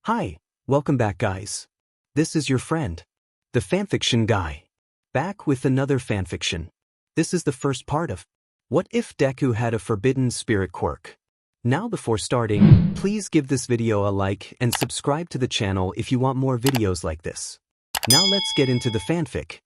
Hi, welcome back guys. This is your friend, the fanfiction guy. Back with another fanfiction. This is the first part of What If Deku Had a Forbidden Spirit Quirk? Now before starting, please give this video a like and subscribe to the channel if you want more videos like this. Now let's get into the fanfic.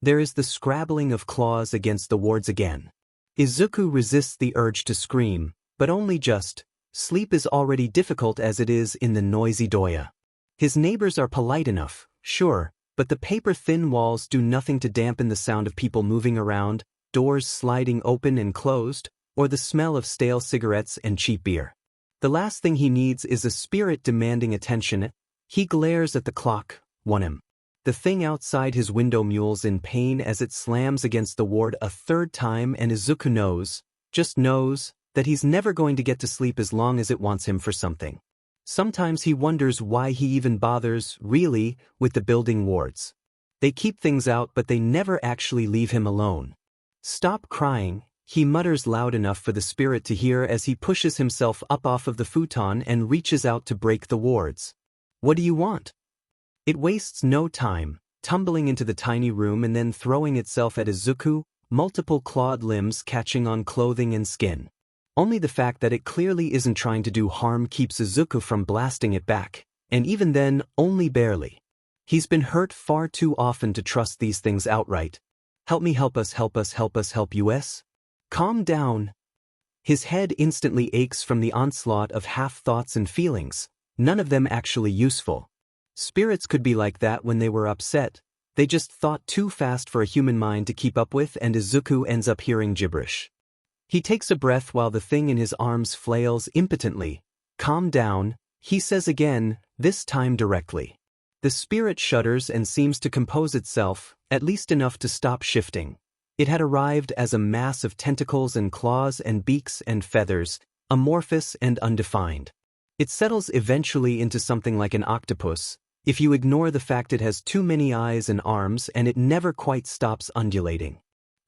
There is the scrabbling of claws against the wards again. Izuku resists the urge to scream, but only just. Sleep is already difficult as it is in the noisy doya. His neighbors are polite enough, sure, but the paper-thin walls do nothing to dampen the sound of people moving around, doors sliding open and closed, or the smell of stale cigarettes and cheap beer. The last thing he needs is a spirit demanding attention. He glares at the clock, 1 a.m. The thing outside his window mewls in pain as it slams against the ward a third time, and Izuku knows, just knows, that he's never going to get to sleep as long as it wants him for something. Sometimes he wonders why he even bothers, really, with the building wards. They keep things out but they never actually leave him alone. Stop crying, he mutters loud enough for the spirit to hear as he pushes himself up off of the futon and reaches out to break the wards. What do you want? It wastes no time, tumbling into the tiny room and then throwing itself at Izuku, multiple clawed limbs catching on clothing and skin. Only the fact that it clearly isn't trying to do harm keeps Izuku from blasting it back, and even then, only barely. He's been hurt far too often to trust these things outright. Help me, help us, help us, help us, help us. Calm down. His head instantly aches from the onslaught of half-thoughts and feelings, none of them actually useful. Spirits could be like that when they were upset. They just thought too fast for a human mind to keep up with, and Izuku ends up hearing gibberish. He takes a breath while the thing in his arms flails impotently. Calm down, he says again, this time directly. The spirit shudders and seems to compose itself, at least enough to stop shifting. It had arrived as a mass of tentacles and claws and beaks and feathers, amorphous and undefined. It settles eventually into something like an octopus, if you ignore the fact it has too many eyes and arms, and it never quite stops undulating.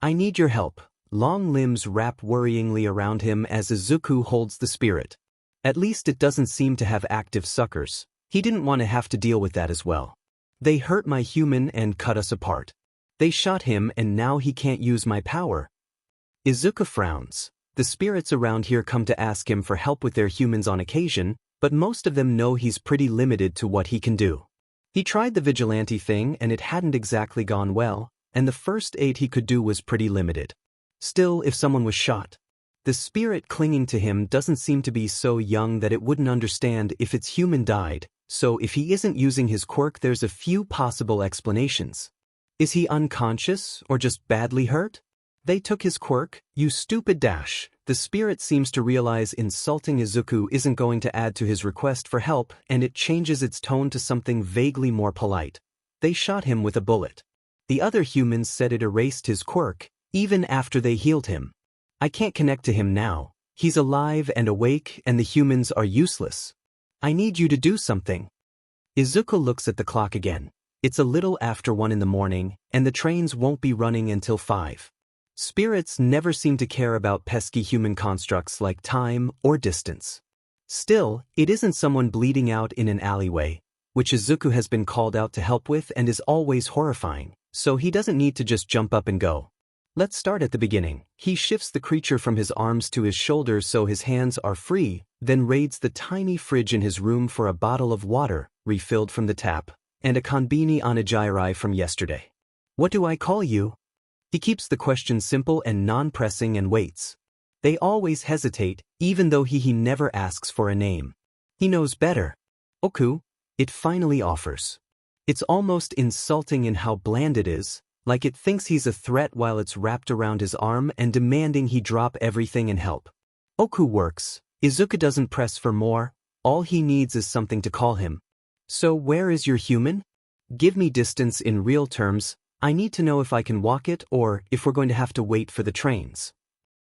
I need your help. Long limbs wrap worryingly around him as Izuku holds the spirit. At least it doesn't seem to have active suckers. He didn't want to have to deal with that as well. They hurt my human and cut us apart. They shot him and now he can't use my power. Izuku frowns. The spirits around here come to ask him for help with their humans on occasion, but most of them know he's pretty limited to what he can do. He tried the vigilante thing and it hadn't exactly gone well, and the first aid he could do was pretty limited. Still, if someone was shot, the spirit clinging to him doesn't seem to be so young that it wouldn't understand if its human died, so if he isn't using his quirk there's a few possible explanations. Is he unconscious or just badly hurt? They took his quirk, you stupid dash. The spirit seems to realize insulting Izuku isn't going to add to his request for help, and it changes its tone to something vaguely more polite. They shot him with a bullet. The other humans said it erased his quirk, even after they healed him. I can't connect to him now. He's alive and awake and the humans are useless. I need you to do something. Izuku looks at the clock again. It's a little after 1 in the morning, and the trains won't be running until 5. Spirits never seem to care about pesky human constructs like time or distance. Still, it isn't someone bleeding out in an alleyway, which Izuku has been called out to help with and is always horrifying, so he doesn't need to just jump up and go. Let's start at the beginning. He shifts the creature from his arms to his shoulders so his hands are free, then raids the tiny fridge in his room for a bottle of water, refilled from the tap, and a konbini onigiri from yesterday. What do I call you? He keeps the question simple and non-pressing and waits. They always hesitate, even though he never asks for a name. He knows better. Oku, it finally offers. It's almost insulting in how bland it is, like it thinks he's a threat while it's wrapped around his arm and demanding he drop everything and help. Oku works. Izuku doesn't press for more, all he needs is something to call him. So where is your human? Give me distance in real terms. I need to know if I can walk it or if we're going to have to wait for the trains.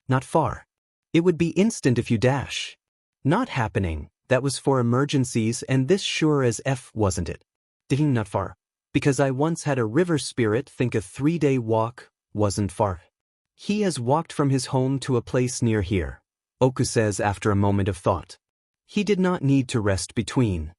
Not far. It would be instant if you dash. Not happening. That was for emergencies and this sure as F wasn't it. Ding, not far. Because I once had a river spirit think a 3-day walk wasn't far. He has walked from his home to a place near here, Oku says after a moment of thought. He did not need to rest between.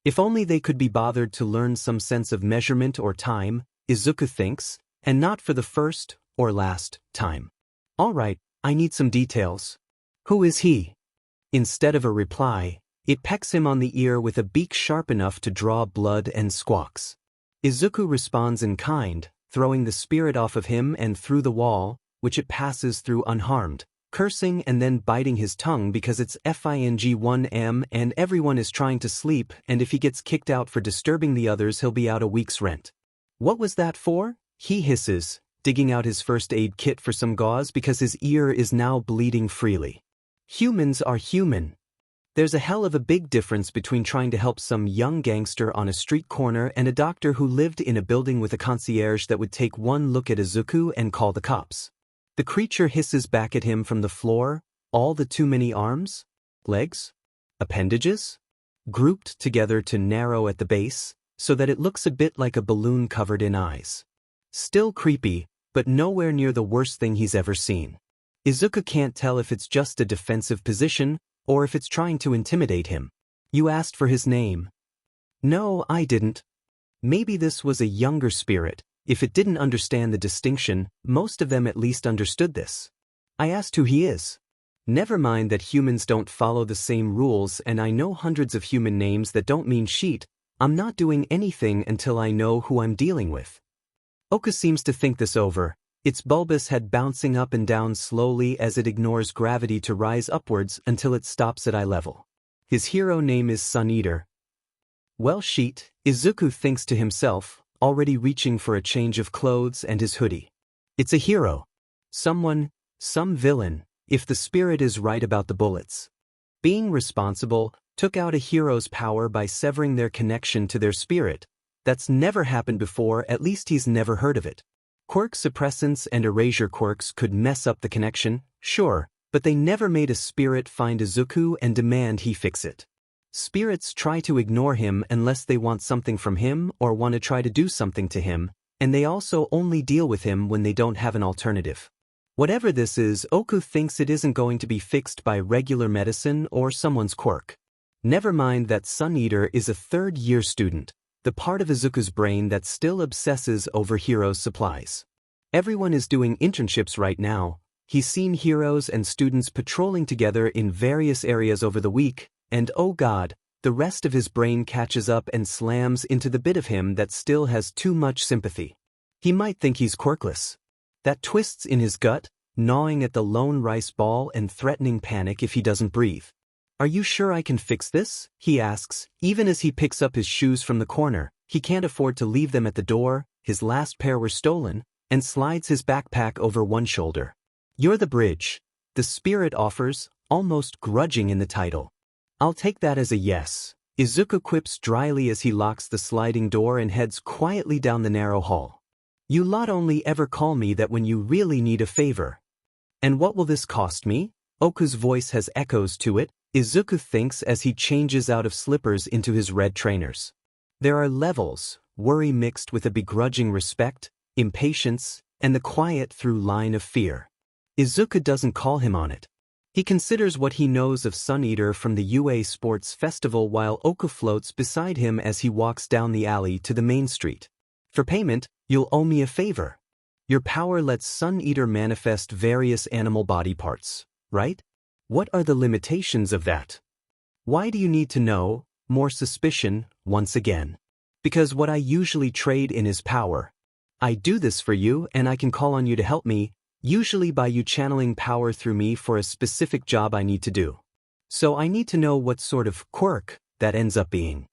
If only they could be bothered to learn some sense of measurement or time, Izuku thinks, and not for the first or last time. All right, I need some details. Who is he? Instead of a reply, it pecks him on the ear with a beak sharp enough to draw blood and squawks. Izuku responds in kind, throwing the spirit off of him and through the wall, which it passes through unharmed, cursing and then biting his tongue because it's FING1M and everyone is trying to sleep, and if he gets kicked out for disturbing the others he'll be out a week's rent. What was that for? He hisses, digging out his first aid kit for some gauze because his ear is now bleeding freely. Humans are human. There's a hell of a big difference between trying to help some young gangster on a street corner and a doctor who lived in a building with a concierge that would take one look at Izuku and call the cops. The creature hisses back at him from the floor, all the too many arms, legs, appendages, grouped together to narrow at the base, so that it looks a bit like a balloon covered in eyes. Still creepy, but nowhere near the worst thing he's ever seen. Izuku can't tell if it's just a defensive position, or if it's trying to intimidate him. You asked for his name. No, I didn't. Maybe this was a younger spirit. If it didn't understand the distinction, most of them at least understood this. I asked who he is. Never mind that humans don't follow the same rules and I know hundreds of human names that don't mean shit. I'm not doing anything until I know who I'm dealing with. Oka seems to think this over, its bulbous head bouncing up and down slowly as it ignores gravity to rise upwards until it stops at eye level. His hero name is Sun Eater. Well shit, Izuku thinks to himself, already reaching for a change of clothes and his hoodie. It's a hero. Someone, some villain, if the spirit is right about the bullets. Being responsible, took out a hero's power by severing their connection to their spirit. That's never happened before, at least he's never heard of it. Quirk suppressants and erasure quirks could mess up the connection, sure, but they never made a spirit find Izuku and demand he fix it. Spirits try to ignore him unless they want something from him or want to try to do something to him, and they also only deal with him when they don't have an alternative. Whatever this is, Oku thinks it isn't going to be fixed by regular medicine or someone's quirk. Never mind that Sun Eater is a third-year student, the part of Izuku's brain that still obsesses over heroes' supplies. Everyone is doing internships right now. He's seen heroes and students patrolling together in various areas over the week, and oh god, the rest of his brain catches up and slams into the bit of him that still has too much sympathy. He might think he's quirkless. That twists in his gut, gnawing at the lone rice ball and threatening panic if he doesn't breathe. Are you sure I can fix this? He asks, even as he picks up his shoes from the corner. He can't afford to leave them at the door, his last pair were stolen, and slides his backpack over one shoulder. You're the bridge. The spirit offers, almost grudging in the title. I'll take that as a yes. Izuku quips dryly as he locks the sliding door and heads quietly down the narrow hall. You lot only ever call me that when you really need a favor. And what will this cost me? Oku's voice has echoes to it, Izuku thinks as he changes out of slippers into his red trainers. There are levels, worry mixed with a begrudging respect, impatience, and the quiet through line of fear. Izuku doesn't call him on it. He considers what he knows of Sun Eater from the UA Sports Festival while Oku floats beside him as he walks down the alley to the main street. For payment, you'll owe me a favor. Your power lets Sun Eater manifest various animal body parts, right? What are the limitations of that? Why do you need to know? More suspicion, once again. Because what I usually trade in is power. I do this for you and I can call on you to help me, usually by you channeling power through me for a specific job I need to do. So I need to know what sort of quirk that ends up being.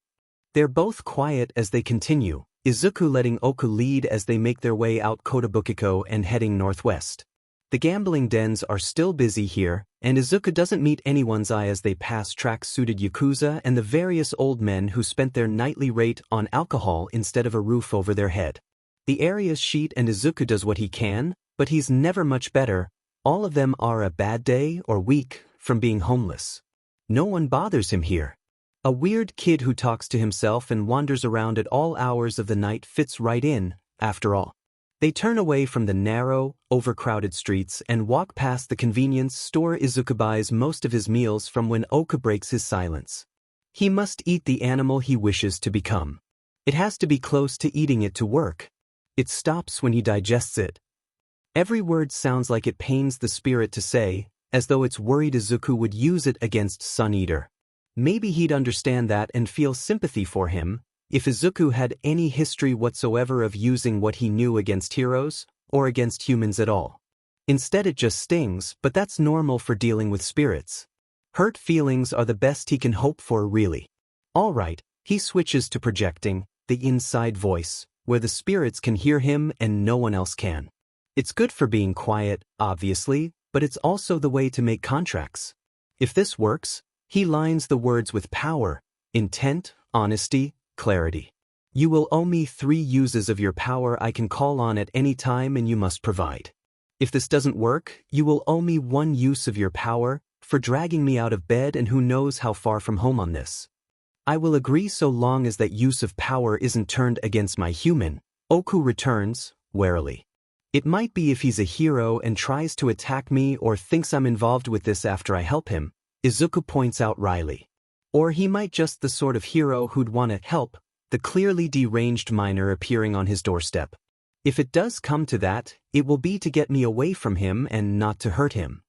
They're both quiet as they continue, Izuku letting Oku lead as they make their way out Kotabukiko and heading northwest. The gambling dens are still busy here, and Izuku doesn't meet anyone's eye as they pass track-suited yakuza and the various old men who spent their nightly rate on alcohol instead of a roof over their head. The area's sheet and Izuku does what he can, but he's never much better. All of them are a bad day or week from being homeless. No one bothers him here. A weird kid who talks to himself and wanders around at all hours of the night fits right in, after all. They turn away from the narrow, overcrowded streets and walk past the convenience store Izuku buys most of his meals from when Oka breaks his silence. He must eat the animal he wishes to become. It has to be close to eating it to work. It stops when he digests it. Every word sounds like it pains the spirit to say, as though it's worried Izuku would use it against Sun Eater. Maybe he'd understand that and feel sympathy for him, if Izuku had any history whatsoever of using what he knew against heroes, or against humans at all. Instead it just stings, but that's normal for dealing with spirits. Hurt feelings are the best he can hope for, really. Alright, he switches to projecting, the inside voice, where the spirits can hear him and no one else can. It's good for being quiet, obviously, but it's also the way to make contracts. If this works, he lines the words with power, intent, honesty, clarity. You will owe me 3 uses of your power I can call on at any time and you must provide. If this doesn't work, you will owe me 1 use of your power, for dragging me out of bed and who knows how far from home on this. I will agree so long as that use of power isn't turned against my human. Oku returns, warily. It might be if he's a hero and tries to attack me or thinks I'm involved with this after I help him, Izuku points out wryly. Or he might just the sort of hero who'd want to help, the clearly deranged minor appearing on his doorstep. If it does come to that, it will be to get me away from him and not to hurt him.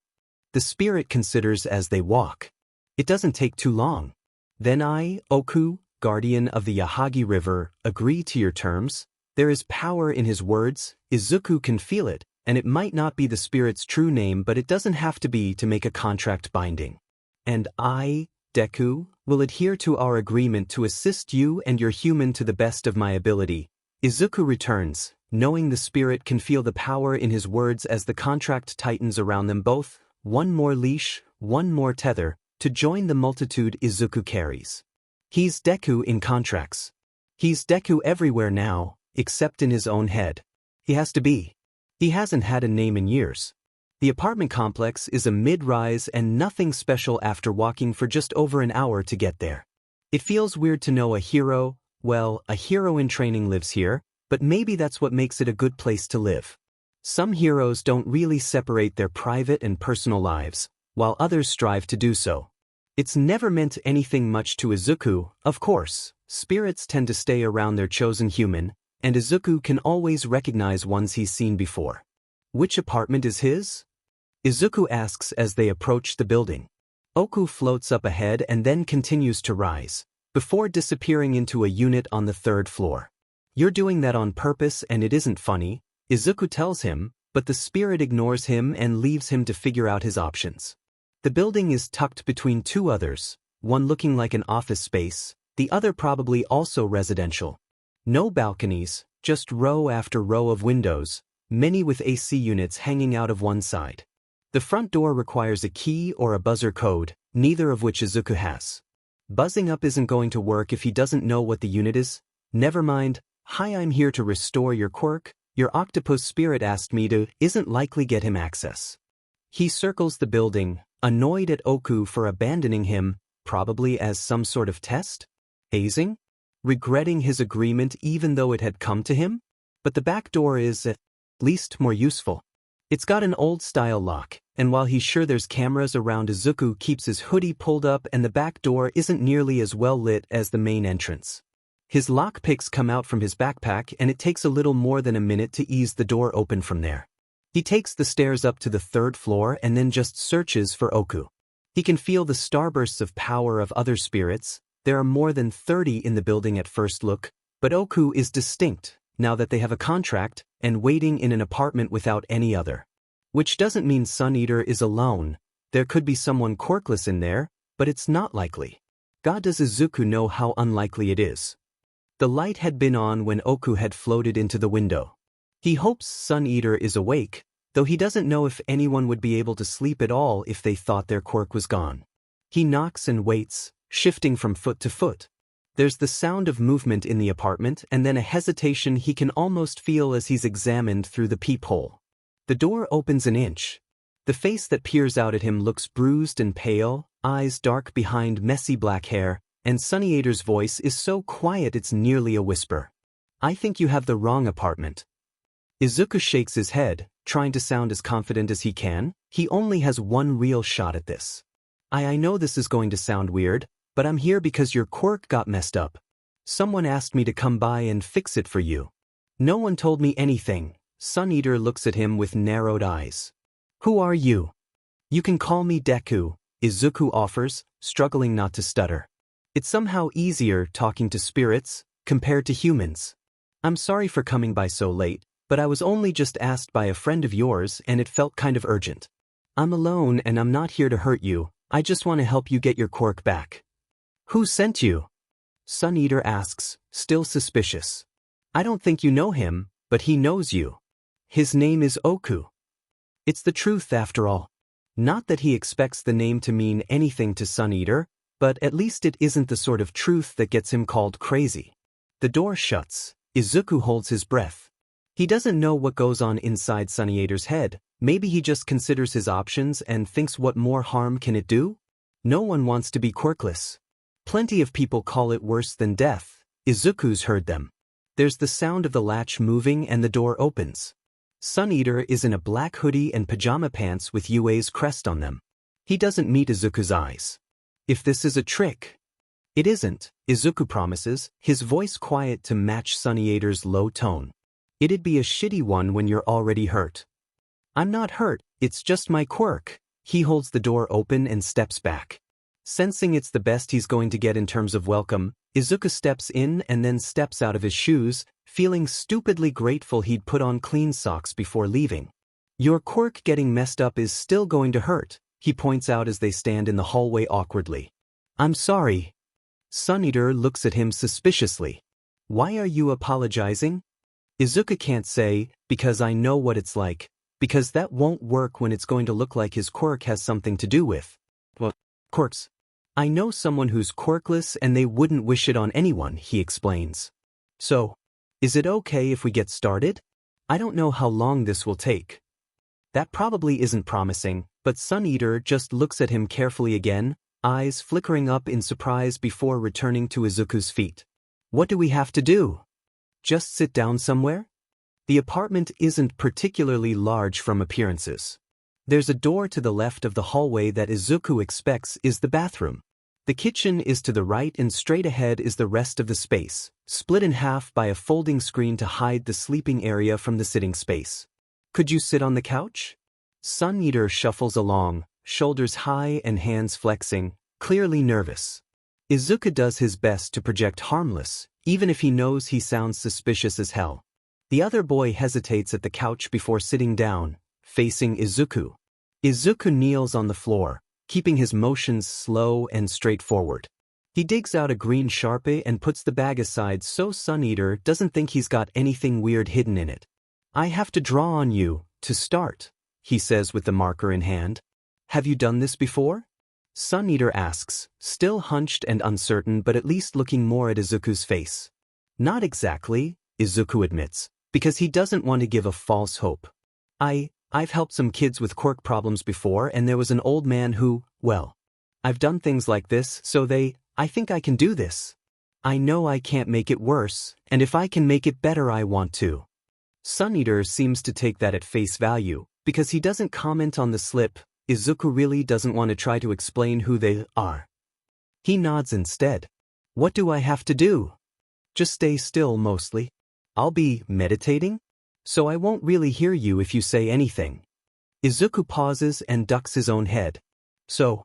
The spirit considers as they walk. It doesn't take too long. Then I, Oku, guardian of the Yahagi River, agree to your terms. There is power in his words, Izuku can feel it, and it might not be the spirit's true name but it doesn't have to be to make a contract binding. And I, Deku, will adhere to our agreement to assist you and your human to the best of my ability. Izuku returns, knowing the spirit can feel the power in his words as the contract tightens around them both, 1 more leash, 1 more tether, to join the multitude Izuku carries. He's Deku in contracts. He's Deku everywhere now, except in his own head. He has to be. He hasn't had a name in years. The apartment complex is a mid-rise and nothing special after walking for just over an hour to get there. It feels weird to know a hero in training lives here, but maybe that's what makes it a good place to live. Some heroes don't really separate their private and personal lives, while others strive to do so. It's never meant anything much to Izuku, of course. Spirits tend to stay around their chosen human, and Izuku can always recognize ones he's seen before. Which apartment is his? Izuku asks as they approach the building. Oku floats up ahead and then continues to rise, before disappearing into a unit on the 3rd floor. You're doing that on purpose and it isn't funny, Izuku tells him, but the spirit ignores him and leaves him to figure out his options. The building is tucked between 2 others, one looking like an office space, the other probably also residential. No balconies, just row after row of windows, many with AC units hanging out of one side. The front door requires a key or a buzzer code, neither of which Izuku has. Buzzing up isn't going to work if he doesn't know what the unit is. Never mind. Hi, I'm here to restore your quirk. Your octopus spirit asked me to, isn't likely get him access. He circles the building, annoyed at Oku for abandoning him, probably as some sort of test? Hazing? Regretting his agreement even though it had come to him? But the back door is, at least, more useful. It's got an old-style lock, and while he's sure there's cameras around, Izuku keeps his hoodie pulled up and the back door isn't nearly as well lit as the main entrance. His lockpicks come out from his backpack and it takes a little more than a minute to ease the door open from there. He takes the stairs up to the 3rd floor and then just searches for Oku. He can feel the starbursts of power of other spirits. There are more than 30 in the building at first look, but Oku is distinct, now that they have a contract, and waiting in an apartment without any other. Which doesn't mean Sun Eater is alone. There could be someone quirkless in there, but it's not likely. God, does Izuku know how unlikely it is. The light had been on when Oku had floated into the window. He hopes Sun Eater is awake, though he doesn't know if anyone would be able to sleep at all if they thought their quirk was gone. He knocks and waits, shifting from foot to foot. There's the sound of movement in the apartment and then a hesitation he can almost feel as he's examined through the peephole. The door opens an inch. The face that peers out at him looks bruised and pale, eyes dark behind messy black hair, and Sunny Eater's voice is so quiet it's nearly a whisper. I think you have the wrong apartment. Izuku shakes his head, trying to sound as confident as he can. He only has one real shot at this. I know this is going to sound weird, But I'm here because your quirk got messed up. Someone asked me to come by and fix it for you. No one told me anything. Sun Eater looks at him with narrowed eyes. Who are you? You can call me Deku, Izuku offers, struggling not to stutter. It's somehow easier talking to spirits compared to humans. I'm sorry for coming by so late, but I was only just asked by a friend of yours and it felt kind of urgent. I'm alone and I'm not here to hurt you, I just want to help you get your quirk back. Who sent you? Sun Eater asks, still suspicious. I don't think you know him, but he knows you. His name is Oku. It's the truth after all. Not that he expects the name to mean anything to Sun Eater, but at least it isn't the sort of truth that gets him called crazy. The door shuts. Izuku holds his breath. He doesn't know what goes on inside Sun Eater's head. Maybe he just considers his options and thinks what more harm can it do? No one wants to be quirkless. Plenty of people call it worse than death. Izuku's heard them. There's the sound of the latch moving and the door opens. Sun Eater is in a black hoodie and pajama pants with UA's crest on them. He doesn't meet Izuku's eyes. If this is a trick. It isn't, Izuku promises, his voice quiet to match Sun Eater's low tone. It'd be a shitty one when you're already hurt. I'm not hurt, it's just my quirk. He holds the door open and steps back. Sensing it's the best he's going to get in terms of welcome, Izuku steps in and then steps out of his shoes, feeling stupidly grateful he'd put on clean socks before leaving. Your quirk getting messed up is still going to hurt, he points out as they stand in the hallway awkwardly. I'm sorry. Sun Eater looks at him suspiciously. Why are you apologizing? Izuku can't say, because I know what it's like, because that won't work when it's going to look like his quirk has something to do with, well, quirks. I know someone who's quirkless and they wouldn't wish it on anyone, he explains. So, is it okay if we get started? I don't know how long this will take. That probably isn't promising, but Sun Eater just looks at him carefully again, eyes flickering up in surprise before returning to Izuku's feet. What do we have to do? Just sit down somewhere? The apartment isn't particularly large from appearances. There's a door to the left of the hallway that Izuku expects is the bathroom. The kitchen is to the right and straight ahead is the rest of the space, split in half by a folding screen to hide the sleeping area from the sitting space. Could you sit on the couch? Sun Eater shuffles along, shoulders high and hands flexing, clearly nervous. Izuku does his best to project harmless, even if he knows he sounds suspicious as hell. The other boy hesitates at the couch before sitting down, facing Izuku. Izuku kneels on the floor, keeping his motions slow and straightforward. He digs out a green Sharpie and puts the bag aside so Sun Eater doesn't think he's got anything weird hidden in it. I have to draw on you, to start, he says with the marker in hand. Have you done this before? Sun Eater asks, still hunched and uncertain but at least looking more at Izuku's face. Not exactly, Izuku admits, because he doesn't want to give a false hope. I've helped some kids with quirk problems before and there was an old man who, well, I've done things like this so I think I can do this. I know I can't make it worse, and if I can make it better I want to. Sun Eater seems to take that at face value, because he doesn't comment on the slip. Izuku really doesn't want to try to explain who they are. He nods instead. What do I have to do? Just stay still mostly. I'll be meditating? So I won't really hear you if you say anything. Izuku pauses and ducks his own head. So,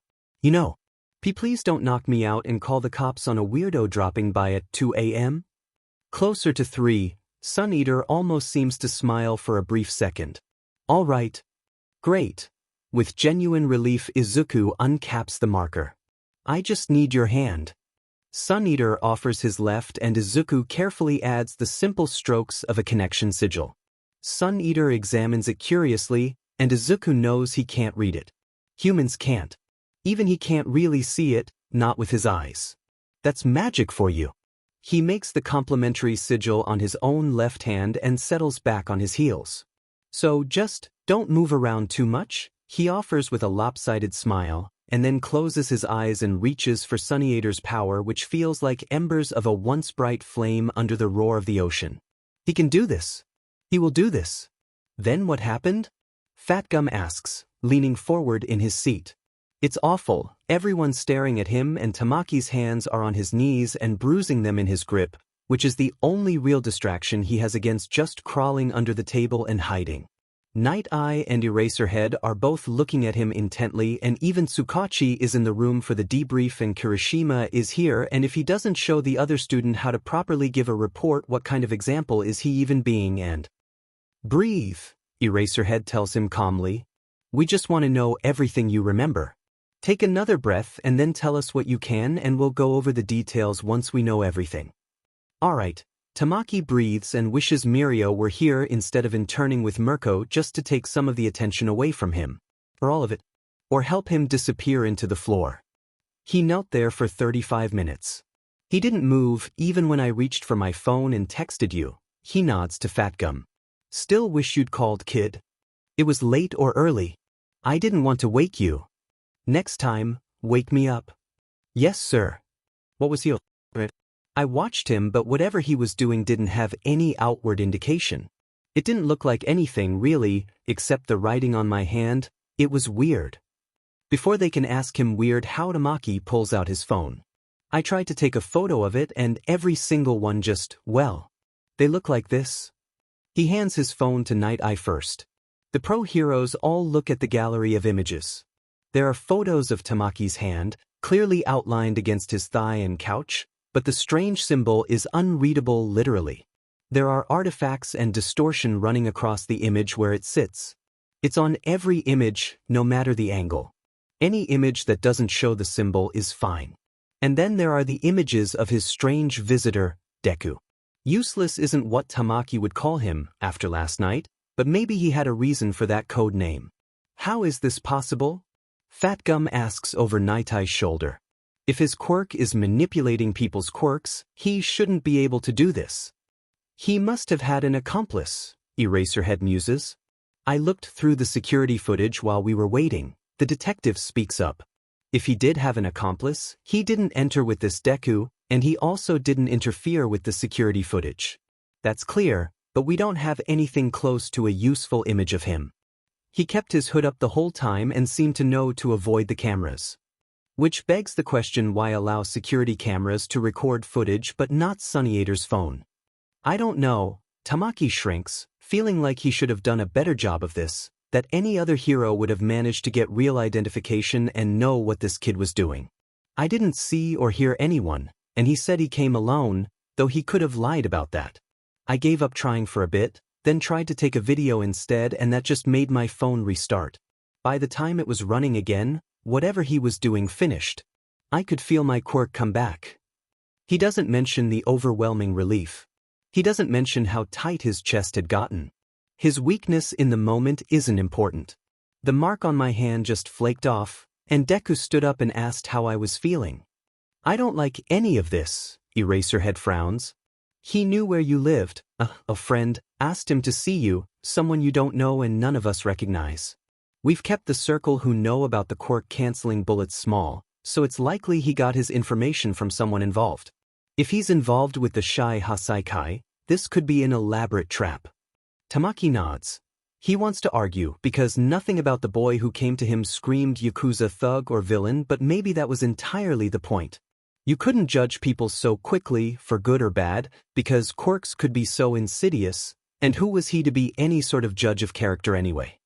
please don't knock me out and call the cops on a weirdo dropping by at 2 a.m.? Closer to 3, Sun Eater almost seems to smile for a brief second. All right. Great. With genuine relief, Izuku uncaps the marker. I just need your hand. Sun Eater offers his left and Izuku carefully adds the simple strokes of a connection sigil. Sun Eater examines it curiously, and Izuku knows he can't read it. Humans can't. Even he can't really see it, not with his eyes. That's magic for you. He makes the complimentary sigil on his own left hand and settles back on his heels. So just don't move around too much, he offers with a lopsided smile, and then closes his eyes and reaches for Sun Eater's power, which feels like embers of a once bright flame under the roar of the ocean. He can do this. He will do this. Then what happened? Fat Gum asks, leaning forward in his seat. It's awful, everyone's staring at him and Tamaki's hands are on his knees and bruising them in his grip, which is the only real distraction he has against just crawling under the table and hiding. Nighteye and Eraserhead are both looking at him intently, and even Tsukachi is in the room for the debrief and Kirishima is here, and if he doesn't show the other student how to properly give a report, what kind of example is he even being? And breathe, Eraserhead tells him calmly. We just want to know everything you remember. Take another breath and then tell us what you can and we'll go over the details once we know everything. Alright. Tamaki breathes and wishes Mirio were here instead of interning with Mirko just to take some of the attention away from him. Or all of it. Or help him disappear into the floor. He knelt there for 35 minutes. He didn't move even when I reached for my phone and texted you. He nods to Fatgum. Still wish you'd called, kid. It was late or early. I didn't want to wake you. Next time, wake me up. Yes, sir. What was he? I watched him, but whatever he was doing didn't have any outward indication. It didn't look like anything really, except the writing on my hand. It was weird. Before they can ask him weird how, Tamaki pulls out his phone. I tried to take a photo of it and every single one just, well, they look like this. He hands his phone to Nighteye first. The pro heroes all look at the gallery of images. There are photos of Tamaki's hand, clearly outlined against his thigh and couch, but the strange symbol is unreadable literally. There are artifacts and distortion running across the image where it sits. It's on every image, no matter the angle. Any image that doesn't show the symbol is fine. And then there are the images of his strange visitor, Deku. Useless isn't what Tamaki would call him after last night, but maybe he had a reason for that code name. How is this possible? Fatgum asks over Nighteye's shoulder. If his quirk is manipulating people's quirks, he shouldn't be able to do this. He must have had an accomplice, Eraserhead muses. I looked through the security footage while we were waiting. The detective speaks up. If he did have an accomplice, he didn't enter with this Deku, and he also didn't interfere with the security footage. That's clear, but we don't have anything close to a useful image of him. He kept his hood up the whole time and seemed to know to avoid the cameras. Which begs the question, why allow security cameras to record footage but not Sunniator's phone? I don't know. Tamaki shrinks, feeling like he should have done a better job of this, that any other hero would have managed to get real identification and know what this kid was doing. I didn't see or hear anyone, and he said he came alone, though he could have lied about that. I gave up trying for a bit, then tried to take a video instead, and that just made my phone restart. By the time it was running again, whatever he was doing finished. I could feel my quirk come back. He doesn't mention the overwhelming relief. He doesn't mention how tight his chest had gotten. His weakness in the moment isn't important. The mark on my hand just flaked off, and Deku stood up and asked how I was feeling. I don't like any of this, Eraserhead frowns. He knew where you lived. A friend asked him to see you, someone you don't know and none of us recognize. We've kept the circle who know about the quirk-canceling bullets small, so it's likely he got his information from someone involved. If he's involved with the Shie Hassaikai, this could be an elaborate trap. Tamaki nods. He wants to argue because nothing about the boy who came to him screamed Yakuza thug or villain, but maybe that was entirely the point. You couldn't judge people so quickly, for good or bad, because quirks could be so insidious, and who was he to be any sort of judge of character anyway?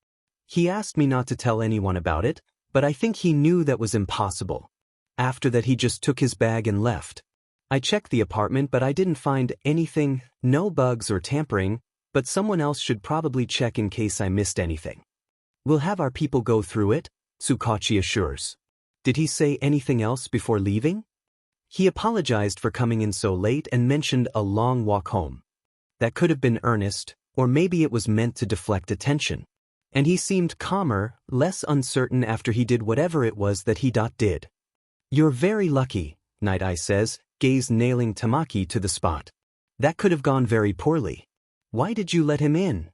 He asked me not to tell anyone about it, but I think he knew that was impossible. After that he just took his bag and left. I checked the apartment but I didn't find anything, no bugs or tampering, but someone else should probably check in case I missed anything. We'll have our people go through it, Tsukachi assures. Did he say anything else before leaving? He apologized for coming in so late and mentioned a long walk home. That could have been earnest, or maybe it was meant to deflect attention. And he seemed calmer, less uncertain after he did whatever it was that he did. You're very lucky, Nighteye says, gaze nailing Tamaki to the spot. That could have gone very poorly. Why did you let him in?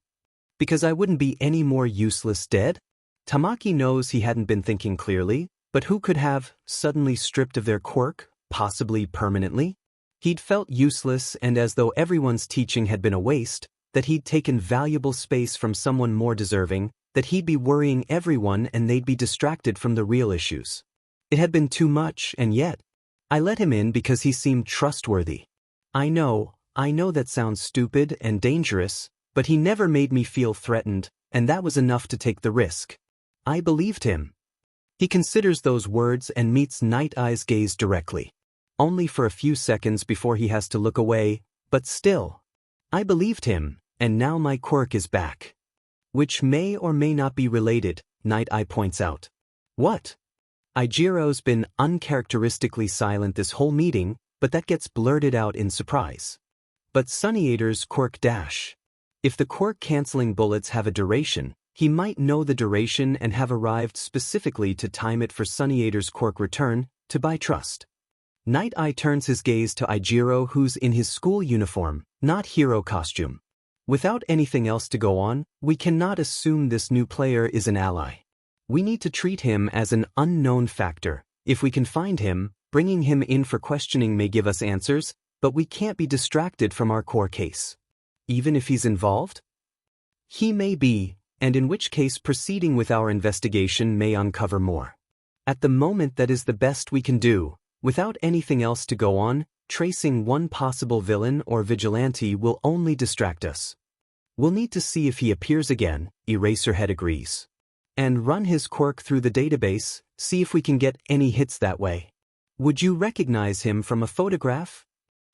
Because I wouldn't be any more useless dead? Tamaki knows he hadn't been thinking clearly, but who could have, suddenly stripped of their quirk, possibly permanently? He'd felt useless and as though everyone's teaching had been a waste, that he'd taken valuable space from someone more deserving, that he'd be worrying everyone and they'd be distracted from the real issues. It had been too much, and yet, I let him in because he seemed trustworthy. I know that sounds stupid and dangerous, but he never made me feel threatened, and that was enough to take the risk. I believed him. He considers those words and meets Night-Eye's gaze directly. Only for a few seconds before he has to look away, but still. I believed him, and now my quirk is back. Which may or may not be related, Night-Eye points out. What? Eijiro's been uncharacteristically silent this whole meeting, but that gets blurted out in surprise. But Sunny-Eater's quirk dash. If the quirk-canceling bullets have a duration, he might know the duration and have arrived specifically to time it for Sunny-Eater's quirk return, to buy trust. Night-Eye turns his gaze to Eijiro, who's in his school uniform, not hero costume. Without anything else to go on, we cannot assume this new player is an ally. We need to treat him as an unknown factor. If we can find him, bringing him in for questioning may give us answers, but we can't be distracted from our core case. Even if he's involved? He may be, and in which case proceeding with our investigation may uncover more. At the moment, that is the best we can do. Without anything else to go on, tracing one possible villain or vigilante will only distract us. We'll need to see if he appears again, Eraserhead agrees. And run his quirk through the database, see if we can get any hits that way. Would you recognize him from a photograph?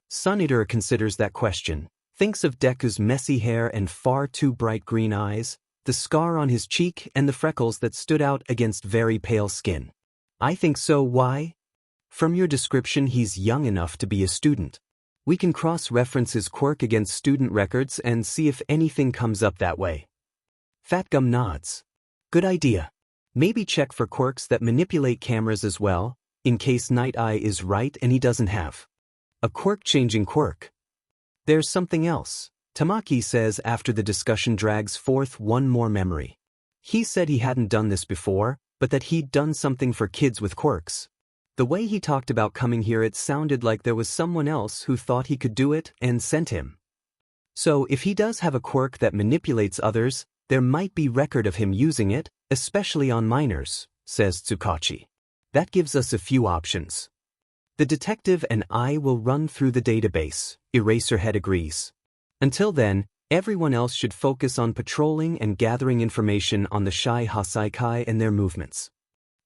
Sunny-Eater considers that question, thinks of Deku's messy hair and far too bright green eyes, the scar on his cheek and the freckles that stood out against very pale skin. I think so. Why? From your description, he's young enough to be a student. We can cross-reference his quirk against student records and see if anything comes up that way. Fatgum nods. Good idea. Maybe check for quirks that manipulate cameras as well, in case Night-Eye is right and he doesn't have a quirk-changing quirk. There's something else, Tamaki says after the discussion drags forth one more memory. He said he hadn't done this before, but that he'd done something for kids with quirks. The way he talked about coming here, it sounded like there was someone else who thought he could do it and sent him. So if he does have a quirk that manipulates others, there might be record of him using it, especially on minors, says Tsukachi. That gives us a few options. The detective and I will run through the database, Eraserhead agrees. Until then, everyone else should focus on patrolling and gathering information on the Shie Hassaikai and their movements.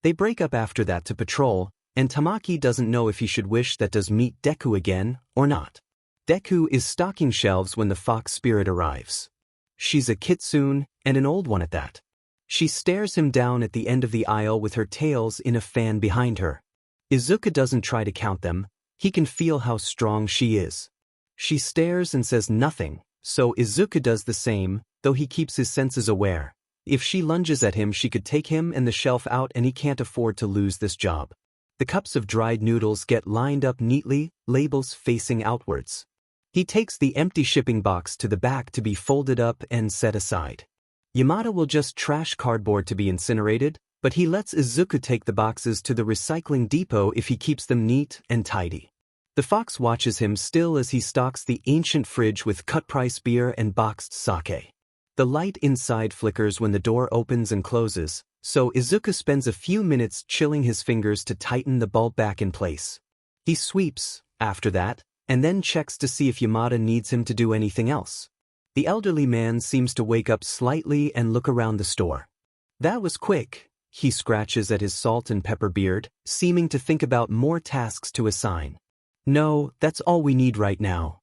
They break up after that to patrol, and Tamaki doesn't know if he should wish that does meet Deku again or not. Deku is stocking shelves when the fox spirit arrives. She's a kitsune, and an old one at that. She stares him down at the end of the aisle with her tails in a fan behind her. Izuku doesn't try to count them, he can feel how strong she is. She stares and says nothing, so Izuku does the same, though he keeps his senses aware. If she lunges at him, she could take him and the shelf out, and he can't afford to lose this job. The cups of dried noodles get lined up neatly, labels facing outwards. He takes the empty shipping box to the back to be folded up and set aside. Yamada will just trash cardboard to be incinerated, but he lets Izuku take the boxes to the recycling depot if he keeps them neat and tidy. The fox watches him still as he stocks the ancient fridge with cut-price beer and boxed sake. The light inside flickers when the door opens and closes, so Izuku spends a few minutes chilling his fingers to tighten the bulb back in place. He sweeps, after that, and then checks to see if Yamada needs him to do anything else. The elderly man seems to wake up slightly and look around the store. That was quick. He scratches at his salt and pepper beard, seeming to think about more tasks to assign. No, that's all we need right now.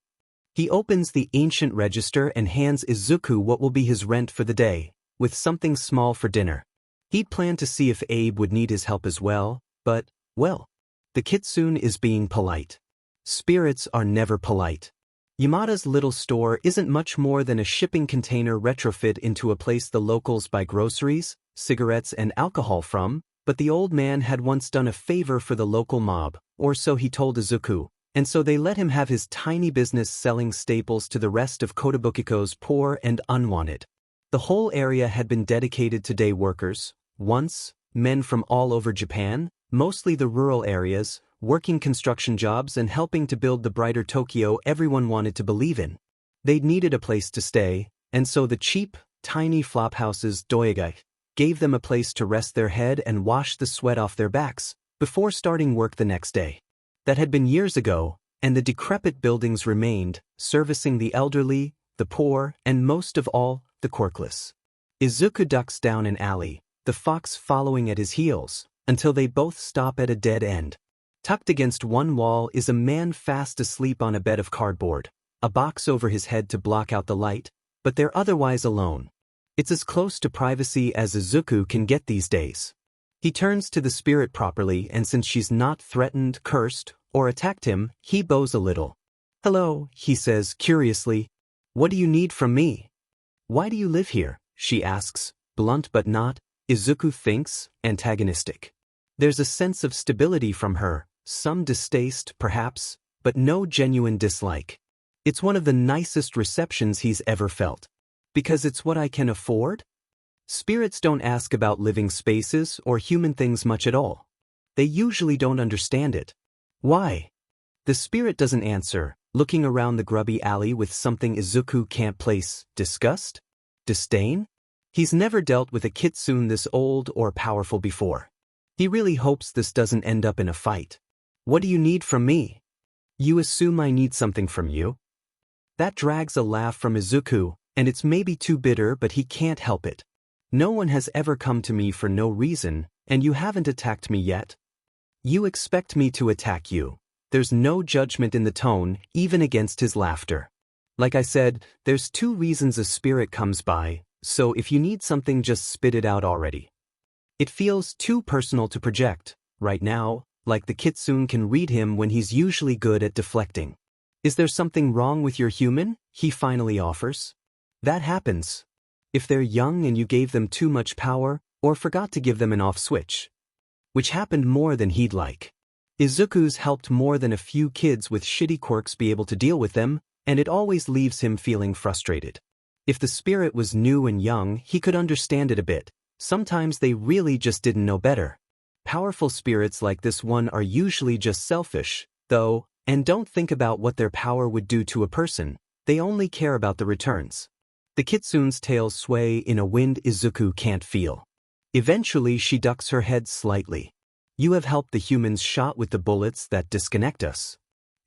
He opens the ancient register and hands Izuku what will be his rent for the day, with something small for dinner. He'd planned to see if Abe would need his help as well, but, well, the kitsune is being polite. Spirits are never polite. Yamada's little store isn't much more than a shipping container retrofit into a place the locals buy groceries, cigarettes and alcohol from, but the old man had once done a favor for the local mob, or so he told Izuku, and so they let him have his tiny business selling staples to the rest of Kotabukiko's poor and unwanted. The whole area had been dedicated to day workers, once, men from all over Japan, mostly the rural areas, working construction jobs and helping to build the brighter Tokyo everyone wanted to believe in. They'd needed a place to stay, and so the cheap, tiny flophouses doyagai, gave them a place to rest their head and wash the sweat off their backs before starting work the next day. That had been years ago, and the decrepit buildings remained, servicing the elderly, the poor, and most of all, the quirkless. Izuku ducks down an alley, the fox following at his heels, until they both stop at a dead end. Tucked against one wall is a man fast asleep on a bed of cardboard, a box over his head to block out the light, but they're otherwise alone. It's as close to privacy as Izuku can get these days. He turns to the spirit properly, and since she's not threatened, cursed, or attacked him, he bows a little. "Hello," he says curiously. "What do you need from me?" "Why do you live here?" she asks, blunt but not, Izuku thinks, antagonistic. There's a sense of stability from her, some distaste, perhaps, but no genuine dislike. It's one of the nicest receptions he's ever felt. Because it's what I can afford? Spirits don't ask about living spaces or human things much at all. They usually don't understand it. Why? The spirit doesn't answer, looking around the grubby alley with something Izuku can't place. Disgust? Disdain? He's never dealt with a kitsune this old or powerful before. He really hopes this doesn't end up in a fight. "What do you need from me?" "You assume I need something from you?" That drags a laugh from Izuku, and it's maybe too bitter, but he can't help it. "No one has ever come to me for no reason, and you haven't attacked me yet." "You expect me to attack you." There's no judgment in the tone, even against his laughter. "Like I said, there's 2 reasons a spirit comes by, so if you need something, just spit it out already." It feels too personal to project, right now, like the kitsune can read him when he's usually good at deflecting. "Is there something wrong with your human?" he finally offers. That happens. If they're young and you gave them too much power, or forgot to give them an off switch. Which happened more than he'd like. Izuku's helped more than a few kids with shitty quirks be able to deal with them, and it always leaves him feeling frustrated. If the spirit was new and young, he could understand it a bit. Sometimes they really just didn't know better. Powerful spirits like this one are usually just selfish, though, and don't think about what their power would do to a person. They only care about the returns. The kitsune's tails sway in a wind Izuku can't feel. Eventually she ducks her head slightly. "You have helped the humans shot with the bullets that disconnect us."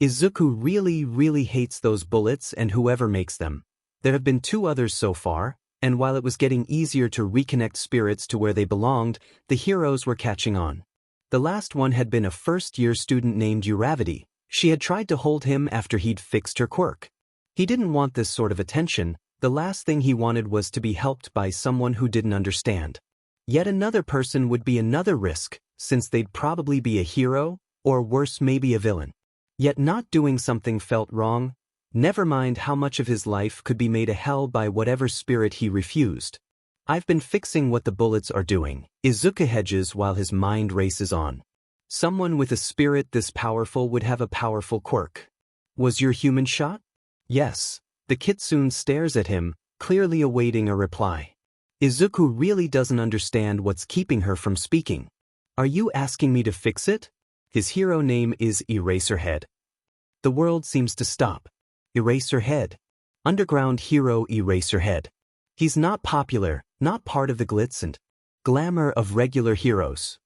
Izuku really hates those bullets and whoever makes them. There have been 2 others so far, and while it was getting easier to reconnect spirits to where they belonged, the heroes were catching on. The last one had been a first-year student named Uravity. She had tried to hold him after he'd fixed her quirk. He didn't want this sort of attention. The last thing he wanted was to be helped by someone who didn't understand. Yet another person would be another risk, since they'd probably be a hero, or worse, maybe a villain. Yet not doing something felt wrong. Never mind how much of his life could be made a hell by whatever spirit he refused. "I've been fixing what the bullets are doing," Izuku hedges while his mind races on. Someone with a spirit this powerful would have a powerful quirk. "Was your human shot?" "Yes." The kitsune stares at him, clearly awaiting a reply. Izuku really doesn't understand what's keeping her from speaking. "Are you asking me to fix it?" His hero name is Eraserhead. The world seems to stop. Eraserhead. Underground hero Eraserhead. He's not popular, not part of the glitz and glamour of regular heroes.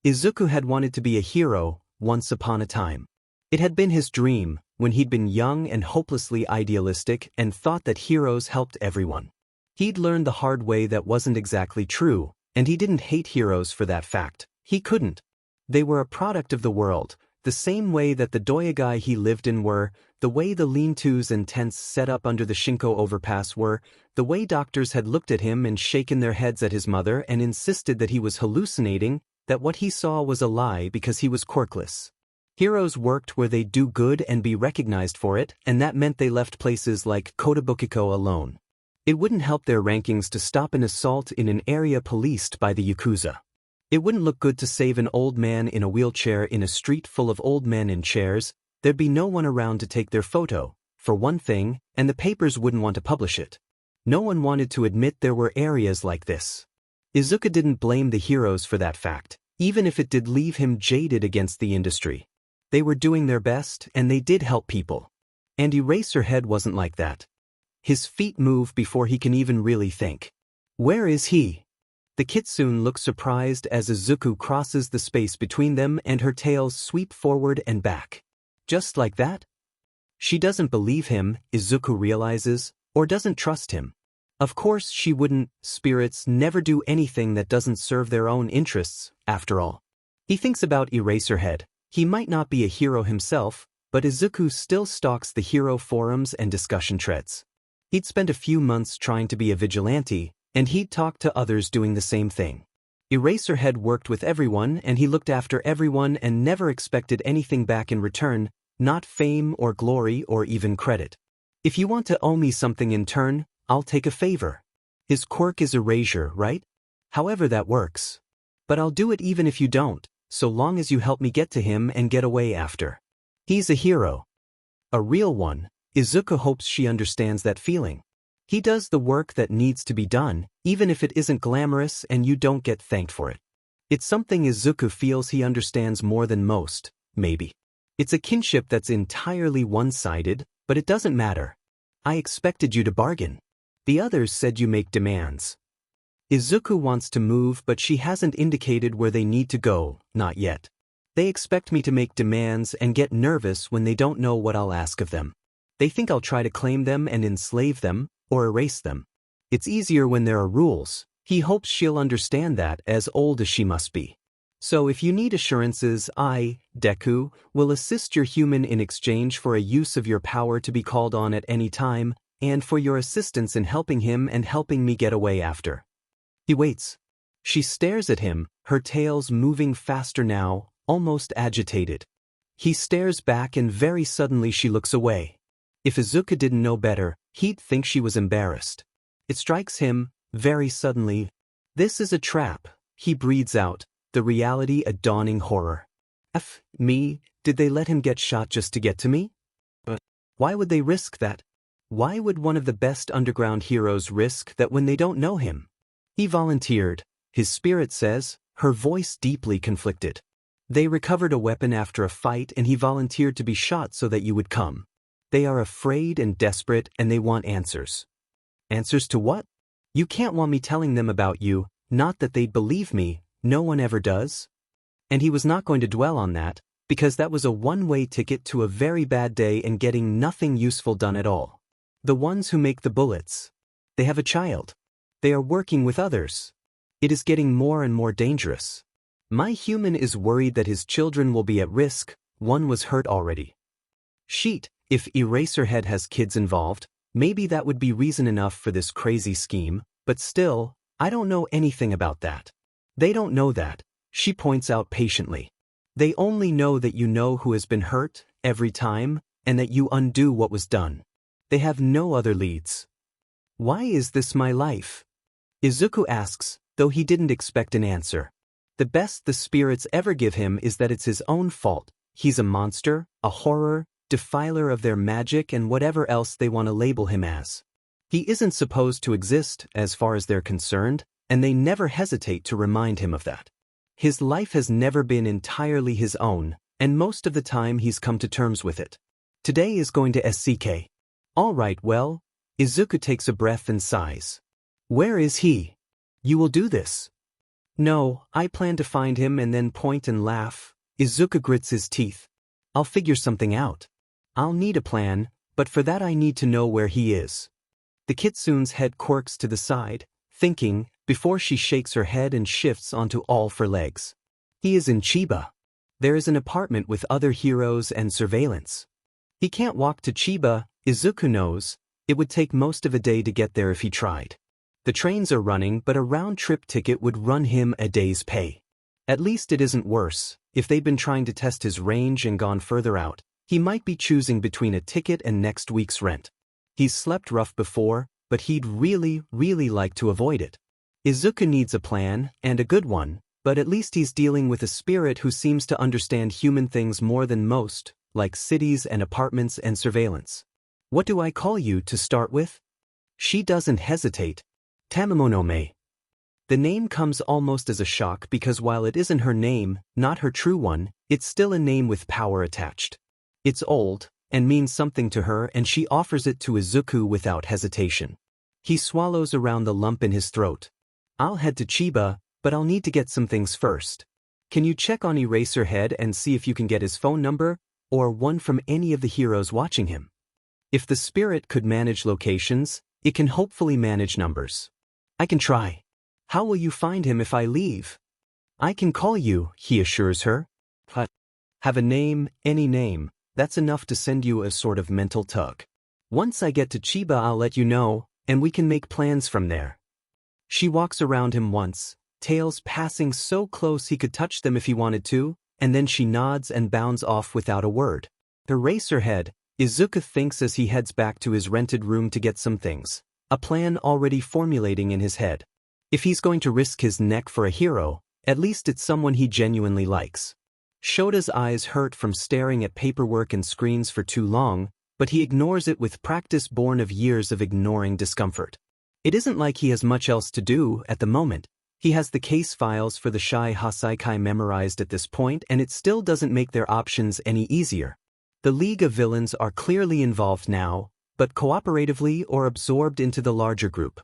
Izuku had wanted to be a hero once upon a time. It had been his dream when he'd been young and hopelessly idealistic and thought that heroes helped everyone. He'd learned the hard way that wasn't exactly true, and he didn't hate heroes for that fact. He couldn't. They were a product of the world, the same way that the doyagai he lived in were, the way the lean-tos and tents set up under the Shinko overpass were, the way doctors had looked at him and shaken their heads at his mother and insisted that he was hallucinating, that what he saw was a lie because he was quirkless. Heroes worked where they'd do good and be recognized for it, and that meant they left places like Kotobukiko alone. It wouldn't help their rankings to stop an assault in an area policed by the Yakuza. It wouldn't look good to save an old man in a wheelchair in a street full of old men in chairs. There'd be no one around to take their photo, for one thing, and the papers wouldn't want to publish it. No one wanted to admit there were areas like this. Izuku didn't blame the heroes for that fact, even if it did leave him jaded against the industry. They were doing their best, and they did help people. And Eraserhead wasn't like that. His feet move before he can even really think. Where is he? The kitsune looks surprised as Izuku crosses the space between them and her tails sweep forward and back. Just like that? She doesn't believe him, Izuku realizes, or doesn't trust him. Of course she wouldn't. Spirits never do anything that doesn't serve their own interests, after all. He thinks about Eraserhead. He might not be a hero himself, but Izuku still stalks the hero forums and discussion threads. He'd spent a few months trying to be a vigilante, and he'd talked to others doing the same thing. Eraserhead worked with everyone and he looked after everyone and never expected anything back in return, not fame or glory or even credit. If you want to owe me something in turn, I'll take a favor. His quirk is erasure, right? However that works. But I'll do it even if you don't, so long as you help me get to him and get away after. He's a hero. A real one. Izuku hopes she understands that feeling. He does the work that needs to be done, even if it isn't glamorous and you don't get thanked for it. It's something Izuku feels he understands more than most, maybe. It's a kinship that's entirely one-sided, but it doesn't matter. I expected you to bargain. The others said you make demands. Izuku wants to move, but she hasn't indicated where they need to go, not yet. They expect me to make demands and get nervous when they don't know what I'll ask of them. They think I'll try to claim them and enslave them, or erase them. It's easier when there are rules. He hopes she'll understand that, as old as she must be. So if you need assurances, I, Deku, will assist your human in exchange for a use of your power to be called on at any time, and for your assistance in helping him and helping me get away after. He waits. She stares at him, her tails moving faster now, almost agitated. He stares back and very suddenly she looks away. If Izuku didn't know better, he'd think she was embarrassed. It strikes him, very suddenly. This is a trap, he breathes out, the reality a dawning horror. Me, did they let him get shot just to get to me? But why would they risk that? Why would one of the best underground heroes risk that when they don't know him? He volunteered, his spirit says, her voice deeply conflicted. They recovered a weapon after a fight and he volunteered to be shot so that you would come. They are afraid and desperate and they want answers. Answers to what? You can't want me telling them about you, not that they'd believe me, no one ever does. And he was not going to dwell on that, because that was a one-way ticket to a very bad day and getting nothing useful done at all. The ones who make the bullets. They have a child. They are working with others. It is getting more and more dangerous. My human is worried that his children will be at risk, one was hurt already. Sheet, if Eraserhead has kids involved, maybe that would be reason enough for this crazy scheme, but still, I don't know anything about that. They don't know that, she points out patiently. They only know that you know who has been hurt, every time, and that you undo what was done. They have no other leads. Why is this my life? Izuku asks, though he didn't expect an answer. The best the spirits ever give him is that it's his own fault. He's a monster, a horror, defiler of their magic and whatever else they want to label him as. He isn't supposed to exist, as far as they're concerned, and they never hesitate to remind him of that. His life has never been entirely his own, and most of the time he's come to terms with it. Today is going to SCK. All right, well, Izuku takes a breath and sighs. Where is he? You will do this. No, I plan to find him and then point and laugh. Izuku grits his teeth. I'll figure something out. I'll need a plan, but for that I need to know where he is. The kitsune's head quirks to the side, thinking, before she shakes her head and shifts onto all four legs. He is in Chiba. There is an apartment with other heroes and surveillance. He can't walk to Chiba, Izuku knows. It would take most of a day to get there if he tried. The trains are running, but a round-trip ticket would run him a day's pay. At least it isn't worse. If they'd been trying to test his range and gone further out, he might be choosing between a ticket and next week's rent. He's slept rough before, but he'd really like to avoid it. Izuku needs a plan, and a good one, but at least he's dealing with a spirit who seems to understand human things more than most, like cities and apartments and surveillance. What do I call you to start with? She doesn't hesitate. Tamamonome. The name comes almost as a shock because while it isn't her name, not her true one, it's still a name with power attached. It's old, and means something to her and she offers it to Izuku without hesitation. He swallows around the lump in his throat. I'll head to Chiba, but I'll need to get some things first. Can you check on Eraserhead and see if you can get his phone number, or one from any of the heroes watching him? If the spirit could manage locations, it can hopefully manage numbers. I can try. How will you find him if I leave? I can call you, he assures her. But have a name, any name, that's enough to send you a sort of mental tug. Once I get to Chiba, I'll let you know, and we can make plans from there. She walks around him once, tails passing so close he could touch them if he wanted to, and then she nods and bounds off without a word. Eraserhead, Izuku thinks as he heads back to his rented room to get some things, a plan already formulating in his head. If he's going to risk his neck for a hero, at least it's someone he genuinely likes. Shota's eyes hurt from staring at paperwork and screens for too long, but he ignores it with practice born of years of ignoring discomfort. It isn't like he has much else to do at the moment. He has the case files for the Shie Hassaikai memorized at this point, and it still doesn't make their options any easier. The League of Villains are clearly involved now, but cooperatively or absorbed into the larger group.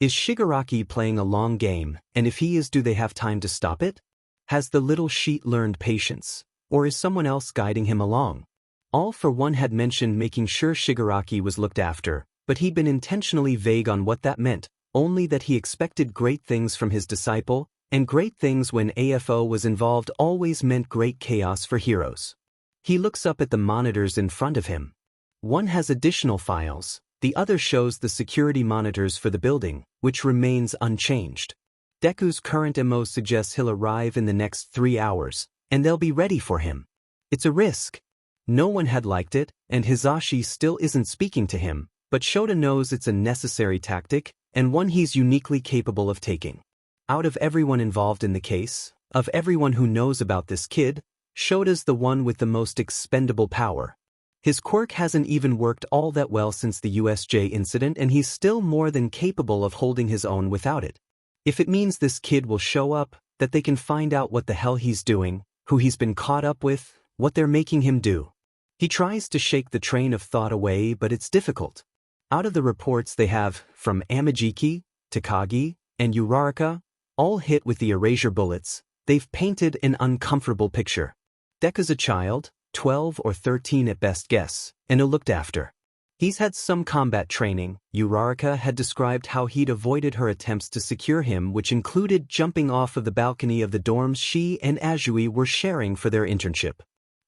Is Shigaraki playing a long game, and if he is, do they have time to stop it? Has the little sheet learned patience, or is someone else guiding him along? All for One had mentioned making sure Shigaraki was looked after, but he'd been intentionally vague on what that meant, only that he expected great things from his disciple, and great things when AFO was involved always meant great chaos for heroes. He looks up at the monitors in front of him. One has additional files, the other shows the security monitors for the building, which remains unchanged. Deku's current MO suggests he'll arrive in the next 3 hours, and they'll be ready for him. It's a risk. No one had liked it, and Hisashi still isn't speaking to him, but Shota knows it's a necessary tactic, and one he's uniquely capable of taking. Out of everyone involved in the case, of everyone who knows about this kid, Shota's the one with the most expendable power. His quirk hasn't even worked all that well since the USJ incident, and he's still more than capable of holding his own without it. If it means this kid will show up, that they can find out what the hell he's doing, who he's been caught up with, what they're making him do. He tries to shake the train of thought away, but it's difficult. Out of the reports they have, from Amajiki, Takagi, and Uraraka, all hit with the erasure bullets, they've painted an uncomfortable picture. Deku's a child, 12 or 13 at best guess, and looked after. He's had some combat training. Uraraka had described how he'd avoided her attempts to secure him, which included jumping off of the balcony of the dorms she and Azui were sharing for their internship.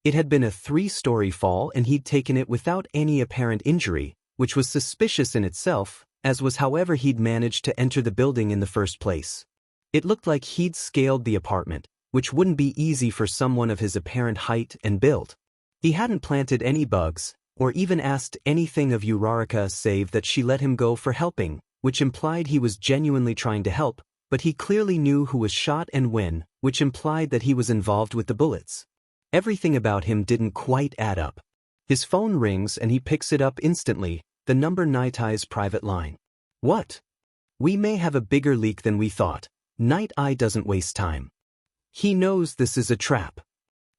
It had been a 3-story fall, and he'd taken it without any apparent injury, which was suspicious in itself, as was however he'd managed to enter the building in the first place. It looked like he'd scaled the apartment, which wouldn't be easy for someone of his apparent height and build. He hadn't planted any bugs, or even asked anything of Uraraka save that she let him go for helping, which implied he was genuinely trying to help, but he clearly knew who was shot and when, which implied that he was involved with the bullets. Everything about him didn't quite add up. His phone rings and he picks it up instantly, the number Nighteye's private line. What? We may have a bigger leak than we thought. Nighteye doesn't waste time. He knows this is a trap.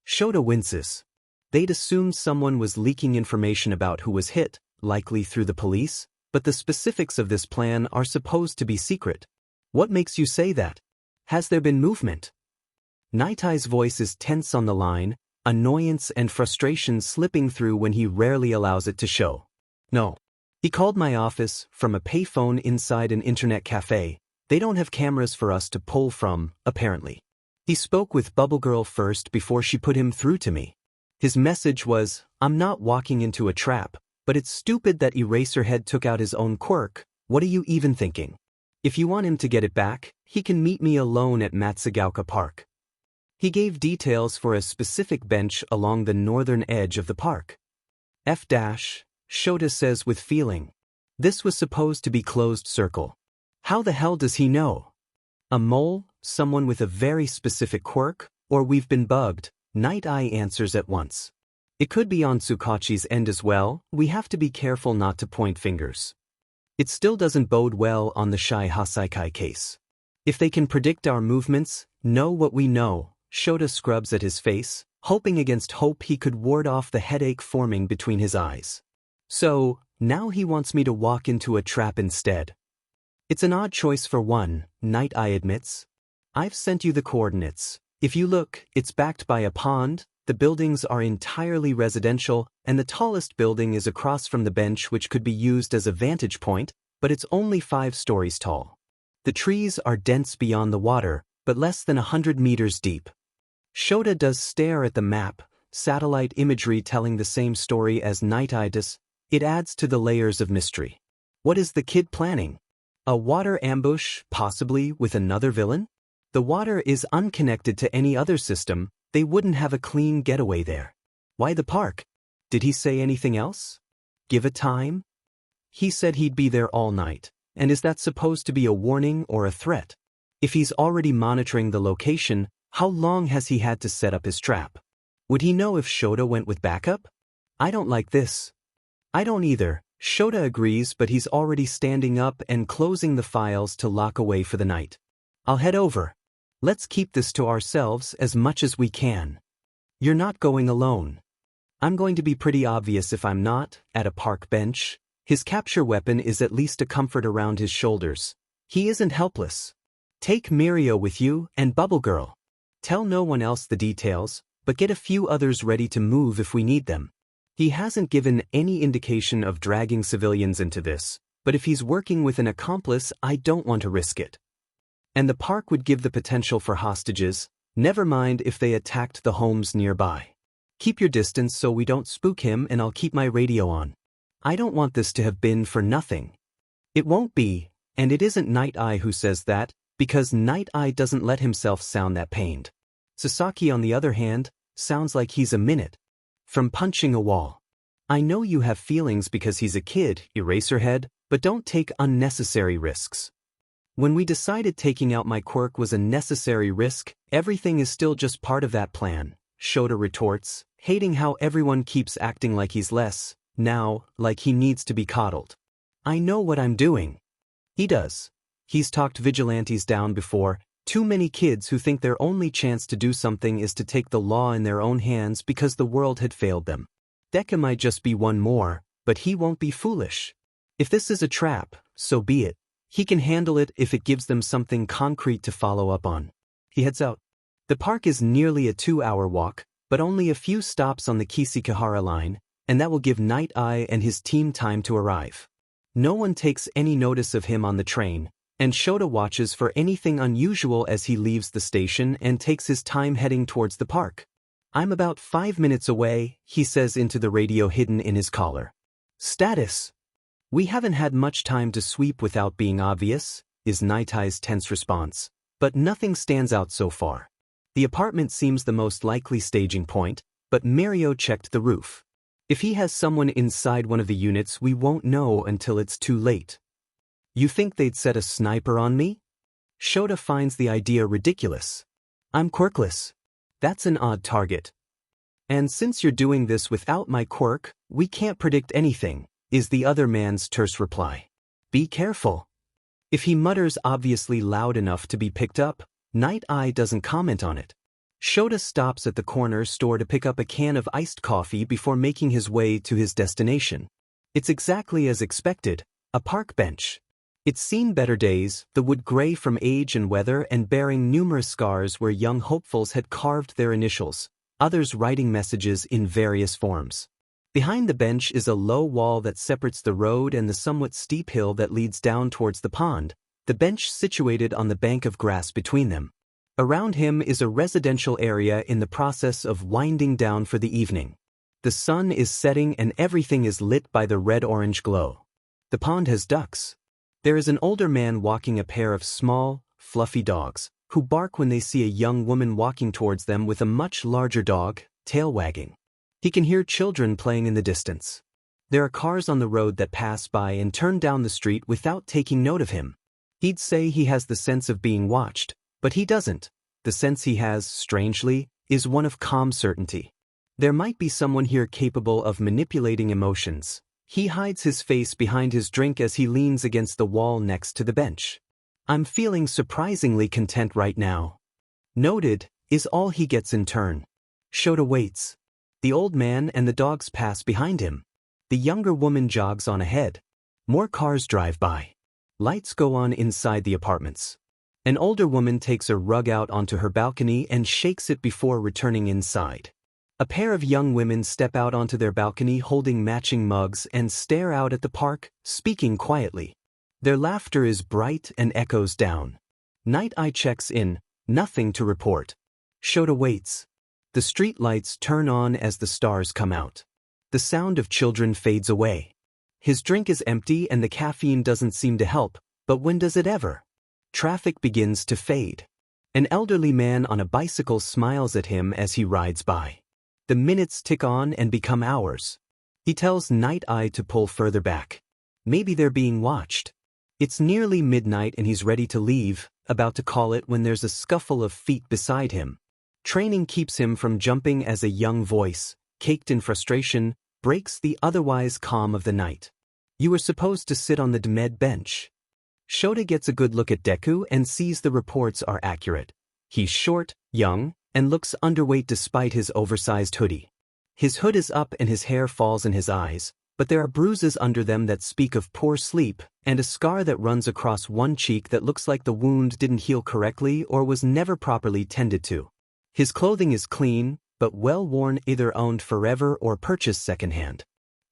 Shota winces. They'd assumed someone was leaking information about who was hit, likely through the police, but the specifics of this plan are supposed to be secret. What makes you say that? Has there been movement? Nighteye's voice is tense on the line, annoyance and frustration slipping through when he rarely allows it to show. No. He called my office from a payphone inside an internet cafe. They don't have cameras for us to pull from, apparently. He spoke with Bubble Girl first before she put him through to me. His message was, I'm not walking into a trap, but it's stupid that Eraserhead took out his own quirk. What are you even thinking? If you want him to get it back, he can meet me alone at Matsugauka Park. He gave details for a specific bench along the northern edge of the park. Shota says with feeling. This was supposed to be closed circle. How the hell does he know? A mole, someone with a very specific quirk, or we've been bugged? Nighteye answers at once. It could be on Tsukachi's end as well. We have to be careful not to point fingers. It still doesn't bode well on the Shie Hassaikai case. If they can predict our movements, know what we know, Shota scrubs at his face, hoping against hope he could ward off the headache forming between his eyes. So, now he wants me to walk into a trap instead. It's an odd choice for one, Nighteye admits. I've sent you the coordinates. If you look, it's backed by a pond, the buildings are entirely residential, and the tallest building is across from the bench which could be used as a vantage point, but it's only 5 stories tall. The trees are dense beyond the water, but less than 100 meters deep. Shota does stare at the map, satellite imagery telling the same story as Nighteye does. It adds to the layers of mystery. What is the kid planning? A water ambush, possibly with another villain? The water is unconnected to any other system, they wouldn't have a clean getaway there. Why the park? Did he say anything else? Give a time? He said he'd be there all night, and is that supposed to be a warning or a threat? If he's already monitoring the location, how long has he had to set up his trap? Would he know if Shota went with backup? I don't like this. I don't either, Shota agrees, but he's already standing up and closing the files to lock away for the night. I'll head over. Let's keep this to ourselves as much as we can. You're not going alone. I'm going to be pretty obvious if I'm not, at a park bench. His capture weapon is at least a comfort around his shoulders. He isn't helpless. Take Mirio with you and Bubble Girl. Tell no one else the details, but get a few others ready to move if we need them. He hasn't given any indication of dragging civilians into this, but if he's working with an accomplice, I don't want to risk it. And the park would give the potential for hostages, never mind if they attacked the homes nearby. Keep your distance so we don't spook him, and I'll keep my radio on. I don't want this to have been for nothing. It won't be, and it isn't Nighteye who says that, because Nighteye doesn't let himself sound that pained. Sasaki, on the other hand, sounds like he's a minute from punching a wall. I know you have feelings because he's a kid, Eraserhead, but don't take unnecessary risks. When we decided taking out my quirk was a necessary risk, everything is still just part of that plan, Shota retorts, hating how everyone keeps acting like he's less, now, like he needs to be coddled. I know what I'm doing. He does. He's talked vigilantes down before, too many kids who think their only chance to do something is to take the law in their own hands because the world had failed them. Deku might just be one more, but he won't be foolish. If this is a trap, so be it. He can handle it if it gives them something concrete to follow up on. He heads out. The park is nearly a 2-hour walk, but only a few stops on the Kisikihara line, and that will give Nighteye and his team time to arrive. No one takes any notice of him on the train, and Shota watches for anything unusual as he leaves the station and takes his time heading towards the park. I'm about 5 minutes away, he says into the radio hidden in his collar. Status. We haven't had much time to sweep without being obvious, is Nighteye's tense response, but nothing stands out so far. The apartment seems the most likely staging point, but Mirio checked the roof. If he has someone inside one of the units, we won't know until it's too late. You think they'd set a sniper on me? Shota finds the idea ridiculous. I'm quirkless. That's an odd target. And since you're doing this without my quirk, we can't predict anything, is the other man's terse reply. Be careful. If he mutters obviously loud enough to be picked up, Nighteye doesn't comment on it. Shota stops at the corner store to pick up a can of iced coffee before making his way to his destination. It's exactly as expected, a park bench. It's seen better days, the wood gray from age and weather and bearing numerous scars where young hopefuls had carved their initials, others writing messages in various forms. Behind the bench is a low wall that separates the road and the somewhat steep hill that leads down towards the pond, the bench situated on the bank of grass between them. Around him is a residential area in the process of winding down for the evening. The sun is setting and everything is lit by the red-orange glow. The pond has ducks. There is an older man walking a pair of small, fluffy dogs, who bark when they see a young woman walking towards them with a much larger dog, tail wagging. He can hear children playing in the distance. There are cars on the road that pass by and turn down the street without taking note of him. He'd say he has the sense of being watched, but he doesn't. The sense he has, strangely, is one of calm certainty. There might be someone here capable of manipulating emotions. He hides his face behind his drink as he leans against the wall next to the bench. I'm feeling surprisingly content right now. Noted, is all he gets in turn. Shota waits. The old man and the dogs pass behind him. The younger woman jogs on ahead. More cars drive by. Lights go on inside the apartments. An older woman takes a rug out onto her balcony and shakes it before returning inside. A pair of young women step out onto their balcony holding matching mugs and stare out at the park, speaking quietly. Their laughter is bright and echoes down. Nighteye checks in, nothing to report. Shota waits. The street lights turn on as the stars come out. The sound of children fades away. His drink is empty and the caffeine doesn't seem to help, but when does it ever? Traffic begins to fade. An elderly man on a bicycle smiles at him as he rides by. The minutes tick on and become hours. He tells Nighteye to pull further back. Maybe they're being watched. It's nearly midnight and he's ready to leave, about to call it when there's a scuffle of feet beside him. Training keeps him from jumping as a young voice, caked in frustration, breaks the otherwise calm of the night. You were supposed to sit on the med bench. Shota gets a good look at Deku and sees the reports are accurate. He's short, young, and looks underweight despite his oversized hoodie. His hood is up and his hair falls in his eyes, but there are bruises under them that speak of poor sleep, and a scar that runs across one cheek that looks like the wound didn't heal correctly or was never properly tended to. His clothing is clean, but well-worn, either owned forever or purchased secondhand.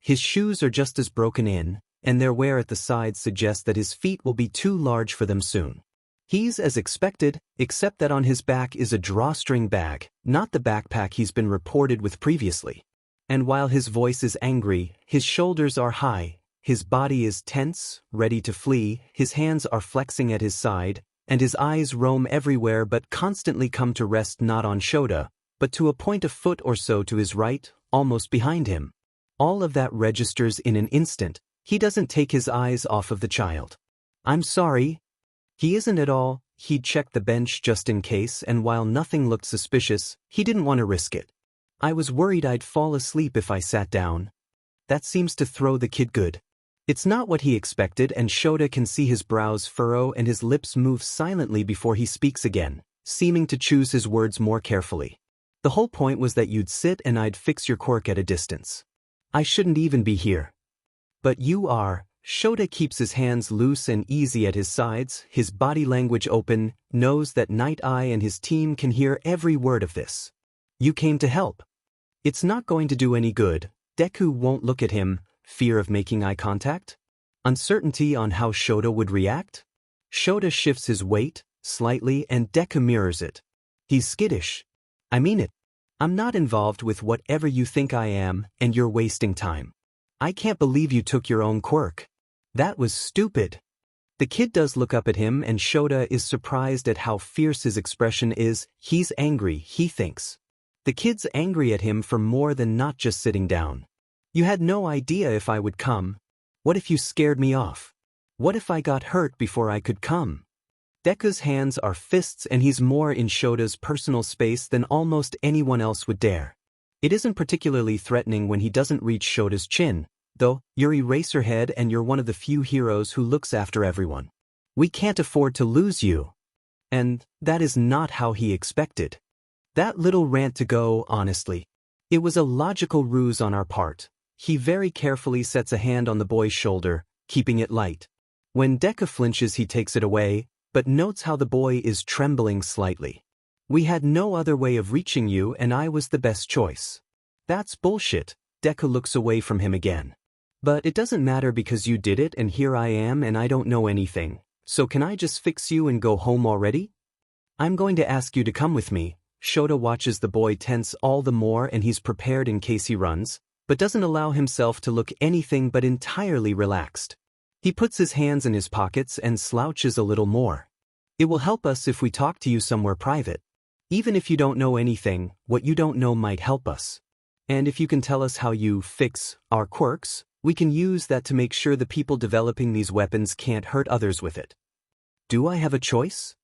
His shoes are just as broken in, and their wear at the sides suggests that his feet will be too large for them soon. He's as expected, except that on his back is a drawstring bag, not the backpack he's been reported with previously. And while his voice is angry, his shoulders are high, his body is tense, ready to flee, his hands are flexing at his side, and his eyes roam everywhere but constantly come to rest not on Shota, but to a point a foot or so to his right, almost behind him. All of that registers in an instant. He doesn't take his eyes off of the child. I'm sorry. He isn't at all. He'd checked the bench just in case, and while nothing looked suspicious, he didn't want to risk it. I was worried I'd fall asleep if I sat down. That seems to throw the kid good. It's not what he expected, and Shota can see his brows furrow and his lips move silently before he speaks again, seeming to choose his words more carefully. The whole point was that you'd sit and I'd fix your quirk at a distance. I shouldn't even be here. But you are. Shota keeps his hands loose and easy at his sides, his body language open, knows that Nighteye and his team can hear every word of this. You came to help. It's not going to do any good. Deku won't look at him, fear of making eye contact? Uncertainty on how Shota would react? Shota shifts his weight, slightly, and Deku mirrors it. He's skittish. I mean it. I'm not involved with whatever you think I am, and you're wasting time. I can't believe you took your own quirk. That was stupid. The kid does look up at him and Shota is surprised at how fierce his expression is. He's angry, he thinks. The kid's angry at him for more than not just sitting down. You had no idea if I would come. What if you scared me off? What if I got hurt before I could come? Deku's hands are fists and he's more in Shota's personal space than almost anyone else would dare. It isn't particularly threatening when he doesn't reach Shota's chin, though. You're Eraserhead and you're one of the few heroes who looks after everyone. We can't afford to lose you. And that is not how he expected. That little rant to go, honestly. It was a logical ruse on our part. He very carefully sets a hand on the boy's shoulder, keeping it light. When Deku flinches he takes it away, but notes how the boy is trembling slightly. We had no other way of reaching you and I was the best choice. That's bullshit. Deku looks away from him again. But it doesn't matter because you did it and here I am and I don't know anything. So can I just fix you and go home already? I'm going to ask you to come with me. Shota watches the boy tense all the more and he's prepared in case he runs, but doesn't allow himself to look anything but entirely relaxed. He puts his hands in his pockets and slouches a little more. It will help us if we talk to you somewhere private. Even if you don't know anything, what you don't know might help us. And if you can tell us how you fix our quirks, we can use that to make sure the people developing these weapons can't hurt others with it. Do I have a choice?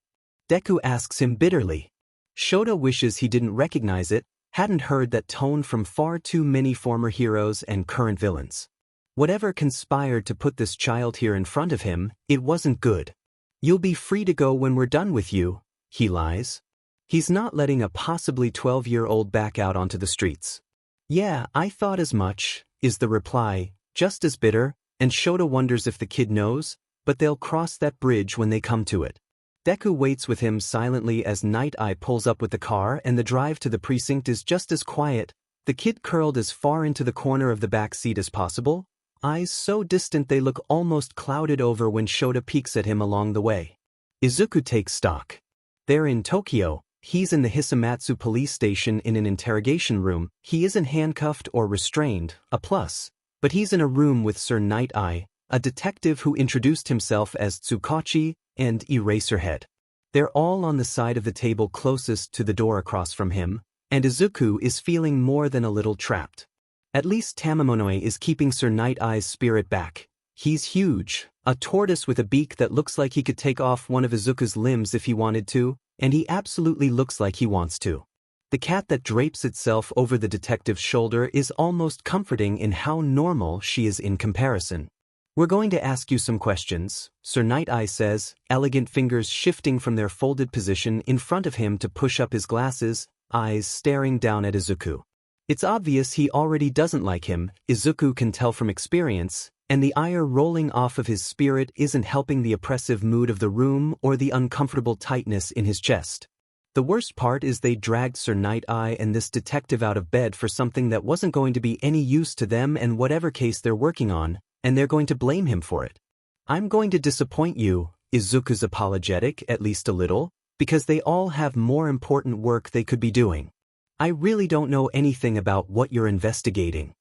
Deku asks him bitterly. Shota wishes he didn't recognize it, hadn't heard that tone from far too many former heroes and current villains. Whatever conspired to put this child here in front of him, it wasn't good. You'll be free to go when we're done with you, he lies. He's not letting a possibly 12-year-old back out onto the streets. Yeah, I thought as much, is the reply, just as bitter, and Shota wonders if the kid knows, but they'll cross that bridge when they come to it. Deku waits with him silently as Nighteye pulls up with the car, and the drive to the precinct is just as quiet, the kid curled as far into the corner of the back seat as possible, eyes so distant they look almost clouded over when Shota peeks at him along the way. Izuku takes stock. They're in Tokyo. He's in the Hisamatsu police station in an interrogation room. He isn't handcuffed or restrained, a plus, but he's in a room with Sir Nighteye, a detective who introduced himself as Tsukachi and Eraserhead. They're all on the side of the table closest to the door across from him, and Izuku is feeling more than a little trapped. At least Tamamonoi is keeping Sir Night-Eye's spirit back. He's huge, a tortoise with a beak that looks like he could take off one of Izuku's limbs if he wanted to, and he absolutely looks like he wants to. The cat that drapes itself over the detective's shoulder is almost comforting in how normal she is in comparison. "We're going to ask you some questions," Sir Night-Eye says, elegant fingers shifting from their folded position in front of him to push up his glasses, eyes staring down at Izuku. It's obvious he already doesn't like him, Izuku can tell from experience, and the ire rolling off of his spirit isn't helping the oppressive mood of the room or the uncomfortable tightness in his chest. The worst part is they dragged Sir Night-Eye and this detective out of bed for something that wasn't going to be any use to them and whatever case they're working on, and they're going to blame him for it. "I'm going to disappoint you," Izuku's apologetic, at least a little, because they all have more important work they could be doing. "I really don't know anything about what you're investigating."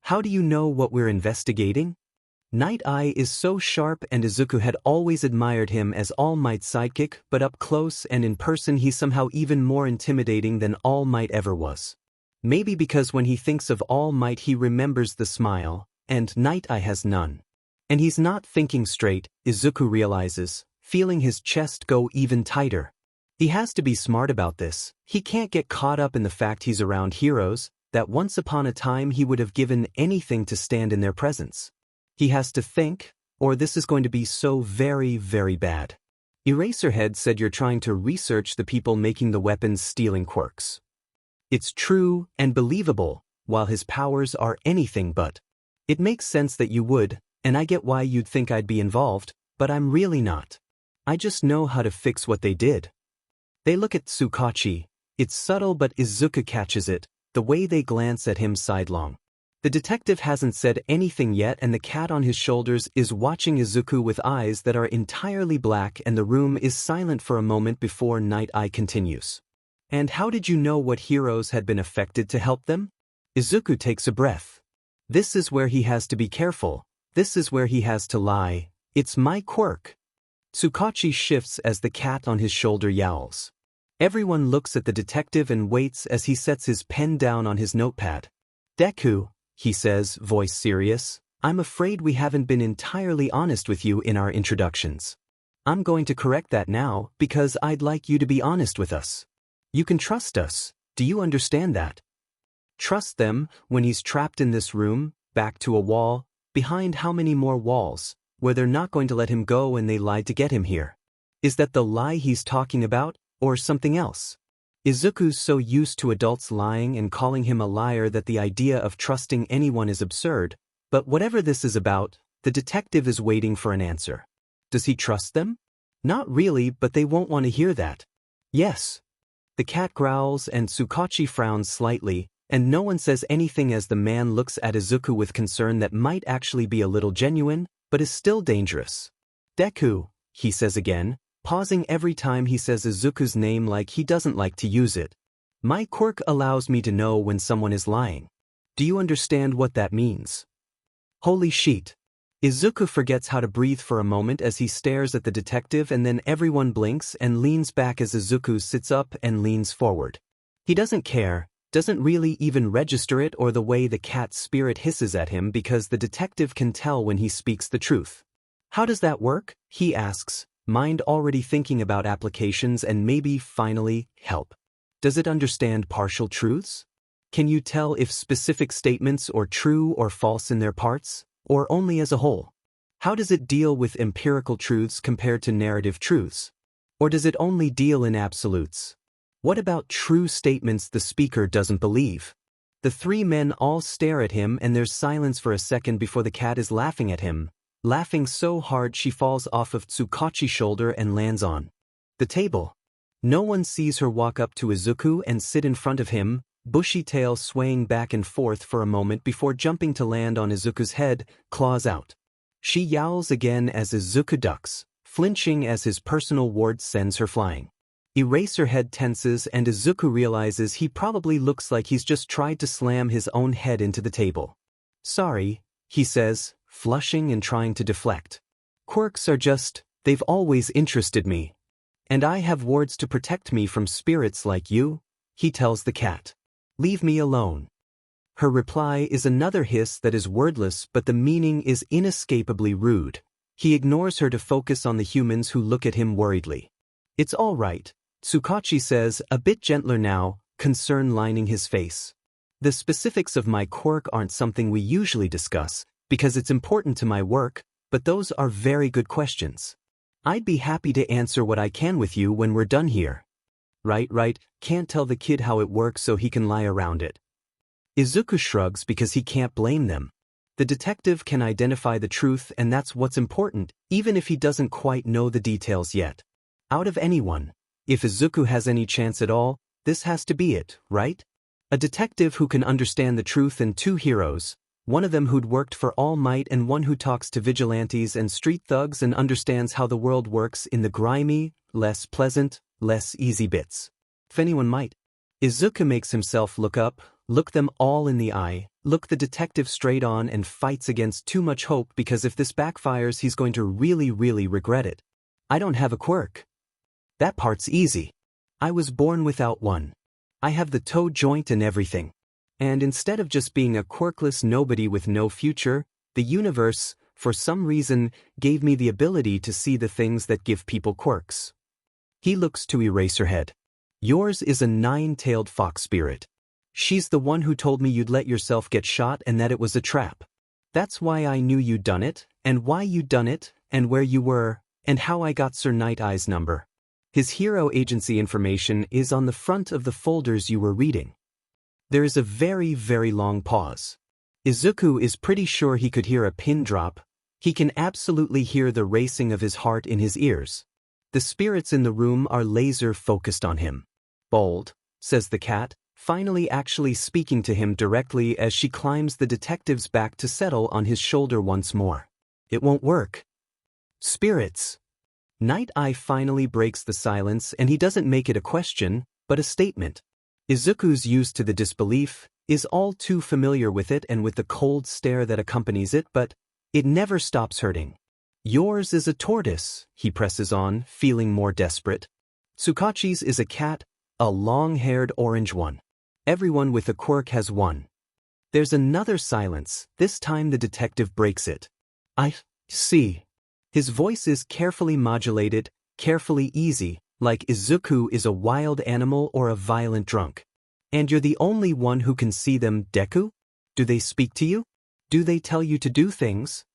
"How do you know what we're investigating?" Night-Eye is so sharp, and Izuku had always admired him as All Might's sidekick, but up close and in person he's somehow even more intimidating than All Might ever was. Maybe because when he thinks of All Might he remembers the smile, and Night-Eye has none. And he's not thinking straight, Izuku realizes, feeling his chest go even tighter. He has to be smart about this. He can't get caught up in the fact he's around heroes, that once upon a time he would have given anything to stand in their presence. He has to think, or this is going to be so very, very bad. Eraserhead said you're trying to research the people making the weapons stealing quirks. It's true and believable, while his powers are anything but. It makes sense that you would, and I get why you'd think I'd be involved, but I'm really not. I just know how to fix what they did. They look at Tsukachi. It's subtle, but Izuku catches it, the way they glance at him sidelong. The detective hasn't said anything yet, and the cat on his shoulders is watching Izuku with eyes that are entirely black, and the room is silent for a moment before Night-Eye continues. "And how did you know what heroes had been affected to help them?" Izuku takes a breath. This is where he has to be careful. This is where he has to lie. "It's my quirk." Tsukachi shifts as the cat on his shoulder yowls. Everyone looks at the detective and waits as he sets his pen down on his notepad. "Deku," he says, voice serious, "I'm afraid we haven't been entirely honest with you in our introductions. I'm going to correct that now because I'd like you to be honest with us. You can trust us. Do you understand that?" Trust them when he's trapped in this room, back to a wall, behind how many more walls, where they're not going to let him go and they lied to get him here. Is that the lie he's talking about, or something else? Izuku's so used to adults lying and calling him a liar that the idea of trusting anyone is absurd, but whatever this is about, the detective is waiting for an answer. Does he trust them? Not really, but they won't want to hear that. "Yes." The cat growls and Tsukachi frowns slightly, and no one says anything as the man looks at Izuku with concern that might actually be a little genuine, but is still dangerous. "Deku," he says again, pausing every time he says Izuku's name like he doesn't like to use it. "My quirk allows me to know when someone is lying. Do you understand what that means?" Holy shit. Izuku forgets how to breathe for a moment as he stares at the detective, and then everyone blinks and leans back as Izuku sits up and leans forward. He doesn't care, doesn't really even register it or the way the cat's spirit hisses at him, because the detective can tell when he speaks the truth. "How does that work?" he asks, mind already thinking about applications and maybe, finally, help. Does it understand partial truths? Can you tell if specific statements are true or false in their parts, or only as a whole? How does it deal with empirical truths compared to narrative truths? Or does it only deal in absolutes? What about true statements the speaker doesn't believe? The three men all stare at him, and there's silence for a second before the cat is laughing at him. laughing so hard she falls off of Tsukachi's shoulder and lands on the table. No one sees her walk up to Izuku and sit in front of him, bushy tail swaying back and forth for a moment before jumping to land on Izuku's head, claws out. She yowls again as Izuku ducks, flinching as his personal ward sends her flying. Eraserhead tenses and Izuku realizes he probably looks like he's just tried to slam his own head into the table. Sorry, he says, flushing and trying to deflect. Quirks are just, they've always interested me. And I have wards to protect me from spirits like you, he tells the cat. Leave me alone. Her reply is another hiss that is wordless, but the meaning is inescapably rude. He ignores her to focus on the humans who look at him worriedly. It's all right, Tsukachi says, a bit gentler now, concern lining his face. The specifics of my quirk aren't something we usually discuss, because it's important to my work, but those are very good questions. I'd be happy to answer what I can with you when we're done here. Right, can't tell the kid how it works so he can lie around it. Izuku shrugs because he can't blame them. The detective can identify the truth and that's what's important, even if he doesn't quite know the details yet. Out of anyone, if Izuku has any chance at all, this has to be it, right? A detective who can understand the truth and two heroes, one of them who'd worked for All Might and one who talks to vigilantes and street thugs and understands how the world works in the grimy, less pleasant, less easy bits. If anyone might. Izuku makes himself look up, look them all in the eye, look the detective straight on and fights against too much hope because if this backfires he's going to really regret it. I don't have a quirk. That part's easy. I was born without one. I have the toe joint and everything. And instead of just being a quirkless nobody with no future, the universe, for some reason, gave me the ability to see the things that give people quirks. He looks to Eraserhead. Yours is a nine-tailed fox spirit. She's the one who told me you'd let yourself get shot and that it was a trap. That's why I knew you'd done it, and why you'd done it, and where you were, and how I got Sir Nightaye's number. His hero agency information is on the front of the folders you were reading. There is a very long pause. Izuku is pretty sure he could hear a pin drop. He can absolutely hear the racing of his heart in his ears. The spirits in the room are laser-focused on him. Bold, says the cat, finally actually speaking to him directly as she climbs the detective's back to settle on his shoulder once more. It won't work. Spirits. Nighteye finally breaks the silence and he doesn't make it a question, but a statement. Izuku's used to the disbelief, is all too familiar with it and with the cold stare that accompanies it, but it never stops hurting. Yours is a tortoise, he presses on, feeling more desperate. Tsukachi's is a cat, a long-haired orange one. Everyone with a quirk has one. There's another silence, this time the detective breaks it. I see. His voice is carefully modulated, carefully easy, like Izuku is a wild animal or a violent drunk. And you're the only one who can see them, Deku? Do they speak to you? Do they tell you to do things?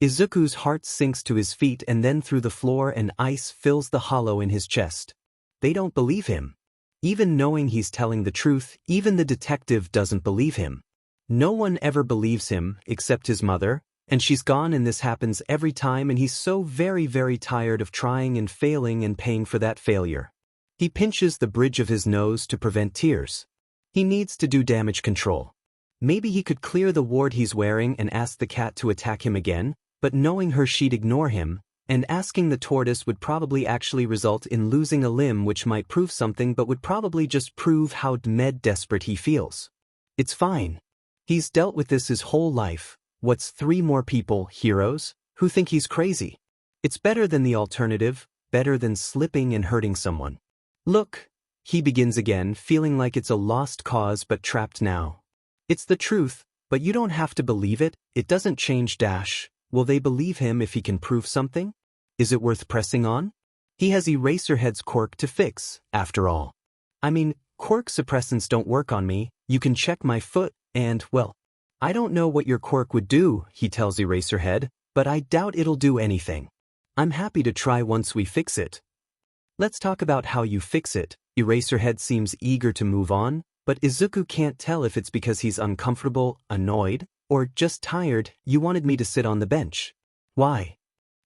Izuku's heart sinks to his feet and then through the floor and ice fills the hollow in his chest. They don't believe him. Even knowing he's telling the truth, even the detective doesn't believe him. No one ever believes him, except his mother, and she's gone and this happens every time and he's so very tired of trying and failing and paying for that failure. He pinches the bridge of his nose to prevent tears. He needs to do damage control. Maybe he could clear the ward he's wearing and ask the cat to attack him again, but knowing her she'd ignore him, and asking the tortoise would probably actually result in losing a limb which might prove something but would probably just prove how desperate he feels. It's fine. He's dealt with this his whole life. What's 3 more people, heroes, who think he's crazy? It's better than the alternative, better than slipping and hurting someone. Look, he begins again, feeling like it's a lost cause but trapped now. It's the truth, but you don't have to believe it, it doesn't change . Will they believe him if he can prove something? Is it worth pressing on? He has Eraserhead's quirk to fix, after all. I mean, quirk suppressants don't work on me, you can check my foot, and, well, I don't know what your quirk would do, he tells Eraserhead, but I doubt it'll do anything. I'm happy to try once we fix it. Let's talk about how you fix it. Eraserhead seems eager to move on, but Izuku can't tell if it's because he's uncomfortable, annoyed, or just tired. You wanted me to sit on the bench. Why?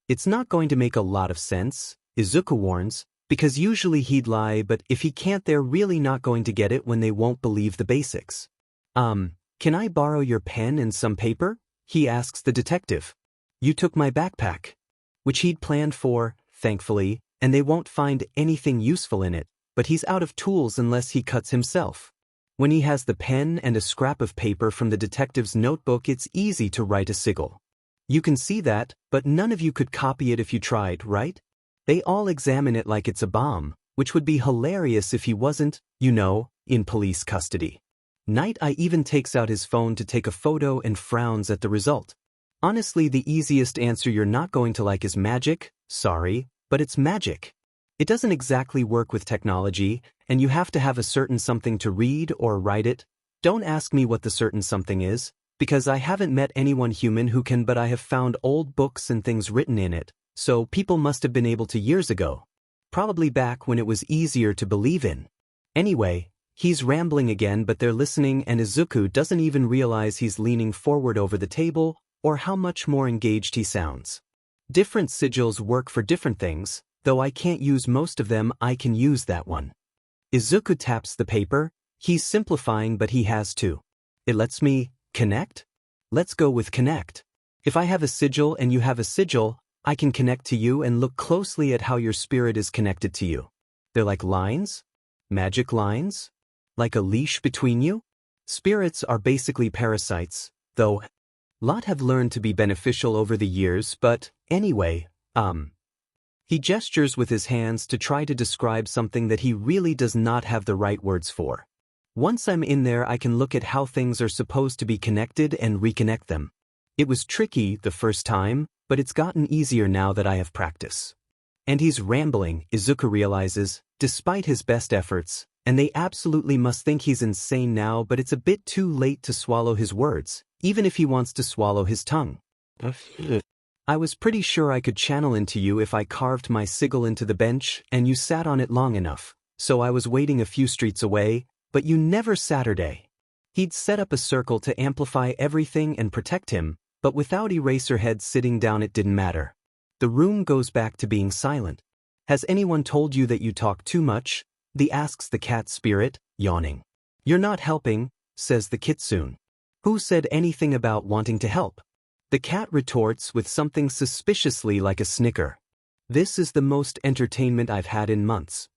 It's not going to make a lot of sense, Izuku warns, because usually he'd lie, but if he can't, they're really not going to get it when they won't believe the basics. Can I borrow your pen and some paper? He asks the detective. You took my backpack. Which he'd planned for, thankfully, and they won't find anything useful in it, but he's out of tools unless he cuts himself. When he has the pen and a scrap of paper from the detective's notebook, it's easy to write a sigil. You can see that, but none of you could copy it if you tried, right? They all examine it like it's a bomb, which would be hilarious if he wasn't, in police custody. Nighteye even takes out his phone to take a photo and frowns at the result. Honestly, the easiest answer you're not going to like is magic. Sorry, but it's magic. It doesn't exactly work with technology, and you have to have a certain something to read or write it. Don't ask me what the certain something is, because I haven't met anyone human who can, but I have found old books and things written in it, so people must have been able to years ago. Probably back when it was easier to believe in. Anyway, he's rambling again, but they're listening, and Izuku doesn't even realize he's leaning forward over the table or how much more engaged he sounds. Different sigils work for different things, though I can't use most of them. I can use that one. Izuku taps the paper. He's simplifying, but he has to. It lets me connect? Let's go with connect. If I have a sigil and you have a sigil, I can connect to you and look closely at how your spirit is connected to you. They're like lines? Magic lines? Like a leash between you? Spirits are basically parasites, though lot have learned to be beneficial over the years, but anyway, He gestures with his hands to try to describe something that he really does not have the right words for. Once I'm in there, I can look at how things are supposed to be connected and reconnect them. It was tricky the first time, but it's gotten easier now that I have practice. And he's rambling, Izuku realizes, despite his best efforts, and they absolutely must think he's insane now, but it's a bit too late to swallow his words, even if he wants to swallow his tongue. I was pretty sure I could channel into you if I carved my sigil into the bench and you sat on it long enough, so I was waiting a few streets away, but you never Saturday. He'd set up a circle to amplify everything and protect him, but without Eraserhead sitting down it didn't matter. The room goes back to being silent. Has anyone told you that you talk too much? Asks the cat spirit, yawning. You're not helping, says the kitsune. Who said anything about wanting to help? The cat retorts with something suspiciously like a snicker. This is the most entertainment I've had in months.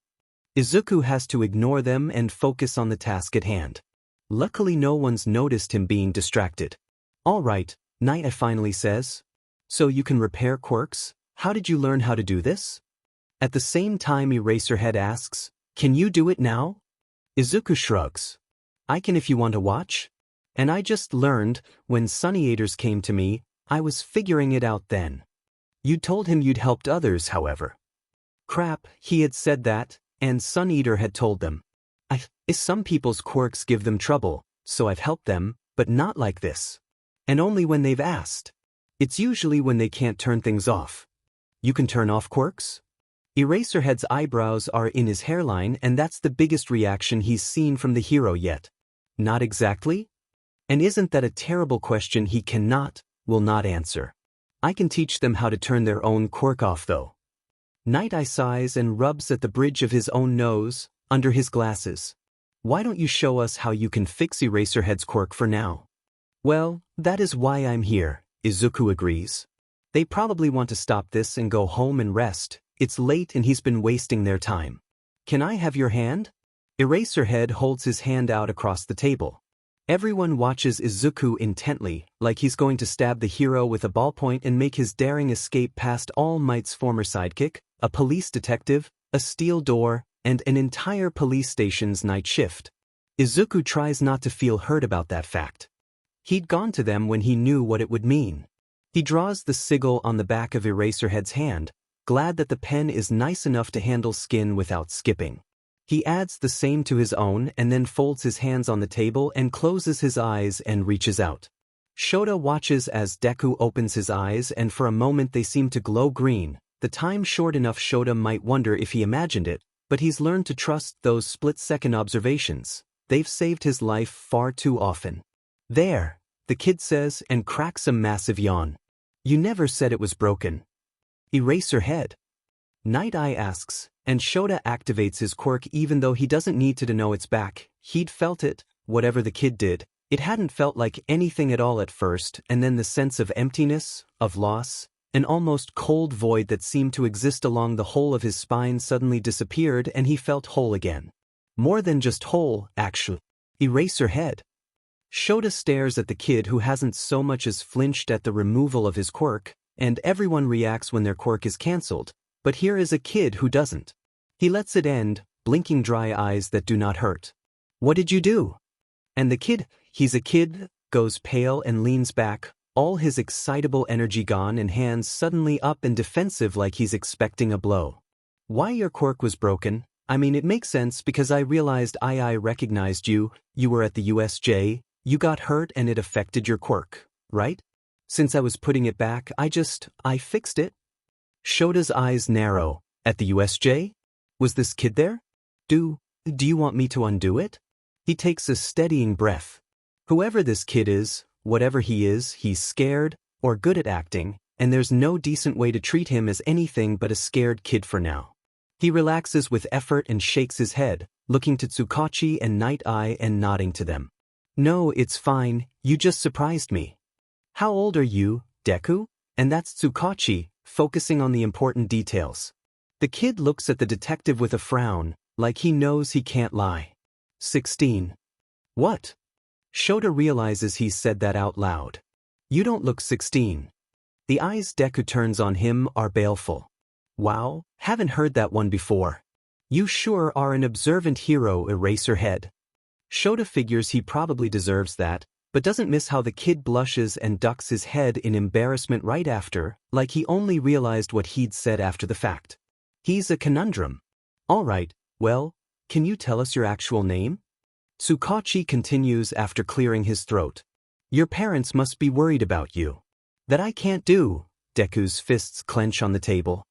Izuku has to ignore them and focus on the task at hand. Luckily no one's noticed him being distracted. All right, Nighteye finally says. So you can repair quirks? How did you learn how to do this? At the same time Eraserhead asks, can you do it now? Izuku shrugs. I can if you want to watch. And I just learned, when Sunny Eaters came to me, I was figuring it out then. You told him you'd helped others, however. Crap, he had said that, and Sun Eater had told them. Some people's quirks give them trouble, so I've helped them, but not like this. And only when they've asked. It's usually when they can't turn things off. You can turn off quirks? Eraserhead's eyebrows are in his hairline, and that's the biggest reaction he's seen from the hero yet. Not exactly? And isn't that a terrible question he will not answer? I can teach them how to turn their own quirk off though. Nighteye sighs and rubs at the bridge of his own nose, under his glasses. Why don't you show us how you can fix Eraserhead's quirk for now? Well, that is why I'm here, Izuku agrees. They probably want to stop this and go home and rest. It's late and he's been wasting their time. Can I have your hand? Eraserhead holds his hand out across the table. Everyone watches Izuku intently, like he's going to stab the hero with a ballpoint and make his daring escape past All Might's former sidekick, a police detective, a steel door, and an entire police station's night shift. Izuku tries not to feel hurt about that fact. He'd gone to them when he knew what it would mean. He draws the sigil on the back of Eraserhead's hand, glad that the pen is nice enough to handle skin without skipping. He adds the same to his own and then folds his hands on the table and closes his eyes and reaches out. Shota watches as Deku opens his eyes, and for a moment they seem to glow green, the time short enough Shota might wonder if he imagined it, but he's learned to trust those split-second observations. They've saved his life far too often. There, the kid says and cracks a massive yawn. You never said it was broken. Erase your head. Nighteye asks, and Shota activates his quirk even though he doesn't need to know it's back. He'd felt it, whatever the kid did. It hadn't felt like anything at all at first, and then the sense of emptiness, of loss, an almost cold void that seemed to exist along the whole of his spine suddenly disappeared and he felt whole again. More than just whole, actually. Erase your head. Shota stares at the kid who hasn't so much as flinched at the removal of his quirk, and everyone reacts when their quirk is cancelled, but here is a kid who doesn't. He lets it end, blinking dry eyes that do not hurt. What did you do? And the kid, he's a kid, goes pale and leans back, all his excitable energy gone and hands suddenly up and defensive like he's expecting a blow. Why your quirk was broken? I mean, it makes sense because I realized I recognized you, you were at the USJ, you got hurt and it affected your quirk, right? Since I was putting it back, I fixed it. Shota's eyes narrow. At the USJ? Was this kid there? Do you want me to undo it? He takes a steadying breath. Whoever this kid is, whatever he is, he's scared, or good at acting, and there's no decent way to treat him as anything but a scared kid for now. He relaxes with effort and shakes his head, looking to Tsukachi and Nighteye and nodding to them. No, it's fine, you just surprised me. How old are you, Deku? And that's Tsukachi, focusing on the important details. The kid looks at the detective with a frown, like he knows he can't lie. 16. What? Shota realizes he said that out loud. You don't look 16. The eyes Deku turns on him are baleful. Wow, haven't heard that one before. You sure are an observant hero, Eraserhead. Shota figures he probably deserves that, but doesn't miss how the kid blushes and ducks his head in embarrassment right after, like he only realized what he'd said after the fact. He's a conundrum. All right, well, can you tell us your actual name? Tsukachi continues after clearing his throat. Your parents must be worried about you. That I can't do. Deku's fists clench on the table.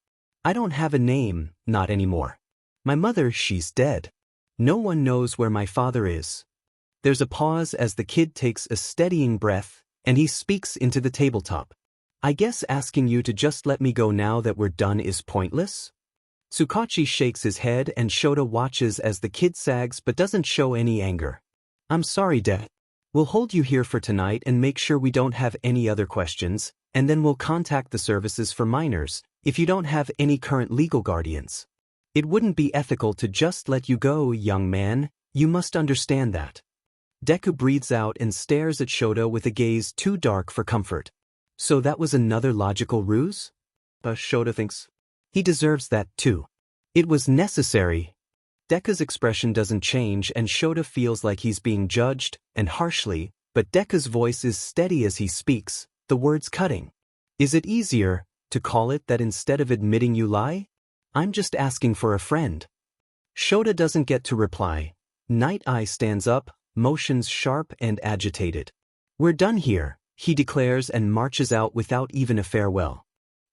I don't have a name, not anymore. My mother, she's dead. No one knows where my father is. There's a pause as the kid takes a steadying breath, and he speaks into the tabletop. I guess asking you to just let me go now that we're done is pointless? Tsukachi shakes his head and Shota watches as the kid sags but doesn't show any anger. I'm sorry, Dad. We'll hold you here for tonight and make sure we don't have any other questions, and then we'll contact the services for minors, if you don't have any current legal guardians. It wouldn't be ethical to just let you go, young man, you must understand that. Deku breathes out and stares at Shota with a gaze too dark for comfort. So that was another logical ruse? Shota thinks. He deserves that too. It was necessary. Deku's expression doesn't change and Shota feels like he's being judged, and harshly, but Deku's voice is steady as he speaks, the words cutting. Is it easier to call it that instead of admitting you lie? I'm just asking for a friend. Shota doesn't get to reply. Nighteye stands up, motions sharp and agitated. We're done here, he declares and marches out without even a farewell.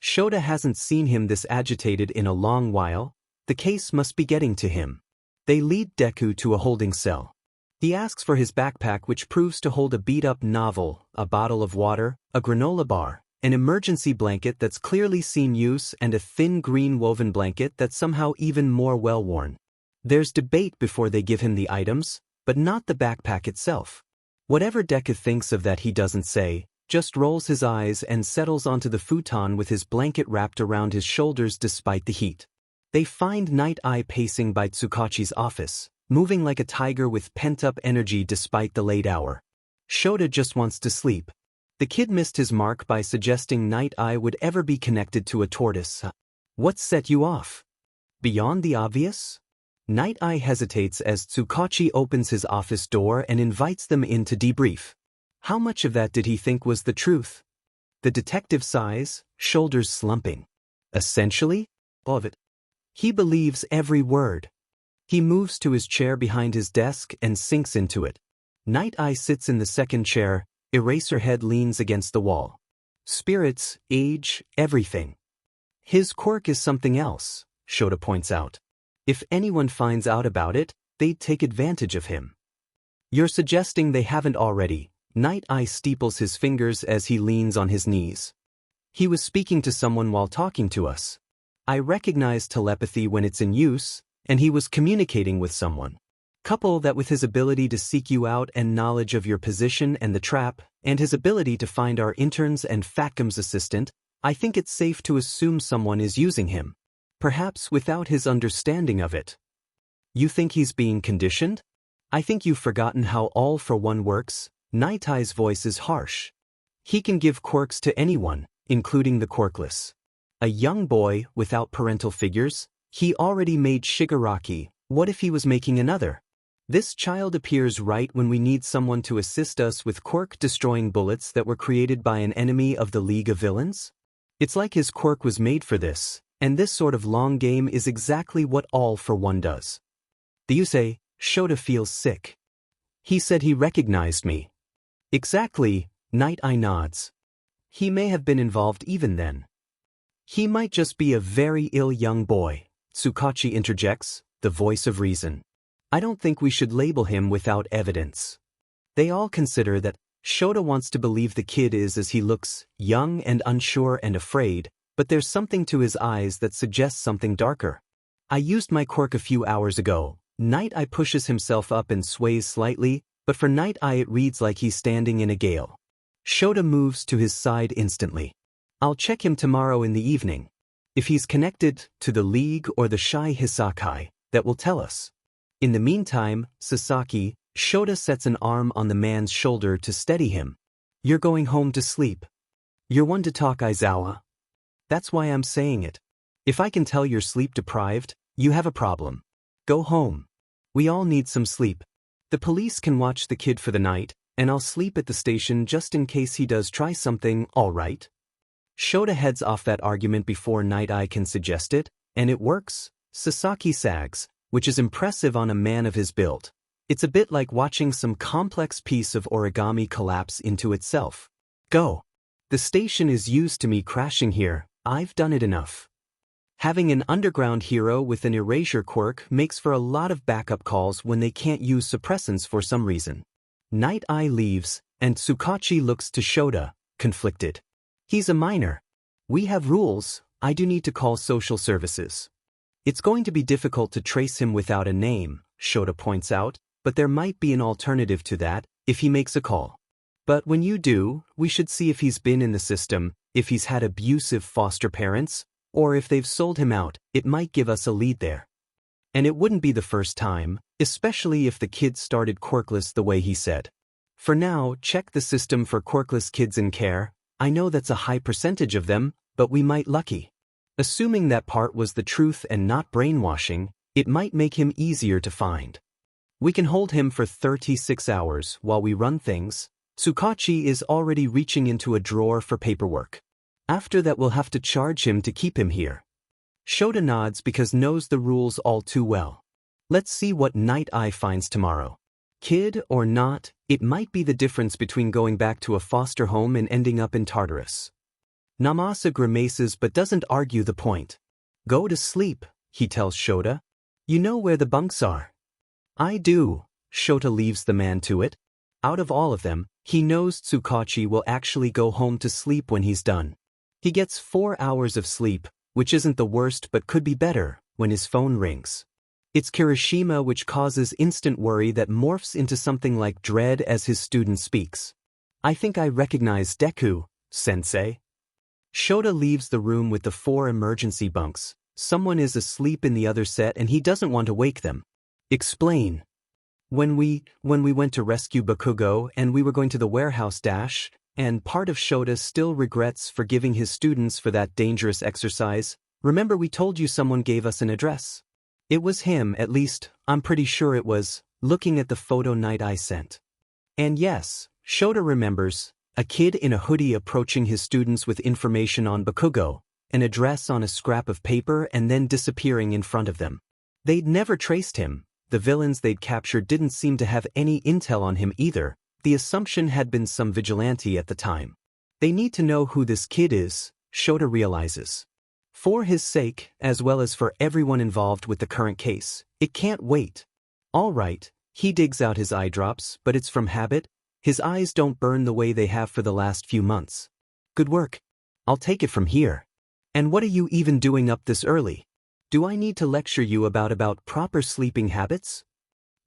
Shota hasn't seen him this agitated in a long while. The case must be getting to him. They lead Deku to a holding cell. He asks for his backpack, which proves to hold a beat-up novel, a bottle of water, a granola bar, an emergency blanket that's clearly seen use, and a thin green woven blanket that's somehow even more well-worn. There's debate before they give him the items, but not the backpack itself. Whatever Deku thinks of that he doesn't say, just rolls his eyes and settles onto the futon with his blanket wrapped around his shoulders despite the heat. They find Nighteye pacing by Tsukachi's office, moving like a tiger with pent-up energy despite the late hour. Shota just wants to sleep. The kid missed his mark by suggesting Nighteye would ever be connected to a tortoise. What set you off? Beyond the obvious? Nighteye hesitates as Tsukachi opens his office door and invites them in to debrief. How much of that did he think was the truth? The detective sighs, shoulders slumping. Essentially, all of it. He believes every word. He moves to his chair behind his desk and sinks into it. Nighteye sits in the second chair, Eraserhead leans against the wall. Spirits, age, everything. His quirk is something else, Shota points out. If anyone finds out about it, they'd take advantage of him. You're suggesting they haven't already. Nighteye steeples his fingers as he leans on his knees. He was speaking to someone while talking to us. I recognize telepathy when it's in use, and he was communicating with someone. Couple that with his ability to seek you out and knowledge of your position and the trap, and his ability to find our interns and Fatcom's assistant, I think it's safe to assume someone is using him. Perhaps without his understanding of it. You think he's being conditioned? I think you've forgotten how All for One works. Nighteye's voice is harsh. He can give quirks to anyone, including the quirkless. A young boy without parental figures? He already made Shigaraki. What if he was making another? This child appears right when we need someone to assist us with quirk-destroying bullets that were created by an enemy of the League of Villains? It's like his quirk was made for this, and this sort of long game is exactly what All for One does. The Yusei, Shota feels sick. He said he recognized me. Exactly, Nighteye nods. He may have been involved even then. He might just be a very ill young boy, Tsukachi interjects, the voice of reason. I don't think we should label him without evidence. They all consider that Shota wants to believe the kid is as he looks, young and unsure and afraid, but there's something to his eyes that suggests something darker. I used my quirk a few hours ago. Nighteye pushes himself up and sways slightly, but for Nighteye it reads like he's standing in a gale. Shota moves to his side instantly. I'll check him tomorrow in the evening. If he's connected to the League or the Shie Hassaikai, that will tell us. In the meantime, Sasaki, Shota sets an arm on the man's shoulder to steady him. You're going home to sleep. You're one to talk, Aizawa. That's why I'm saying it. If I can tell you're sleep-deprived, you have a problem. Go home. We all need some sleep. The police can watch the kid for the night, and I'll sleep at the station just in case he does try something, all right? Shota heads off that argument before Nighteye can suggest it, and it works. Sasaki sags, which is impressive on a man of his build. It's a bit like watching some complex piece of origami collapse into itself. Go. The station is used to me crashing here. I've done it enough. Having an underground hero with an erasure quirk makes for a lot of backup calls when they can't use suppressants for some reason. Nighteye leaves, and Tsukachi looks to Shota, conflicted. He's a minor. We have rules. I do need to call social services. It's going to be difficult to trace him without a name, Shota points out, but there might be an alternative to that, if he makes a call. But when you do, we should see if he's been in the system, if he's had abusive foster parents, or if they've sold him out. It might give us a lead there. And it wouldn't be the first time, especially if the kid started quirkless the way he said. For now, check the system for quirkless kids in care. I know that's a high percentage of them, but we might lucky. Assuming that part was the truth and not brainwashing, it might make him easier to find. We can hold him for 36 hours while we run things. Tsukachi is already reaching into a drawer for paperwork. After that we'll have to charge him to keep him here. Shota nods because knows the rules all too well. Let's see what Nighteye finds tomorrow. Kid or not, it might be the difference between going back to a foster home and ending up in Tartarus. Namasa grimaces but doesn't argue the point. Go to sleep, he tells Shota. You know where the bunks are. I do. Shota leaves the man to it. Out of all of them, he knows Tsukachi will actually go home to sleep when he's done. He gets 4 hours of sleep, which isn't the worst but could be better, when his phone rings. It's Kirishima, which causes instant worry that morphs into something like dread as his student speaks. I think I recognize Deku, sensei. Shota leaves the room with the 4 emergency bunks. Someone is asleep in the other set and he doesn't want to wake them. Explain. When we went to rescue Bakugo and we were going to the warehouse dash, and part of Shota still regrets forgiving his students for that dangerous exercise. Remember we told you someone gave us an address? It was him, at least, I'm pretty sure it was, looking at the photo Nighteye sent. And yes, Shota remembers, a kid in a hoodie approaching his students with information on Bakugo, an address on a scrap of paper and then disappearing in front of them. They'd never traced him. The villains they'd captured didn't seem to have any intel on him either. The assumption had been some vigilante at the time. They need to know who this kid is, Shota realizes. For his sake, as well as for everyone involved with the current case, it can't wait. All right, he digs out his eye drops, but it's from habit. His eyes don't burn the way they have for the last few months. Good work. I'll take it from here. And what are you even doing up this early? Do I need to lecture you about proper sleeping habits?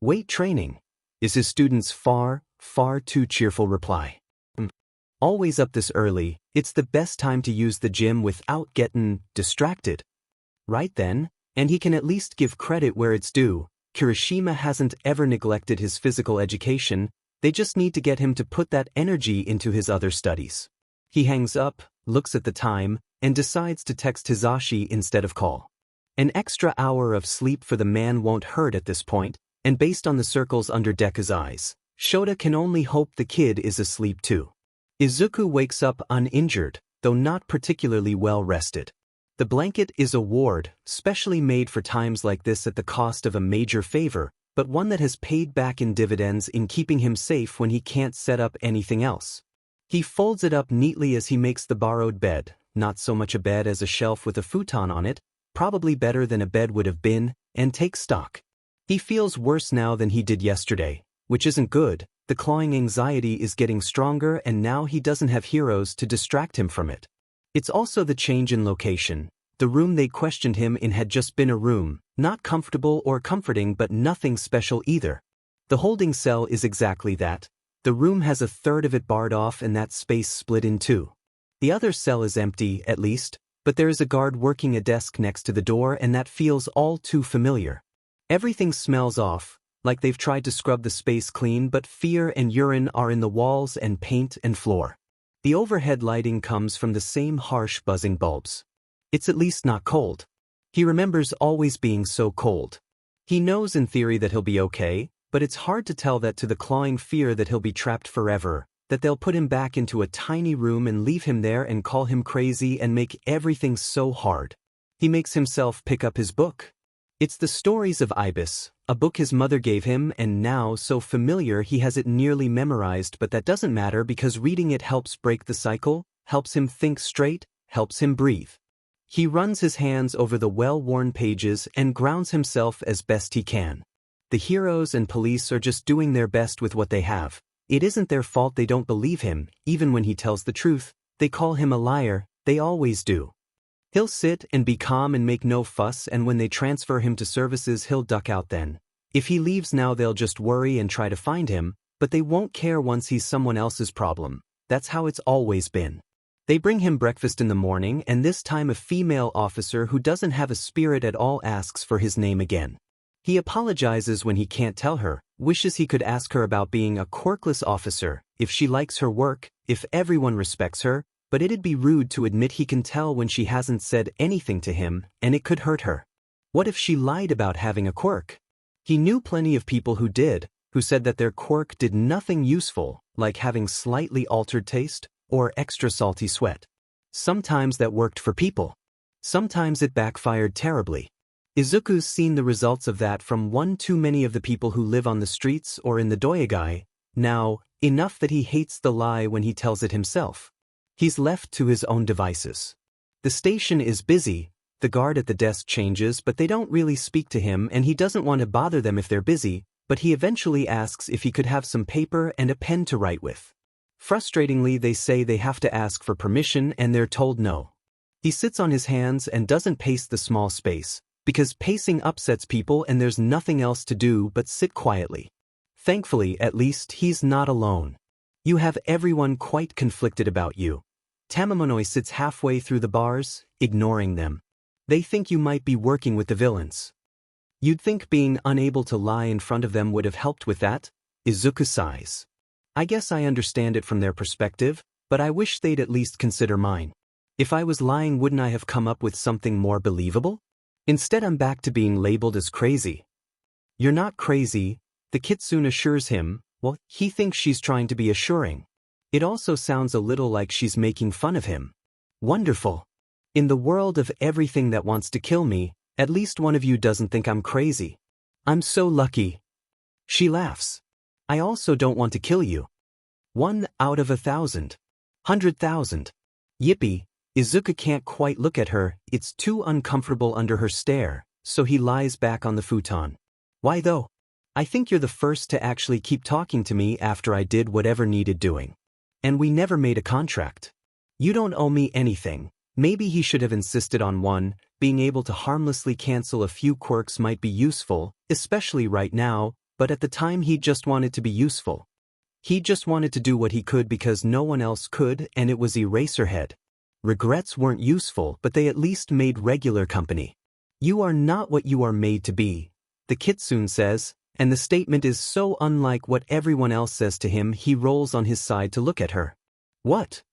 Weight training, is his student's far too cheerful reply. Always up this early, it's the best time to use the gym without getting distracted. Right then, and he can at least give credit where it's due, Kirishima hasn't ever neglected his physical education, they just need to get him to put that energy into his other studies. He hangs up, looks at the time, and decides to text Hisashi instead of call. An extra hour of sleep for the man won't hurt at this point, and based on the circles under Deku's eyes, Shota can only hope the kid is asleep too. Izuku wakes up uninjured, though not particularly well rested. The blanket is a ward, specially made for times like this at the cost of a major favor, but one that has paid back in dividends in keeping him safe when he can't set up anything else. He folds it up neatly as he makes the borrowed bed, not so much a bed as a shelf with a futon on it, probably better than a bed would have been, and takes stock. He feels worse now than he did yesterday, which isn't good. The clawing anxiety is getting stronger and now he doesn't have heroes to distract him from it. It's also the change in location. The room they questioned him in had just been a room, not comfortable or comforting but nothing special either. The holding cell is exactly that. The room has a third of it barred off and that space split in two. The other cell is empty, at least, but there is a guard working a desk next to the door and that feels all too familiar. Everything smells off, like they've tried to scrub the space clean, but fear and urine are in the walls and paint and floor. The overhead lighting comes from the same harsh buzzing bulbs. It's at least not cold. He remembers always being so cold. He knows in theory that he'll be okay, but it's hard to tell that to the clawing fear that he'll be trapped forever, that they'll put him back into a tiny room and leave him there and call him crazy and make everything so hard. He makes himself pick up his book. It's the Stories of Ibis, a book his mother gave him and now so familiar he has it nearly memorized, but that doesn't matter because reading it helps break the cycle, helps him think straight, helps him breathe. He runs his hands over the well-worn pages and grounds himself as best he can. The heroes and police are just doing their best with what they have. It isn't their fault they don't believe him, even when he tells the truth. They call him a liar, they always do. He'll sit and be calm and make no fuss, and when they transfer him to services he'll duck out then. If he leaves now they'll just worry and try to find him, but they won't care once he's someone else's problem. That's how it's always been. They bring him breakfast in the morning and this time a female officer who doesn't have a spirit at all asks for his name again. He apologizes when he can't tell her, wishes he could ask her about being a quirkless officer, if she likes her work, if everyone respects her, but it'd be rude to admit he can tell when she hasn't said anything to him, and it could hurt her. What if she lied about having a quirk? He knew plenty of people who did, who said that their quirk did nothing useful, like having slightly altered taste, or extra salty sweat. Sometimes that worked for people. Sometimes it backfired terribly. Izuku's seen the results of that from one too many of the people who live on the streets or in the doyogai, now, enough that he hates the lie when he tells it himself. He's left to his own devices. The station is busy, the guard at the desk changes but they don't really speak to him and he doesn't want to bother them if they're busy, but he eventually asks if he could have some paper and a pen to write with. Frustratingly they say they have to ask for permission and they're told no. He sits on his hands and doesn't pace the small space, because pacing upsets people and there's nothing else to do but sit quietly. Thankfully, at least, he's not alone. You have everyone quite conflicted about you. Tamamonoi sits halfway through the bars, ignoring them. They think you might be working with the villains. You'd think being unable to lie in front of them would have helped with that. Izuku sighs. I guess I understand it from their perspective, but I wish they'd at least consider mine. If I was lying, wouldn't I have come up with something more believable? Instead I'm back to being labeled as crazy. You're not crazy, the kitsune assures him. Well, he thinks she's trying to be assuring. It also sounds a little like she's making fun of him. Wonderful. In the world of everything that wants to kill me, at least one of you doesn't think I'm crazy. I'm so lucky. She laughs. I also don't want to kill you. 1 out of 1,000. 100,000. Yippee. Izuku can't quite look at her, it's too uncomfortable under her stare, so he lies back on the futon. Why though? I think you're the first to actually keep talking to me after I did whatever needed doing. And we never made a contract. You don't owe me anything. Maybe he should have insisted on one. Being able to harmlessly cancel a few quirks might be useful, especially right now, but at the time he just wanted to be useful. He just wanted to do what he could because no one else could, and it was Eraserhead. Regrets weren't useful, but they at least made regular company. You are not what you are made to be, the kitsune says, and the statement is so unlike what everyone else says to him he rolls on his side to look at her. What?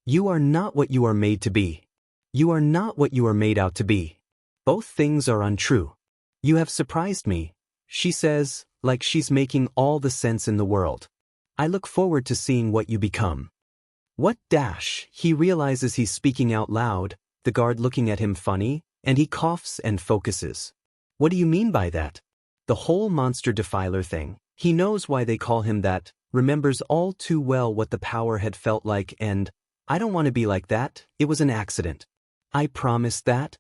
You are not what you are made to be. You are not what you are made out to be. Both things are untrue. You have surprised me, she says, like she's making all the sense in the world. I look forward to seeing what you become. What dash? He realizes he's speaking out loud, the guard looking at him funny, and he coughs and focuses. What do you mean by that? The whole monster defiler thing. He knows why they call him that, remembers all too well what the power had felt like, and, I don't want to be like that, it was an accident. I promised that.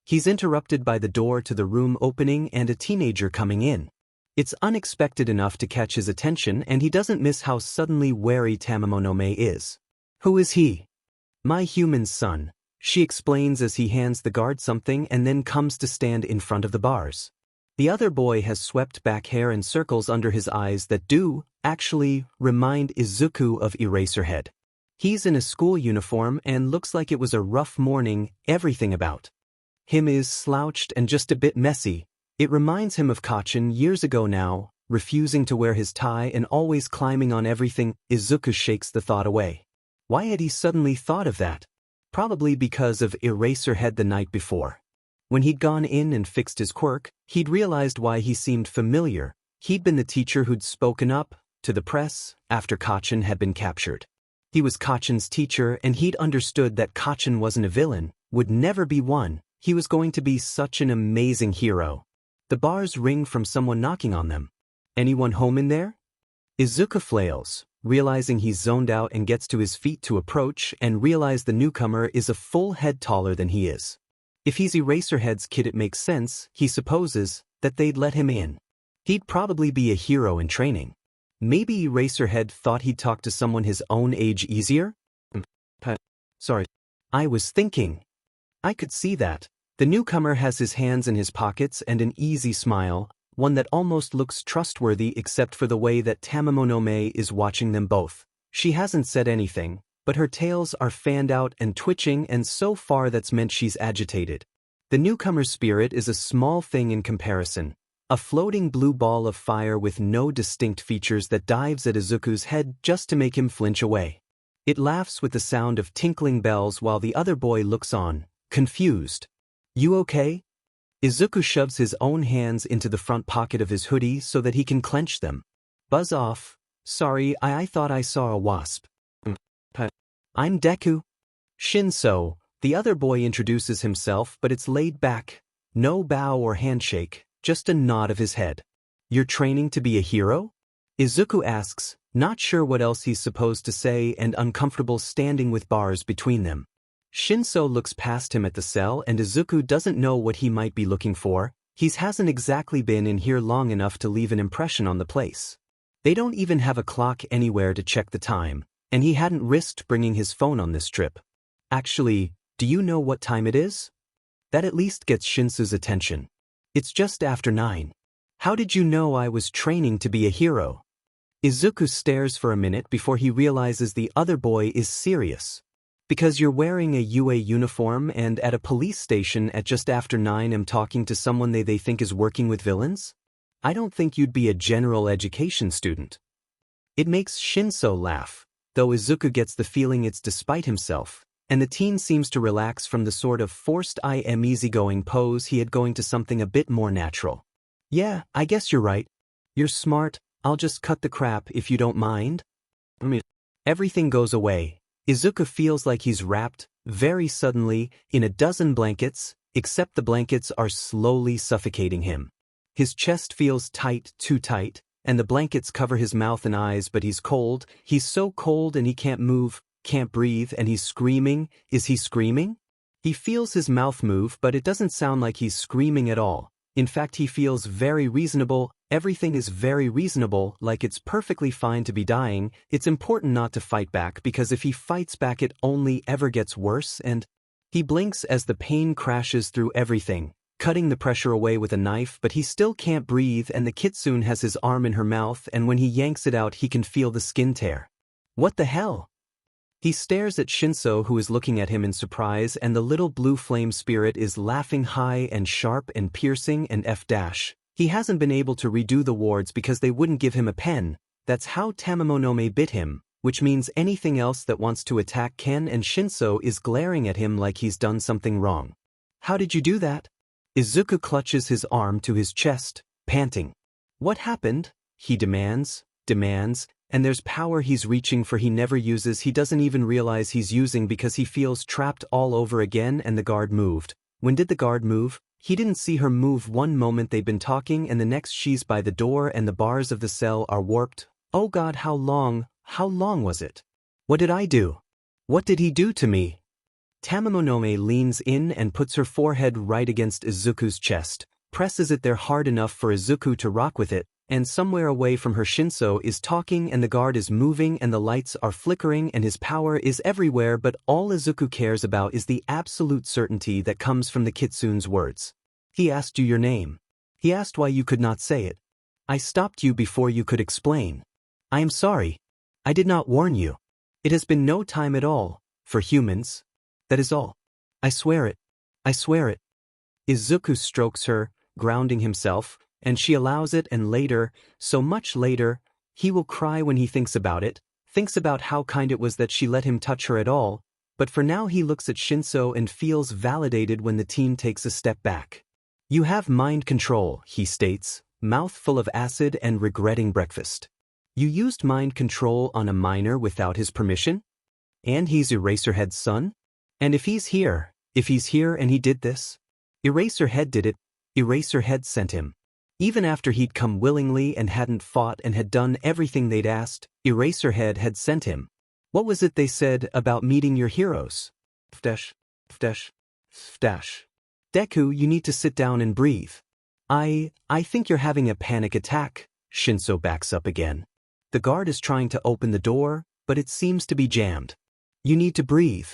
He's interrupted by the door to the room opening and a teenager coming in. It's unexpected enough to catch his attention, and he doesn't miss how suddenly wary Tamemonome is. Who is he? My human son, she explains as he hands the guard something and then comes to stand in front of the bars. The other boy has swept back hair and circles under his eyes that do, actually, remind Izuku of Eraserhead. He's in a school uniform and looks like it was a rough morning. Everything about him is slouched and just a bit messy. It reminds him of Kacchan years ago now, refusing to wear his tie and always climbing on everything. Izuku shakes the thought away. Why had he suddenly thought of that? Probably because of Eraserhead the night before. When he'd gone in and fixed his quirk, he'd realized why he seemed familiar. He'd been the teacher who'd spoken up to the press after Kacchan had been captured. He was Kacchan's teacher, and he'd understood that Kacchan wasn't a villain, would never be one. He was going to be such an amazing hero. The bars ring from someone knocking on them. Anyone home in there? Izuku flails, realizing he's zoned out, and gets to his feet to approach and realize the newcomer is a full head taller than he is. If he's Eraserhead's kid, it makes sense, he supposes, that they'd let him in. He'd probably be a hero in training. Maybe Eraserhead thought he'd talk to someone his own age easier? Sorry. I was thinking. I could see that. The newcomer has his hands in his pockets and an easy smile, one that almost looks trustworthy except for the way that Tamemonome is watching them both. She hasn't said anything, but her tails are fanned out and twitching, and so far that's meant she's agitated. The newcomer's spirit is a small thing in comparison. A floating blue ball of fire with no distinct features that dives at Izuku's head just to make him flinch away. It laughs with the sound of tinkling bells while the other boy looks on, confused. You okay? Izuku shoves his own hands into the front pocket of his hoodie so that he can clench them. Buzz off. Sorry, I thought I saw a wasp. I'm Deku. Shinsou, the other boy introduces himself, but it's laid back. No bow or handshake, just a nod of his head. You're training to be a hero? Izuku asks, not sure what else he's supposed to say and uncomfortable standing with bars between them. Shinsou looks past him at the cell, and Izuku doesn't know what he might be looking for. He hasn't exactly been in here long enough to leave an impression on the place. They don't even have a clock anywhere to check the time, and he hadn't risked bringing his phone on this trip. Actually, do you know what time it is? That at least gets Shinsou's attention. It's just after 9. How did you know I was training to be a hero? Izuku stares for a minute before he realizes the other boy is serious. Because you're wearing a UA uniform and at a police station at just after 9 am talking to someone they think is working with villains? I don't think you'd be a general education student. It makes Shinsou laugh, though Izuku gets the feeling it's despite himself, and the teen seems to relax from the sort of forced I am easygoing pose he had going to something a bit more natural. Yeah, I guess you're right. You're smart, I'll just cut the crap if you don't mind. Everything goes away. Izuku feels like he's wrapped, very suddenly, in a dozen blankets, except the blankets are slowly suffocating him. His chest feels tight, too tight, and the blankets cover his mouth and eyes, but he's cold. He's so cold and he can't move, can't breathe, and he's screaming. Is he screaming? He feels his mouth move, but it doesn't sound like he's screaming at all. In fact, he feels very reasonable. Everything is very reasonable, like it's perfectly fine to be dying. It's important not to fight back because if he fights back it only ever gets worse and he blinks as the pain crashes through everything, cutting the pressure away with a knife, but he still can't breathe and the kitsune has his arm in her mouth and when he yanks it out he can feel the skin tear. What the hell? He stares at Shinsou who is looking at him in surprise and the little blue flame spirit is laughing high and sharp and piercing and f-. He hasn't been able to redo the wards because they wouldn't give him a pen. That's how Tamamonome bit him, which means anything else that wants to attack can and Shinsou is glaring at him like he's done something wrong. How did you do that? Izuku clutches his arm to his chest, panting. What happened? He demands, and there's power he's reaching for he never uses, he doesn't even realize he's using because he feels trapped all over again and the guard moved. When did the guard move? He didn't see her move one moment they've been talking and the next she's by the door and the bars of the cell are warped. Oh god, how long was it? What did I do? What did he do to me? Tamamonome leans in and puts her forehead right against Izuku's chest, presses it there hard enough for Izuku to rock with it, and somewhere away from her Shinsou is talking and the guard is moving and the lights are flickering and his power is everywhere but all Izuku cares about is the absolute certainty that comes from the kitsune's words. He asked you your name. He asked why you could not say it. I stopped you before you could explain. I am sorry. I did not warn you. It has been no time at all, for humans. That is all. I swear it. I swear it. Izuku strokes her, grounding himself, and she allows it and later, so much later, he will cry when he thinks about it, thinks about how kind it was that she let him touch her at all, but for now he looks at Shinsou and feels validated when the teen takes a step back. You have mind control, he states, mouth full of acid and regretting breakfast. You used mind control on a minor without his permission? And he's Eraserhead's son? And if he's here and he did this? Eraserhead did it, Eraserhead sent him. Even after he'd come willingly and hadn't fought and had done everything they'd asked, Eraserhead had sent him. What was it they said about meeting your heroes? Fdash. Deku, you need to sit down and breathe. I think you're having a panic attack. Shinsou backs up again. The guard is trying to open the door, but it seems to be jammed. You need to breathe.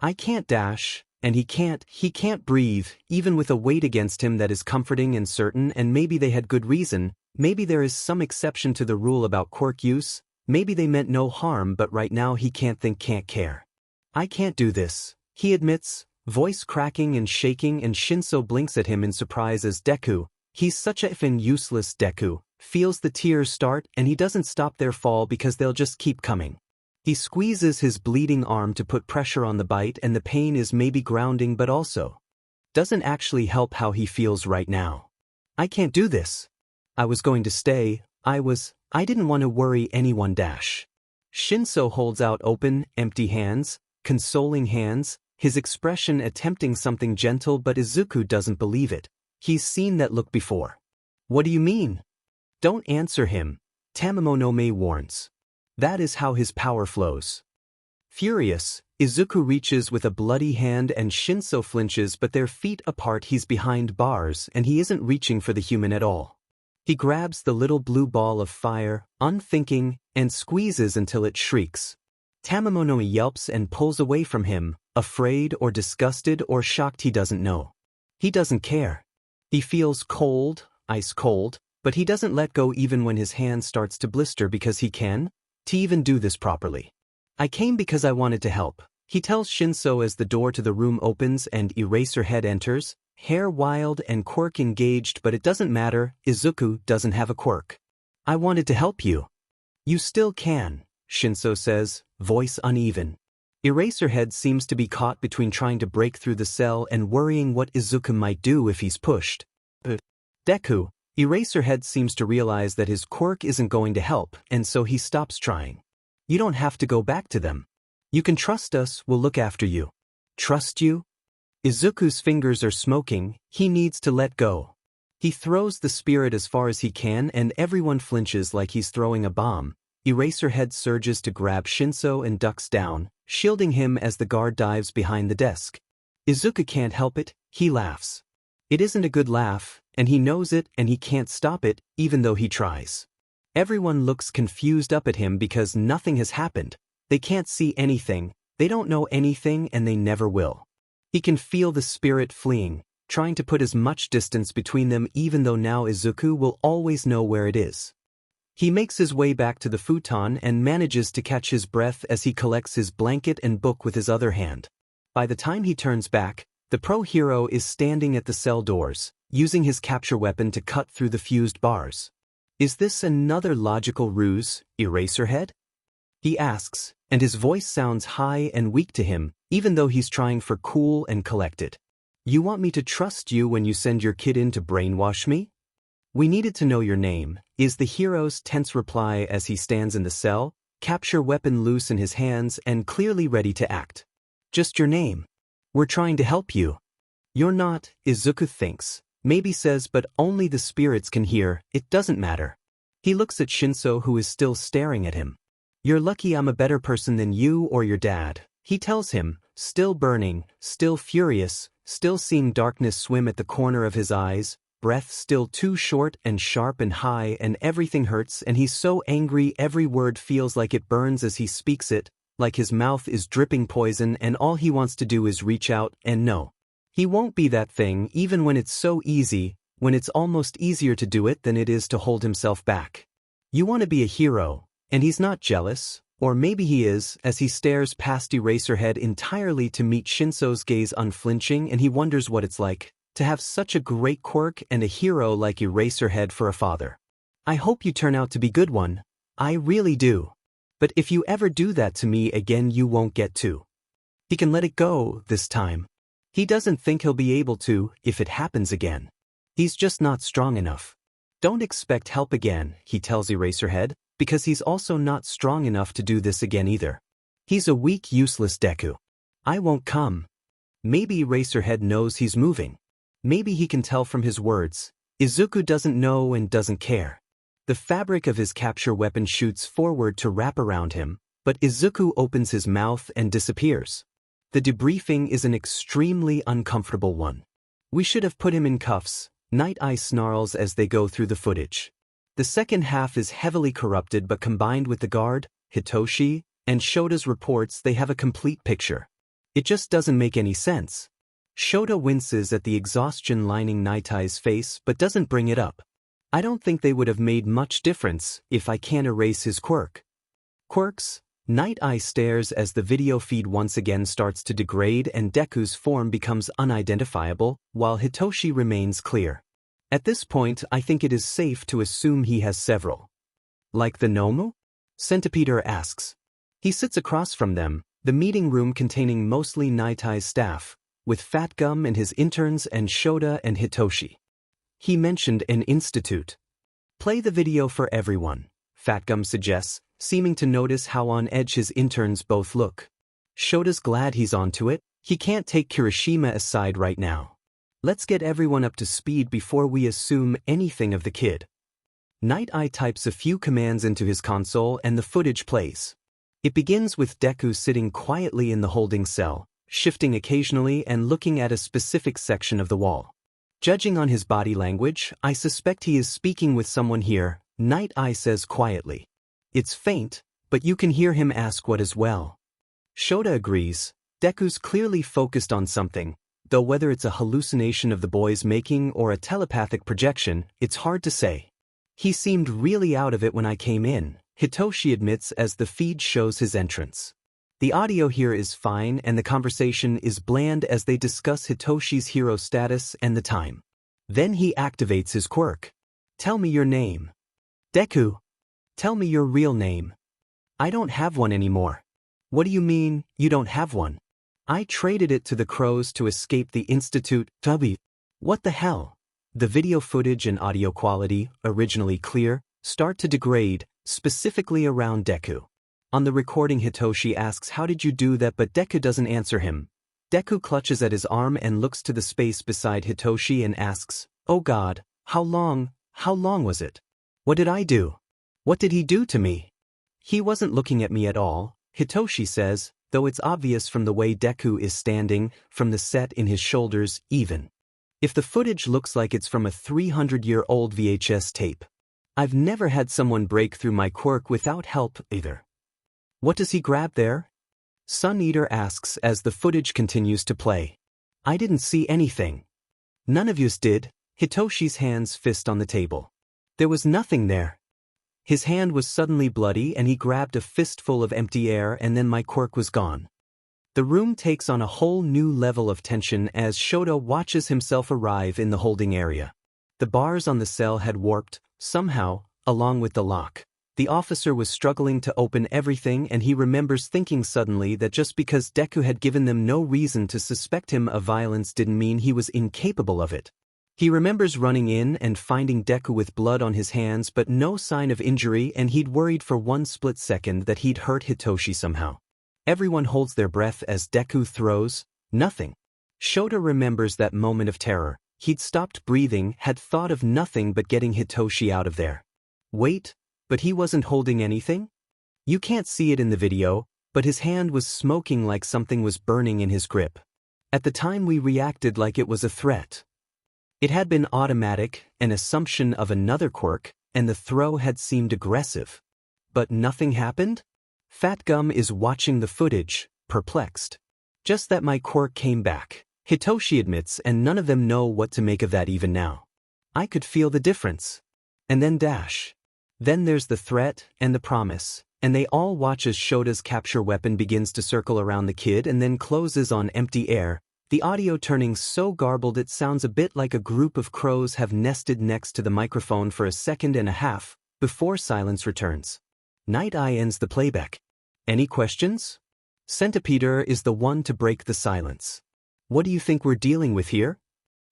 I can't dash. And he can't breathe, even with a weight against him that is comforting and certain, and maybe they had good reason, maybe there is some exception to the rule about quirk use, maybe they meant no harm but right now he can't care. I can't do this, he admits, voice cracking and shaking and Shinsou blinks at him in surprise as Deku, he's such a effing useless Deku, feels the tears start and he doesn't stop their fall because they'll just keep coming. He squeezes his bleeding arm to put pressure on the bite and the pain is maybe grounding but also doesn't actually help how he feels right now. I can't do this. I was going to stay, I didn't want to worry anyone dash. Shinsou holds out open, empty hands, consoling hands, his expression attempting something gentle but Izuku doesn't believe it. He's seen that look before. What do you mean? Don't answer him, Tamamonome warns. That is how his power flows. Furious, Izuku reaches with a bloody hand and Shinsou flinches but they're feet apart he's behind bars and he isn't reaching for the human at all. He grabs the little blue ball of fire, unthinking, and squeezes until it shrieks. Tamamonome yelps and pulls away from him, afraid or disgusted or shocked he doesn't know. He doesn't care. He feels cold, ice cold, but he doesn't let go even when his hand starts to blister because he can. To even do this properly. I came because I wanted to help, he tells Shinsou as the door to the room opens and Eraserhead enters, hair wild and quirk engaged but it doesn't matter, Izuku doesn't have a quirk. I wanted to help you. You still can, Shinsou says, voice uneven. Eraserhead seems to be caught between trying to break through the cell and worrying what Izuku might do if he's pushed. Deku. Eraserhead seems to realize that his quirk isn't going to help, and so he stops trying. You don't have to go back to them. You can trust us, we'll look after you. Trust you? Izuku's fingers are smoking, he needs to let go. He throws the spirit as far as he can and everyone flinches like he's throwing a bomb. Eraserhead surges to grab Shinsou and ducks down, shielding him as the guard dives behind the desk. Izuku can't help it, he laughs. It isn't a good laugh, and he knows it and he can't stop it, even though he tries. Everyone looks confused up at him because nothing has happened. They can't see anything, they don't know anything, and they never will. He can feel the spirit fleeing, trying to put as much distance between them, even though now Izuku will always know where it is. He makes his way back to the futon and manages to catch his breath as he collects his blanket and book with his other hand. By the time he turns back, the pro-hero is standing at the cell doors, using his capture weapon to cut through the fused bars. Is this another logical ruse, Eraserhead? He asks, and his voice sounds high and weak to him, even though he's trying for cool and collected. You want me to trust you when you send your kid in to brainwash me? We needed to know your name, is the hero's tense reply as he stands in the cell, capture weapon loose in his hands and clearly ready to act. Just your name. We're trying to help you. You're not, Izuku thinks, maybe says, but only the spirits can hear, it doesn't matter. He looks at Shinsou, who is still staring at him. You're lucky I'm a better person than you or your dad, he tells him, still burning, still furious, still seeing darkness swim at the corner of his eyes, breath still too short and sharp and high, and everything hurts, and he's so angry every word feels like it burns as he speaks it, like his mouth is dripping poison, and all he wants to do is reach out and no. He won't be that thing even when it's so easy, when it's almost easier to do it than it is to hold himself back. You want to be a hero, and he's not jealous, or maybe he is, as he stares past Eraserhead entirely to meet Shinsou's gaze unflinching, and he wonders what it's like to have such a great quirk and a hero like Eraserhead for a father. I hope you turn out to be good one. I really do. But if you ever do that to me again, you won't get to. He can let it go this time. He doesn't think he'll be able to if it happens again. He's just not strong enough. Don't expect help again, he tells Eraserhead, because he's also not strong enough to do this again either. He's a weak, useless Deku. I won't come. Maybe Eraserhead knows he's moving. Maybe he can tell from his words. Izuku doesn't know and doesn't care. The fabric of his capture weapon shoots forward to wrap around him, but Izuku opens his mouth and disappears. The debriefing is an extremely uncomfortable one. We should have put him in cuffs, Nighteye snarls as they go through the footage. The second half is heavily corrupted, but combined with the guard, Hitoshi, and Shota's reports, they have a complete picture. It just doesn't make any sense. Shota winces at the exhaustion lining Nighteye's face but doesn't bring it up. I don't think they would have made much difference if I can't erase his quirk. Quirks? Nighteye stares as the video feed once again starts to degrade and Deku's form becomes unidentifiable, while Hitoshi remains clear. At this point, I think it is safe to assume he has several. Like the Nomu? Centipeter asks. He sits across from them, the meeting room containing mostly Nighteye's staff, with Fat Gum and his interns and Shota and Hitoshi. He mentioned an institute. Play the video for everyone, Fat Gum suggests, seeming to notice how on edge his interns both look. Shota's glad he's onto it. He can't take Kirishima aside right now. Let's get everyone up to speed before we assume anything of the kid. Nighteye types a few commands into his console and the footage plays. It begins with Deku sitting quietly in the holding cell, shifting occasionally and looking at a specific section of the wall. Judging on his body language, I suspect he is speaking with someone here, Nighteye says quietly. It's faint, but you can hear him ask what as well. Shota agrees. Deku's clearly focused on something, though whether it's a hallucination of the boy's making or a telepathic projection, it's hard to say. He seemed really out of it when I came in, Hitoshi admits as the feed shows his entrance. The audio here is fine and the conversation is bland as they discuss Hitoshi's hero status and the time. Then he activates his quirk. Tell me your name. Deku. Tell me your real name. I don't have one anymore. What do you mean, you don't have one? I traded it to the crows to escape the institute. What the hell? The video footage and audio quality, originally clear, start to degrade, specifically around Deku. On the recording, Hitoshi asks, "How did you do that?" but Deku doesn't answer him. Deku clutches at his arm and looks to the space beside Hitoshi and asks, "Oh God, how long was it? What did I do? What did he do to me?" He wasn't looking at me at all, Hitoshi says, though it's obvious from the way Deku is standing, from the set in his shoulders, even. If the footage looks like it's from a 300-year-old VHS tape. I've never had someone break through my quirk without help, either. What does he grab there? Sun Eater asks as the footage continues to play. I didn't see anything. None of yous did. Hitoshi's hands fist on the table. There was nothing there. His hand was suddenly bloody and he grabbed a fistful of empty air and then my quirk was gone. The room takes on a whole new level of tension as Shota watches himself arrive in the holding area. The bars on the cell had warped, somehow, along with the lock. The officer was struggling to open everything and he remembers thinking suddenly that just because Deku had given them no reason to suspect him of violence didn't mean he was incapable of it. He remembers running in and finding Deku with blood on his hands but no sign of injury and he'd worried for one split second that he'd hurt Hitoshi somehow. Everyone holds their breath as Deku throws, nothing. Shota remembers that moment of terror. He'd stopped breathing, had thought of nothing but getting Hitoshi out of there. Wait, but he wasn't holding anything? You can't see it in the video, but his hand was smoking like something was burning in his grip. At the time we reacted like it was a threat. It had been automatic, an assumption of another quirk, and the throw had seemed aggressive. But nothing happened? Fat Gum is watching the footage, perplexed. Just that my quirk came back, Hitoshi admits, and none of them know what to make of that even now. I could feel the difference. And then dash. Then there's the threat and the promise, and they all watch as Shota's capture weapon begins to circle around the kid and then closes on empty air, the audio turning so garbled it sounds a bit like a group of crows have nested next to the microphone for a second and a half, before silence returns. Nighteye ends the playback. Any questions? Centipeder is the one to break the silence. What do you think we're dealing with here?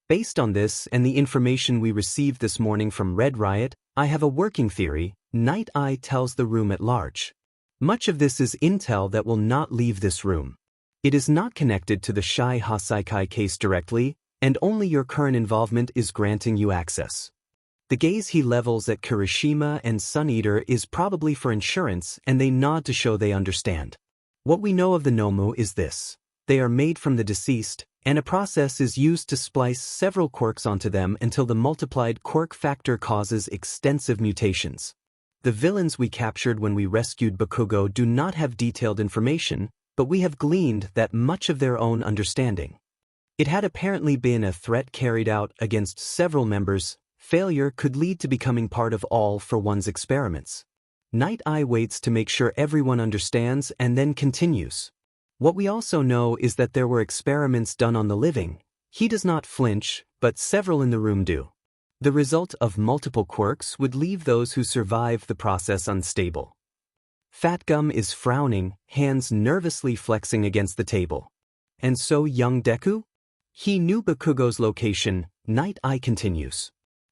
Based on this and the information we received this morning from Red Riot, I have a working theory, Nighteye tells the room at large. Much of this is intel that will not leave this room. It is not connected to the Shie Hassaikai case directly, and only your current involvement is granting you access. The gaze he levels at Kirishima and Sun Eater is probably for insurance and they nod to show they understand. What we know of the Nomu is this. They are made from the deceased, and a process is used to splice several quirks onto them until the multiplied quirk factor causes extensive mutations. The villains we captured when we rescued Bakugo do not have detailed information, but we have gleaned that much of their own understanding. It had apparently been a threat carried out against several members. Failure could lead to becoming part of all for one's experiments. Nighteye waits to make sure everyone understands and then continues. What we also know is that there were experiments done on the living. He does not flinch, but several in the room do. The result of multiple quirks would leave those who survive the process unstable. Fat Gum is frowning, hands nervously flexing against the table. And so young Deku? He knew Bakugo's location, Nighteye continues.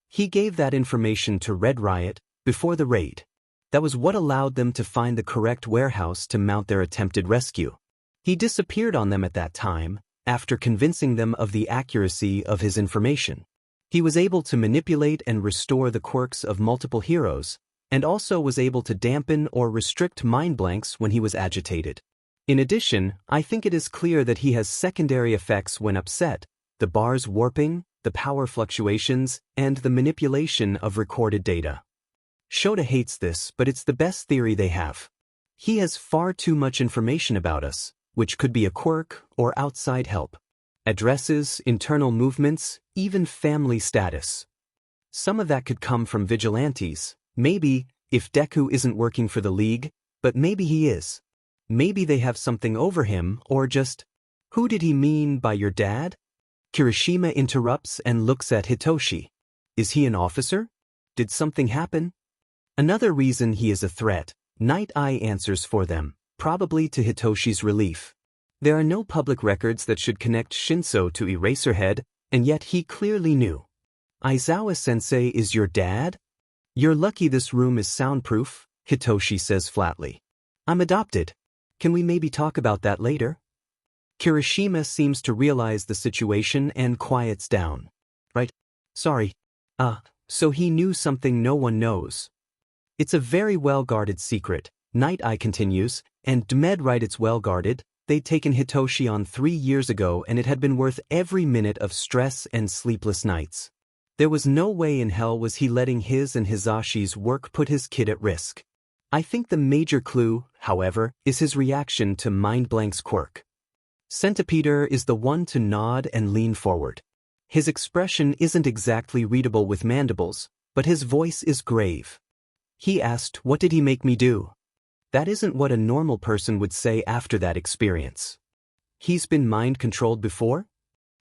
He gave that information to Red Riot before the raid. That was what allowed them to find the correct warehouse to mount their attempted rescue. He disappeared on them at that time, after convincing them of the accuracy of his information. He was able to manipulate and restore the quirks of multiple heroes, and also was able to dampen or restrict mind blanks when he was agitated. In addition, I think it is clear that he has secondary effects when upset, the bars warping, the power fluctuations, and the manipulation of recorded data. Shota hates this, but it's the best theory they have. He has far too much information about us, which could be a quirk or outside help. Addresses, internal movements, even family status. Some of that could come from vigilantes, maybe, if Deku isn't working for the League, but maybe he is. Maybe they have something over him, or just, who did he mean by your dad? Kirishima interrupts and looks at Hitoshi. Is he an officer? Did something happen? Another reason he is a threat, Nighteye answers for them, probably to Hitoshi's relief. There are no public records that should connect Shinsou to Eraserhead, and yet he clearly knew. Aizawa-sensei is your dad? You're lucky this room is soundproof, Hitoshi says flatly. I'm adopted. Can we maybe talk about that later? Kirishima seems to realize the situation and quiets down. Right? Sorry. So he knew something no one knows. It's a very well-guarded secret, Nighteye continues, and Dmed right it's well-guarded, They'd taken Hitoshi on 3 years ago and it had been worth every minute of stress and sleepless nights. There was no way in hell was he letting his and Hisashi's work put his kid at risk. I think the major clue, however, is his reaction to Mindblank's quirk. Centipeder is the one to nod and lean forward. His expression isn't exactly readable with mandibles, but his voice is grave. He asked, "What did he make me do?" That isn't what a normal person would say after that experience. He's been mind-controlled before?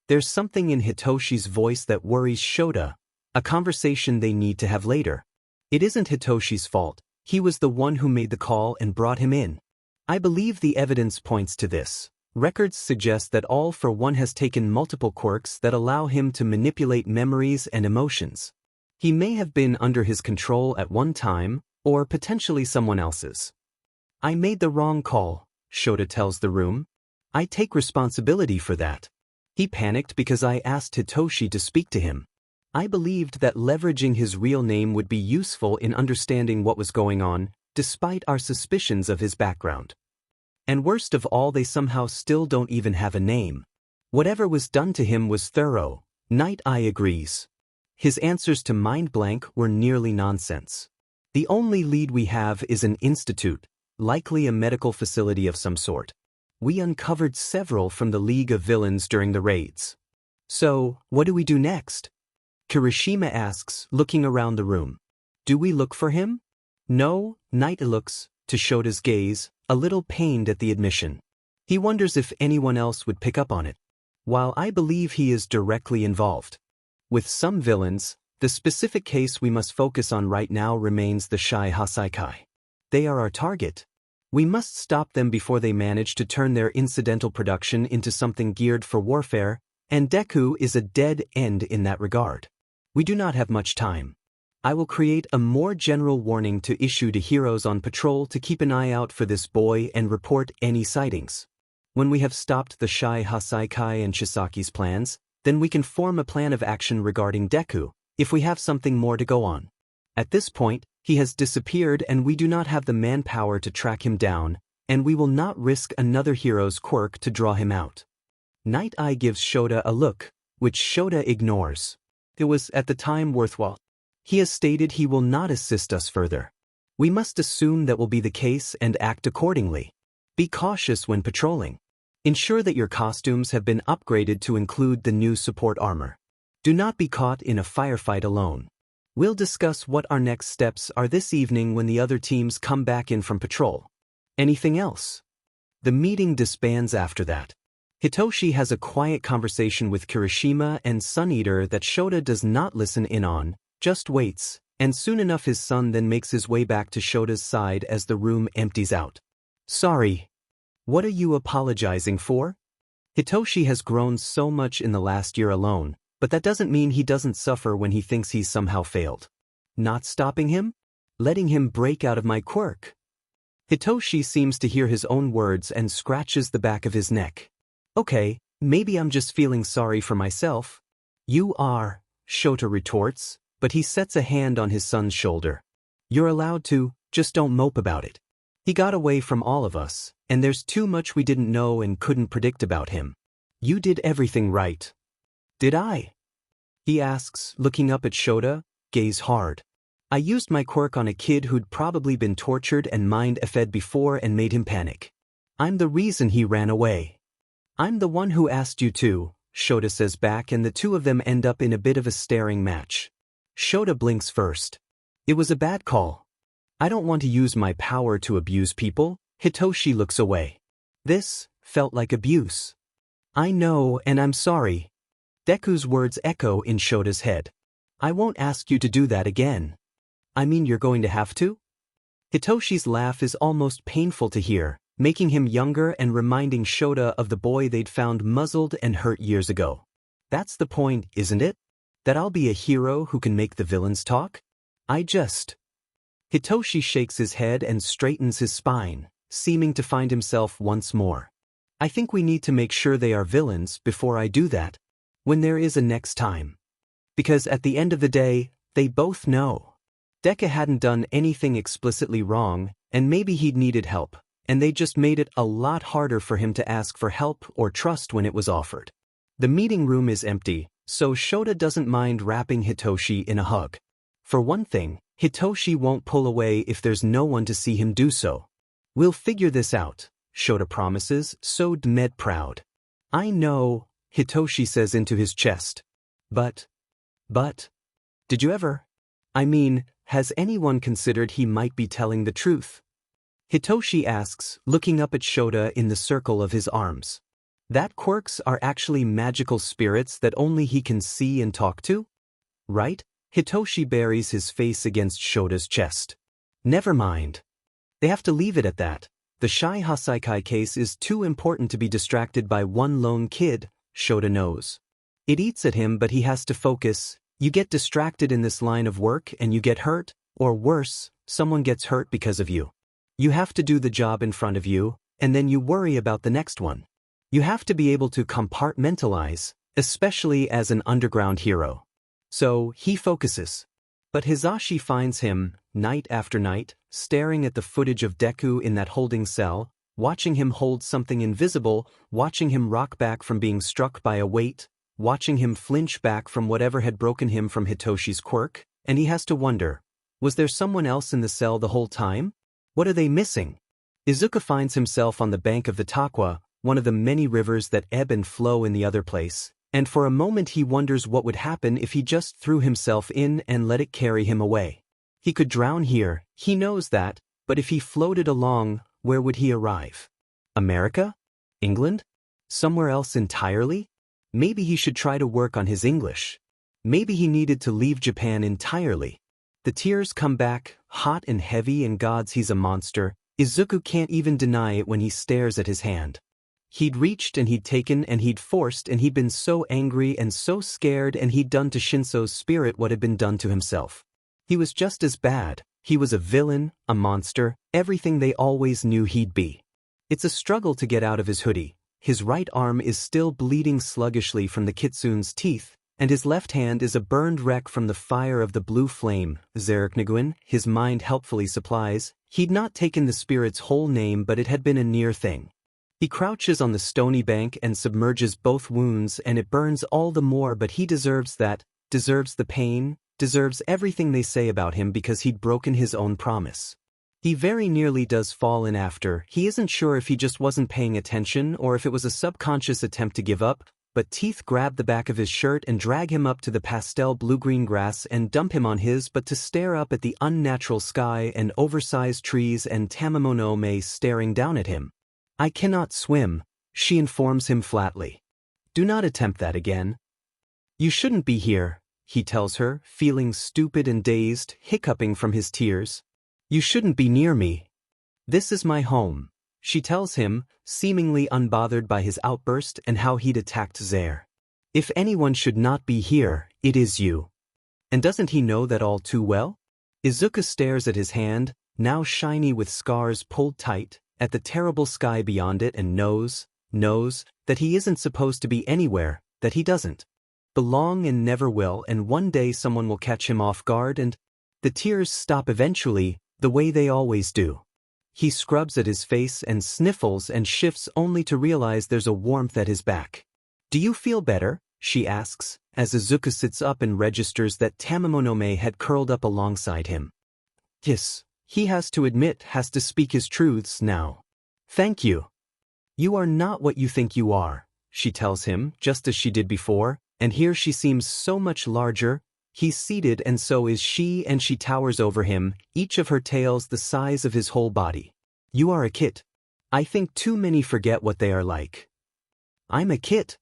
There's something in Hitoshi's voice that worries Shota, a conversation they need to have later. It isn't Hitoshi's fault. He was the one who made the call and brought him in. I believe the evidence points to this. Records suggest that All for One has taken multiple quirks that allow him to manipulate memories and emotions. He may have been under his control at one time, or potentially someone else's. I made the wrong call, Shota tells the room. I take responsibility for that. He panicked because I asked Hitoshi to speak to him. I believed that leveraging his real name would be useful in understanding what was going on, despite our suspicions of his background. And worst of all, they somehow still don't even have a name. Whatever was done to him was thorough. Nighteye agrees. His answers to Mindblank were nearly nonsense. The only lead we have is an institute, likely a medical facility of some sort. We uncovered several from the League of Villains during the raids. So, what do we do next? Kirishima asks, looking around the room. Do we look for him? No, Nighteye looks, to Shota's gaze, a little pained at the admission. He wonders if anyone else would pick up on it. While I believe he is directly involved. With some villains, the specific case we must focus on right now remains the Shie Hassaikai. They are our target. We must stop them before they manage to turn their incidental production into something geared for warfare, and Deku is a dead end in that regard. We do not have much time. I will create a more general warning to issue to heroes on patrol to keep an eye out for this boy and report any sightings. When we have stopped the Shie Hassaikai and Chisaki's plans, then we can form a plan of action regarding Deku, if we have something more to go on. At this point, he has disappeared and we do not have the manpower to track him down, and we will not risk another hero's quirk to draw him out. Nighteye gives Shota a look, which Shota ignores. It was at the time worthwhile. He has stated he will not assist us further. We must assume that will be the case and act accordingly. Be cautious when patrolling. Ensure that your costumes have been upgraded to include the new support armor. Do not be caught in a firefight alone. We'll discuss what our next steps are this evening when the other teams come back in from patrol. Anything else? The meeting disbands after that. Hitoshi has a quiet conversation with Kirishima and Sun Eater that Shota does not listen in on, just waits, and soon enough his son then makes his way back to Shota's side as the room empties out. Sorry. What are you apologizing for? Hitoshi has grown so much in the last year alone, but that doesn't mean he doesn't suffer when he thinks he's somehow failed. Not stopping him? Letting him break out of my quirk. Hitoshi seems to hear his own words and scratches the back of his neck. Okay, maybe I'm just feeling sorry for myself. You are, Shota retorts, but he sets a hand on his son's shoulder. You're allowed to, just don't mope about it. He got away from all of us, and there's too much we didn't know and couldn't predict about him. You did everything right. Did I? He asks, looking up at Shota, gaze hard. I used my quirk on a kid who'd probably been tortured and mind-fed before and made him panic. I'm the reason he ran away. I'm the one who asked you to, Shota says back, and the two of them end up in a bit of a staring match. Shota blinks first. It was a bad call. I don't want to use my power to abuse people. Hitoshi looks away. This felt like abuse. I know, and I'm sorry. Deku's words echo in Shota's head. I won't ask you to do that again. I mean, you're going to have to? Hitoshi's laugh is almost painful to hear, making him younger and reminding Shota of the boy they'd found muzzled and hurt years ago. That's the point, isn't it? That I'll be a hero who can make the villains talk? Hitoshi shakes his head and straightens his spine, seeming to find himself once more. I think we need to make sure they are villains before I do that. When there is a next time. Because at the end of the day, they both know. Deku hadn't done anything explicitly wrong, and maybe he'd needed help, and they just made it a lot harder for him to ask for help or trust when it was offered. The meeting room is empty, so Shota doesn't mind wrapping Hitoshi in a hug. For one thing, Hitoshi won't pull away if there's no one to see him do so. "We'll figure this out," Shota promises, so dead proud. "I know," Hitoshi says into his chest. But, did you ever? I mean, has anyone considered he might be telling the truth?" Hitoshi asks, looking up at Shota in the circle of his arms. "That quirks are actually magical spirits that only he can see and talk to? Right?" Hitoshi buries his face against Shota's chest. "Never mind. They have to leave it at that. The Shie Hassaikai case is too important to be distracted by one lone kid," Shota knows. It eats at him, but he has to focus. You get distracted in this line of work and you get hurt, or worse, someone gets hurt because of you. You have to do the job in front of you, and then you worry about the next one. You have to be able to compartmentalize, especially as an underground hero. So, he focuses. But Hisashi finds him, night after night, staring at the footage of Deku in that holding cell, watching him hold something invisible, watching him rock back from being struck by a weight, watching him flinch back from whatever had broken him from Hitoshi's quirk, and he has to wonder, was there someone else in the cell the whole time? What are they missing? Izuku finds himself on the bank of the Takwa, one of the many rivers that ebb and flow in the other place, and for a moment he wonders what would happen if he just threw himself in and let it carry him away. He could drown here, he knows that, but if he floated along, where would he arrive? America? England? Somewhere else entirely? Maybe he should try to work on his English. Maybe he needed to leave Japan entirely. The tears come back, hot and heavy, and gods, he's a monster. Izuku can't even deny it when he stares at his hand. He'd reached and he'd taken and he'd forced and he'd been so angry and so scared, and he'd done to Shinsou's spirit what had been done to himself. He was just as bad. He was a villain, a monster, everything they always knew he'd be. It's a struggle to get out of his hoodie. His right arm is still bleeding sluggishly from the kitsune's teeth, and his left hand is a burned wreck from the fire of the blue flame. Zerkniguin, his mind helpfully supplies. He'd not taken the spirit's whole name, but it had been a near thing. He crouches on the stony bank and submerges both wounds, and it burns all the more, but he deserves that, deserves the pain, deserves everything they say about him because he'd broken his own promise. He very nearly does fall in after. He isn't sure if he just wasn't paying attention or if it was a subconscious attempt to give up, but teeth grab the back of his shirt and drag him up to the pastel blue-green grass and dump him on his but to stare up at the unnatural sky and oversized trees and Tamamonome staring down at him. "I cannot swim," she informs him flatly. "Do not attempt that again." "You shouldn't be here," he tells her, feeling stupid and dazed, hiccuping from his tears. "You shouldn't be near me. This is my home," she tells him, seemingly unbothered by his outburst and how he'd attacked Zer. "If anyone should not be here, it is you." And doesn't he know that all too well? Izuku stares at his hand, now shiny with scars pulled tight, at the terrible sky beyond it, and knows that he isn't supposed to be anywhere, that he doesn't belong and never will, and one day someone will catch him off guard, and the tears stop eventually, the way they always do. He scrubs at his face and sniffles and shifts only to realize there's a warmth at his back. "Do you feel better?" she asks, as Izuku sits up and registers that Tamamonome had curled up alongside him. Yes, he has to admit, has to speak his truths now. "Thank you. You are not what you think you are," she tells him, just as she did before, and here she seems so much larger. He's seated and so is she, and she towers over him, each of her tails the size of his whole body. "You are a kit. I think too many forget what they are like." "I'm a kit."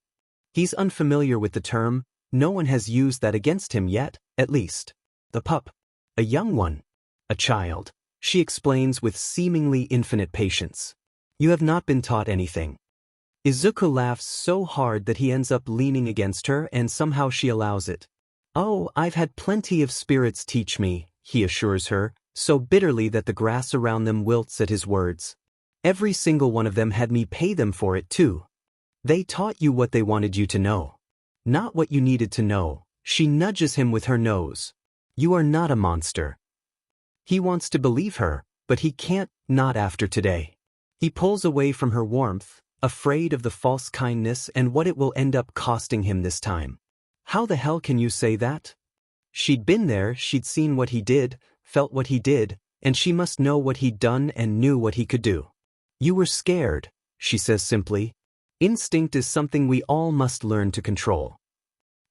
He's unfamiliar with the term. No one has used that against him yet, at least. "The pup. A young one. A child," she explains with seemingly infinite patience. "You have not been taught anything." Izuku laughs so hard that he ends up leaning against her, and somehow she allows it. "Oh, I've had plenty of spirits teach me," he assures her, so bitterly that the grass around them wilts at his words. "Every single one of them had me pay them for it too. They taught you what they wanted you to know. Not what you needed to know." She nudges him with her nose. "You are not a monster." He wants to believe her, but he can't, not after today. He pulls away from her warmth, afraid of the false kindness and what it will end up costing him this time. How the hell can you say that? She'd been there, she'd seen what he did, felt what he did, and she must know what he'd done and knew what he could do. You were scared, she says simply. Instinct is something we all must learn to control.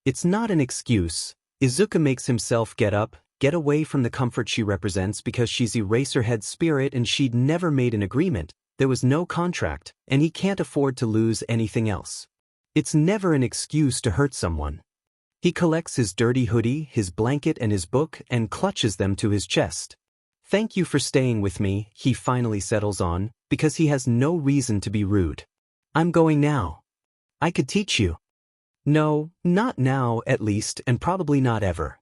It's not an excuse. Izuku makes himself get up, get away from the comfort she represents because she's Eraserhead spirit and she'd never made an agreement, there was no contract, and he can't afford to lose anything else. It's never an excuse to hurt someone. He collects his dirty hoodie, his blanket and his book and clutches them to his chest. Thank you for staying with me, he finally settles on, because he has no reason to be rude. I'm going now. I could teach you. No, not now at least, and probably not ever.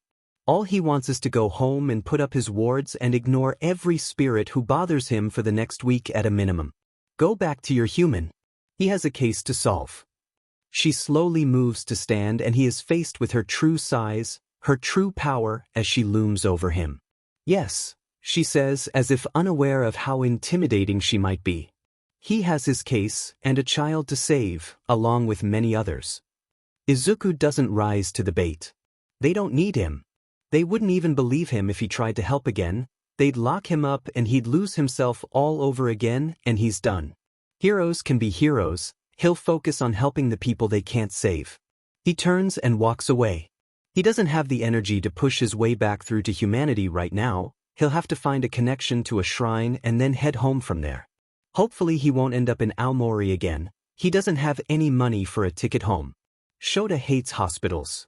All he wants is to go home and put up his wards and ignore every spirit who bothers him for the next week at a minimum. Go back to your human. He has a case to solve. She slowly moves to stand and he is faced with her true size, her true power as she looms over him. Yes, she says as if unaware of how intimidating she might be. He has his case and a child to save, along with many others. Izuku doesn't rise to the bait. They don't need him. They wouldn't even believe him if he tried to help again. They'd lock him up and he'd lose himself all over again and he's done. Heroes can be heroes. He'll focus on helping the people they can't save. He turns and walks away. He doesn't have the energy to push his way back through to humanity right now. He'll have to find a connection to a shrine and then head home from there. Hopefully he won't end up in Aomori again. He doesn't have any money for a ticket home. Shota hates hospitals.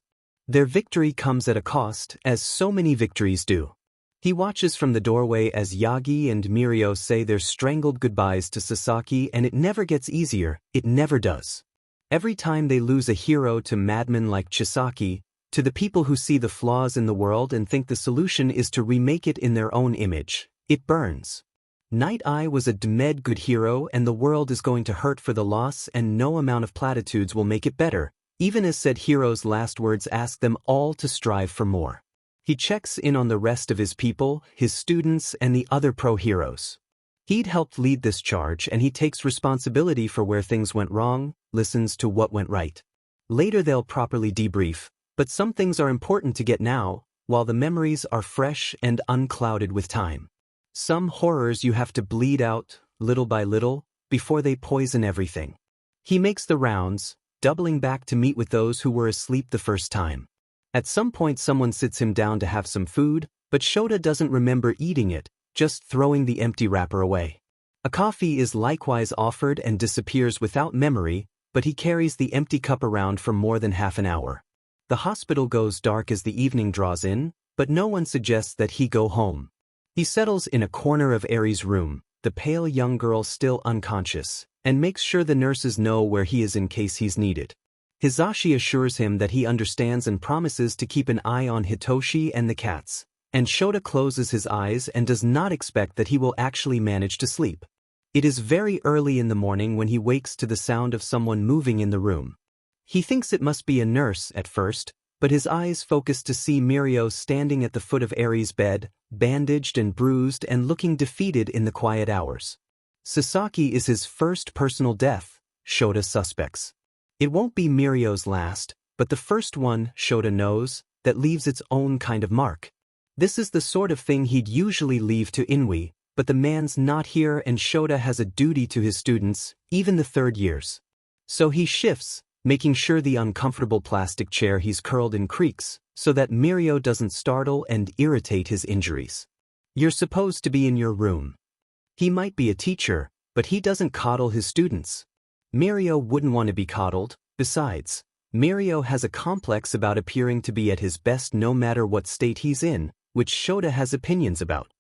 Their victory comes at a cost, as so many victories do. He watches from the doorway as Yagi and Mirio say their strangled goodbyes to Sasaki, and it never gets easier, it never does. Every time they lose a hero to madmen like Chisaki, to the people who see the flaws in the world and think the solution is to remake it in their own image, it burns. Nighteye was a demed good hero and the world is going to hurt for the loss and no amount of platitudes will make it better, even as said hero's last words ask them all to strive for more. He checks in on the rest of his people, his students and the other pro-heroes. He'd helped lead this charge and he takes responsibility for where things went wrong, listens to what went right. Later they'll properly debrief, but some things are important to get now, while the memories are fresh and unclouded with time. Some horrors you have to bleed out, little by little, before they poison everything. He makes the rounds, doubling back to meet with those who were asleep the first time. At some point someone sits him down to have some food, but Shota doesn't remember eating it, just throwing the empty wrapper away. A coffee is likewise offered and disappears without memory, but he carries the empty cup around for more than half an hour. The hospital goes dark as the evening draws in, but no one suggests that he go home. He settles in a corner of Eri's room, the pale young girl still unconscious, and makes sure the nurses know where he is in case he's needed. Hizashi assures him that he understands and promises to keep an eye on Hitoshi and the cats, and Shota closes his eyes and does not expect that he will actually manage to sleep. It is very early in the morning when he wakes to the sound of someone moving in the room. He thinks it must be a nurse at first, but his eyes focus to see Mirio standing at the foot of Eri's bed, bandaged and bruised and looking defeated in the quiet hours. Sasaki is his first personal death, Shota suspects. It won't be Mirio's last, but the first one, Shota knows, that leaves its own kind of mark. This is the sort of thing he'd usually leave to Inui, but the man's not here and Shota has a duty to his students, even the third years. So he shifts, making sure the uncomfortable plastic chair he's curled in creaks, so that Mirio doesn't startle and irritate his injuries. You're supposed to be in your room. He might be a teacher, but he doesn't coddle his students. Mirio wouldn't want to be coddled. Besides, Mirio has a complex about appearing to be at his best no matter what state he's in, which Shota has opinions about.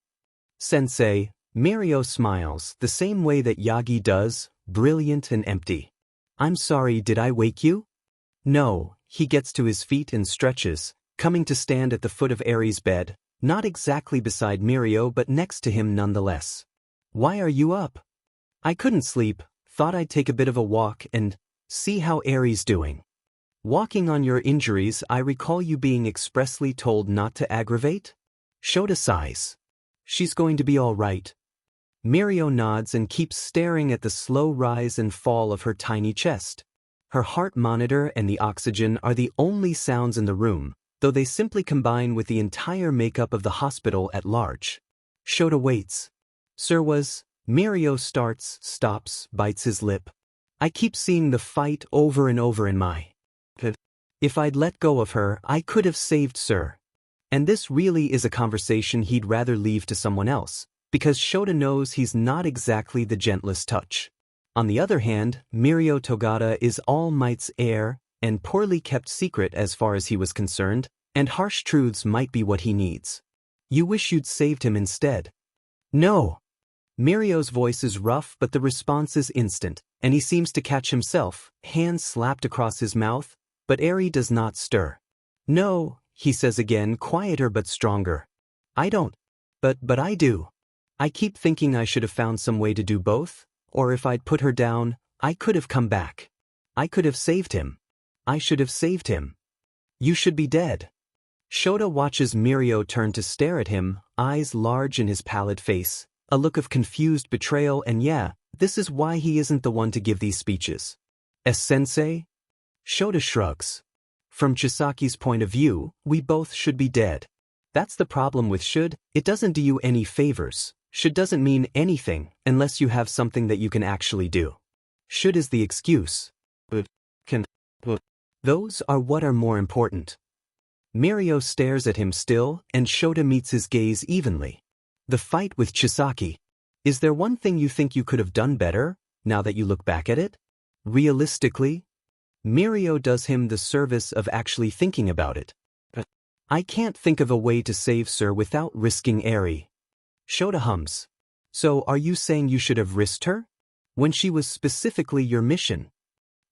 Sensei, Mirio smiles, the same way that Yagi does, brilliant and empty. I'm sorry, did I wake you? No, he gets to his feet and stretches, coming to stand at the foot of Eri's bed, not exactly beside Mirio but next to him nonetheless. Why are you up? I couldn't sleep, thought I'd take a bit of a walk and see how Eri's doing. Walking on your injuries, I recall you being expressly told not to aggravate? Shota sighs. She's going to be all right. Mirio nods and keeps staring at the slow rise and fall of her tiny chest. Her heart monitor and the oxygen are the only sounds in the room, though they simply combine with the entire makeup of the hospital at large. Shota waits. Sir was. Mirio stops, bites his lip. I keep seeing the fight over and over in my head. If I'd let go of her, I could have saved Sir. And this really is a conversation he'd rather leave to someone else, because Shota knows he's not exactly the gentlest touch. On the other hand, Mirio Togata is All Might's heir, and poorly kept secret as far as he was concerned, and harsh truths might be what he needs. You wish you'd saved him instead. No. Mirio's voice is rough, but the response is instant, and he seems to catch himself, hands slapped across his mouth, but Eri does not stir. No, he says again, quieter but stronger. I don't. But I do. I keep thinking I should have found some way to do both, or if I'd put her down, I could have come back. I could have saved him. I should have saved him. You should be dead. Shota watches Mirio turn to stare at him, eyes large in his pallid face, a look of confused betrayal, and yeah, this is why he isn't the one to give these speeches. Sensei? Shota shrugs. From Chisaki's point of view, we both should be dead. That's the problem with should, it doesn't do you any favors. Should doesn't mean anything unless you have something that you can actually do. Should is the excuse. Those are what are more important. Mirio stares at him still, and Shota meets his gaze evenly. The fight with Chisaki. Is there one thing you think you could have done better, now that you look back at it? Realistically? Mirio does him the service of actually thinking about it. I can't think of a way to save Sir without risking Eri. Shota hums. So are you saying you should have risked her? When she was specifically your mission?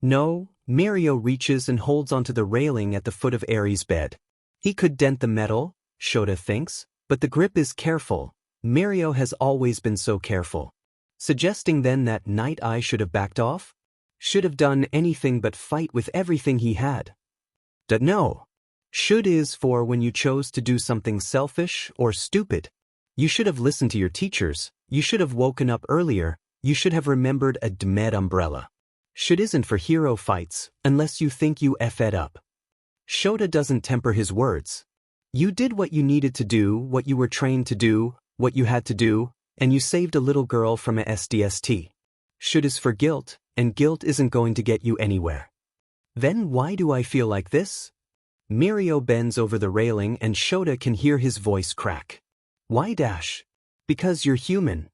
No, Mirio reaches and holds onto the railing at the foot of Eri's bed. He could dent the metal, Shota thinks, but the grip is careful. Mirio has always been so careful. Suggesting then that Nighteye should have backed off? Should have done anything but fight with everything he had. No. Should is for when you chose to do something selfish or stupid. You should have listened to your teachers, you should have woken up earlier, you should have remembered a Dmed umbrella. Should isn't for hero fights, unless you think you effed up. Shota doesn't temper his words. You did what you needed to do, what you were trained to do, what you had to do, and you saved a little girl from a SDST. Should is for guilt, and guilt isn't going to get you anywhere. Then why do I feel like this? Mirio bends over the railing and Shota can hear his voice crack. Why dash? Because you're human.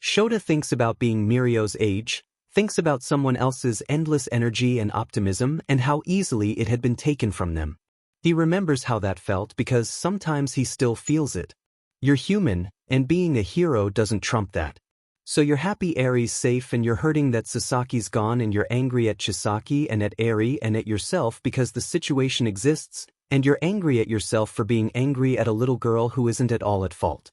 Shota thinks about being Mirio's age, thinks about someone else's endless energy and optimism and how easily it had been taken from them. He remembers how that felt because sometimes he still feels it. You're human, and being a hero doesn't trump that. So you're happy Eri's safe and you're hurting that Sasaki's gone and you're angry at Chisaki and at Eri and at yourself because the situation exists, and you're angry at yourself for being angry at a little girl who isn't at all at fault.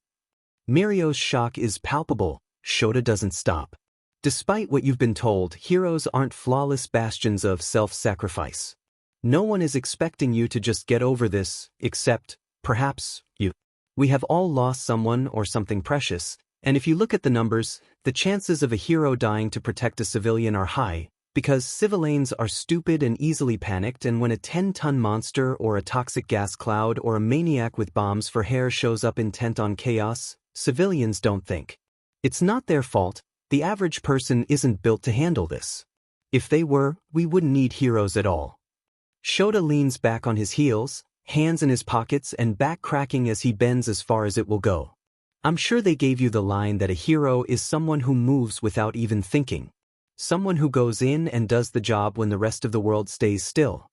Mirio's shock is palpable. Shota doesn't stop. Despite what you've been told, heroes aren't flawless bastions of self-sacrifice. No one is expecting you to just get over this, except, perhaps, you. We have all lost someone or something precious, and if you look at the numbers, the chances of a hero dying to protect a civilian are high, because civilians are stupid and easily panicked, and when a 10-ton monster or a toxic gas cloud or a maniac with bombs for hair shows up intent on chaos, civilians don't think. It's not their fault, the average person isn't built to handle this. If they were, we wouldn't need heroes at all. Shota leans back on his heels, hands in his pockets and back cracking as he bends as far as it will go. I'm sure they gave you the line that a hero is someone who moves without even thinking. Someone who goes in and does the job when the rest of the world stays still.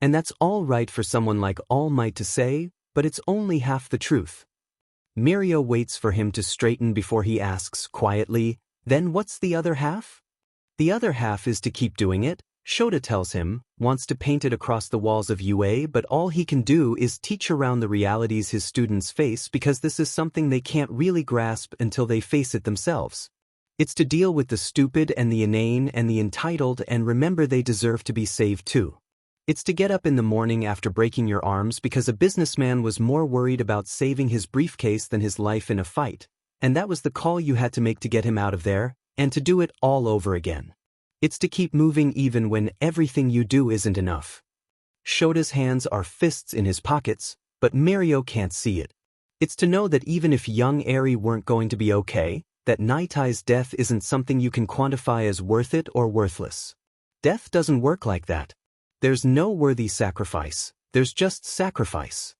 And that's all right for someone like All Might to say, but it's only half the truth. Mirio waits for him to straighten before he asks quietly, then what's the other half? The other half is to keep doing it, Shota tells him, wants to paint it across the walls of UA, but all he can do is teach around the realities his students face because this is something they can't really grasp until they face it themselves. It's to deal with the stupid and the inane and the entitled and remember they deserve to be saved too. It's to get up in the morning after breaking your arms because a businessman was more worried about saving his briefcase than his life in a fight. And that was the call you had to make to get him out of there, and to do it all over again. It's to keep moving even when everything you do isn't enough. Shota's hands are fists in his pockets, but Mirio can't see it. It's to know that even if young Eri weren't going to be okay, that Nighteye's death isn't something you can quantify as worth it or worthless. Death doesn't work like that. There's no worthy sacrifice, there's just sacrifice.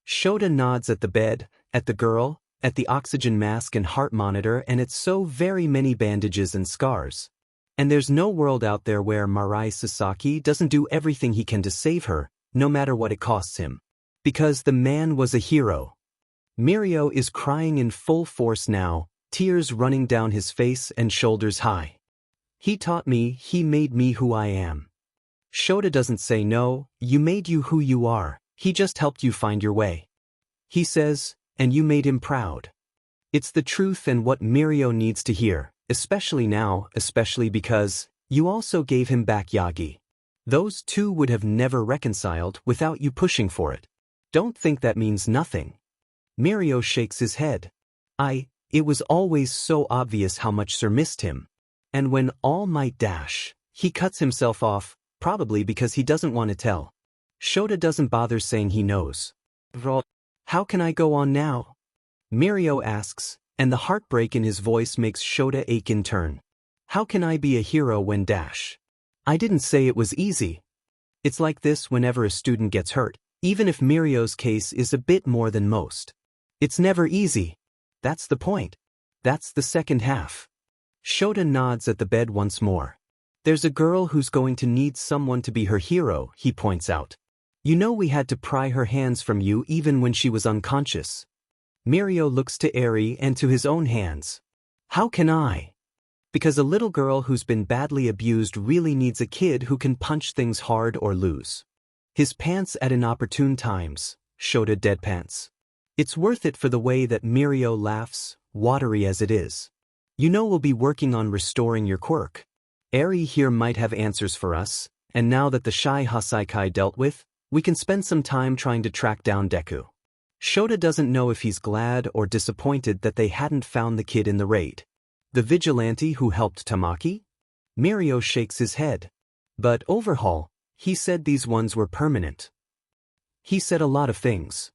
Shota nods at the bed, at the girl, at the oxygen mask and heart monitor, and at so very many bandages and scars. And there's no world out there where Mirai Sasaki doesn't do everything he can to save her, no matter what it costs him. Because the man was a hero. Mirio is crying in full force now, tears running down his face and shoulders high. He taught me, he made me who I am. Shota doesn't say no, you made you who you are, he just helped you find your way. He says, and you made him proud. It's the truth and what Mirio needs to hear, especially now, especially because you also gave him back Yagi. Those two would have never reconciled without you pushing for it. Don't think that means nothing. Mirio shakes his head. It was always so obvious how much Sir missed him. And when All Might dash, he cuts himself off, probably because he doesn't want to tell. Shota doesn't bother saying he knows. How can I go on now? Mirio asks, and the heartbreak in his voice makes Shota ache in turn. How can I be a hero when dash? I didn't say it was easy. It's like this whenever a student gets hurt, even if Mirio's case is a bit more than most. It's never easy. That's the point. That's the second half. Shota nods at the bed once more. There's a girl who's going to need someone to be her hero, he points out. You know we had to pry her hands from you even when she was unconscious. Mirio looks to Eri and to his own hands. How can I? Because a little girl who's been badly abused really needs a kid who can punch things hard or lose his pants at inopportune times, Shota deadpants. It's worth it for the way that Mirio laughs, watery as it is. You know we'll be working on restoring your quirk. Eri here might have answers for us, and now that the Shie Hassaikai dealt with, we can spend some time trying to track down Deku. Shota doesn't know if he's glad or disappointed that they hadn't found the kid in the raid. The vigilante who helped Tamaki? Mirio shakes his head. But Overhaul, he said these ones were permanent. He said a lot of things.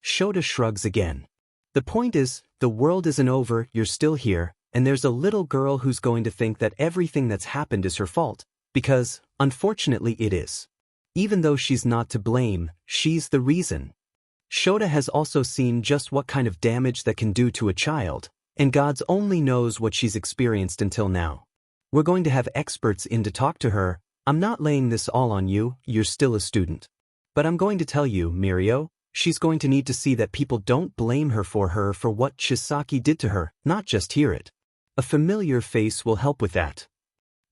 Shota shrugs again. The point is, the world isn't over, you're still here, and there's a little girl who's going to think that everything that's happened is her fault, because, unfortunately it is. Even though she's not to blame, she's the reason. Shota has also seen just what kind of damage that can do to a child, and God's only knows what she's experienced until now. We're going to have experts in to talk to her. I'm not laying this all on you, you're still a student. But I'm going to tell you, Mirio, she's going to need to see that people don't blame her for what Chisaki did to her, not just hear it. A familiar face will help with that.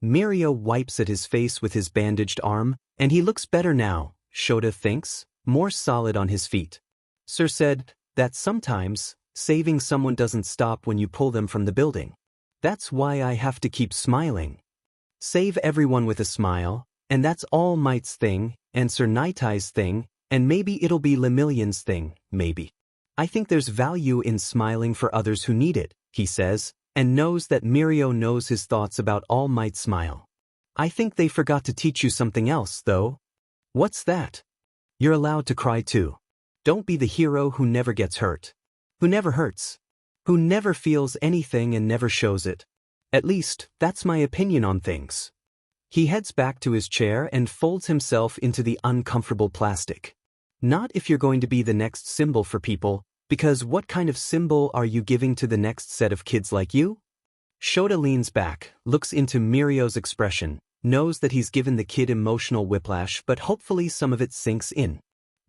Mirio wipes at his face with his bandaged arm, and he looks better now, Shota thinks, more solid on his feet. Sir said that sometimes, saving someone doesn't stop when you pull them from the building. That's why I have to keep smiling. Save everyone with a smile, and that's All Might's thing, and Sir Nighteye's thing, and maybe it'll be Lemillion's thing, maybe. I think there's value in smiling for others who need it, he says, and knows that Mirio knows his thoughts about All Might's smile. I think they forgot to teach you something else, though. What's that? You're allowed to cry too. Don't be the hero who never gets hurt. Who never hurts. Who never feels anything and never shows it. At least, that's my opinion on things. He heads back to his chair and folds himself into the uncomfortable plastic. Not if you're going to be the next symbol for people, because what kind of symbol are you giving to the next set of kids like you? Shota leans back, looks into Mirio's expression, knows that he's given the kid emotional whiplash, but hopefully some of it sinks in.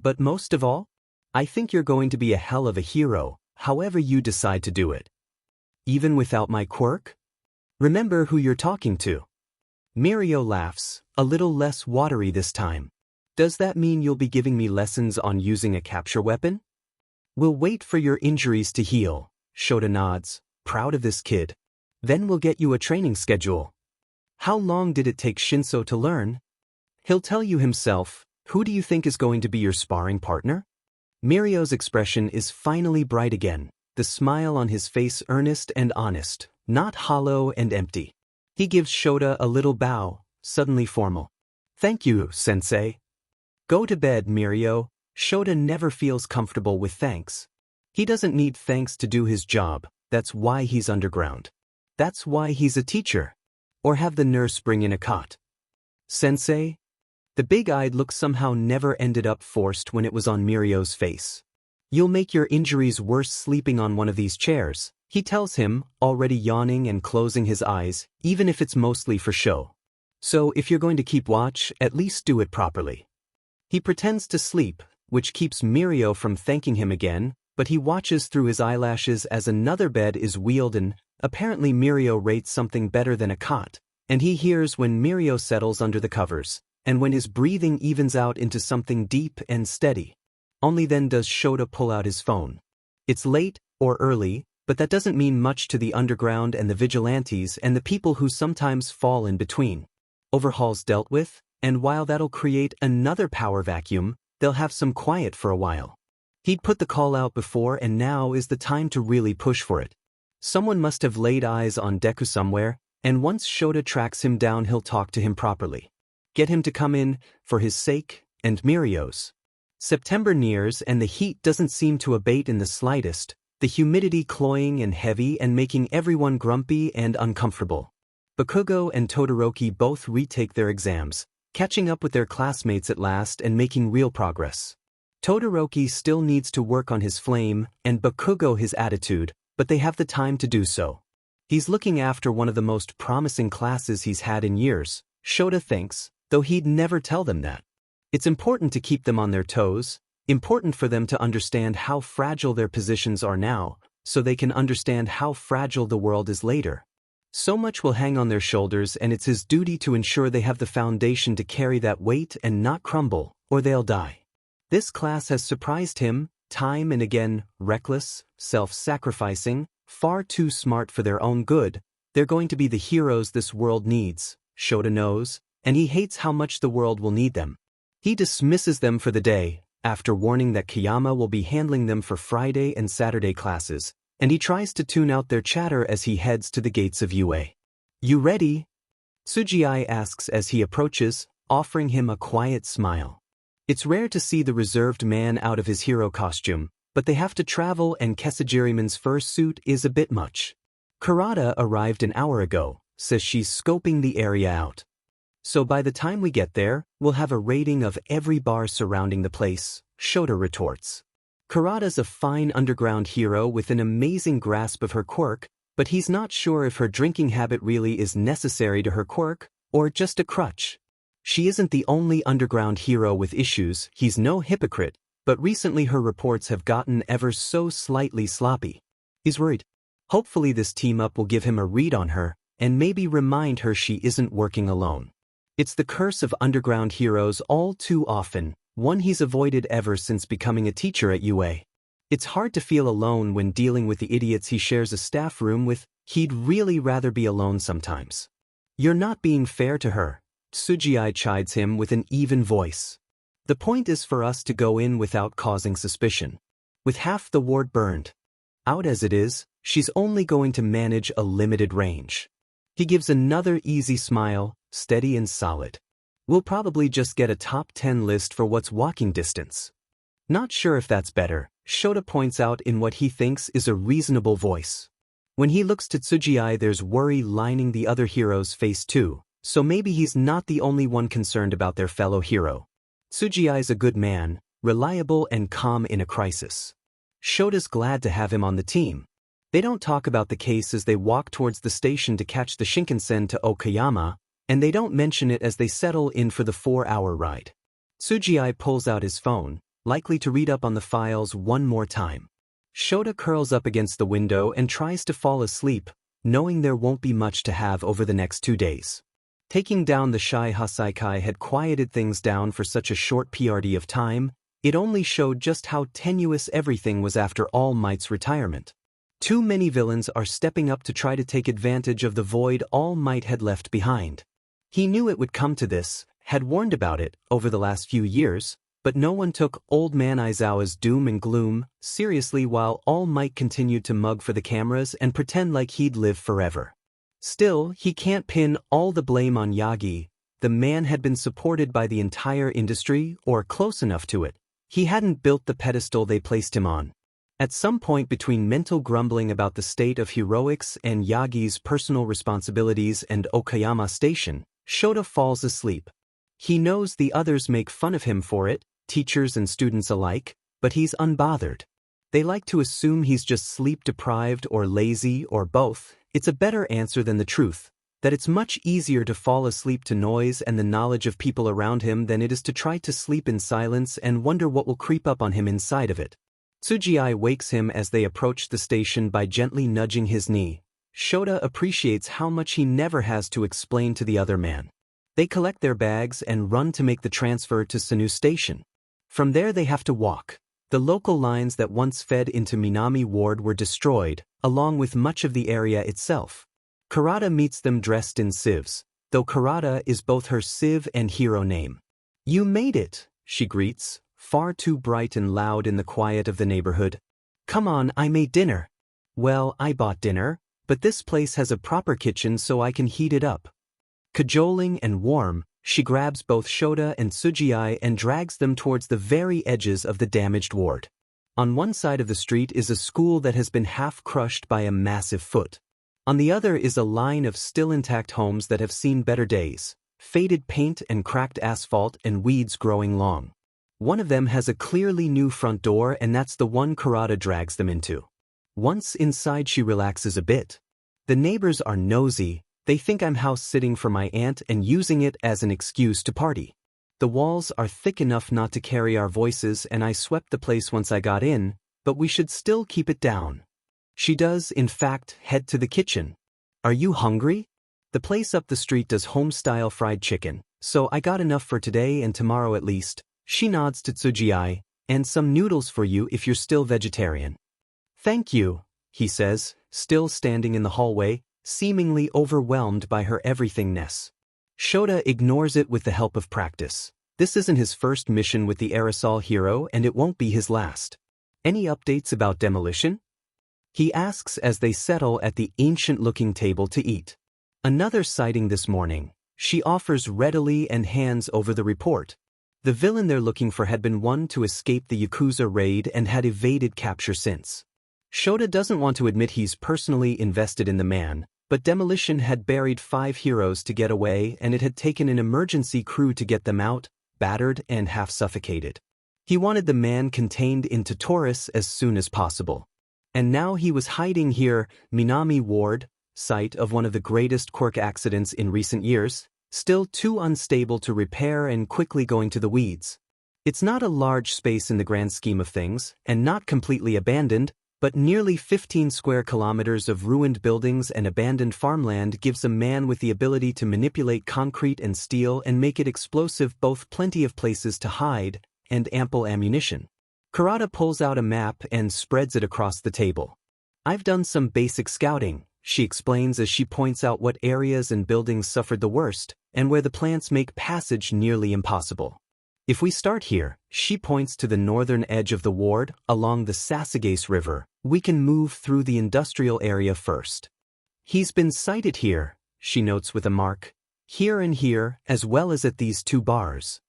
But most of all, I think you're going to be a hell of a hero, however you decide to do it. Even without my quirk? Remember who you're talking to. Mirio laughs, a little less watery this time. Does that mean you'll be giving me lessons on using a capture weapon? We'll wait for your injuries to heal, Shota nods, proud of this kid. Then we'll get you a training schedule. How long did it take Shinsou to learn? He'll tell you himself. Who do you think is going to be your sparring partner? Mirio's expression is finally bright again, the smile on his face earnest and honest, not hollow and empty. He gives Shota a little bow, suddenly formal. "Thank you, sensei." "Go to bed, Mirio." Shota never feels comfortable with thanks. He doesn't need thanks to do his job, that's why he's underground. That's why he's a teacher. Or have the nurse bring in a cot. "Sensei?" The big-eyed look somehow never ended up forced when it was on Mirio's face. "You'll make your injuries worse sleeping on one of these chairs," he tells him, already yawning and closing his eyes, even if it's mostly for show. "So if you're going to keep watch, at least do it properly." He pretends to sleep, which keeps Mirio from thanking him again, but he watches through his eyelashes as another bed is wheeled and, apparently Mirio rates something better than a cot, and he hears when Mirio settles under the covers, and when his breathing evens out into something deep and steady. Only then does Shota pull out his phone. It's late, or early, but that doesn't mean much to the underground and the vigilantes and the people who sometimes fall in between. Overhaul's dealt with, and while that'll create another power vacuum, they'll have some quiet for a while. He'd put the call out before and now is the time to really push for it. Someone must have laid eyes on Deku somewhere, and once Shota tracks him down he'll talk to him properly. Get him to come in, for his sake, and Mirio's. September nears and the heat doesn't seem to abate in the slightest, the humidity cloying and heavy and making everyone grumpy and uncomfortable. Bakugo and Todoroki both retake their exams, catching up with their classmates at last and making real progress. Todoroki still needs to work on his flame, and Bakugo his attitude, but they have the time to do so. He's looking after one of the most promising classes he's had in years, Shota thinks, though he'd never tell them that. It's important to keep them on their toes, important for them to understand how fragile their positions are now, so they can understand how fragile the world is later. So much will hang on their shoulders and it's his duty to ensure they have the foundation to carry that weight and not crumble, or they'll die. This class has surprised him, time and again, reckless, self-sacrificing, far too smart for their own good. They're going to be the heroes this world needs, Shota knows, and he hates how much the world will need them. He dismisses them for the day, after warning that Kayama will be handling them for Friday and Saturday classes, and he tries to tune out their chatter as he heads to the gates of UA. "You ready?" Sugii asks as he approaches, offering him a quiet smile. It's rare to see the reserved man out of his hero costume, but they have to travel and Kesajiriman's fursuit is a bit much. Kurata arrived an hour ago, says she's scoping the area out. "So by the time we get there, we'll have a rating of every bar surrounding the place," Shota retorts. Kurata's a fine underground hero with an amazing grasp of her quirk, but he's not sure if her drinking habit really is necessary to her quirk, or just a crutch. She isn't the only underground hero with issues, he's no hypocrite, but recently her reports have gotten ever so slightly sloppy. He's worried. Hopefully this team-up will give him a read on her, and maybe remind her she isn't working alone. It's the curse of underground heroes all too often, one he's avoided ever since becoming a teacher at UA. It's hard to feel alone when dealing with the idiots he shares a staff room with. He'd really rather be alone sometimes. "You're not being fair to her," Sugii chides him with an even voice. "The point is for us to go in without causing suspicion. With half the ward burned out as it is, she's only going to manage a limited range." He gives another easy smile, steady and solid. "We'll probably just get a top 10 list for what's walking distance." Not sure if that's better, Shota points out in what he thinks is a reasonable voice. When he looks to Sugii there's worry lining the other hero's face too, so maybe he's not the only one concerned about their fellow hero. Sugii's a good man, reliable and calm in a crisis. Shota's glad to have him on the team. They don't talk about the case as they walk towards the station to catch the Shinkansen to Okayama, and they don't mention it as they settle in for the 4-hour ride. Sugii pulls out his phone, likely to read up on the files one more time. Shota curls up against the window and tries to fall asleep, knowing there won't be much to have over the next 2 days. Taking down the Shie Hassaikai had quieted things down for such a short period of time. It only showed just how tenuous everything was after All Might's retirement. Too many villains are stepping up to try to take advantage of the void All Might had left behind. He knew it would come to this, had warned about it, over the last few years, But no one took Old Man Aizawa's doom and gloom seriously while All Might continued to mug for the cameras and pretend like he'd live forever. Still, he can't pin all the blame on Yagi. The man had been supported by the entire industry, or close enough to it. He hadn't built the pedestal they placed him on. At some point between mental grumbling about the state of heroics and Yagi's personal responsibilities and Okayama Station, Shota falls asleep. He knows the others make fun of him for it, teachers and students alike, but he's unbothered. They like to assume he's just sleep-deprived or lazy or both. It's a better answer than the truth, that it's much easier to fall asleep to noise and the knowledge of people around him than it is to try to sleep in silence and wonder what will creep up on him inside of it. Tsujii wakes him as they approach the station by gently nudging his knee. Shota appreciates how much he never has to explain to the other man. They collect their bags and run to make the transfer to Sanu Station. From there they have to walk. The local lines that once fed into Minami Ward were destroyed, along with much of the area itself. Kurata meets them dressed in civs, though Kurata is both her civ and hero name. "You made it," she greets, far too bright and loud in the quiet of the neighborhood. "Come on, I made dinner." "Well, I bought dinner, but this place has a proper kitchen so I can heat it up." Cajoling and warm, she grabs both Shota and Tsujii and drags them towards the very edges of the damaged ward. On one side of the street is a school that has been half crushed by a massive foot. On the other is a line of still intact homes that have seen better days, faded paint and cracked asphalt and weeds growing long. One of them has a clearly new front door, and that's the one Kurata drags them into. Once inside, she relaxes a bit. The neighbors are nosy. They think I'm house-sitting for my aunt and using it as an excuse to party. The walls are thick enough not to carry our voices, and I swept the place once I got in, but we should still keep it down. She does, in fact, head to the kitchen. "Are you hungry? The place up the street does home-style fried chicken, so I got enough for today and tomorrow at least." She nods to Tsujii, "And some noodles for you if you're still vegetarian." "Thank you," he says, still standing in the hallway, seemingly overwhelmed by her everythingness. Shota ignores it with the help of practice. This isn't his first mission with the aerosol hero, and it won't be his last. "Any updates about demolition?" he asks as they settle at the ancient-looking table to eat. "Another sighting this morning," she offers readily and hands over the report. The villain they're looking for had been one to escape the Yakuza raid and had evaded capture since. Shota doesn't want to admit he's personally invested in the man, but demolition had buried 5 heroes to get away, and it had taken an emergency crew to get them out, battered and half suffocated. He wanted the man contained in Taurus as soon as possible. And now he was hiding here, Minami Ward, site of one of the greatest Quirk accidents in recent years, still too unstable to repair and quickly going to the weeds. It's not a large space in the grand scheme of things, and not completely abandoned, but nearly 15 square kilometers of ruined buildings and abandoned farmland gives a man with the ability to manipulate concrete and steel and make it explosive both plenty of places to hide and ample ammunition. Kurata pulls out a map and spreads it across the table. "I've done some basic scouting," she explains as she points out what areas and buildings suffered the worst, and where the plants make passage nearly impossible. "If we start here," she points to the northern edge of the ward, along the Sasagase River, "we can move through the industrial area first." "He's been sighted here," she notes with a mark. "Here and here, as well as at these 2 bars.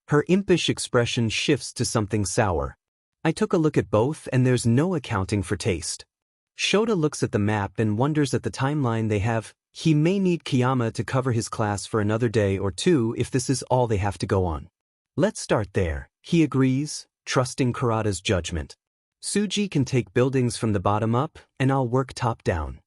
Her impish expression shifts to something sour. "I took a look at both, and there's no accounting for taste." Shota looks at the map and wonders at the timeline they have. He may need Kiyama to cover his class for another day or 2 if this is all they have to go on. "Let's start there," he agrees, trusting Kurata's judgment. "Suji can take buildings from the bottom up, and I'll work top down."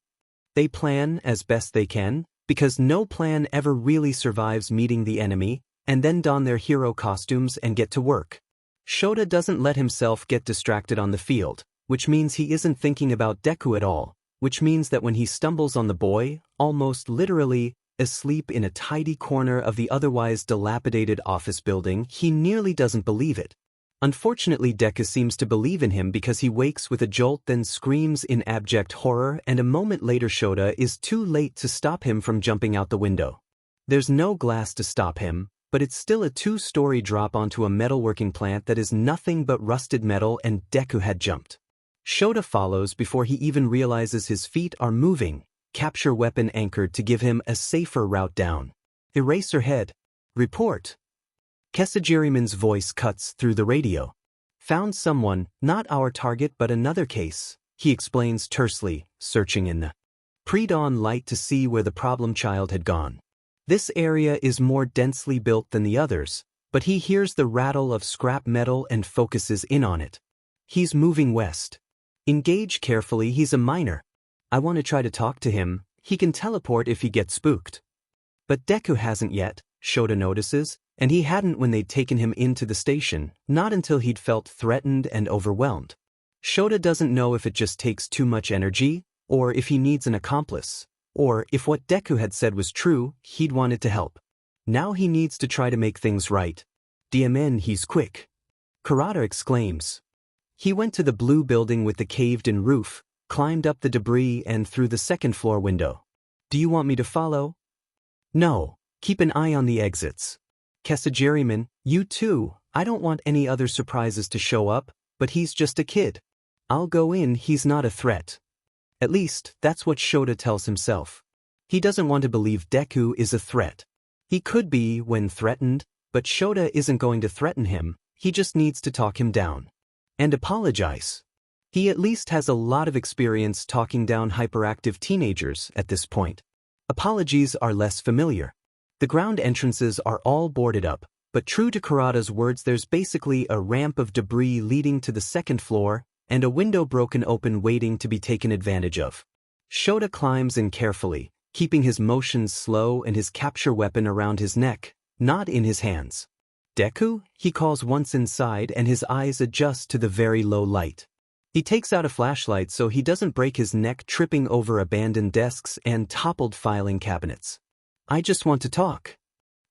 They plan as best they can, because no plan ever really survives meeting the enemy, and then don their hero costumes and get to work. Shota doesn't let himself get distracted on the field, which means he isn't thinking about Deku at all, which means that when he stumbles on the boy, almost literally, asleep in a tidy corner of the otherwise dilapidated office building, he nearly doesn't believe it. Unfortunately, Deku seems to believe in him because he wakes with a jolt, then screams in abject horror, and a moment later Shota is too late to stop him from jumping out the window. There's no glass to stop him, but it's still a 2-story drop onto a metalworking plant that is nothing but rusted metal, and Deku had jumped. Shota follows before he even realizes his feet are moving, capture weapon anchored to give him a safer route down. Eraserhead. Report. Kesajiriman's voice cuts through the radio. Found someone, not our target but another case, he explains tersely, searching in the pre-dawn light to see where the problem child had gone. This area is more densely built than the others, but he hears the rattle of scrap metal and focuses in on it. He's moving west. Engage carefully, he's a minor. I want to try to talk to him, he can teleport if he gets spooked. But Deku hasn't yet, Shota notices, and he hadn't when they'd taken him into the station, not until he'd felt threatened and overwhelmed. Shota doesn't know if it just takes too much energy, or if he needs an accomplice, or if what Deku had said was true, he'd wanted to help. Now he needs to try to make things right. DMN, he's quick. Kurata exclaims. He went to the blue building with the caved-in roof, climbed up the debris and through the second-floor window. Do you want me to follow? No, keep an eye on the exits. Kesajiriman, you too, I don't want any other surprises to show up, but he's just a kid. I'll go in, he's not a threat. At least, that's what Shota tells himself. He doesn't want to believe Deku is a threat. He could be when threatened, but Shota isn't going to threaten him, he just needs to talk him down. And apologize. He at least has a lot of experience talking down hyperactive teenagers at this point. Apologies are less familiar. The ground entrances are all boarded up, but true to Kurata's words, there's basically a ramp of debris leading to the second floor, and a window broken open waiting to be taken advantage of. Shota climbs in carefully, keeping his motions slow and his capture weapon around his neck, not in his hands. Deku, he calls once inside, and his eyes adjust to the very low light. He takes out a flashlight so he doesn't break his neck tripping over abandoned desks and toppled filing cabinets. I just want to talk.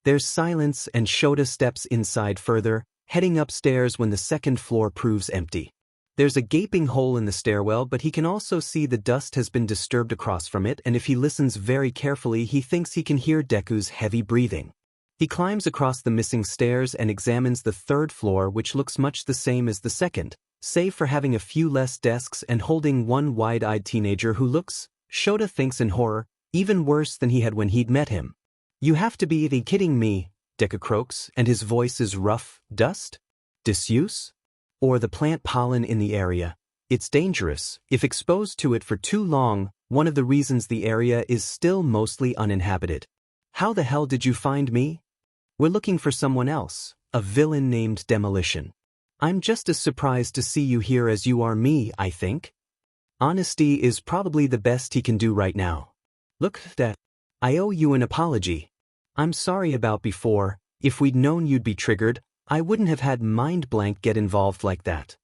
There's silence and Shota steps inside further, heading upstairs when the second floor proves empty. There's a gaping hole in the stairwell, but he can also see the dust has been disturbed across from it, and if he listens very carefully he thinks he can hear Deku's heavy breathing. He climbs across the missing stairs and examines the third floor, which looks much the same as the second, save for having a few less desks and holding one wide-eyed teenager who looks, Shota thinks in horror, even worse than he had when he'd met him. You have to be kidding me, Deku croaks, and his voice is rough. Dust? Disuse? Or the plant pollen in the area. It's dangerous. If exposed to it for too long, one of the reasons the area is still mostly uninhabited. How the hell did you find me? We're looking for someone else, a villain named Demolition. I'm just as surprised to see you here as you are me, I think. Honesty is probably the best he can do right now. Look, that. I owe you an apology. I'm sorry about before. If we'd known you'd be triggered, I wouldn't have had Mind Blank get involved like that.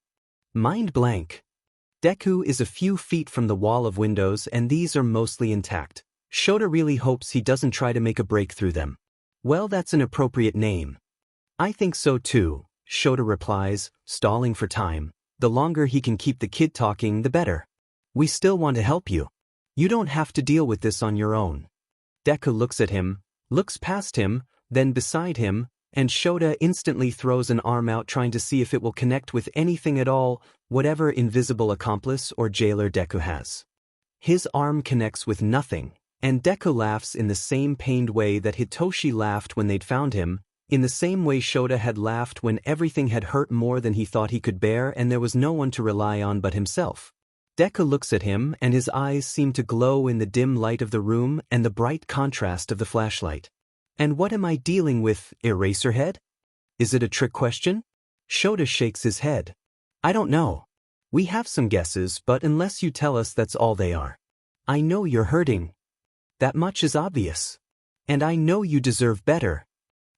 Mind Blank. Deku is a few feet from the wall of windows and these are mostly intact. Shota really hopes he doesn't try to make a break through them. Well, that's an appropriate name. I think so too, Shota replies, stalling for time. The longer he can keep the kid talking, the better. We still want to help you. You don't have to deal with this on your own. Deku looks at him, looks past him, then beside him, and Shota instantly throws an arm out trying to see if it will connect with anything at all, whatever invisible accomplice or jailer Deku has. His arm connects with nothing, and Deku laughs in the same pained way that Hitoshi laughed when they'd found him, in the same way Shota had laughed when everything had hurt more than he thought he could bear and there was no one to rely on but himself. Deku looks at him and his eyes seem to glow in the dim light of the room and the bright contrast of the flashlight. And what am I dealing with, Eraserhead? Is it a trick question? Shota shakes his head. I don't know. We have some guesses, but unless you tell us, that's all they are. I know you're hurting. That much is obvious. And I know you deserve better.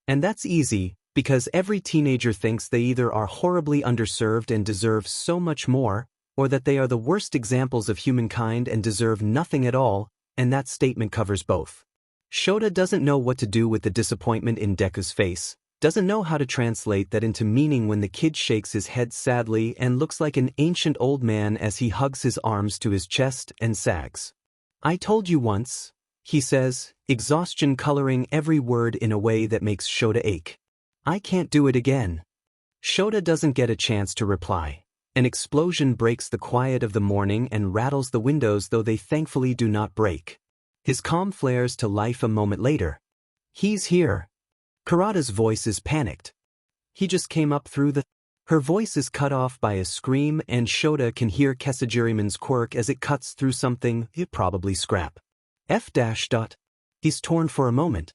And that's easy, because every teenager thinks they either are horribly underserved and deserve so much more, or that they are the worst examples of humankind and deserve nothing at all, and that statement covers both. Shota doesn't know what to do with the disappointment in Deku's face, doesn't know how to translate that into meaning when the kid shakes his head sadly and looks like an ancient old man as he hugs his arms to his chest and sags. I told you once. he says, exhaustion coloring every word in a way that makes Shota ache. I can't do it again. Shota doesn't get a chance to reply. An explosion breaks the quiet of the morning and rattles the windows, though they thankfully do not break. His calm flares to life a moment later. He's here. Kurata's voice is panicked. He just came up through the... Her voice is cut off by a scream, and Shota can hear Kesajiriman's quirk as it cuts through something, probably scrap. He's torn for a moment.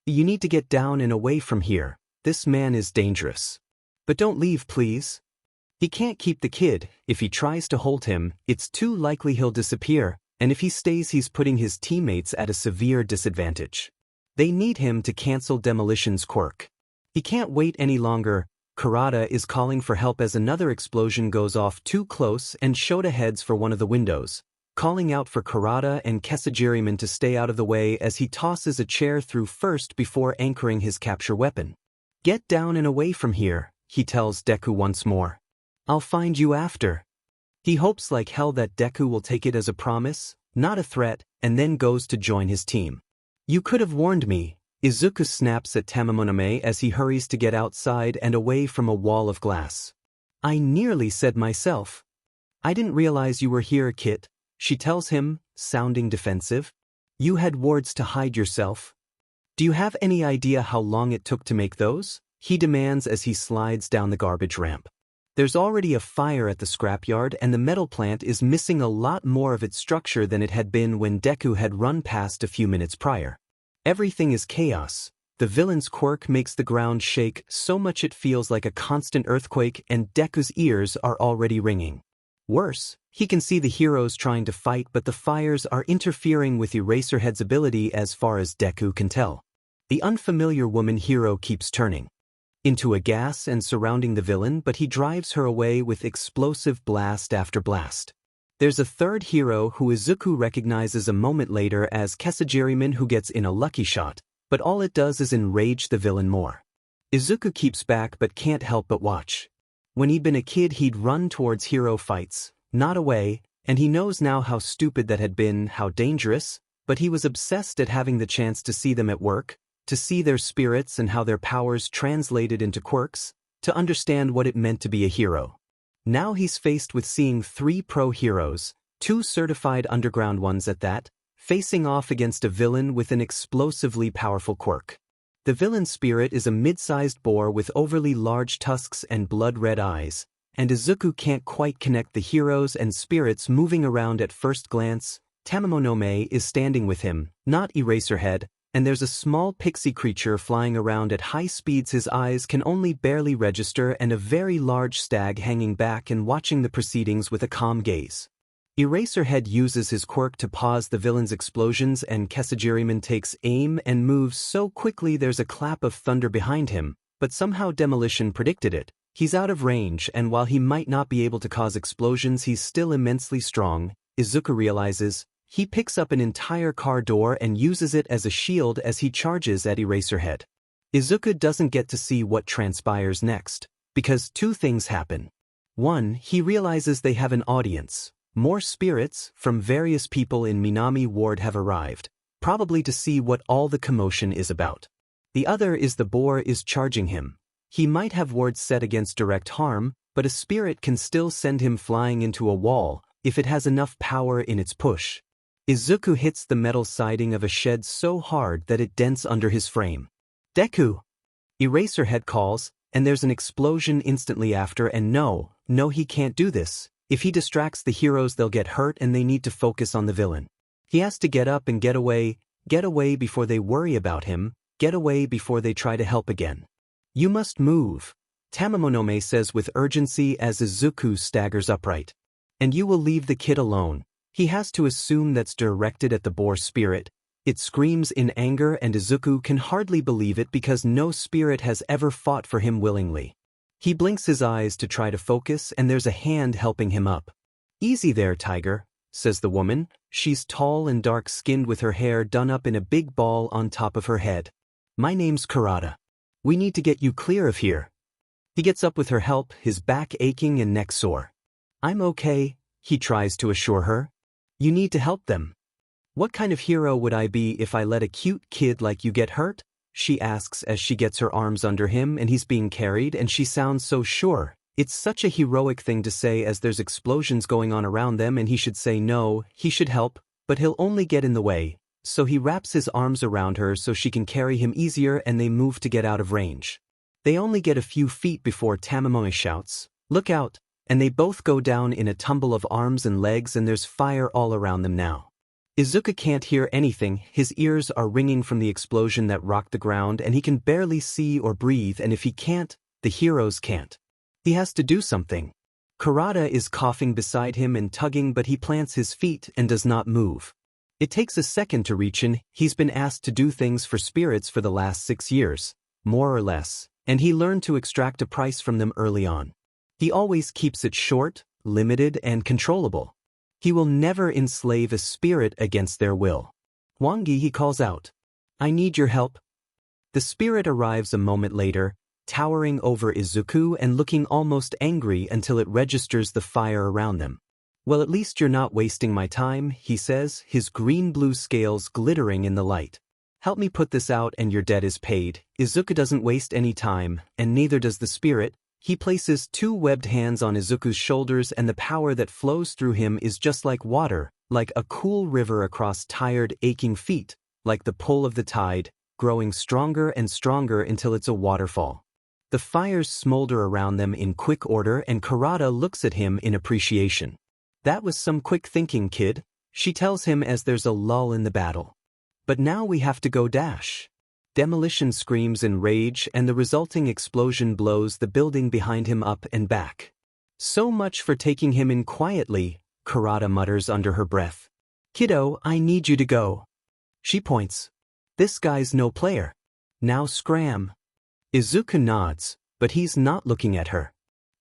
You need to get down and away from here. This man is dangerous. But don't leave, please. He can't keep the kid. If he tries to hold him, it's too likely he'll disappear, and if he stays, he's putting his teammates at a severe disadvantage. They need him to cancel Demolition's quirk. He can't wait any longer. Kurata is calling for help as another explosion goes off too close, and Shota heads for one of the windows, calling out for Kurata and Kesajiriman to stay out of the way as he tosses a chair through first before anchoring his capture weapon. Get down and away from here, he tells Deku once more. I'll find you after. He hopes like hell that Deku will take it as a promise, not a threat, and then goes to join his team. You could have warned me. Izuku snaps at Tamamonome as he hurries to get outside and away from a wall of glass. I nearly said myself. I didn't realize you were here, Kit, she tells him, sounding defensive. You had wards to hide yourself. Do you have any idea how long it took to make those? He demands as he slides down the garbage ramp. There's already a fire at the scrapyard, and the metal plant is missing a lot more of its structure than it had been when Deku had run past a few minutes prior. Everything is chaos. The villain's quirk makes the ground shake so much it feels like a constant earthquake, and Deku's ears are already ringing. Worse, he can see the heroes trying to fight, but the fires are interfering with Eraserhead's ability as far as Deku can tell. The unfamiliar woman hero keeps turning into a gas and surrounding the villain, but he drives her away with explosive blast after blast. There's a third hero who Izuku recognizes a moment later as Kesajiriman, who gets in a lucky shot, but all it does is enrage the villain more. Izuku keeps back but can't help but watch. When he'd been a kid, he'd run towards hero fights, not away, and he knows now how stupid that had been, how dangerous, but he was obsessed at having the chance to see them at work, to see their spirits and how their powers translated into quirks, to understand what it meant to be a hero. Now he's faced with seeing 3 pro heroes, 2 certified underground ones at that, facing off against a villain with an explosively powerful quirk. The villain's spirit is a mid-sized boar with overly large tusks and blood-red eyes, and Izuku can't quite connect the heroes and spirits moving around at first glance. Tamamonome is standing with him, not Eraserhead, and there's a small pixie creature flying around at high speeds his eyes can only barely register, and a very large stag hanging back and watching the proceedings with a calm gaze. Eraserhead uses his quirk to pause the villain's explosions, and Kesajiriman takes aim and moves so quickly there's a clap of thunder behind him, but somehow Demolition predicted it. He's out of range, and while he might not be able to cause explosions, he's still immensely strong. Izuku realizes. He picks up an entire car door and uses it as a shield as he charges at Eraserhead. Izuku doesn't get to see what transpires next, because 2 things happen. 1, he realizes they have an audience. More spirits from various people in Minami Ward have arrived, probably to see what all the commotion is about. The other is the boar is charging him. He might have wards set against direct harm, but a spirit can still send him flying into a wall if it has enough power in its push. Izuku hits the metal siding of a shed so hard that it dents under his frame. Deku! Eraserhead calls, and there's an explosion instantly after, and no, he can't do this. If he distracts the heroes, they'll get hurt and they need to focus on the villain. He has to get up and get away before they worry about him, get away before they try to help again. You must move, Tamamonome says with urgency as Izuku staggers upright. And you will leave the kid alone. He has to assume that's directed at the boar spirit. It screams in anger, and Izuku can hardly believe it because no spirit has ever fought for him willingly. He blinks his eyes to try to focus, and there's a hand helping him up. Easy there, Tiger, says the woman. She's tall and dark-skinned with her hair done up in a big ball on top of her head. My name's Kurata. We need to get you clear of here. He gets up with her help, his back aching and neck sore. I'm okay, he tries to assure her. You need to help them. What kind of hero would I be if I let a cute kid like you get hurt? She asks as she gets her arms under him and he's being carried, and she sounds so sure. It's such a heroic thing to say as there's explosions going on around them, and he should say no, he should help, but he'll only get in the way. So he wraps his arms around her so she can carry him easier, and they move to get out of range. They only get a few feet before Tamimoe shouts, "Look out!" and they both go down in a tumble of arms and legs, and there's fire all around them now. Izuku can't hear anything, his ears are ringing from the explosion that rocked the ground, and he can barely see or breathe, and if he can't, the heroes can't. He has to do something. Kurata is coughing beside him and tugging, but he plants his feet and does not move. It takes a second to reach in. He's been asked to do things for spirits for the last 6 years, more or less, and he learned to extract a price from them early on. He always keeps it short, limited, and controllable. He will never enslave a spirit against their will. "Wangi," he calls out. "I need your help." The spirit arrives a moment later, towering over Izuku and looking almost angry until it registers the fire around them. "Well, at least you're not wasting my time," he says, his green-blue scales glittering in the light. "Help me put this out and your debt is paid." Izuku doesn't waste any time, and neither does the spirit. He places 2 webbed hands on Izuku's shoulders, and the power that flows through him is just like water, like a cool river across tired, aching feet, like the pull of the tide, growing stronger and stronger until it's a waterfall. The fires smolder around them in quick order, and Kurata looks at him in appreciation. "That was some quick thinking, kid," she tells him as there's a lull in the battle. "But now we have to go dash." Demolition screams in rage, and the resulting explosion blows the building behind him up and back. "So much for taking him in quietly," Kurata mutters under her breath. "Kiddo, I need you to go." She points. "This guy's no player. Now scram." Izuku nods, but he's not looking at her.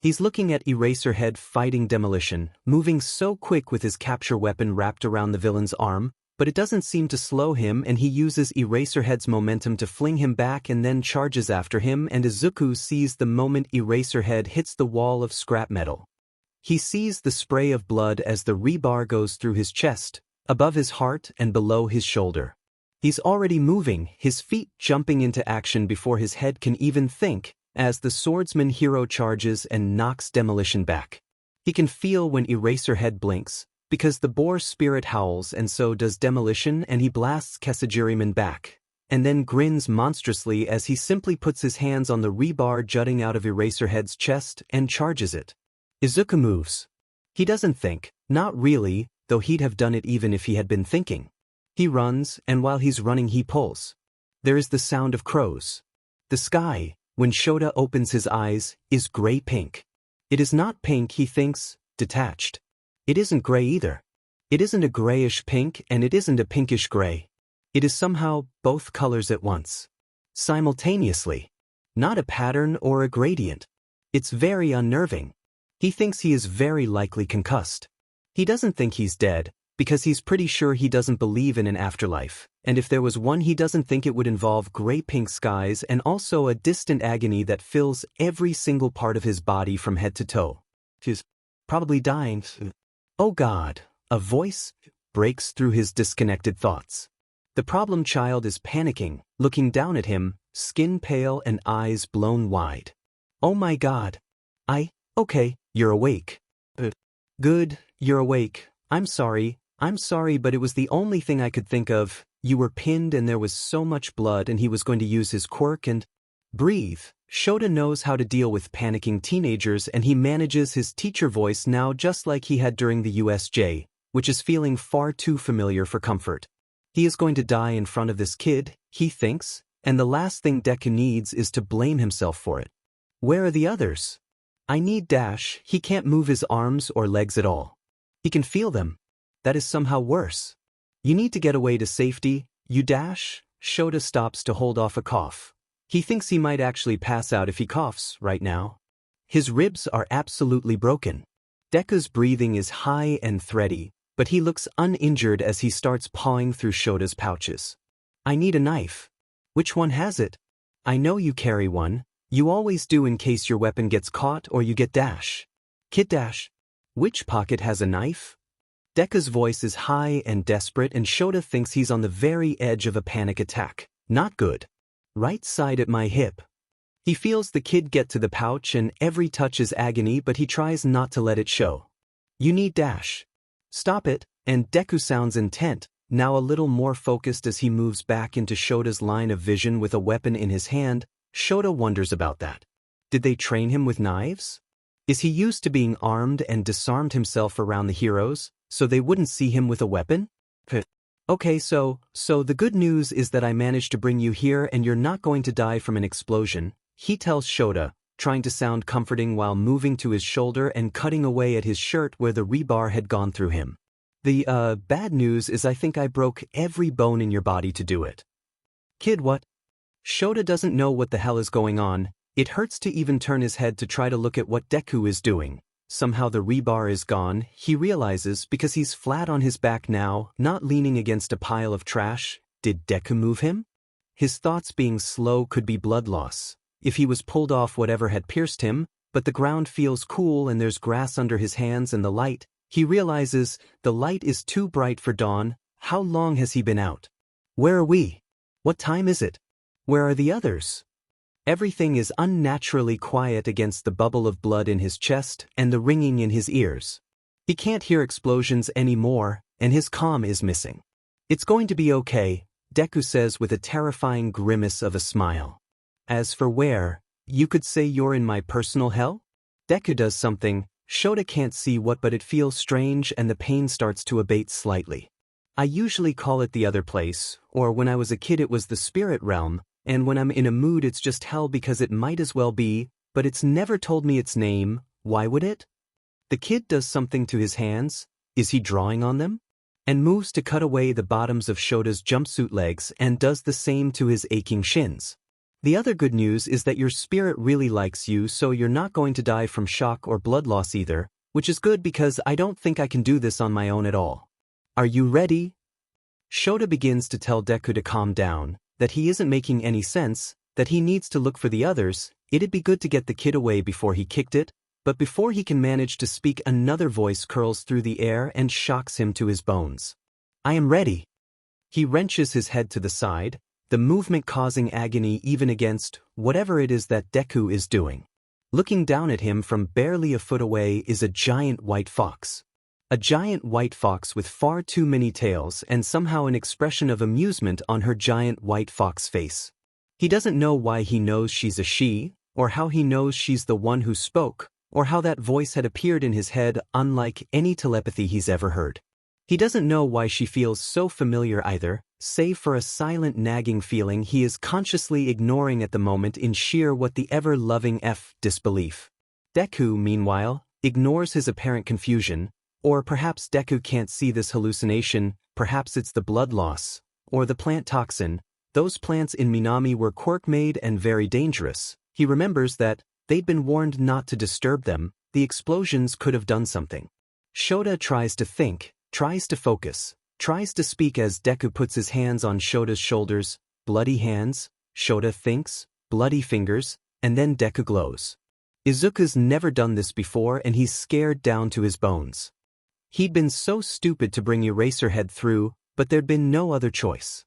He's looking at Eraserhead fighting Demolition, moving so quick with his capture weapon wrapped around the villain's arm, but it doesn't seem to slow him, and he uses Eraserhead's momentum to fling him back and then charges after him, and Izuku sees the moment Eraserhead hits the wall of scrap metal. He sees the spray of blood as the rebar goes through his chest, above his heart and below his shoulder. He's already moving, his feet jumping into action before his head can even think, as the swordsman hero charges and knocks Demolition back. He can feel when Eraserhead blinks, because the boar spirit howls, and so does Demolition, and he blasts Kesajiriman back, and then grins monstrously as he simply puts his hands on the rebar jutting out of Eraserhead's chest and charges it. Izuku moves. He doesn't think, not really, though he'd have done it even if he had been thinking. He runs, and while he's running he pulls. There is the sound of crows. The sky, when Shota opens his eyes, is gray-pink. It is not pink, he thinks, detached. It isn't gray either. It isn't a grayish pink, and it isn't a pinkish gray. It is somehow both colors at once. Simultaneously. Not a pattern or a gradient. It's very unnerving. He thinks he is very likely concussed. He doesn't think he's dead, because he's pretty sure he doesn't believe in an afterlife, and if there was one he doesn't think it would involve gray-pink skies and also a distant agony that fills every single part of his body from head to toe. He's probably dying. Oh God, a voice breaks through his disconnected thoughts. The problem child is panicking, looking down at him, skin pale and eyes blown wide. "Oh my God. Okay, you're awake." "Good, you're awake. I'm sorry, but it was the only thing I could think of. You were pinned and there was so much blood, and he was going to use his quirk and..." "Breathe." Shota knows how to deal with panicking teenagers, and he manages his teacher voice now just like he had during the USJ, which is feeling far too familiar for comfort. He is going to die in front of this kid, he thinks, and the last thing Deku needs is to blame himself for it. Where are the others? "I need Dash." He can't move his arms or legs at all. He can feel them. That is somehow worse. "You need to get away to safety. You Dash?" Shota stops to hold off a cough. He thinks he might actually pass out if he coughs right now. His ribs are absolutely broken. Deku's breathing is high and thready, but he looks uninjured as he starts pawing through Shota's pouches. "I need a knife." "Which one has it?" "I know you carry one. You always do in case your weapon gets caught or you get Dash." "Kid Dash? Which pocket has a knife?" Deku's voice is high and desperate and Shota thinks he's on the very edge of a panic attack. Not good. Right side at my hip. He feels the kid get to the pouch and every touch is agony but he tries not to let it show. You need dash. Stop it, and Deku sounds intent, now a little more focused as he moves back into Shota's line of vision with a weapon in his hand. Shota wonders about that. Did they train him with knives? Is he used to being armed and disarmed himself around the heroes, so they wouldn't see him with a weapon? Okay, so the good news is that I managed to bring you here and you're not going to die from an explosion, he tells Shota, trying to sound comforting while moving to his shoulder and cutting away at his shirt where the rebar had gone through him. The, bad news is I think I broke every bone in your body to do it. Kid, what? Shota doesn't know what the hell is going on. It hurts to even turn his head to try to look at what Deku is doing. Somehow the rebar is gone, he realizes, because he's flat on his back now, not leaning against a pile of trash. Did Deku move him? His thoughts being slow could be blood loss. If he was pulled off whatever had pierced him, but the ground feels cool and there's grass under his hands and the light, he realizes the light is too bright for dawn. How long has he been out? Where are we? What time is it? Where are the others? Everything is unnaturally quiet against the bubble of blood in his chest and the ringing in his ears. He can't hear explosions anymore, and his calm is missing. It's going to be okay, Deku says with a terrifying grimace of a smile. As for where, you could say you're in my personal hell? Deku does something, Shota can't see what, but it feels strange and the pain starts to abate slightly. I usually call it the other place, or when I was a kid it was the spirit realm, and when I'm in a mood it's just hell because it might as well be, but it's never told me its name. Why would it? The kid does something to his hands. Is he drawing on them? And moves to cut away the bottoms of Shota's jumpsuit legs and does the same to his aching shins. The other good news is that your spirit really likes you, so you're not going to die from shock or blood loss either, which is good because I don't think I can do this on my own at all. Are you ready? Shota begins to tell Deku to calm down, that he isn't making any sense, that he needs to look for the others. It'd be good to get the kid away before he kicked it, but before he can manage to speak another voice curls through the air and shocks him to his bones. I am ready. He wrenches his head to the side, the movement causing agony even against whatever it is that Deku is doing. Looking down at him from barely a foot away is a giant white fox. A giant white fox with far too many tails and somehow an expression of amusement on her giant white fox face. He doesn't know why he knows she's a she, or how he knows she's the one who spoke, or how that voice had appeared in his head unlike any telepathy he's ever heard. He doesn't know why she feels so familiar either, save for a silent nagging feeling he is consciously ignoring at the moment in sheer what the ever-loving disbelief. Deku, meanwhile, ignores his apparent confusion, or perhaps Deku can't see this hallucination, perhaps it's the blood loss, or the plant toxin. Those plants in Minami were Quirk made and very dangerous. He remembers that they'd been warned not to disturb them. The explosions could have done something. Shota tries to think, tries to focus, tries to speak as Deku puts his hands on Shota's shoulders. Bloody hands, Shota thinks, bloody fingers, and then Deku glows. Izuku's never done this before and he's scared down to his bones. He'd been so stupid to bring Eraserhead through, but there'd been no other choice.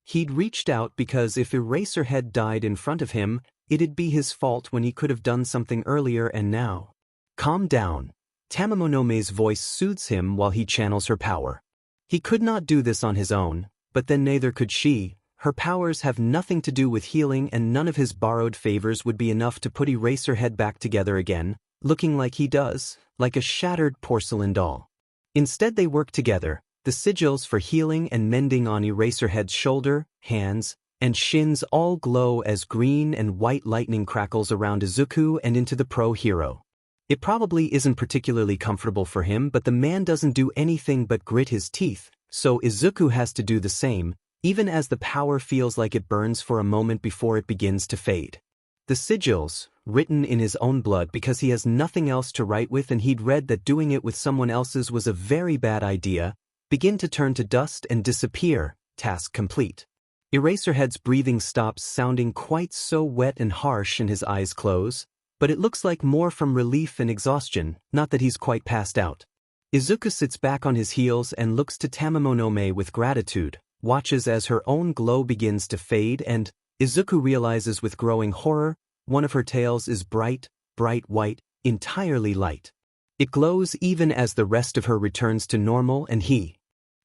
He'd reached out because if Eraserhead died in front of him, it'd be his fault when he could have done something earlier and now. Calm down. Tamamonome's voice soothes him while he channels her power. He could not do this on his own, but then neither could she. Her powers have nothing to do with healing and none of his borrowed favors would be enough to put Eraserhead back together again, looking like he does, like a shattered porcelain doll. Instead they work together, the sigils for healing and mending on Eraserhead's shoulder, hands, and shins all glow as green and white lightning crackles around Izuku and into the pro-hero. It probably isn't particularly comfortable for him, but the man doesn't do anything but grit his teeth, so Izuku has to do the same, even as the power feels like it burns for a moment before it begins to fade. The sigils, written in his own blood because he has nothing else to write with and he'd read that doing it with someone else's was a very bad idea, begin to turn to dust and disappear. Task complete. Eraserhead's breathing stops sounding quite so wet and harsh and his eyes close, but it looks like more from relief and exhaustion, not that he's quite passed out. Izuku sits back on his heels and looks to Tamamonome with gratitude, watches as her own glow begins to fade and, Izuku realizes with growing horror, one of her tails is bright, bright white, entirely light. It glows even as the rest of her returns to normal and he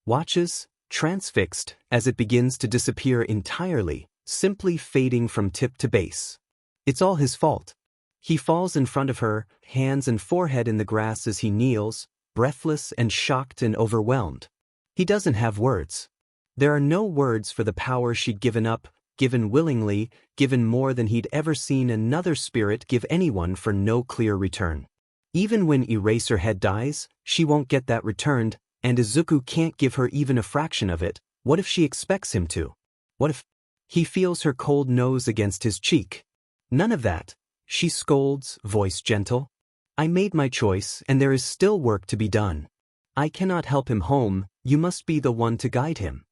watches, transfixed, as it begins to disappear entirely, simply fading from tip to base. It's all his fault. He falls in front of her, hands and forehead in the grass as he kneels, breathless and shocked and overwhelmed. He doesn't have words. There are no words for the power she'd given up, given willingly, given more than he'd ever seen another spirit give anyone for no clear return. Even when Eraserhead dies, she won't get that returned, and Izuku can't give her even a fraction of it. What if she expects him to? What if he feels her cold nose against his cheek? None of that. She scolds, voice gentle. I made my choice, and there is still work to be done. I cannot help him home, you must be the one to guide him.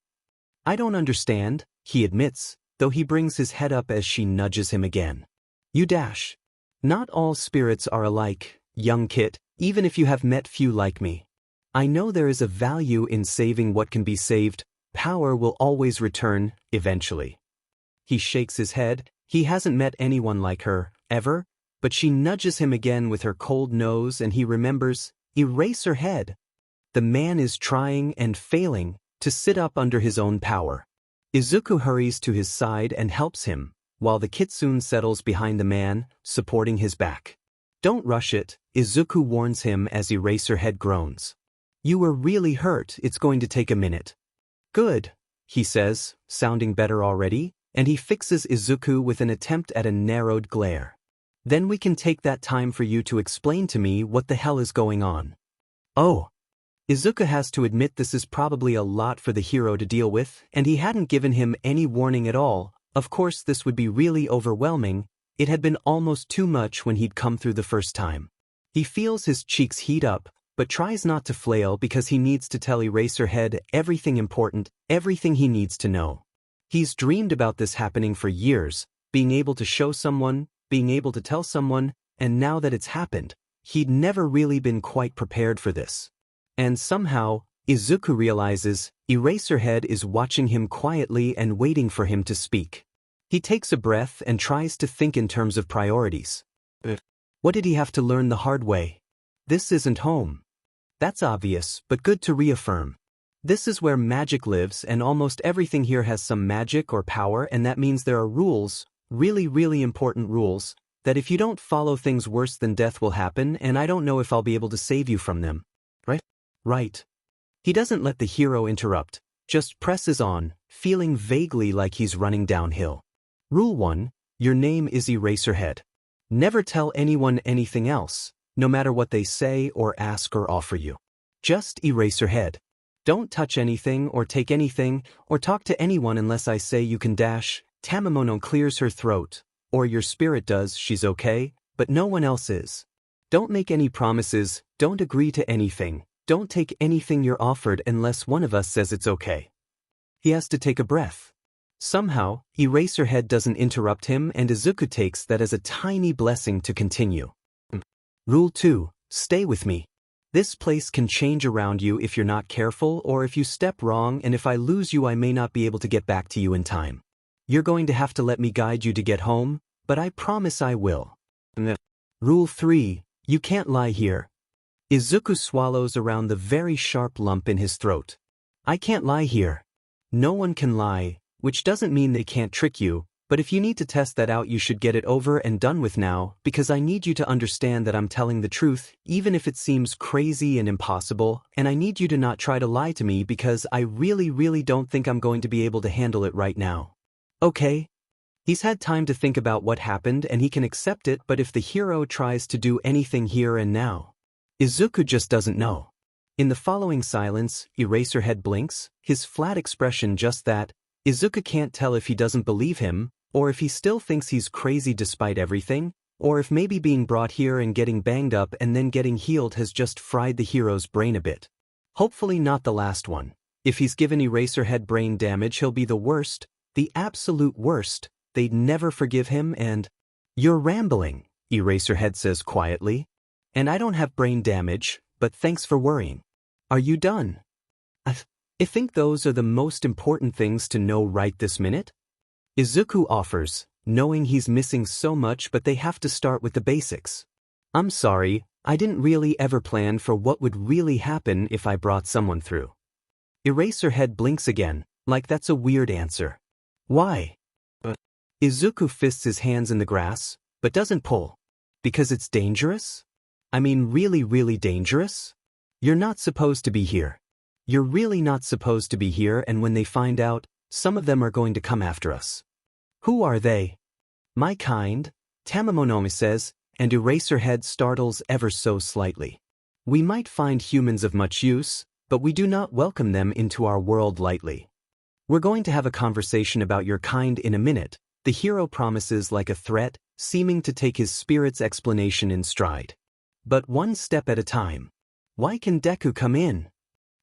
I don't understand, he admits, though he brings his head up as she nudges him again. You dash. Not all spirits are alike, young kit, even if you have met few like me. I know there is a value in saving what can be saved, power will always return, eventually. He shakes his head, he hasn't met anyone like her, ever, but she nudges him again with her cold nose and he remembers, Eraserhead. The man is trying and failing to sit up under his own power. Izuku hurries to his side and helps him, while the kitsune settles behind the man, supporting his back. Don't rush it, Izuku warns him as Eraserhead groans. You were really hurt, it's going to take a minute. Good, he says, sounding better already, and he fixes Izuku with an attempt at a narrowed glare. Then we can take that time for you to explain to me what the hell is going on. Oh. Izuku has to admit this is probably a lot for the hero to deal with, and he hadn't given him any warning at all. Of course this would be really overwhelming, it had been almost too much when he'd come through the first time. He feels his cheeks heat up, but tries not to flail because he needs to tell Eraserhead everything important, everything he needs to know. He's dreamed about this happening for years, being able to show someone, being able to tell someone, and now that it's happened, he'd never really been quite prepared for this. And somehow, Izuku realizes, Eraserhead is watching him quietly and waiting for him to speak. He takes a breath and tries to think in terms of priorities. What did he have to learn the hard way? This isn't home. That's obvious, but good to reaffirm. This is where magic lives and almost everything here has some magic or power, and that means there are rules, really, really important rules, that if you don't follow things worse than death will happen, and I don't know if I'll be able to save you from them. Right. He doesn't let the hero interrupt, just presses on, feeling vaguely like he's running downhill. Rule 1, your name is Eraserhead. Never tell anyone anything else, no matter what they say or ask or offer you. Just Eraserhead. Don't touch anything or take anything or talk to anyone unless I say you can dash. Tamamono clears her throat. Or your spirit does, she's okay, but no one else is. Don't make any promises, don't agree to anything. Don't take anything you're offered unless one of us says it's okay. He has to take a breath. Somehow, Eraserhead doesn't interrupt him and Izuku takes that as a tiny blessing to continue. Rule 2, stay with me. This place can change around you if you're not careful or if you step wrong, and if I lose you I may not be able to get back to you in time. You're going to have to let me guide you to get home, but I promise I will. Rule 3, you can't lie here. Izuku swallows around the very sharp lump in his throat. I can't lie here. No one can lie, which doesn't mean they can't trick you, but if you need to test that out you should get it over and done with now, because I need you to understand that I'm telling the truth, even if it seems crazy and impossible, and I need you to not try to lie to me because I really don't think I'm going to be able to handle it right now. Okay? He's had time to think about what happened and he can accept it, but if the hero tries to do anything here and now, Izuku just doesn't know. In the following silence, Eraserhead blinks, his flat expression just that. Izuku can't tell if he doesn't believe him, or if he still thinks he's crazy despite everything, or if maybe being brought here and getting banged up and then getting healed has just fried the hero's brain a bit. Hopefully not the last one. If he's given Eraserhead brain damage he'll be the worst, the absolute worst, they'd never forgive him and… You're rambling, Eraserhead says quietly. And I don't have brain damage, but thanks for worrying. Are you done? I think those are the most important things to know right this minute. Izuku offers, knowing he's missing so much but they have to start with the basics. I'm sorry, I didn't really ever plan for what would really happen if I brought someone through. Eraserhead blinks again, like that's a weird answer. Why? Izuku fists his hands in the grass, but doesn't pull. Because it's dangerous? I mean really dangerous? You're not supposed to be here. You're really not supposed to be here, and when they find out, some of them are going to come after us. Who are they? My kind, Tamamonome says, and Eraserhead startles ever so slightly. We might find humans of much use, but we do not welcome them into our world lightly. We're going to have a conversation about your kind in a minute, the hero promises like a threat, seeming to take his spirit's explanation in stride. But one step at a time. Why can Deku come in?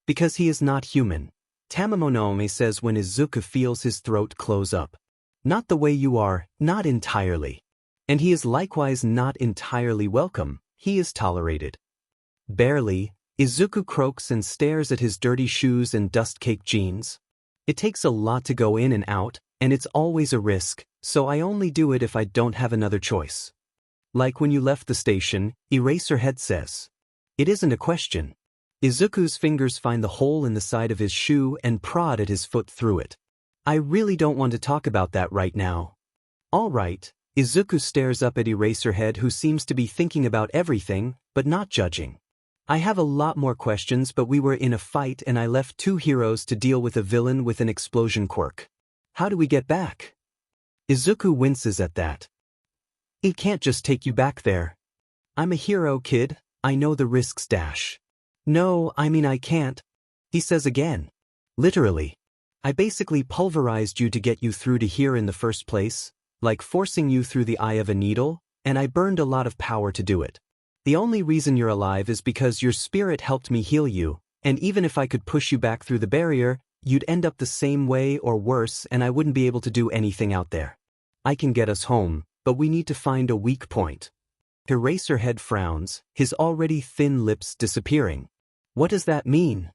Because he is not human, Tamamonome says when Izuku feels his throat close up. Not the way you are, not entirely. And he is likewise not entirely welcome, he is tolerated. Barely, Izuku croaks and stares at his dirty shoes and dust-caked jeans. It takes a lot to go in and out, and it's always a risk, so I only do it if I don't have another choice. Like when you left the station, Eraserhead says. It isn't a question. Izuku's fingers find the hole in the side of his shoe and prod at his foot through it. I really don't want to talk about that right now. All right, Izuku stares up at Eraserhead, who seems to be thinking about everything, but not judging. I have a lot more questions, but we were in a fight and I left two heroes to deal with a villain with an explosion quirk. How do we get back? Izuku winces at that. It can't just take you back there. I'm a hero, kid, I know the risks. No, I mean I can't, he says again. Literally. I basically pulverized you to get you through to here in the first place, like forcing you through the eye of a needle, and I burned a lot of power to do it. The only reason you're alive is because your spirit helped me heal you, and even if I could push you back through the barrier, you'd end up the same way or worse, and I wouldn't be able to do anything out there. I can get us home, but we need to find a weak point. Eraserhead frowns, his already thin lips disappearing. What does that mean?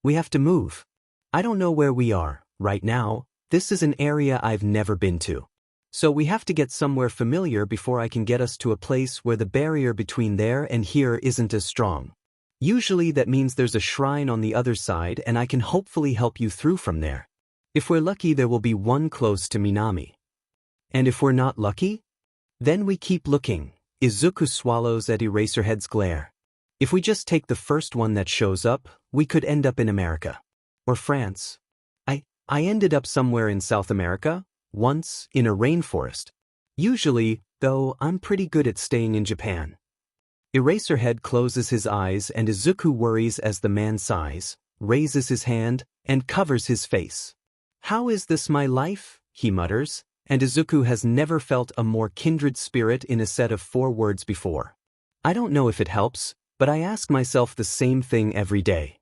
We have to move. I don't know where we are, right now. This is an area I've never been to. So we have to get somewhere familiar before I can get us to a place where the barrier between there and here isn't as strong. Usually that means there's a shrine on the other side and I can hopefully help you through from there. If we're lucky, there will be one close to Minami. And if we're not lucky? Then we keep looking. Izuku swallows at Eraserhead's glare. If we just take the first one that shows up, we could end up in America. Or France. I ended up somewhere in South America, once, in a rainforest. Usually, though, I'm pretty good at staying in Japan. Eraserhead closes his eyes and Izuku worries as the man sighs, raises his hand, and covers his face. How is this my life? He mutters, and Izuku has never felt a more kindred spirit in a set of 4 words before. I don't know if it helps, but I ask myself the same thing every day.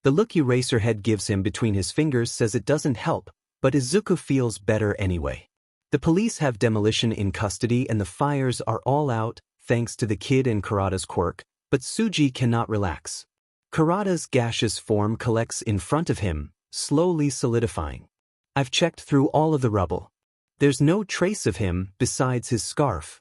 The look Eraserhead gives him between his fingers says it doesn't help, but Izuku feels better anyway. The police have Demolition in custody and the fires are all out, thanks to the kid and Kurata's quirk, but Tsuji cannot relax. Kurata's gaseous form collects in front of him, slowly solidifying. I've checked through all of the rubble. There's no trace of him besides his scarf.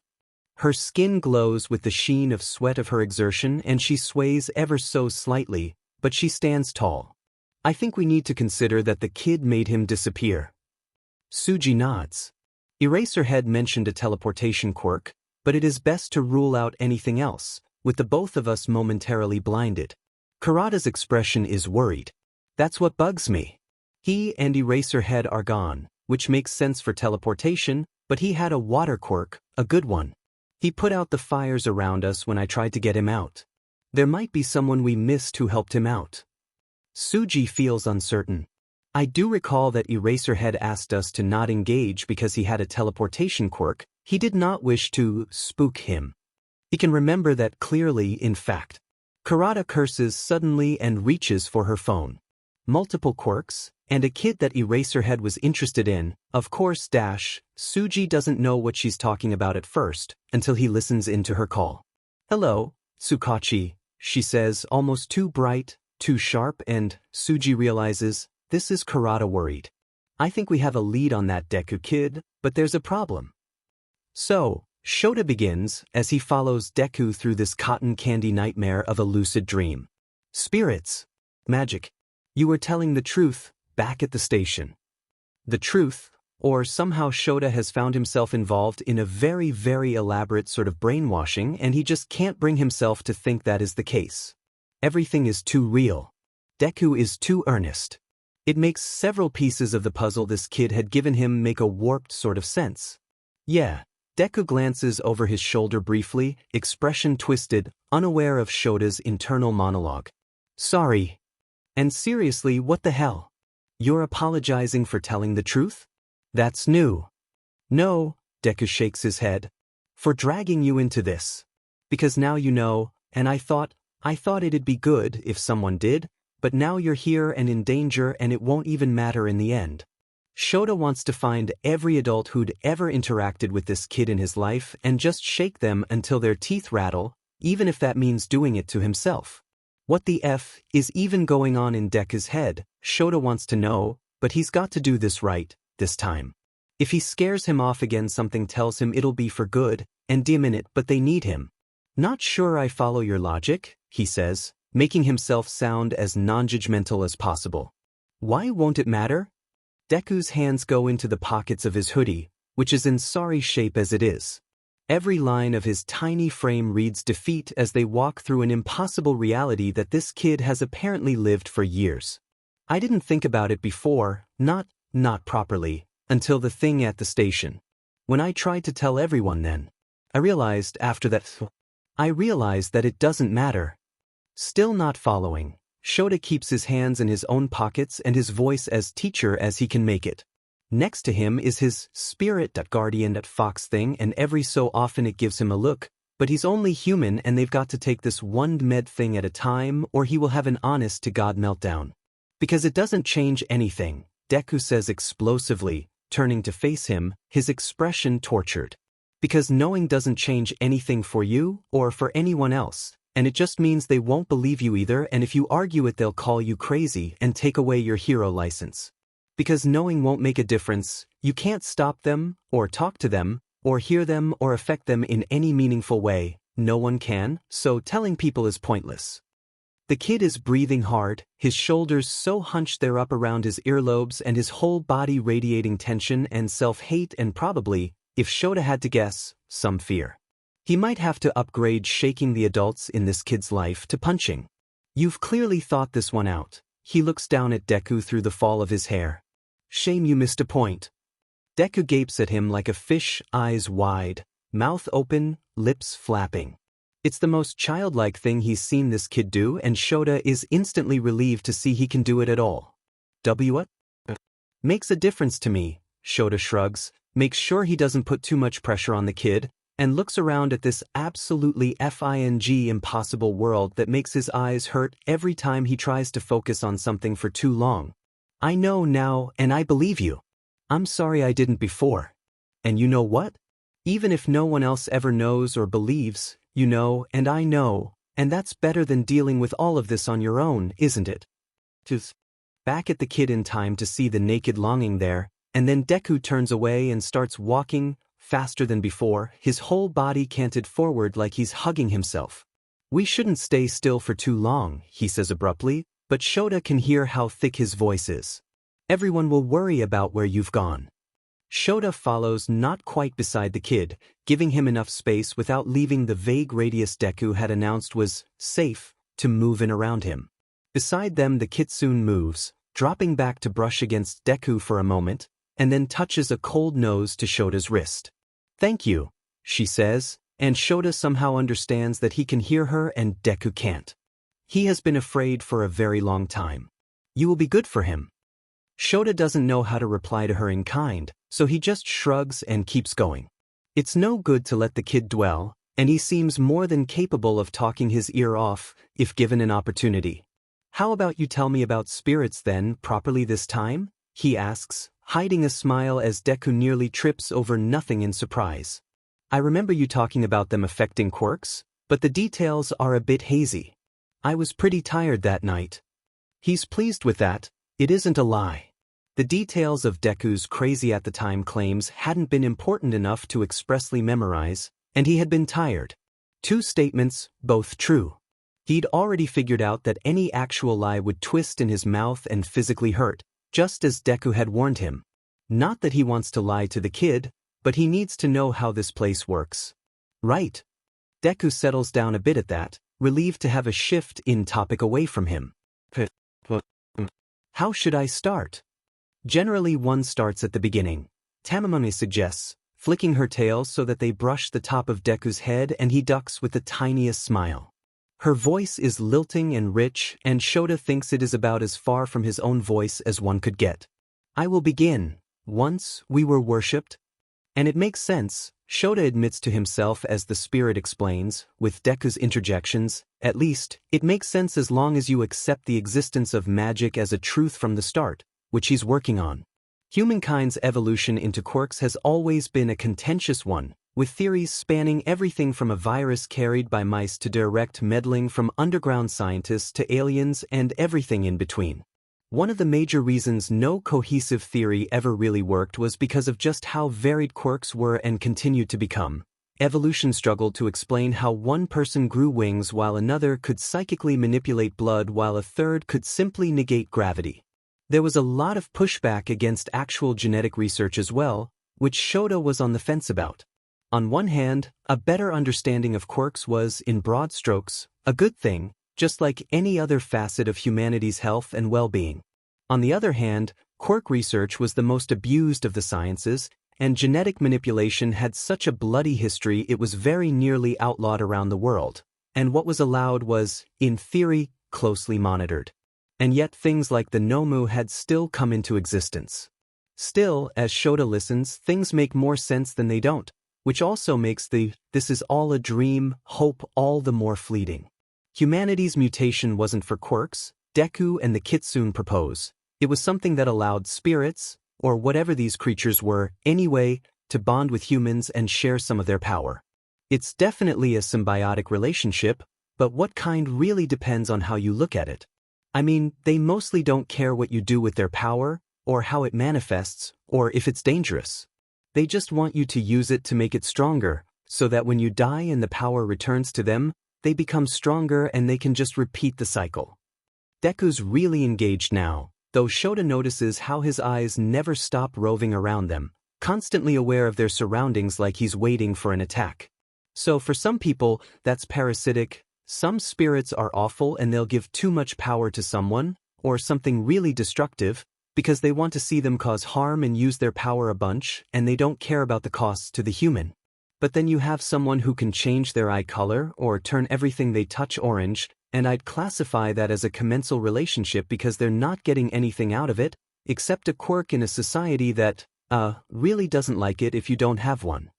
Her skin glows with the sheen of sweat of her exertion and she sways ever so slightly, but she stands tall. I think we need to consider that the kid made him disappear. Tsuji nods. Eraserhead mentioned a teleportation quirk, but it is best to rule out anything else, with the both of us momentarily blinded. Kurata's expression is worried. That's what bugs me. He and Eraserhead are gone, which makes sense for teleportation, but he had a water quirk, a good one. He put out the fires around us when I tried to get him out. There might be someone we missed who helped him out. Tsuji feels uncertain. I do recall that Eraserhead asked us to not engage because he had a teleportation quirk. He did not wish to spook him. He can remember that clearly, in fact. Kurata curses suddenly and reaches for her phone. Multiple quirks, and a kid that Eraserhead was interested in, of course. Tsuji doesn't know what she's talking about at first, until he listens into her call. Hello, Tsukachi, she says, almost too bright, too sharp, and Suji realizes, this is Kurata worried. I think we have a lead on that Deku kid, but there's a problem. So, Shota begins as he follows Deku through this cotton candy nightmare of a lucid dream. Spirits. Magic. You were telling the truth, back at the station. The truth, or somehow Shota has found himself involved in a very, very elaborate sort of brainwashing and he just can't bring himself to think that is the case. Everything is too real. Deku is too earnest. It makes several pieces of the puzzle this kid had given him make a warped sort of sense. Yeah. Deku glances over his shoulder briefly, expression twisted, unaware of Shota's internal monologue. Sorry. And seriously, what the hell? You're apologizing for telling the truth? That's new. No, Deku shakes his head. For dragging you into this. Because now you know, and I thought it'd be good if someone did, but now you're here and in danger and it won't even matter in the end. Shota wants to find every adult who'd ever interacted with this kid in his life and just shake them until their teeth rattle, even if that means doing it to himself. What the F is even going on in Deku's head, Shota wants to know, but he's got to do this right, this time. If he scares him off again, something tells him it'll be for good, and dim in it, but they need him. Not sure I follow your logic, he says, making himself sound as non-judgmental as possible. Why won't it matter? Deku's hands go into the pockets of his hoodie, which is in sorry shape as it is. Every line of his tiny frame reads defeat as they walk through an impossible reality that this kid has apparently lived for years. I didn't think about it before, not properly, until the thing at the station. When I tried to tell everyone then, I realized that it doesn't matter. Still not following. Shota keeps his hands in his own pockets and his voice as teacher as he can make it. Next to him is his spirit guardian fox thing, and every so often it gives him a look, but he's only human and they've got to take this one med thing at a time or he will have an honest-to-God meltdown. Because it doesn't change anything, Deku says explosively, turning to face him, his expression tortured. Because knowing doesn't change anything for you or for anyone else. And it just means they won't believe you either, and if you argue it they'll call you crazy and take away your hero license. Because knowing won't make a difference, you can't stop them, or talk to them, or hear them or affect them in any meaningful way, no one can, so telling people is pointless. The kid is breathing hard, his shoulders so hunched they're up around his earlobes and his whole body radiating tension and self-hate and probably, if Shota had to guess, some fear. He might have to upgrade shaking the adults in this kid's life to punching. You've clearly thought this one out. He looks down at Deku through the fall of his hair. Shame you missed a point. Deku gapes at him like a fish, eyes wide, mouth open, lips flapping. It's the most childlike thing he's seen this kid do, and Shota is instantly relieved to see he can do it at all. What? Makes a difference to me, Shota shrugs, makes sure he doesn't put too much pressure on the kid, and looks around at this absolutely impossible world that makes his eyes hurt every time he tries to focus on something for too long. I know now, and I believe you. I'm sorry I didn't before. And you know what? Even if no one else ever knows or believes, you know, and I know, and that's better than dealing with all of this on your own, isn't it? Back at the kid in time to see the naked longing there, and then Deku turns away and starts walking, faster than before, his whole body canted forward like he's hugging himself. We shouldn't stay still for too long, he says abruptly, but Shota can hear how thick his voice is. Everyone will worry about where you've gone. Shota follows not quite beside the kid, giving him enough space without leaving the vague radius Deku had announced was safe to move in around him. Beside them the kitsune moves, dropping back to brush against Deku for a moment, and then touches a cold nose to Shota's wrist. Thank you, she says, and Shota somehow understands that he can hear her and Deku can't. He has been afraid for a very long time. You will be good for him. Shota doesn't know how to reply to her in kind, so he just shrugs and keeps going. It's no good to let the kid dwell, and he seems more than capable of talking his ear off, if given an opportunity. How about you tell me about spirits then, properly this time? He asks, hiding a smile as Deku nearly trips over nothing in surprise. I remember you talking about them affecting quirks, but the details are a bit hazy. I was pretty tired that night. He's pleased with that, it isn't a lie. The details of Deku's crazy-at-the-time claims hadn't been important enough to expressly memorize, and he had been tired. 2 statements, both true. He'd already figured out that any actual lie would twist in his mouth and physically hurt, just as Deku had warned him. Not that he wants to lie to the kid, but he needs to know how this place works. Right. Deku settles down a bit at that, relieved to have a shift in topic away from him. How should I start? Generally one starts at the beginning. Tamamune suggests, flicking her tail so that they brush the top of Deku's head and he ducks with the tiniest smile. Her voice is lilting and rich, and Shota thinks it is about as far from his own voice as one could get. I will begin. Once we were worshipped. And it makes sense, Shota admits to himself as the spirit explains, with Deku's interjections. At least, it makes sense as long as you accept the existence of magic as a truth from the start, which he's working on. Humankind's evolution into quirks has always been a contentious one, with theories spanning everything from a virus carried by mice to direct meddling from underground scientists to aliens and everything in between. One of the major reasons no cohesive theory ever really worked was because of just how varied quirks were and continued to become. Evolution struggled to explain how one person grew wings while another could psychically manipulate blood while a third could simply negate gravity. There was a lot of pushback against actual genetic research as well, which Shota was on the fence about. On one hand, a better understanding of quirks was, in broad strokes, a good thing, just like any other facet of humanity's health and well-being. On the other hand, quirk research was the most abused of the sciences, and genetic manipulation had such a bloody history it was very nearly outlawed around the world, and what was allowed was, in theory, closely monitored. And yet things like the Nomu had still come into existence. Still, as Shota listens, things make more sense than they don't, which also makes the "this is all a dream" hope all the more fleeting. Humanity's mutation wasn't for quirks, Deku and the Kitsune propose. It was something that allowed spirits, or whatever these creatures were, anyway, to bond with humans and share some of their power. It's definitely a symbiotic relationship, but what kind really depends on how you look at it. I mean, they mostly don't care what you do with their power, or how it manifests, or if it's dangerous. They just want you to use it to make it stronger, so that when you die and the power returns to them, they become stronger and they can just repeat the cycle. Deku's really engaged now, though Shota notices how his eyes never stop roving around them, constantly aware of their surroundings like he's waiting for an attack. So for some people, that's parasitic. Some spirits are awful and they'll give too much power to someone, or something really destructive, because they want to see them cause harm and use their power a bunch, and they don't care about the costs to the human. But then you have someone who can change their eye color or turn everything they touch orange, and I'd classify that as a commensal relationship because they're not getting anything out of it, except a quirk in a society that, really doesn't like it if you don't have one.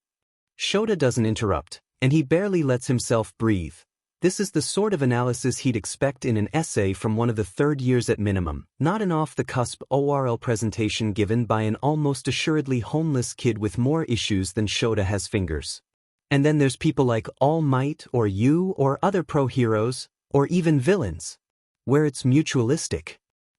Shota doesn't interrupt, and he barely lets himself breathe. This is the sort of analysis he'd expect in an essay from one of the third years at minimum, not an off-the-cusp ORL presentation given by an almost assuredly homeless kid with more issues than Shota has fingers. And then there's people like All Might or you or other pro-heroes, or even villains, where it's mutualistic.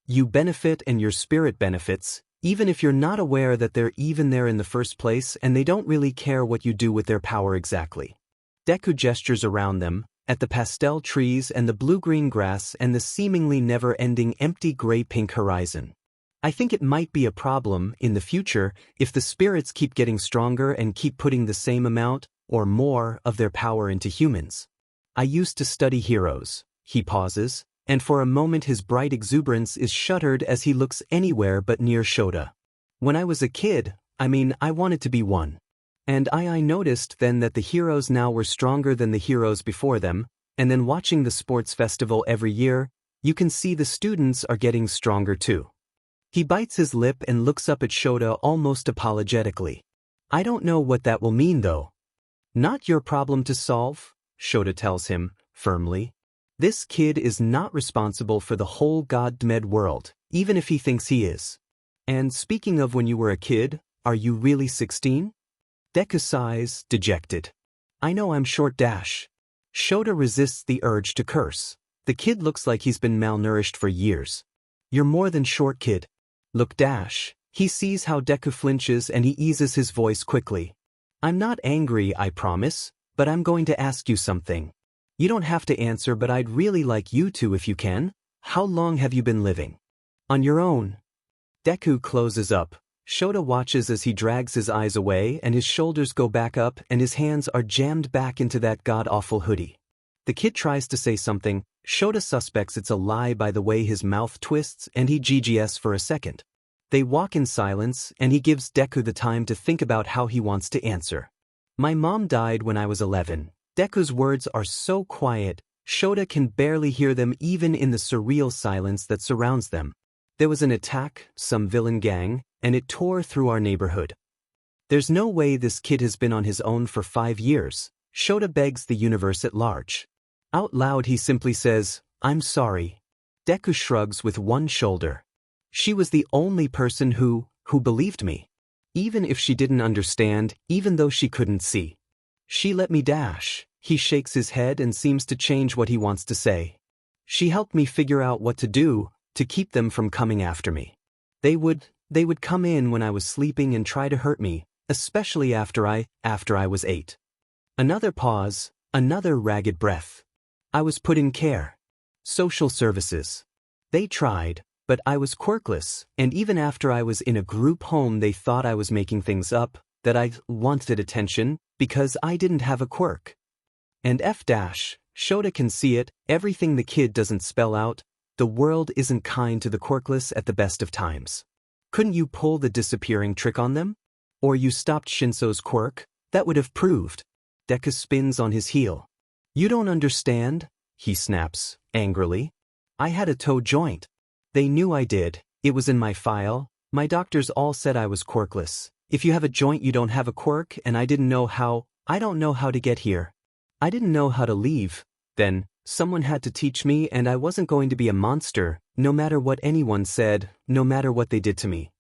You benefit and your spirit benefits, even if you're not aware that they're even there in the first place and they don't really care what you do with their power exactly. Deku gestures around them, at the pastel trees and the blue-green grass and the seemingly never-ending empty gray-pink horizon. I think it might be a problem, in the future, if the spirits keep getting stronger and keep putting the same amount, or more, of their power into humans. I used to study heroes. He pauses, and for a moment his bright exuberance is shuttered as he looks anywhere but near Shota. When I was a kid, I wanted to be one. And I noticed then that the heroes now were stronger than the heroes before them, and then watching the sports festival every year, you can see the students are getting stronger too. He bites his lip and looks up at Shota almost apologetically. I don't know what that will mean though. Not your problem to solve, Shota tells him, firmly. This kid is not responsible for the whole goddamned world, even if he thinks he is. And speaking of when you were a kid, are you really 16? Deku sighs, dejected. I know I'm short dash. Shota resists the urge to curse. The kid looks like he's been malnourished for years. You're more than short, kid. Look, Dash. He sees how Deku flinches and he eases his voice quickly. I'm not angry, I promise, but I'm going to ask you something. You don't have to answer, but I'd really like you to if you can. How long have you been living? On your own. Deku closes up. Shota watches as he drags his eyes away and his shoulders go back up and his hands are jammed back into that god-awful hoodie. The kid tries to say something. Shota suspects it's a lie by the way his mouth twists and he GGS for a second. They walk in silence and he gives Deku the time to think about how he wants to answer. My mom died when I was 11. Deku's words are so quiet, Shota can barely hear them even in the surreal silence that surrounds them. There was an attack, some villain gang, and it tore through our neighborhood. There's no way this kid has been on his own for 5 years. Shota begs the universe at large. Out loud he simply says, I'm sorry. Deku shrugs with one shoulder. She was the only person who believed me. Even if she didn't understand, even though she couldn't see. She let me dash. He shakes his head and seems to change what he wants to say. She helped me figure out what to do, to keep them from coming after me. They would come in when I was sleeping and try to hurt me, especially after I was 8. Another pause, another ragged breath. I was put in care. Social services. They tried, but I was quirkless, and even after I was in a group home they thought I was making things up, that I wanted attention, because I didn't have a quirk. And Shota can see it, everything the kid doesn't spell out, the world isn't kind to the quirkless at the best of times. Couldn't you pull the disappearing trick on them? Or you stopped Shinsou's quirk? That would have proved. Deku spins on his heel. You don't understand, he snaps, angrily. I had a toe joint. They knew I did, it was in my file, my doctors all said I was quirkless. If you have a joint you don't have a quirk and I don't know how to get here. I didn't know how to leave. Then, someone had to teach me and I wasn't going to be a monster, no matter what anyone said, no matter what they did to me.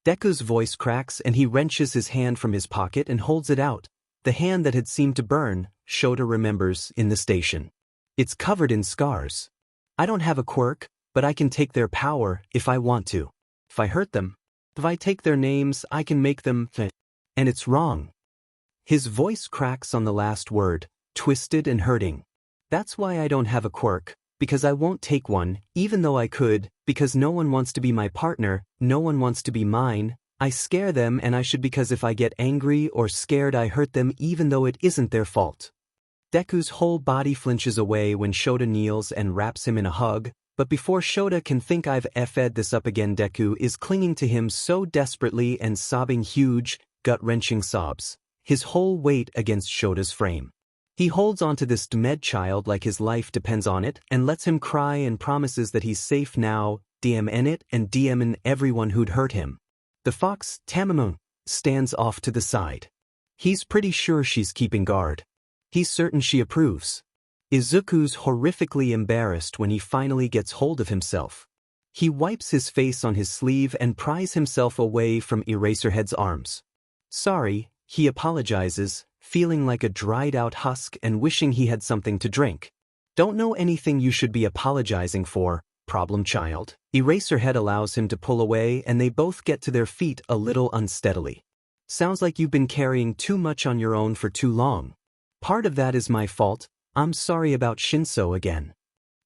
Deku's voice cracks and he wrenches his hand from his pocket and holds it out. The hand that had seemed to burn, Shota remembers, in the station. It's covered in scars. I don't have a quirk, but I can take their power if I want to. If I hurt them, if I take their names, I can make them and it's wrong. His voice cracks on the last word, twisted and hurting. That's why I don't have a quirk, because I won't take one, even though I could, because no one wants to be my partner, no one wants to be mine. I scare them and I should because if I get angry or scared I hurt them even though it isn't their fault. Deku's whole body flinches away when Shota kneels and wraps him in a hug, but before Shota can think I've effed this up again Deku is clinging to him so desperately and sobbing huge, gut-wrenching sobs, his whole weight against Shota's frame. He holds onto this demed child like his life depends on it and lets him cry and promises that he's safe now, DMN it and DMN everyone who'd hurt him. The fox, Tamamon, stands off to the side. He's pretty sure she's keeping guard. He's certain she approves. Izuku's horrifically embarrassed when he finally gets hold of himself. He wipes his face on his sleeve and pries himself away from Eraserhead's arms. Sorry, he apologizes, feeling like a dried-out husk and wishing he had something to drink. Don't know anything you should be apologizing for, problem child. Eraserhead allows him to pull away and they both get to their feet a little unsteadily. Sounds like you've been carrying too much on your own for too long. Part of that is my fault. I'm sorry about Shinsou again.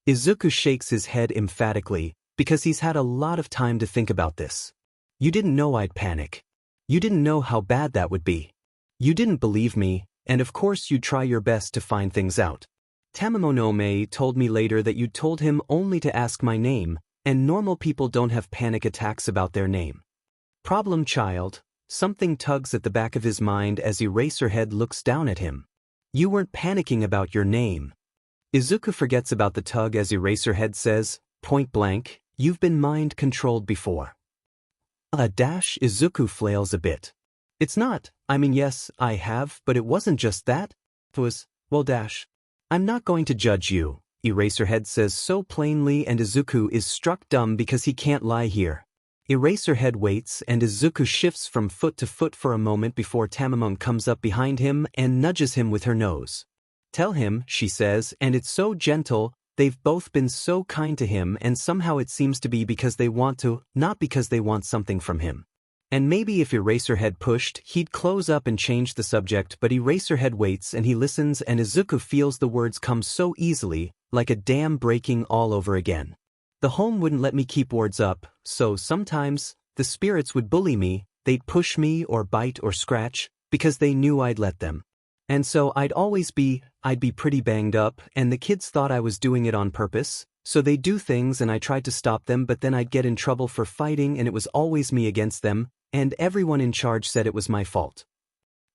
Izuku shakes his head emphatically, because he's had a lot of time to think about this. You didn't know I'd panic. You didn't know how bad that would be. You didn't believe me, and of course you'd try your best to find things out. Tamamonome told me later that you'd told him only to ask my name, and normal people don't have panic attacks about their name. Problem child, something tugs at the back of his mind as Eraserhead looks down at him. You weren't panicking about your name. Izuku forgets about the tug as Eraserhead says, point blank, you've been mind-controlled before. Izuku flails a bit. It's not, I mean yes, I have, but it wasn't just that. It was, well I'm not going to judge you, Eraserhead says so plainly and Izuku is struck dumb because he can't lie here. Eraserhead waits and Izuku shifts from foot to foot for a moment before Tamamon comes up behind him and nudges him with her nose. Tell him, she says, and it's so gentle, they've both been so kind to him, and somehow it seems to be because they want to, not because they want something from him. And maybe if Eraserhead pushed, he'd close up and change the subject, but Eraserhead waits and he listens, and Izuku feels the words come so easily, like a dam breaking all over again. The home wouldn't let me keep words up, so sometimes, the spirits would bully me, they'd push me or bite or scratch, because they knew I'd let them. And so I'd be pretty banged up, and the kids thought I was doing it on purpose, so they'd do things and I tried to stop them, but then I'd get in trouble for fighting and it was always me against them, and everyone in charge said it was my fault.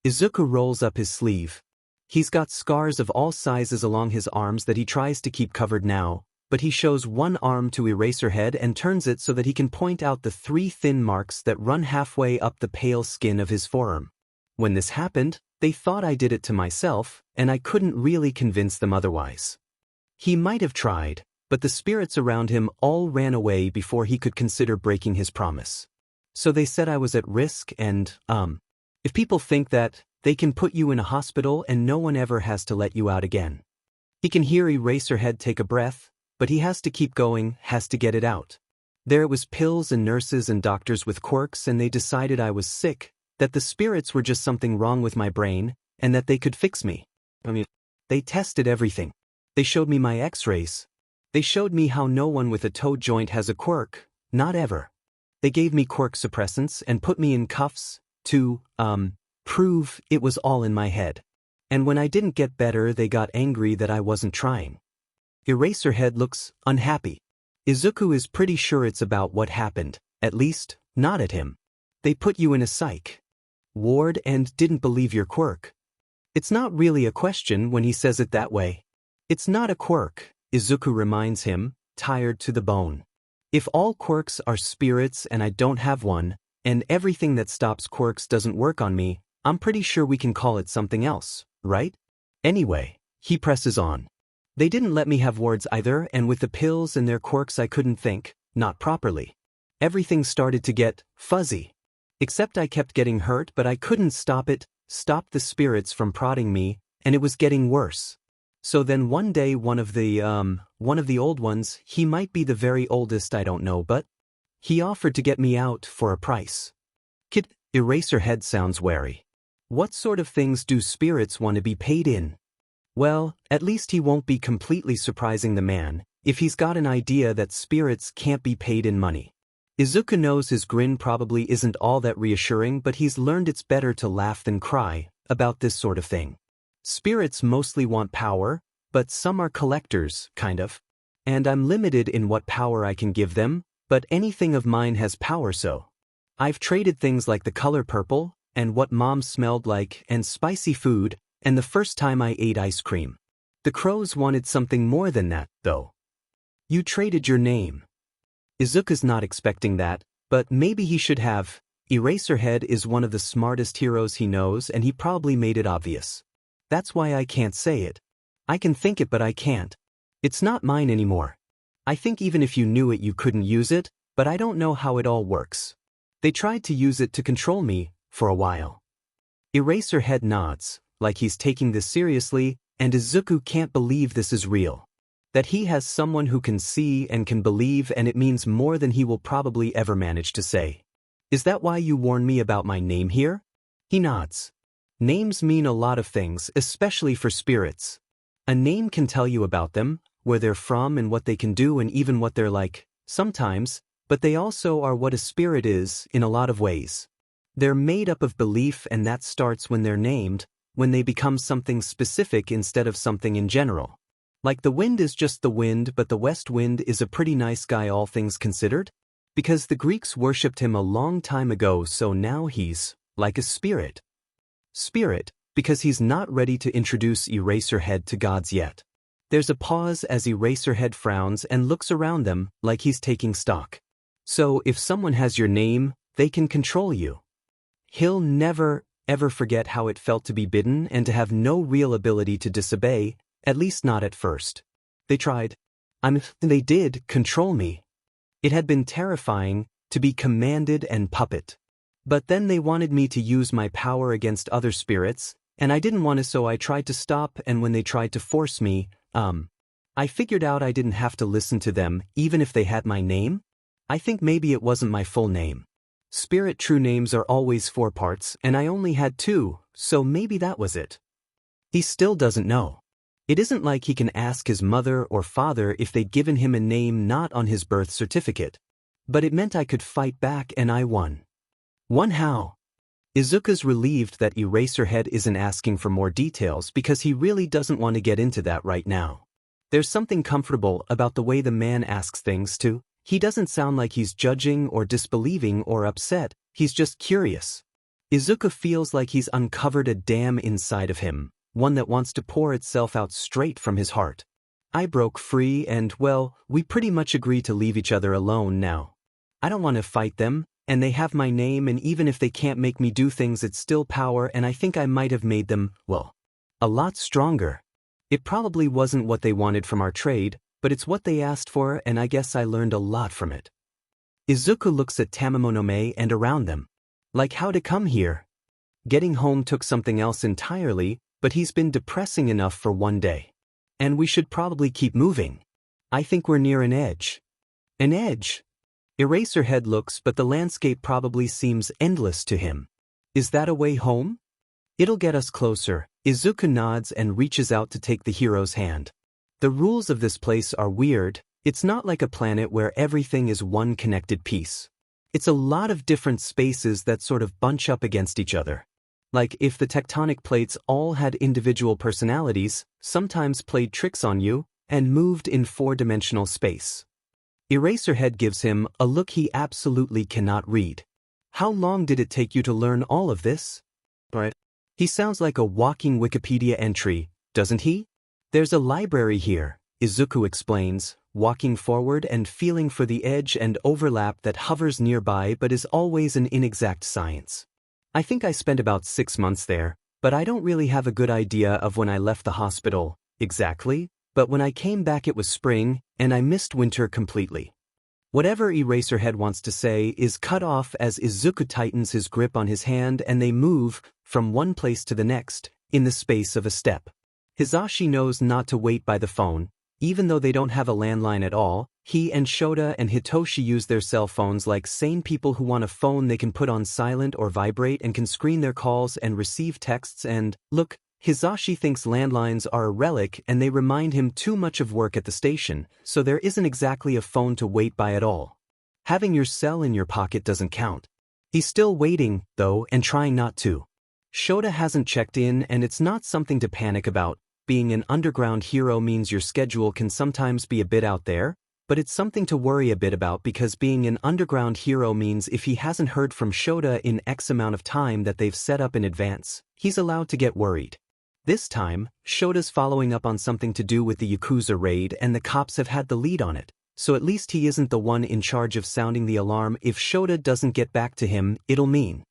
Izuku rolls up his sleeve. He's got scars of all sizes along his arms that he tries to keep covered now, but he shows one arm to Eraserhead and turns it so that he can point out the 3 thin marks that run halfway up the pale skin of his forearm. When this happened, they thought I did it to myself, and I couldn't really convince them otherwise. He might have tried, but the spirits around him all ran away before he could consider breaking his promise. So they said I was at risk, and, if people think that, they can put you in a hospital and no one ever has to let you out again. He can hear Eraserhead take a breath, but he has to keep going, has to get it out. There it was pills and nurses and doctors with quirks, and they decided I was sick, that the spirits were just something wrong with my brain, and that they could fix me. They tested everything. They showed me my x-rays. They showed me how no one with a toe joint has a quirk, not ever. They gave me quirk suppressants and put me in cuffs, to, prove it was all in my head. And when I didn't get better, they got angry that I wasn't trying. Eraserhead looks unhappy. Izuku is pretty sure it's about what happened, at least, not at him. They put you in a psych ward and didn't believe your quirk. It's not really a question when he says it that way. It's not a quirk, Izuku reminds him, tired to the bone. If all quirks are spirits and I don't have one, and everything that stops quirks doesn't work on me, I'm pretty sure we can call it something else, right? Anyway, he presses on. They didn't let me have wards either, and with the pills and their quirks I couldn't think, not properly. Everything started to get fuzzy. Except I kept getting hurt, but I couldn't stop the spirits from prodding me, and it was getting worse. So then one day one of the old ones, he might be the very oldest, I don't know, but he offered to get me out for a price. Kid, Eraserhead sounds wary. What sort of things do spirits want to be paid in? Well, at least he won't be completely surprising the man, if he's got an idea that spirits can't be paid in money. Izuku knows his grin probably isn't all that reassuring, but he's learned it's better to laugh than cry about this sort of thing. Spirits mostly want power, but some are collectors, kind of. And I'm limited in what power I can give them, but anything of mine has power, so. I've traded things like the color purple, and what mom smelled like, and spicy food, and the first time I ate ice cream. The crows wanted something more than that, though. You traded your name. Izuku's not expecting that, but maybe he should have. Eraserhead is one of the smartest heroes he knows, and he probably made it obvious. That's why I can't say it. I can think it, but I can't. It's not mine anymore. I think even if you knew it, you couldn't use it, but I don't know how it all works. They tried to use it to control me, for a while. Eraserhead nods, like he's taking this seriously, and Izuku can't believe this is real. That he has someone who can see and can believe, and it means more than he will probably ever manage to say. Is that why you warned me about my name here? He nods. Names mean a lot of things, especially for spirits. A name can tell you about them, where they're from and what they can do and even what they're like, sometimes, but they also are what a spirit is, in a lot of ways. They're made up of belief, and that starts when they're named, when they become something specific instead of something in general. Like the wind is just the wind, but the west wind is a pretty nice guy all things considered, because the Greeks worshipped him a long time ago, so now he's like a spirit. Spirit, because he's not ready to introduce Eraserhead to gods yet. There's a pause as Eraserhead frowns and looks around them like he's taking stock. So if someone has your name, they can control you. He'll never, ever forget how it felt to be bidden and to have no real ability to disobey, at least not at first. They tried. They did control me. It had been terrifying to be commanded and puppet. But then they wanted me to use my power against other spirits, and I didn't want to, so I tried to stop, and when they tried to force me, I figured out I didn't have to listen to them even if they had my name? I think maybe it wasn't my full name. Spirit true names are always 4 parts and I only had 2, so maybe that was it. He still doesn't know. It isn't like he can ask his mother or father if they'd given him a name not on his birth certificate. But it meant I could fight back and I won. Won how? Izuku's relieved that Eraserhead isn't asking for more details because he really doesn't want to get into that right now. There's something comfortable about the way the man asks things too. He doesn't sound like he's judging or disbelieving or upset, he's just curious. Izuku feels like he's uncovered a dam inside of him, one that wants to pour itself out straight from his heart. I broke free and, well, we pretty much agree to leave each other alone now. I don't want to fight them, and they have my name, and even if they can't make me do things, it's still power, and I think I might have made them, well, a lot stronger. It probably wasn't what they wanted from our trade, but it's what they asked for, and I guess I learned a lot from it. Izuku looks at Tamamonome and around them. Like how to come here. Getting home took something else entirely, but he's been depressing enough for one day. And we should probably keep moving. I think we're near an edge. An edge? Eraserhead looks, but the landscape probably seems endless to him. Is that a way home? It'll get us closer. Izuku nods and reaches out to take the hero's hand. The rules of this place are weird. It's not like a planet where everything is one connected piece. It's a lot of different spaces that sort of bunch up against each other. Like if the tectonic plates all had individual personalities, sometimes played tricks on you, and moved in 4-dimensional space. Eraserhead gives him a look he absolutely cannot read. How long did it take you to learn all of this? Right. He sounds like a walking Wikipedia entry, doesn't he? There's a library here, Izuku explains, walking forward and feeling for the edge and overlap that hovers nearby but is always an inexact science. I think I spent about 6 months there, but I don't really have a good idea of when I left the hospital, exactly, but when I came back it was spring, and I missed winter completely. Whatever Eraserhead wants to say is cut off as Izuku tightens his grip on his hand and they move, from one place to the next, in the space of a step. Hisashi knows not to wait by the phone. Even though they don't have a landline at all, he and Shota and Hitoshi use their cell phones like sane people who want a phone they can put on silent or vibrate and can screen their calls and receive texts and, look, Hisashi thinks landlines are a relic and they remind him too much of work at the station, so there isn't exactly a phone to wait by at all. Having your cell in your pocket doesn't count. He's still waiting, though, and trying not to. Shota hasn't checked in and it's not something to panic about. Being an underground hero means your schedule can sometimes be a bit out there, but it's something to worry a bit about because being an underground hero means if he hasn't heard from Shota in X amount of time that they've set up in advance, he's allowed to get worried. This time, Shota's following up on something to do with the Yakuza raid and the cops have had the lead on it, so at least he isn't the one in charge of sounding the alarm. If Shota doesn't get back to him, it'll mean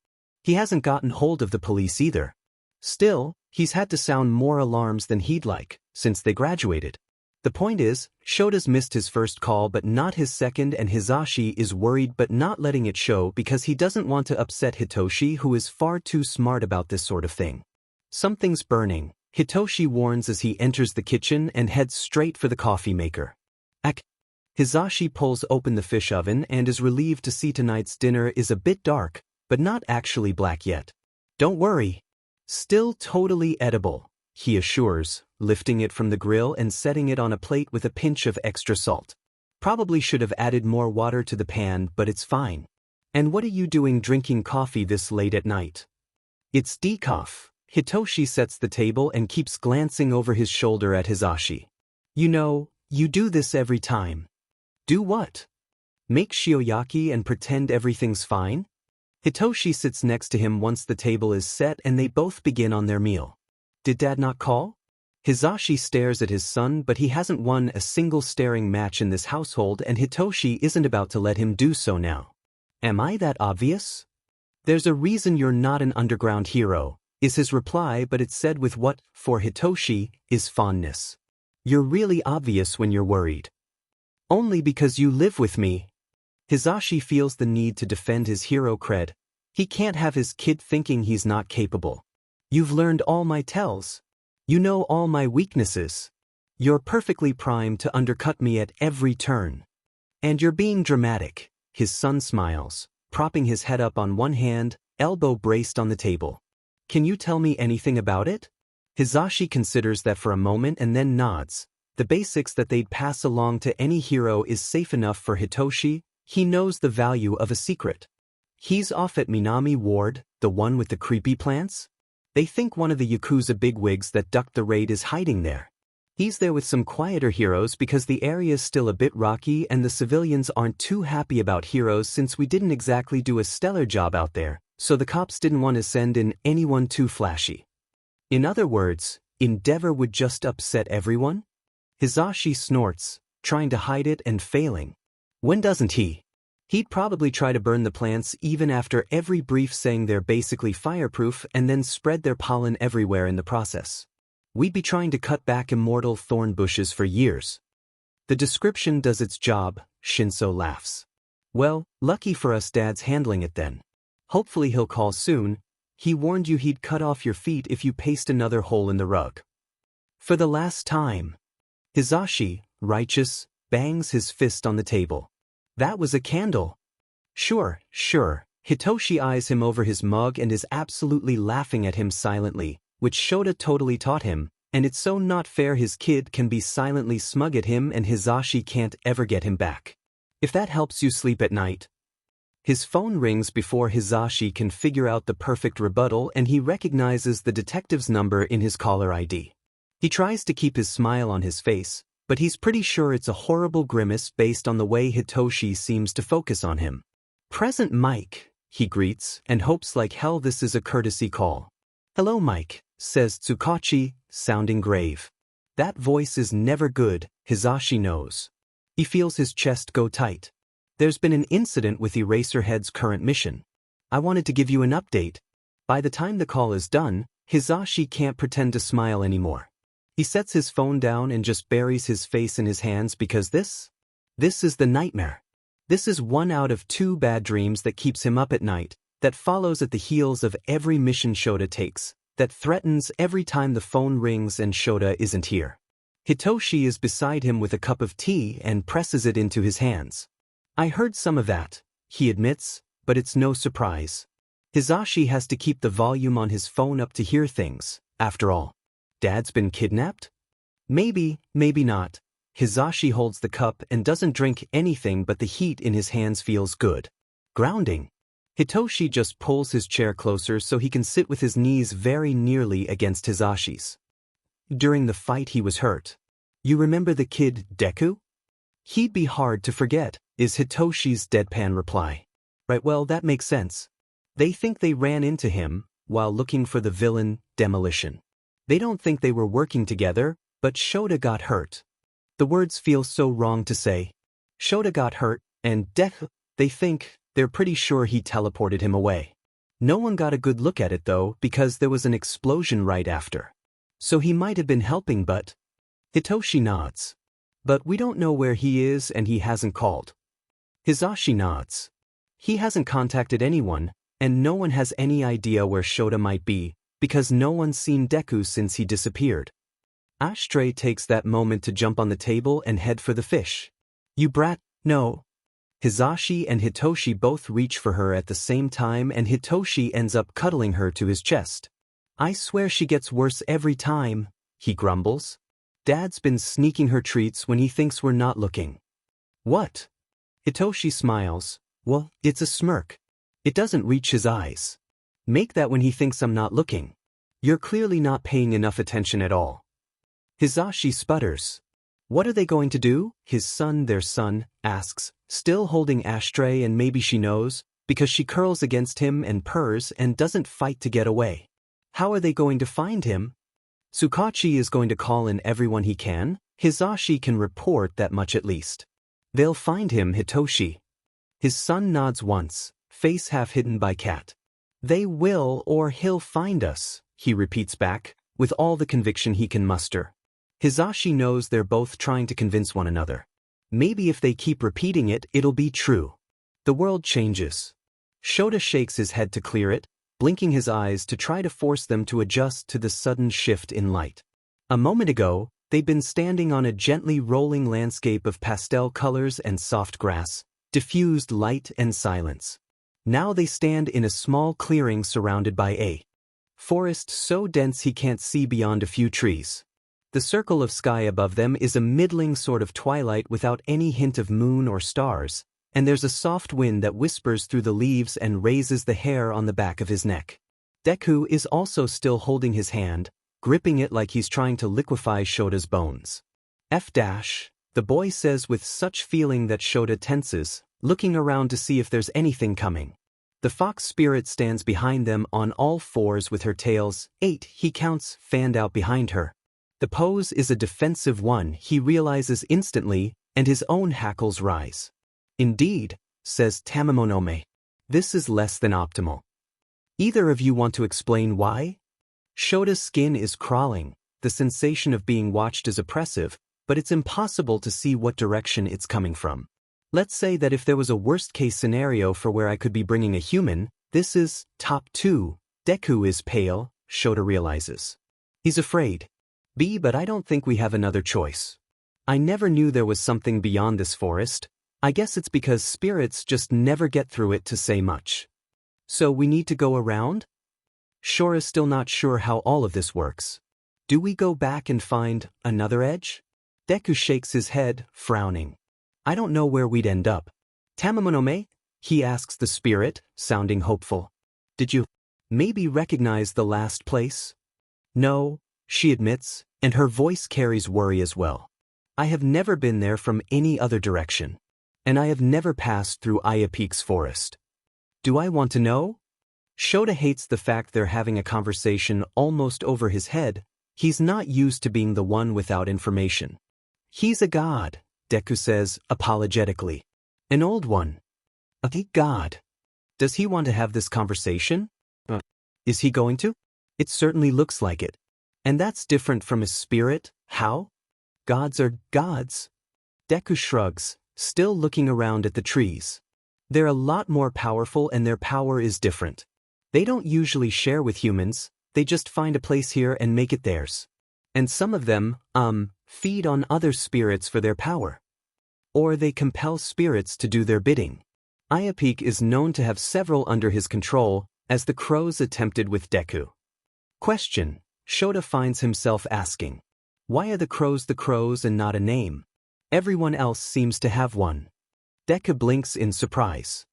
he hasn't gotten hold of the police either. Still, he's had to sound more alarms than he'd like, since they graduated. The point is, Shota's missed his first call but not his second, and Hisashi is worried but not letting it show because he doesn't want to upset Hitoshi, who is far too smart about this sort of thing. Something's burning, Hitoshi warns as he enters the kitchen and heads straight for the coffee maker. Hisashi pulls open the fish oven and is relieved to see tonight's dinner is a bit dark, but not actually black yet. Don't worry. Still totally edible, he assures, lifting it from the grill and setting it on a plate with a pinch of extra salt. Probably should have added more water to the pan, but it's fine. And what are you doing drinking coffee this late at night? It's decaf. Hitoshi sets the table and keeps glancing over his shoulder at Hisashi. You know, you do this every time. Do what? Make shioyaki and pretend everything's fine? Hitoshi sits next to him once the table is set and they both begin on their meal. Did Dad not call? Hisashi stares at his son, but he hasn't won a single staring match in this household and Hitoshi isn't about to let him do so now. Am I that obvious? There's a reason you're not an underground hero, is his reply, but it's said with what, for Hitoshi, is fondness. You're really obvious when you're worried. Only because you live with me. Hisashi feels the need to defend his hero cred. He can't have his kid thinking he's not capable. You've learned all my tells. You know all my weaknesses. You're perfectly primed to undercut me at every turn. And you're being dramatic. His son smiles, propping his head up on one hand, elbow braced on the table. Can you tell me anything about it? Hisashi considers that for a moment and then nods. The basics that they'd pass along to any hero is safe enough for Hitoshi. He knows the value of a secret. He's off at Minami Ward, the one with the creepy plants? They think one of the Yakuza bigwigs that ducked the raid is hiding there. He's there with some quieter heroes because the area's still a bit rocky and the civilians aren't too happy about heroes since we didn't exactly do a stellar job out there, so the cops didn't want to send in anyone too flashy. In other words, Endeavor would just upset everyone? Hisashi snorts, trying to hide it and failing. When doesn't he? He'd probably try to burn the plants even after every brief saying they're basically fireproof and then spread their pollen everywhere in the process. We'd be trying to cut back immortal thorn bushes for years. The description does its job, Shinsou laughs. Well, lucky for us Dad's handling it then. Hopefully he'll call soon. He warned you he'd cut off your feet if you paste another hole in the rug. For the last time. Hisashi, righteous, bangs his fist on the table. That was a candle. Sure. Hitoshi eyes him over his mug and is absolutely laughing at him silently, which Shota totally taught him, and it's so not fair his kid can be silently smug at him and Hisashi can't ever get him back. If that helps you sleep at night. His phone rings before Hisashi can figure out the perfect rebuttal and he recognizes the detective's number in his caller ID. He tries to keep his smile on his face, but he's pretty sure it's a horrible grimace based on the way Hitoshi seems to focus on him. Present Mike, he greets, and hopes like hell this is a courtesy call. Hello Mike, says Tsukachi, sounding grave. That voice is never good, Hisashi knows. He feels his chest go tight. There's been an incident with Eraserhead's current mission. I wanted to give you an update. By the time the call is done, Hisashi can't pretend to smile anymore. He sets his phone down and just buries his face in his hands because this is the nightmare. This is one out of two bad dreams that keeps him up at night, that follows at the heels of every mission Shota takes, that threatens every time the phone rings and Shota isn't here. Hitoshi is beside him with a cup of tea and presses it into his hands. I heard some of that, he admits, but it's no surprise. Hisashi has to keep the volume on his phone up to hear things, after all. Dad's been kidnapped? Maybe not. Hisashi holds the cup and doesn't drink anything but the heat in his hands feels good. Grounding. Hitoshi just pulls his chair closer so he can sit with his knees very nearly against Hisashi's. During the fight he was hurt. You remember the kid, Deku? He'd be hard to forget, is Hitoshi's deadpan reply. Right, well that makes sense. They think they ran into him, while looking for the villain, Demolition. They don't think they were working together, but Shota got hurt. The words feel so wrong to say. Shota got hurt, and Deku, they're pretty sure he teleported him away. No one got a good look at it though because there was an explosion right after. So he might have been helping but… Hitoshi nods. But we don't know where he is and he hasn't called. Hisashi nods. He hasn't contacted anyone, and no one has any idea where Shota might be, because no one's seen Deku since he disappeared. Ashtray takes that moment to jump on the table and head for the fish. You brat, no. Hisashi and Hitoshi both reach for her at the same time and Hitoshi ends up cuddling her to his chest. I swear she gets worse every time, he grumbles. Dad's been sneaking her treats when he thinks we're not looking. What? Hitoshi smiles. Well, it's a smirk. It doesn't reach his eyes. Make that when he thinks I'm not looking. You're clearly not paying enough attention at all. Hisashi sputters. What are they going to do? Their son, asks, still holding Ashtray and maybe she knows, because she curls against him and purrs and doesn't fight to get away. How are they going to find him? Tsukachi is going to call in everyone he can. Hisashi can report that much at least. They'll find him, Hitoshi. His son nods once, face half hidden by cat. They will or he'll find us, he repeats back, with all the conviction he can muster. Hisashi knows they're both trying to convince one another. Maybe if they keep repeating it, it'll be true. The world changes. Shota shakes his head to clear it, blinking his eyes to try to force them to adjust to the sudden shift in light. A moment ago, They'd been standing on a gently rolling landscape of pastel colors and soft grass, diffused light and silence. Now they stand in a small clearing surrounded by a forest so dense he can't see beyond a few trees. The circle of sky above them is a middling sort of twilight without any hint of moon or stars, and there's a soft wind that whispers through the leaves and raises the hair on the back of his neck. Deku is also still holding his hand, gripping it like he's trying to liquefy Shota's bones. The boy says with such feeling that Shota tenses, looking around to see if there's anything coming. The fox spirit stands behind them on all fours with her tails, 8, he counts, fanned out behind her. The pose is a defensive one, he realizes instantly, and his own hackles rise. Indeed, says Tamamonome. This is less than optimal. Either of you want to explain why? Shota's skin is crawling, the sensation of being watched is oppressive, but it's impossible to see what direction it's coming from. Let's say that if there was a worst-case scenario for where I could be bringing a human, this is top 2. Deku is pale, Shota realizes. He's afraid. But I don't think we have another choice. I never knew there was something beyond this forest. I guess it's because spirits just never get through it to say much. So we need to go around? Shora's still not sure how all of this works. Do we go back and find another edge? Deku shakes his head, frowning. I don't know where we'd end up. Tamamonome? He asks the spirit, sounding hopeful. Did you maybe recognize the last place? No, she admits, and her voice carries worry as well. I have never been there from any other direction. And I have never passed through Ayapeak's forest. Do I want to know? Shota hates the fact they're having a conversation almost over his head. He's not used to being the one without information. He's a god, Deku says, apologetically. An old one. A god. Does he want to have this conversation? Is he going to? It certainly looks like it. And that's different from his spirit, how? Gods are gods. Deku shrugs, still looking around at the trees. They're a lot more powerful and their power is different. They don't usually share with humans, they just find a place here and make it theirs. And some of them, feed on other spirits for their power. Or they compel spirits to do their bidding. Ayapeak is known to have several under his control, as the crows attempted with Deku. Question, Shota finds himself asking. Why are the crows and not a name? Everyone else seems to have one. Deku blinks in surprise.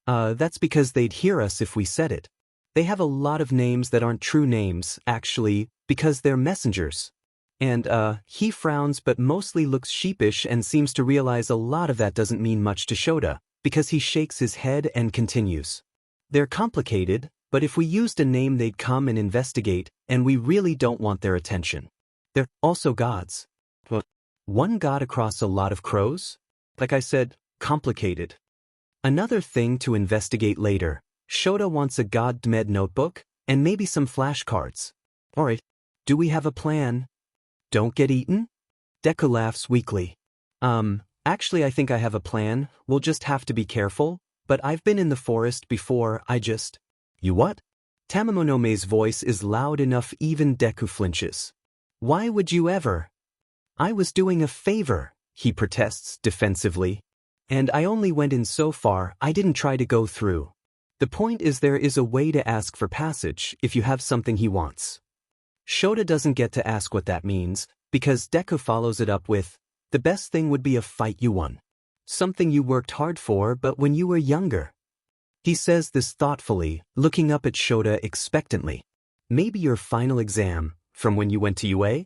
That's because they'd hear us if we said it. They have a lot of names that aren't true names, actually, because they're messengers. And, he frowns but mostly looks sheepish and seems to realize a lot of that doesn't mean much to Shota, because he shakes his head and continues. They're complicated, but if we used a name they'd come and investigate, and we really don't want their attention. They're also gods. One god across a lot of crows? Like I said, complicated. Another thing to investigate later. Shota wants a God-med notebook, and maybe some flashcards. Alright, do we have a plan? Don't get eaten? Deku laughs weakly. Actually I think I have a plan, we'll just have to be careful, but I've been in the forest before, You what? Tamamonome's voice is loud enough even Deku flinches. Why would you ever? I was doing a favor, he protests defensively. And I only went in so far, I didn't try to go through. The point is there is a way to ask for passage if you have something he wants. Shota doesn't get to ask what that means, because Deku follows it up with, the best thing would be a fight you won. Something you worked hard for but when you were younger. He says this thoughtfully, looking up at Shota expectantly. Maybe your final exam, from when you went to UA?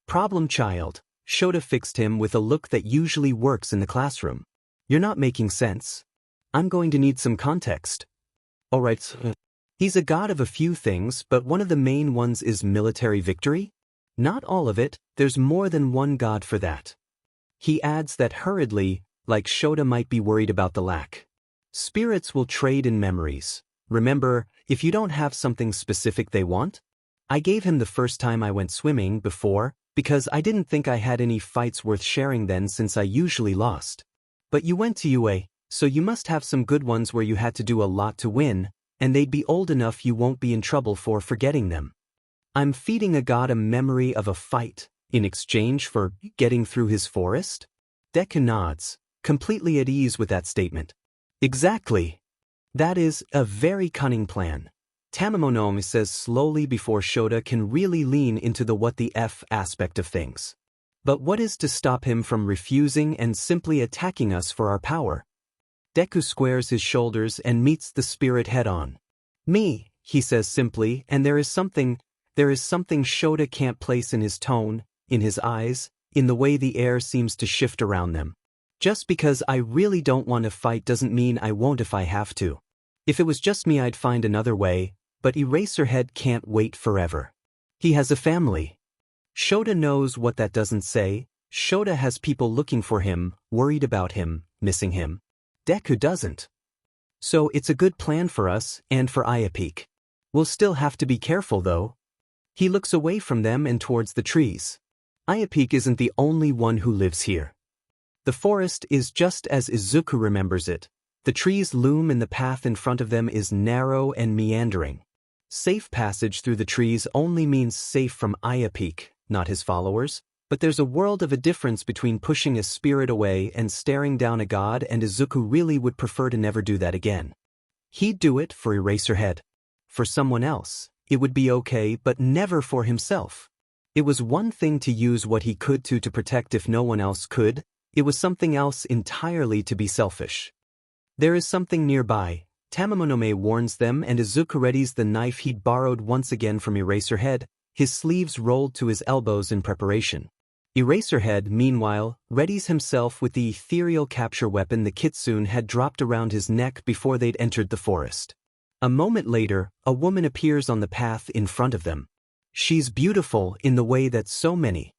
Problem child. Shota fixed him with a look that usually works in the classroom. You're not making sense. I'm going to need some context. Alright. He's a god of a few things, but one of the main ones is military victory? Not all of it, there's more than one god for that. He adds that hurriedly, like Shota might be worried about the lack. Spirits will trade in memories. Remember, if you don't have something specific they want? I gave him the first time I went swimming before, because I didn't think I had any fights worth sharing then since I usually lost. But you went to UA, so you must have some good ones where you had to do a lot to win, and they'd be old enough you won't be in trouble for forgetting them. I'm feeding a god a memory of a fight, in exchange for getting through his forest? Deku nods, completely at ease with that statement. Exactly. That is a very cunning plan. Tamamonome says slowly before Shota can really lean into the what the F aspect of things. But what is to stop him from refusing and simply attacking us for our power? Deku squares his shoulders and meets the spirit head-on. Me, he says simply, and there is something Shota can't place in his tone, in his eyes, in the way the air seems to shift around them. Just because I really don't want to fight doesn't mean I won't if I have to. If it was just me I'd find another way, but Eraserhead can't wait forever. He has a family. Shota knows what that doesn't say. Shota has people looking for him, worried about him, missing him. Deku doesn't. So it's a good plan for us, and for Ayapeak. We'll still have to be careful though. He looks away from them and towards the trees. Ayapeak isn't the only one who lives here. The forest is just as Izuku remembers it. The trees loom and the path in front of them is narrow and meandering. Safe passage through the trees only means safe from Ayapeak, not his followers, but there's a world of a difference between pushing a spirit away and staring down a god, and Izuku really would prefer to never do that again. He'd do it for Eraserhead. For someone else, it would be okay, but never for himself. It was one thing to use what he could to protect if no one else could, it was something else entirely to be selfish. There is something nearby, Tamamonome warns them, and Izuku readies the knife he'd borrowed once again from Eraserhead, his sleeves rolled to his elbows in preparation. Eraserhead, meanwhile, readies himself with the ethereal capture weapon the kitsune had dropped around his neck before they'd entered the forest. A moment later, a woman appears on the path in front of them. She's beautiful in the way that so many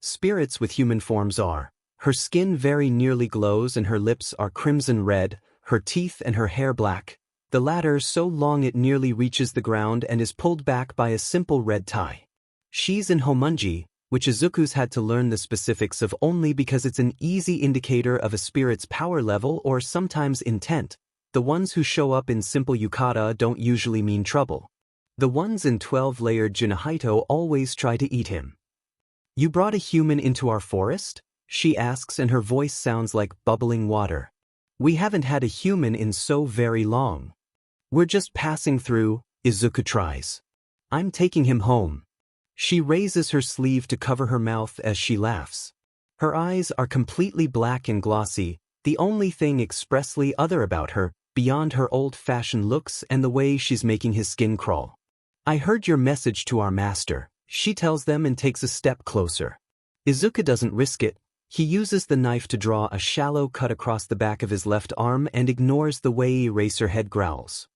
spirits with human forms are. Her skin very nearly glows and her lips are crimson red, her teeth and her hair black, the latter so long it nearly reaches the ground and is pulled back by a simple red tie. She's in Homunji, which Izuku's had to learn the specifics of only because it's an easy indicator of a spirit's power level or sometimes intent. The ones who show up in simple yukata don't usually mean trouble. The ones in 12-layered Jinahito always try to eat him. You brought a human into our forest? She asks, and her voice sounds like bubbling water. We haven't had a human in so very long. We're just passing through, Izuku tries. I'm taking him home. She raises her sleeve to cover her mouth as she laughs. Her eyes are completely black and glossy, the only thing expressly other about her, beyond her old-fashioned looks and the way she's making his skin crawl. I heard your message to our master, she tells them and takes a step closer. Izuku doesn't risk it. He uses the knife to draw a shallow cut across the back of his left arm and ignores the way Eraserhead growls.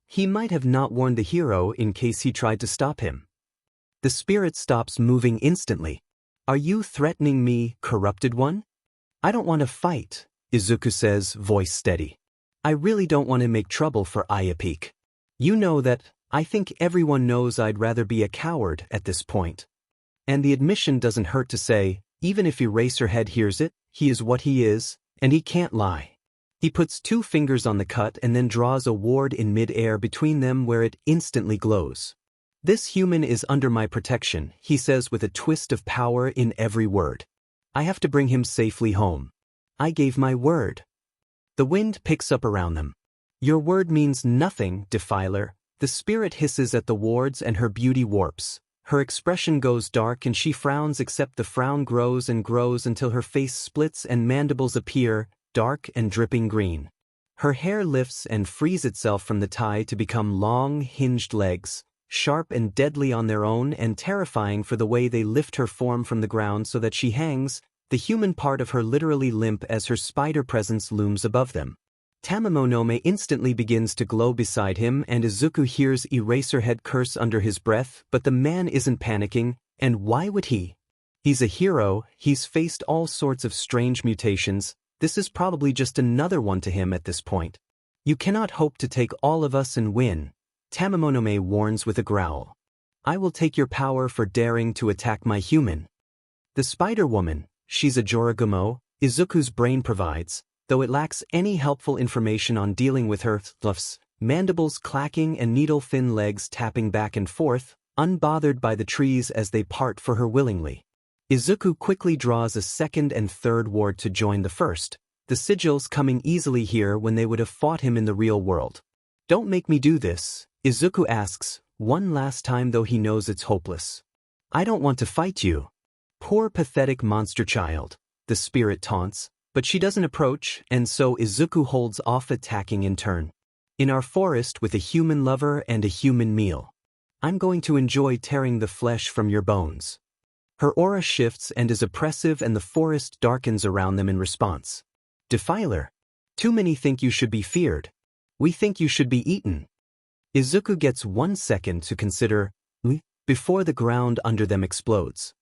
He might have not warned the hero in case he tried to stop him. The spirit stops moving instantly. Are you threatening me, corrupted one? I don't want to fight, Izuku says, voice steady. I really don't want to make trouble for Ayapeak. You know that, I think everyone knows I'd rather be a coward at this point. And the admission doesn't hurt to say, even if Eraserhead hears it, he is what he is, and he can't lie. He puts 2 fingers on the cut and then draws a ward in mid-air between them where it instantly glows. This human is under my protection, he says with a twist of power in every word. I have to bring him safely home. I gave my word. The wind picks up around them. Your word means nothing, Defiler. The spirit hisses at the wards and her beauty warps. Her expression goes dark and she frowns, except the frown grows and grows until her face splits and mandibles appear, dark and dripping green. Her hair lifts and frees itself from the tie to become long, hinged legs, sharp and deadly on their own and terrifying for the way they lift her form from the ground so that she hangs, the human part of her literally limp as her spider presence looms above them. Tamamonome instantly begins to glow beside him and Izuku hears Eraserhead curse under his breath, but the man isn't panicking, and why would he? He's a hero, he's faced all sorts of strange mutations, this is probably just another one to him at this point. You cannot hope to take all of us and win, Tamamonome warns with a growl. I will take your power for daring to attack my human. The Spider-Woman, she's a Joragumo, Izuku's brain provides, though it lacks any helpful information on dealing with her fluffs, mandibles clacking and needle-thin legs tapping back and forth, unbothered by the trees as they part for her willingly. Izuku quickly draws a second and third ward to join the first, the sigils coming easily here when they would have fought him in the real world. Don't make me do this, Izuku asks, one last time though he knows it's hopeless. I don't want to fight you. Poor pathetic monster child, the spirit taunts, but she doesn't approach, and so Izuku holds off attacking in turn. In our forest with a human lover and a human meal. I'm going to enjoy tearing the flesh from your bones. Her aura shifts and is oppressive, and the forest darkens around them in response. Defiler. Too many think you should be feared. We think you should be eaten. Izuku gets 1 second to consider, before the ground under them explodes.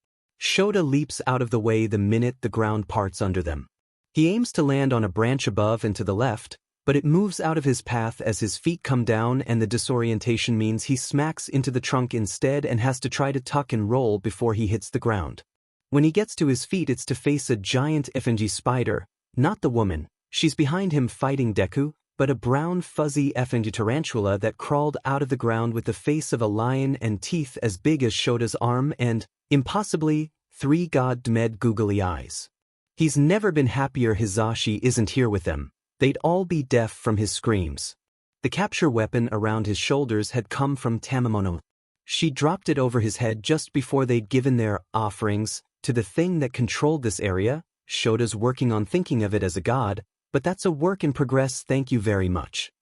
Shota leaps out of the way the minute the ground parts under them. He aims to land on a branch above and to the left, but it moves out of his path as his feet come down, and the disorientation means he smacks into the trunk instead and has to try to tuck and roll before he hits the ground. When he gets to his feet, it's to face a giant FNG spider, not the woman, she's behind him fighting Deku, but a brown fuzzy FNG tarantula that crawled out of the ground with the face of a lion and teeth as big as Shota's arm and, impossibly, 3 god-med googly eyes. He's never been happier Hisashi isn't here with them. They'd all be deaf from his screams. The capture weapon around his shoulders had come from Tamamono. She dropped it over his head just before they'd given their offerings to the thing that controlled this area. Shota's working on thinking of it as a god, but that's a work in progress, thank you very much.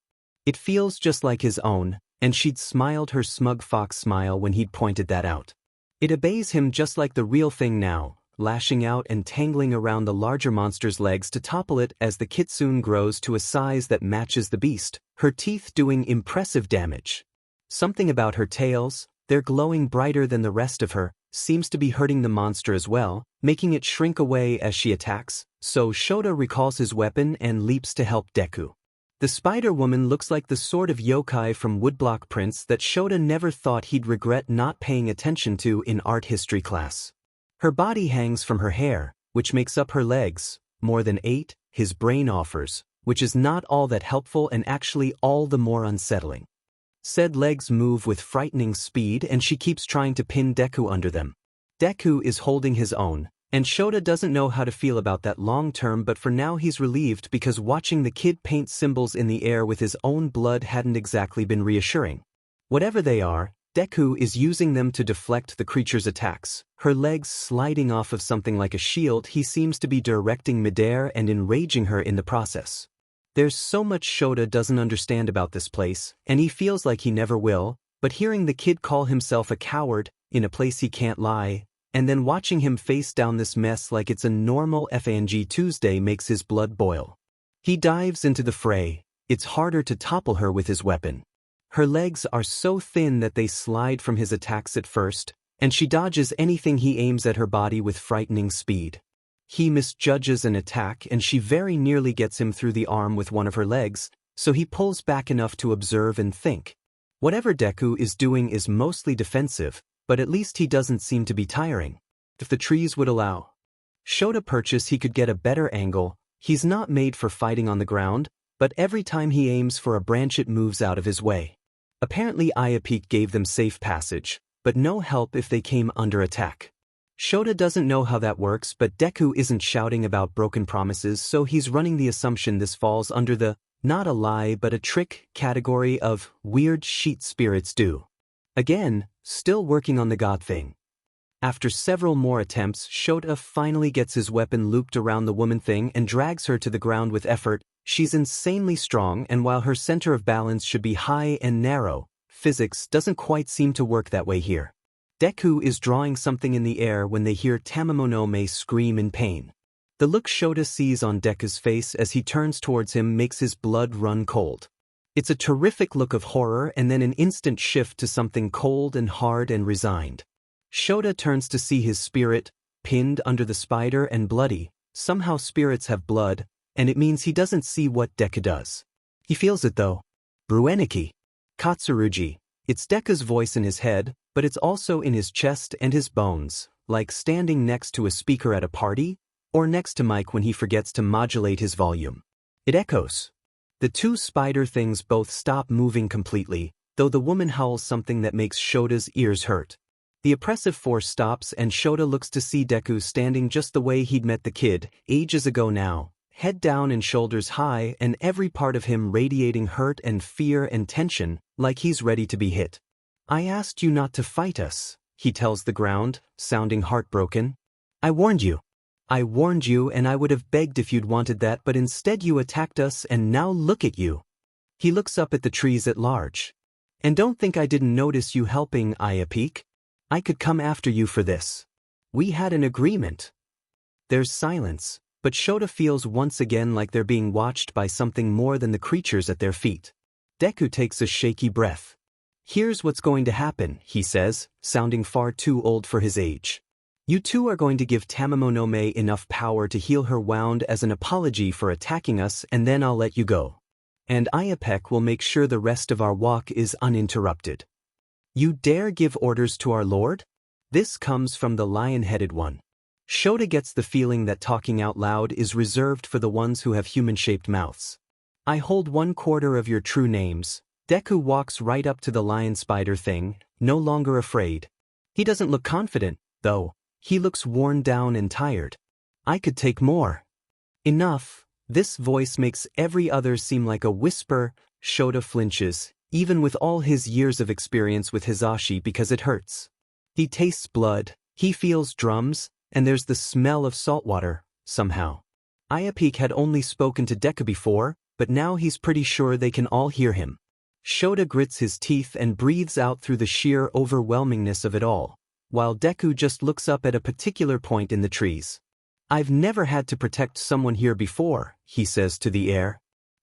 It feels just like his own, and she'd smiled her smug fox smile when he'd pointed that out. It obeys him just like the real thing now, lashing out and tangling around the larger monster's legs to topple it as the kitsune grows to a size that matches the beast, her teeth doing impressive damage. Something about her tails, they're glowing brighter than the rest of her, seems to be hurting the monster as well, making it shrink away as she attacks, so Shota recalls his weapon and leaps to help Deku. The Spider-Woman looks like the sort of yokai from Woodblock Prince that Shota never thought he'd regret not paying attention to in art history class. Her body hangs from her hair, which makes up her legs, more than 8, his brain offers, which is not all that helpful and actually all the more unsettling. Said legs move with frightening speed, and she keeps trying to pin Deku under them. Deku is holding his own, and Shota doesn't know how to feel about that long term, but for now he's relieved because watching the kid paint symbols in the air with his own blood hadn't exactly been reassuring. Whatever they are, Deku is using them to deflect the creature's attacks, her legs sliding off of something like a shield. He seems to be directing midair and enraging her in the process. There's so much Shota doesn't understand about this place, and he feels like he never will, but hearing the kid call himself a coward, in a place he can't lie, and then watching him face down this mess like it's a normal FANG Tuesday makes his blood boil. He dives into the fray. It's harder to topple her with his weapon. Her legs are so thin that they slide from his attacks at first, and she dodges anything he aims at her body with frightening speed. He misjudges an attack, and she very nearly gets him through the arm with one of her legs, so he pulls back enough to observe and think. Whatever Deku is doing is mostly defensive, but at least he doesn't seem to be tiring. If the trees would allow Shota purchase, he could get a better angle. He's not made for fighting on the ground, but every time he aims for a branch it moves out of his way. Apparently Ayapeak gave them safe passage, but no help if they came under attack. Shota doesn't know how that works, but Deku isn't shouting about broken promises, so he's running the assumption this falls under the not a lie but a trick category of weird sheet spirits do. Again, still working on the god thing. After several more attempts, Shota finally gets his weapon looped around the woman thing and drags her to the ground with effort. She's insanely strong, and while her center of balance should be high and narrow, physics doesn't quite seem to work that way here. Deku is drawing something in the air when they hear Tamamonome scream in pain. The look Shota sees on Deku's face as he turns towards him makes his blood run cold. It's a terrific look of horror and then an instant shift to something cold and hard and resigned. Shota turns to see his spirit, pinned under the spider and bloody. Somehow spirits have blood, and it means he doesn't see what Deku does. He feels it though. Brueniki. Katsurugi. It's Deku's voice in his head, but it's also in his chest and his bones, like standing next to a speaker at a party, or next to Mike when he forgets to modulate his volume. It echoes. The two spider things both stop moving completely, though the woman howls something that makes Shota's ears hurt. The oppressive force stops and Shota looks to see Deku standing just the way he'd met the kid, ages ago now, head down and shoulders high and every part of him radiating hurt and fear and tension, like he's ready to be hit. "I asked you not to fight us," he tells the ground, sounding heartbroken. "I warned you. I warned you and I would have begged if you'd wanted that, but instead you attacked us and now look at you." He looks up at the trees at large. "And don't think I didn't notice you helping, Aizawa. I could come after you for this. We had an agreement." There's silence, but Shota feels once again like they're being watched by something more than the creatures at their feet. Deku takes a shaky breath. "Here's what's going to happen," he says, sounding far too old for his age. "You two are going to give Tamamonome enough power to heal her wound as an apology for attacking us, and then I'll let you go. And Aizawa will make sure the rest of our walk is uninterrupted." "You dare give orders to our lord?" This comes from the lion-headed one. Shota gets the feeling that talking out loud is reserved for the ones who have human-shaped mouths. "I hold 1/4 of your true names." Deku walks right up to the lion spider thing, no longer afraid. He doesn't look confident, though. He looks worn down and tired. "I could take more." "Enough." This voice makes every other seem like a whisper. Shota flinches, even with all his years of experience with Hisashi, because it hurts. He tastes blood, he feels drums, and there's the smell of salt water, somehow. Aizawa had only spoken to Deku before, but now he's pretty sure they can all hear him. Shota grits his teeth and breathes out through the sheer overwhelmingness of it all, while Deku just looks up at a particular point in the trees. "I've never had to protect someone here before," he says to the air.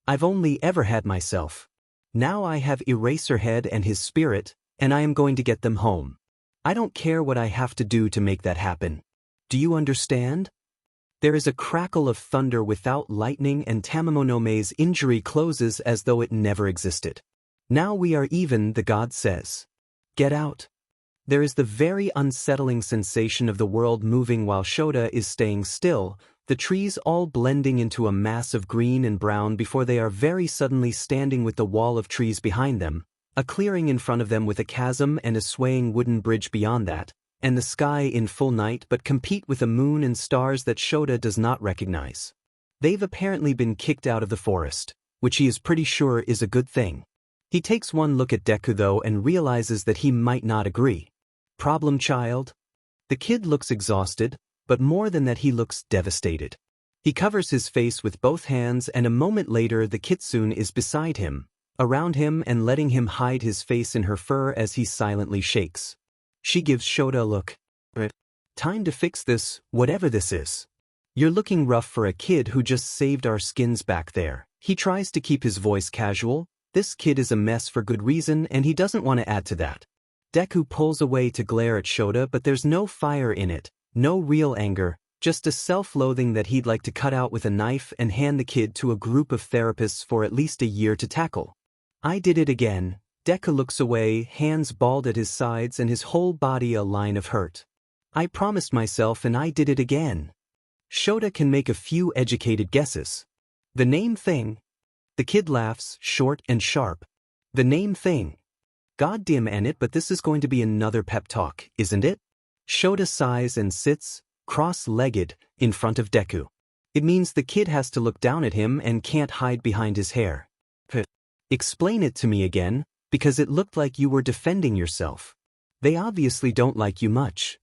"I've only ever had myself. Now I have Eraserhead and his spirit, and I am going to get them home. I don't care what I have to do to make that happen. Do you understand?" There is a crackle of thunder without lightning and Tamamonome's injury closes as though it never existed. "Now we are even," the god says. "Get out." There is the very unsettling sensation of the world moving while Shota is staying still, the trees all blending into a mass of green and brown before they are very suddenly standing with the wall of trees behind them, a clearing in front of them with a chasm and a swaying wooden bridge beyond that, and the sky in full night but compete with a moon and stars that Shota does not recognize. They've apparently been kicked out of the forest, which he is pretty sure is a good thing. He takes one look at Deku though and realizes that he might not agree. "Problem child?" The kid looks exhausted, but more than that he looks devastated. He covers his face with both hands and a moment later the kitsune is beside him, around him and letting him hide his face in her fur as he silently shakes. She gives Shota a look. "Time to fix this, whatever this is. You're looking rough for a kid who just saved our skins back there." He tries to keep his voice casual. This kid is a mess for good reason and he doesn't want to add to that. Deku pulls away to glare at Shota, but there's no fire in it, no real anger, just a self-loathing that he'd like to cut out with a knife and hand the kid to a group of therapists for at least a year to tackle. "I did it again." Deku looks away, hands balled at his sides and his whole body a line of hurt. "I promised myself and I did it again." Shota can make a few educated guesses. "The name thing." The kid laughs, short and sharp. "The name thing. Goddamn it, but this is going to be another pep talk, isn't it?" Shota sighs and sits, cross-legged, in front of Deku. It means the kid has to look down at him and can't hide behind his hair. "Explain it to me again, because it looked like you were defending yourself. They obviously don't like you much."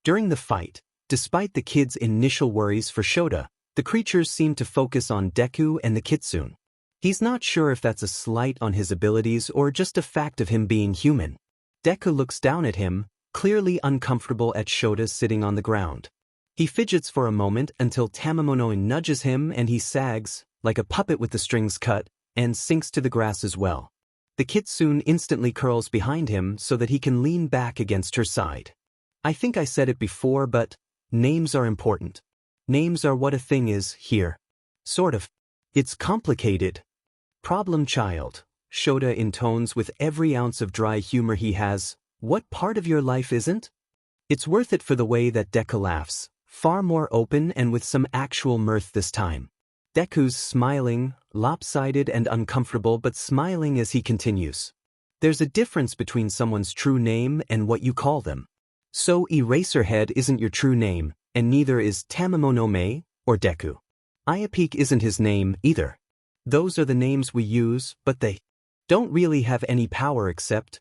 During the fight, despite the kid's initial worries for Shota, the creatures seem to focus on Deku and the kitsune. He's not sure if that's a slight on his abilities or just a fact of him being human. Deku looks down at him, clearly uncomfortable at Shota sitting on the ground. He fidgets for a moment until Tamamono nudges him and he sags, like a puppet with the strings cut, and sinks to the grass as well. The kitsune instantly curls behind him so that he can lean back against her side. "I think I said it before, but names are important. Names are what a thing is here. Sort of. It's complicated." "Problem child," Shota intones with every ounce of dry humor he has. "What part of your life isn't?" It's worth it for the way that Deku laughs, far more open and with some actual mirth this time. Deku's smiling, lopsided and uncomfortable but smiling as he continues. "There's a difference between someone's true name and what you call them. So Eraserhead isn't your true name, and neither is Tamamonome or Deku. Ayapeak isn't his name either. Those are the names we use, but they don't really have any power except,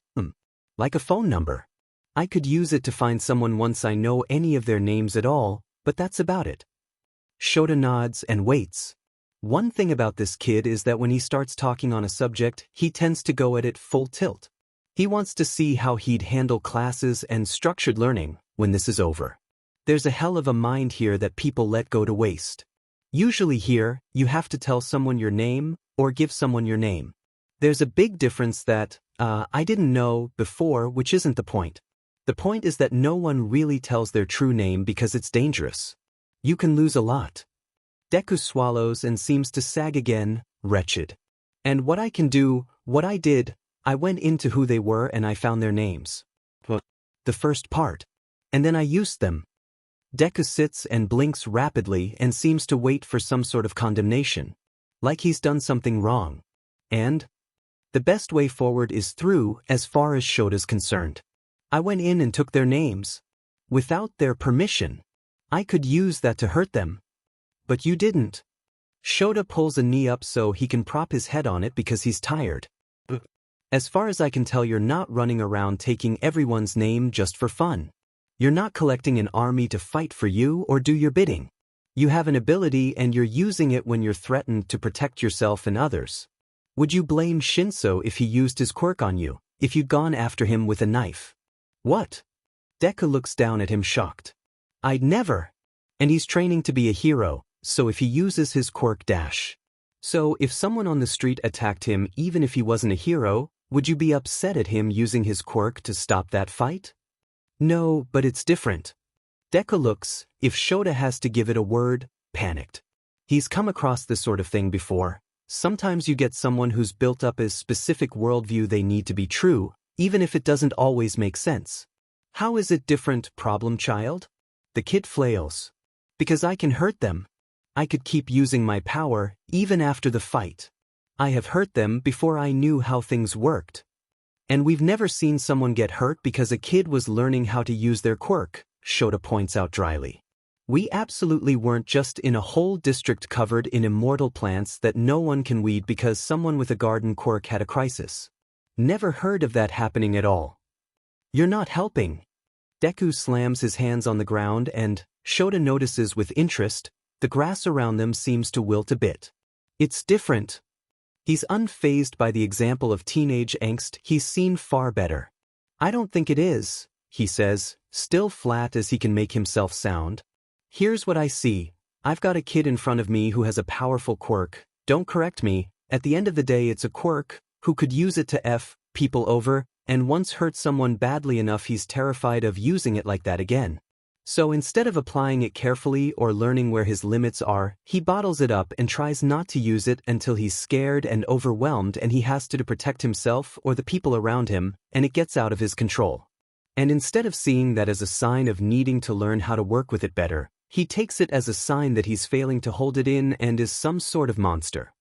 like a phone number. I could use it to find someone once I know any of their names at all, but that's about it. Shota nods and waits. One thing about this kid is that when he starts talking on a subject, he tends to go at it full tilt. He wants to see how he'd handle classes and structured learning when this is over. There's a hell of a mind here that people let go to waste. Usually here, you have to tell someone your name or give someone your name. There's a big difference that, I didn't know before, which isn't the point. The point is that no one really tells their true name because it's dangerous. You can lose a lot. Deku swallows and seems to sag again, wretched. And what I can do, what I did, I went into who they were and I found their names. The first part. And then I used them. Deku sits and blinks rapidly and seems to wait for some sort of condemnation. Like he's done something wrong. And the best way forward is through, as far as Shota's concerned. I went in and took their names. Without their permission. I could use that to hurt them. But you didn't. Shota pulls a knee up so he can prop his head on it because he's tired. As far as I can tell, you're not running around taking everyone's name just for fun. You're not collecting an army to fight for you or do your bidding. You have an ability and you're using it when you're threatened to protect yourself and others. Would you blame Shinsou if he used his quirk on you, if you'd gone after him with a knife? What? Deku looks down at him shocked. I'd never. And he's training to be a hero, so if he uses his quirk dash. So if someone on the street attacked him even if he wasn't a hero, would you be upset at him using his quirk to stop that fight? No, but it's different. Deku looks, if Shota has to give it a word, panicked. He's come across this sort of thing before. Sometimes you get someone who's built up a specific worldview they need to be true, even if it doesn't always make sense. How is it different, problem child? The kid flails. Because I can hurt them. I could keep using my power, even after the fight. I have hurt them before I knew how things worked. And we've never seen someone get hurt because a kid was learning how to use their quirk, Shota points out dryly. We absolutely weren't just in a whole district covered in immortal plants that no one can weed because someone with a garden quirk had a crisis. Never heard of that happening at all. You're not helping. Deku slams his hands on the ground and, Shota notices with interest, the grass around them seems to wilt a bit. It's different. He's unfazed by the example of teenage angst he's seen far better. I don't think it is, he says, still flat as he can make himself sound. Here's what I see. I've got a kid in front of me who has a powerful quirk. Don't correct me. At the end of the day, it's a quirk, who could use it to F people over, and once hurt someone badly enough he's terrified of using it like that again. So instead of applying it carefully or learning where his limits are, he bottles it up and tries not to use it until he's scared and overwhelmed and he has to protect himself or the people around him, and it gets out of his control. And instead of seeing that as a sign of needing to learn how to work with it better, he takes it as a sign that he's failing to hold it in and is some sort of monster.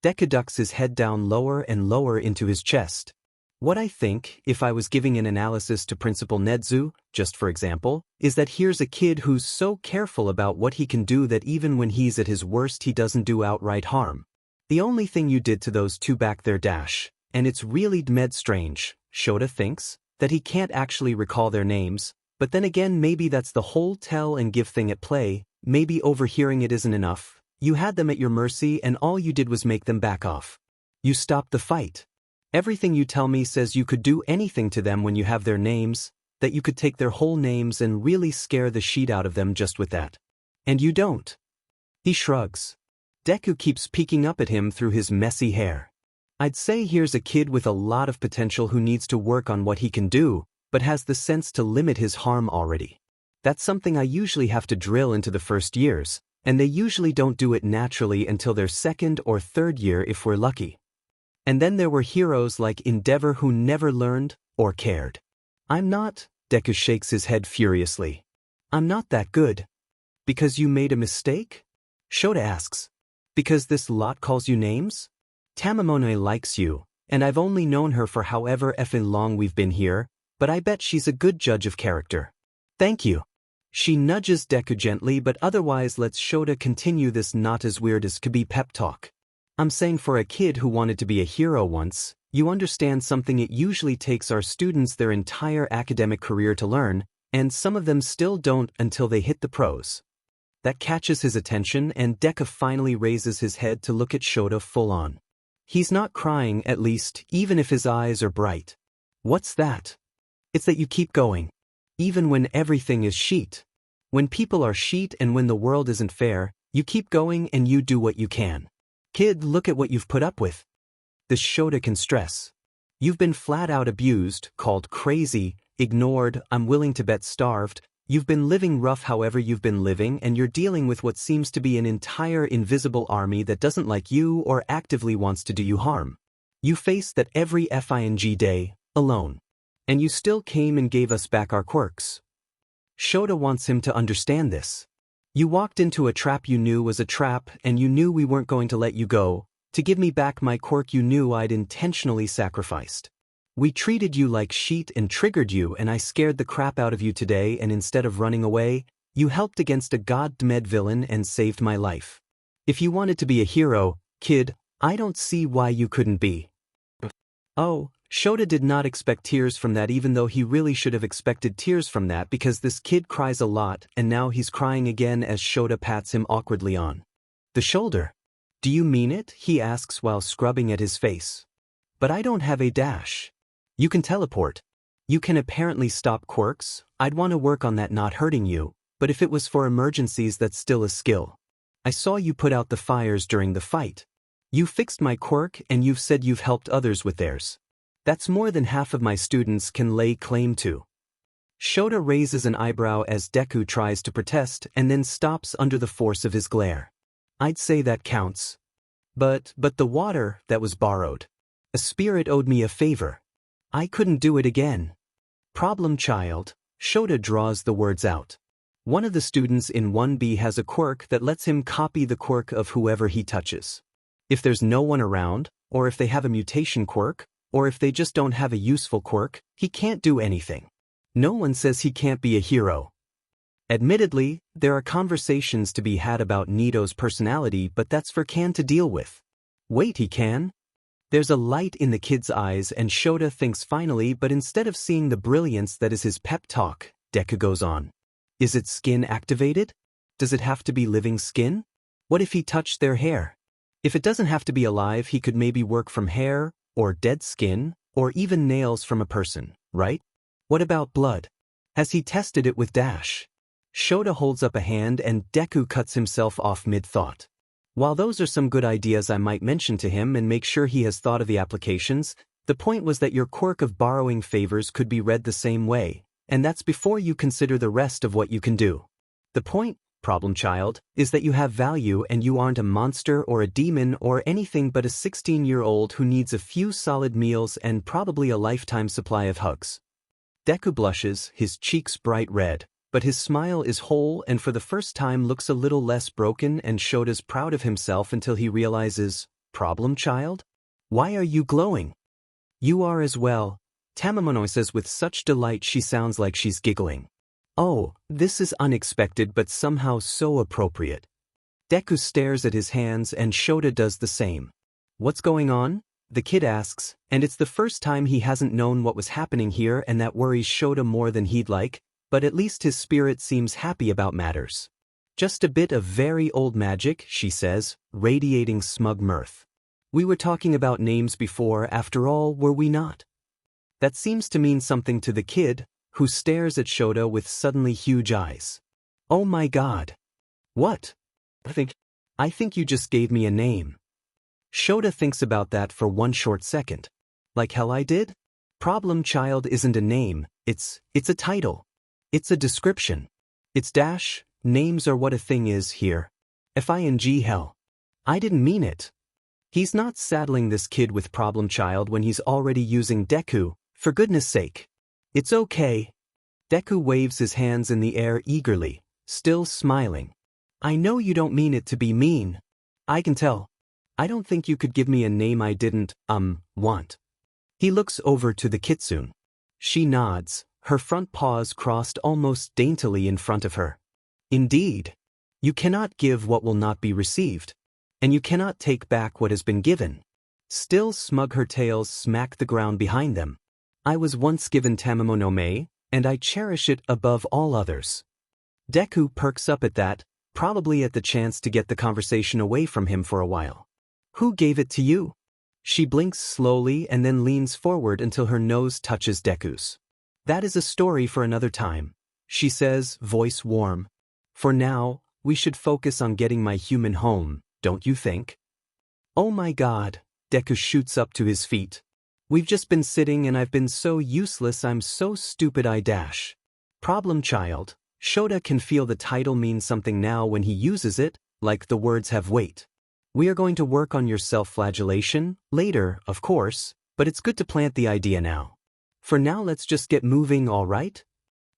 Deku ducks his head down lower and lower into his chest. What I think, if I was giving an analysis to Principal Nedzu, just for example, is that here's a kid who's so careful about what he can do that even when he's at his worst he doesn't do outright harm. The only thing you did to those two back there dash, and it's really med strange, Shota thinks, that he can't actually recall their names, but then again maybe that's the whole tell and give thing at play, maybe overhearing it isn't enough. You had them at your mercy and all you did was make them back off. You stopped the fight. Everything you tell me says you could do anything to them when you have their names, that you could take their whole names and really scare the shit out of them just with that. And you don't. He shrugs. Deku keeps peeking up at him through his messy hair. I'd say here's a kid with a lot of potential who needs to work on what he can do, but has the sense to limit his harm already. That's something I usually have to drill into the first years, and they usually don't do it naturally until their second or third year if we're lucky. And then there were heroes like Endeavor who never learned or cared. I'm not, Deku shakes his head furiously. I'm not that good. Because you made a mistake? Shota asks. Because this lot calls you names? Tamamone likes you, and I've only known her for however effing long we've been here, but I bet she's a good judge of character. Thank you. She nudges Deku gently, but otherwise lets Shota continue this not as weird as could be pep talk. I'm saying for a kid who wanted to be a hero once, you understand something it usually takes our students their entire academic career to learn, and some of them still don't until they hit the pros. That catches his attention, and Deku finally raises his head to look at Shota full on. He's not crying, at least, even if his eyes are bright. What's that? It's that you keep going. Even when everything is sheet. When people are sheet and when the world isn't fair, you keep going and you do what you can. Kid, look at what you've put up with. This Shota can stress. You've been flat out abused, called crazy, ignored, I'm willing to bet starved. You've been living rough however you've been living, and you're dealing with what seems to be an entire invisible army that doesn't like you or actively wants to do you harm. You face that every FING day, alone. And you still came and gave us back our quirks. Shota wants him to understand this. You walked into a trap you knew was a trap, and you knew we weren't going to let you go, to give me back my quirk you knew I'd intentionally sacrificed. We treated you like sheet and triggered you, and I scared the crap out of you today, and instead of running away, you helped against a god-made villain and saved my life. If you wanted to be a hero, kid, I don't see why you couldn't be. Oh, Shota did not expect tears from that, even though he really should have expected tears from that, because this kid cries a lot, and now he's crying again as Shota pats him awkwardly on the shoulder. Do you mean it? He asks while scrubbing at his face. But I don't have a dash. You can teleport. You can apparently stop quirks. I'd want to work on that not hurting you, but if it was for emergencies that's still a skill. I saw you put out the fires during the fight. You fixed my quirk and you've said you've helped others with theirs. That's more than half of my students can lay claim to. Shota raises an eyebrow as Deku tries to protest and then stops under the force of his glare. I'd say that counts. But the water, that was borrowed. A spirit owed me a favor. I couldn't do it again. Problem child. Shota draws the words out. One of the students in 1B has a quirk that lets him copy the quirk of whoever he touches. If there's no one around, or if they have a mutation quirk, or if they just don't have a useful quirk, he can't do anything. No one says he can't be a hero. Admittedly, there are conversations to be had about Nito's personality, but that's for Can to deal with. Wait, he can? There's a light in the kid's eyes, and Shota thinks finally, but instead of seeing the brilliance that is his pep talk, Deku goes on. Is it skin activated? Does it have to be living skin? What if he touched their hair? If it doesn't have to be alive, he could maybe work from hair, or dead skin, or even nails from a person, right? What about blood? Has he tested it with Dash? Shota holds up a hand and Deku cuts himself off mid-thought. While those are some good ideas I might mention to him and make sure he has thought of the applications, the point was that your quirk of borrowing favors could be read the same way, and that's before you consider the rest of what you can do. The point, problem child, is that you have value and you aren't a monster or a demon or anything but a 16-year-old who needs a few solid meals and probably a lifetime supply of hugs. Deku blushes, his cheeks bright red, but his smile is whole and for the first time looks a little less broken, and Shota's proud of himself until he realizes, problem child? Why are you glowing? You are as well, Tamamono says with such delight she sounds like she's giggling. Oh, this is unexpected but somehow so appropriate. Deku stares at his hands and Shota does the same. What's going on? The kid asks, and it's the first time he hasn't known what was happening here, and that worries Shota more than he'd like, but at least his spirit seems happy about matters. Just a bit of very old magic, she says, radiating smug mirth. We were talking about names before, after all, were we not? That seems to mean something to the kid, who stares at Shota with suddenly huge eyes. Oh my god. What? I think you just gave me a name. Shota thinks about that for one short second. Like hell I did? Problem child isn't a name, it's a title. It's a description. It's dash, names are what a thing is here. FING hell. I didn't mean it. He's not saddling this kid with problem child when he's already using Deku, for goodness sake. It's okay. Deku waves his hands in the air eagerly, still smiling. I know you don't mean it to be mean. I can tell. I don't think you could give me a name I didn't, want. He looks over to the kitsune. She nods, her front paws crossed almost daintily in front of her. Indeed. You cannot give what will not be received. And you cannot take back what has been given. Still smug, her tails smacked the ground behind them. I was once given Tamamo no Mae, and I cherish it above all others. Deku perks up at that, probably at the chance to get the conversation away from him for a while. Who gave it to you? She blinks slowly and then leans forward until her nose touches Deku's. That is a story for another time, she says, voice warm. For now, we should focus on getting my human home, don't you think? Oh my god, Deku shoots up to his feet. We've just been sitting and I've been so useless, I'm so stupid I dash. Problem child. Shota can feel the title means something now when he uses it, like the words have weight. We are going to work on your self-flagellation, later, of course, but it's good to plant the idea now. For now let's just get moving, alright?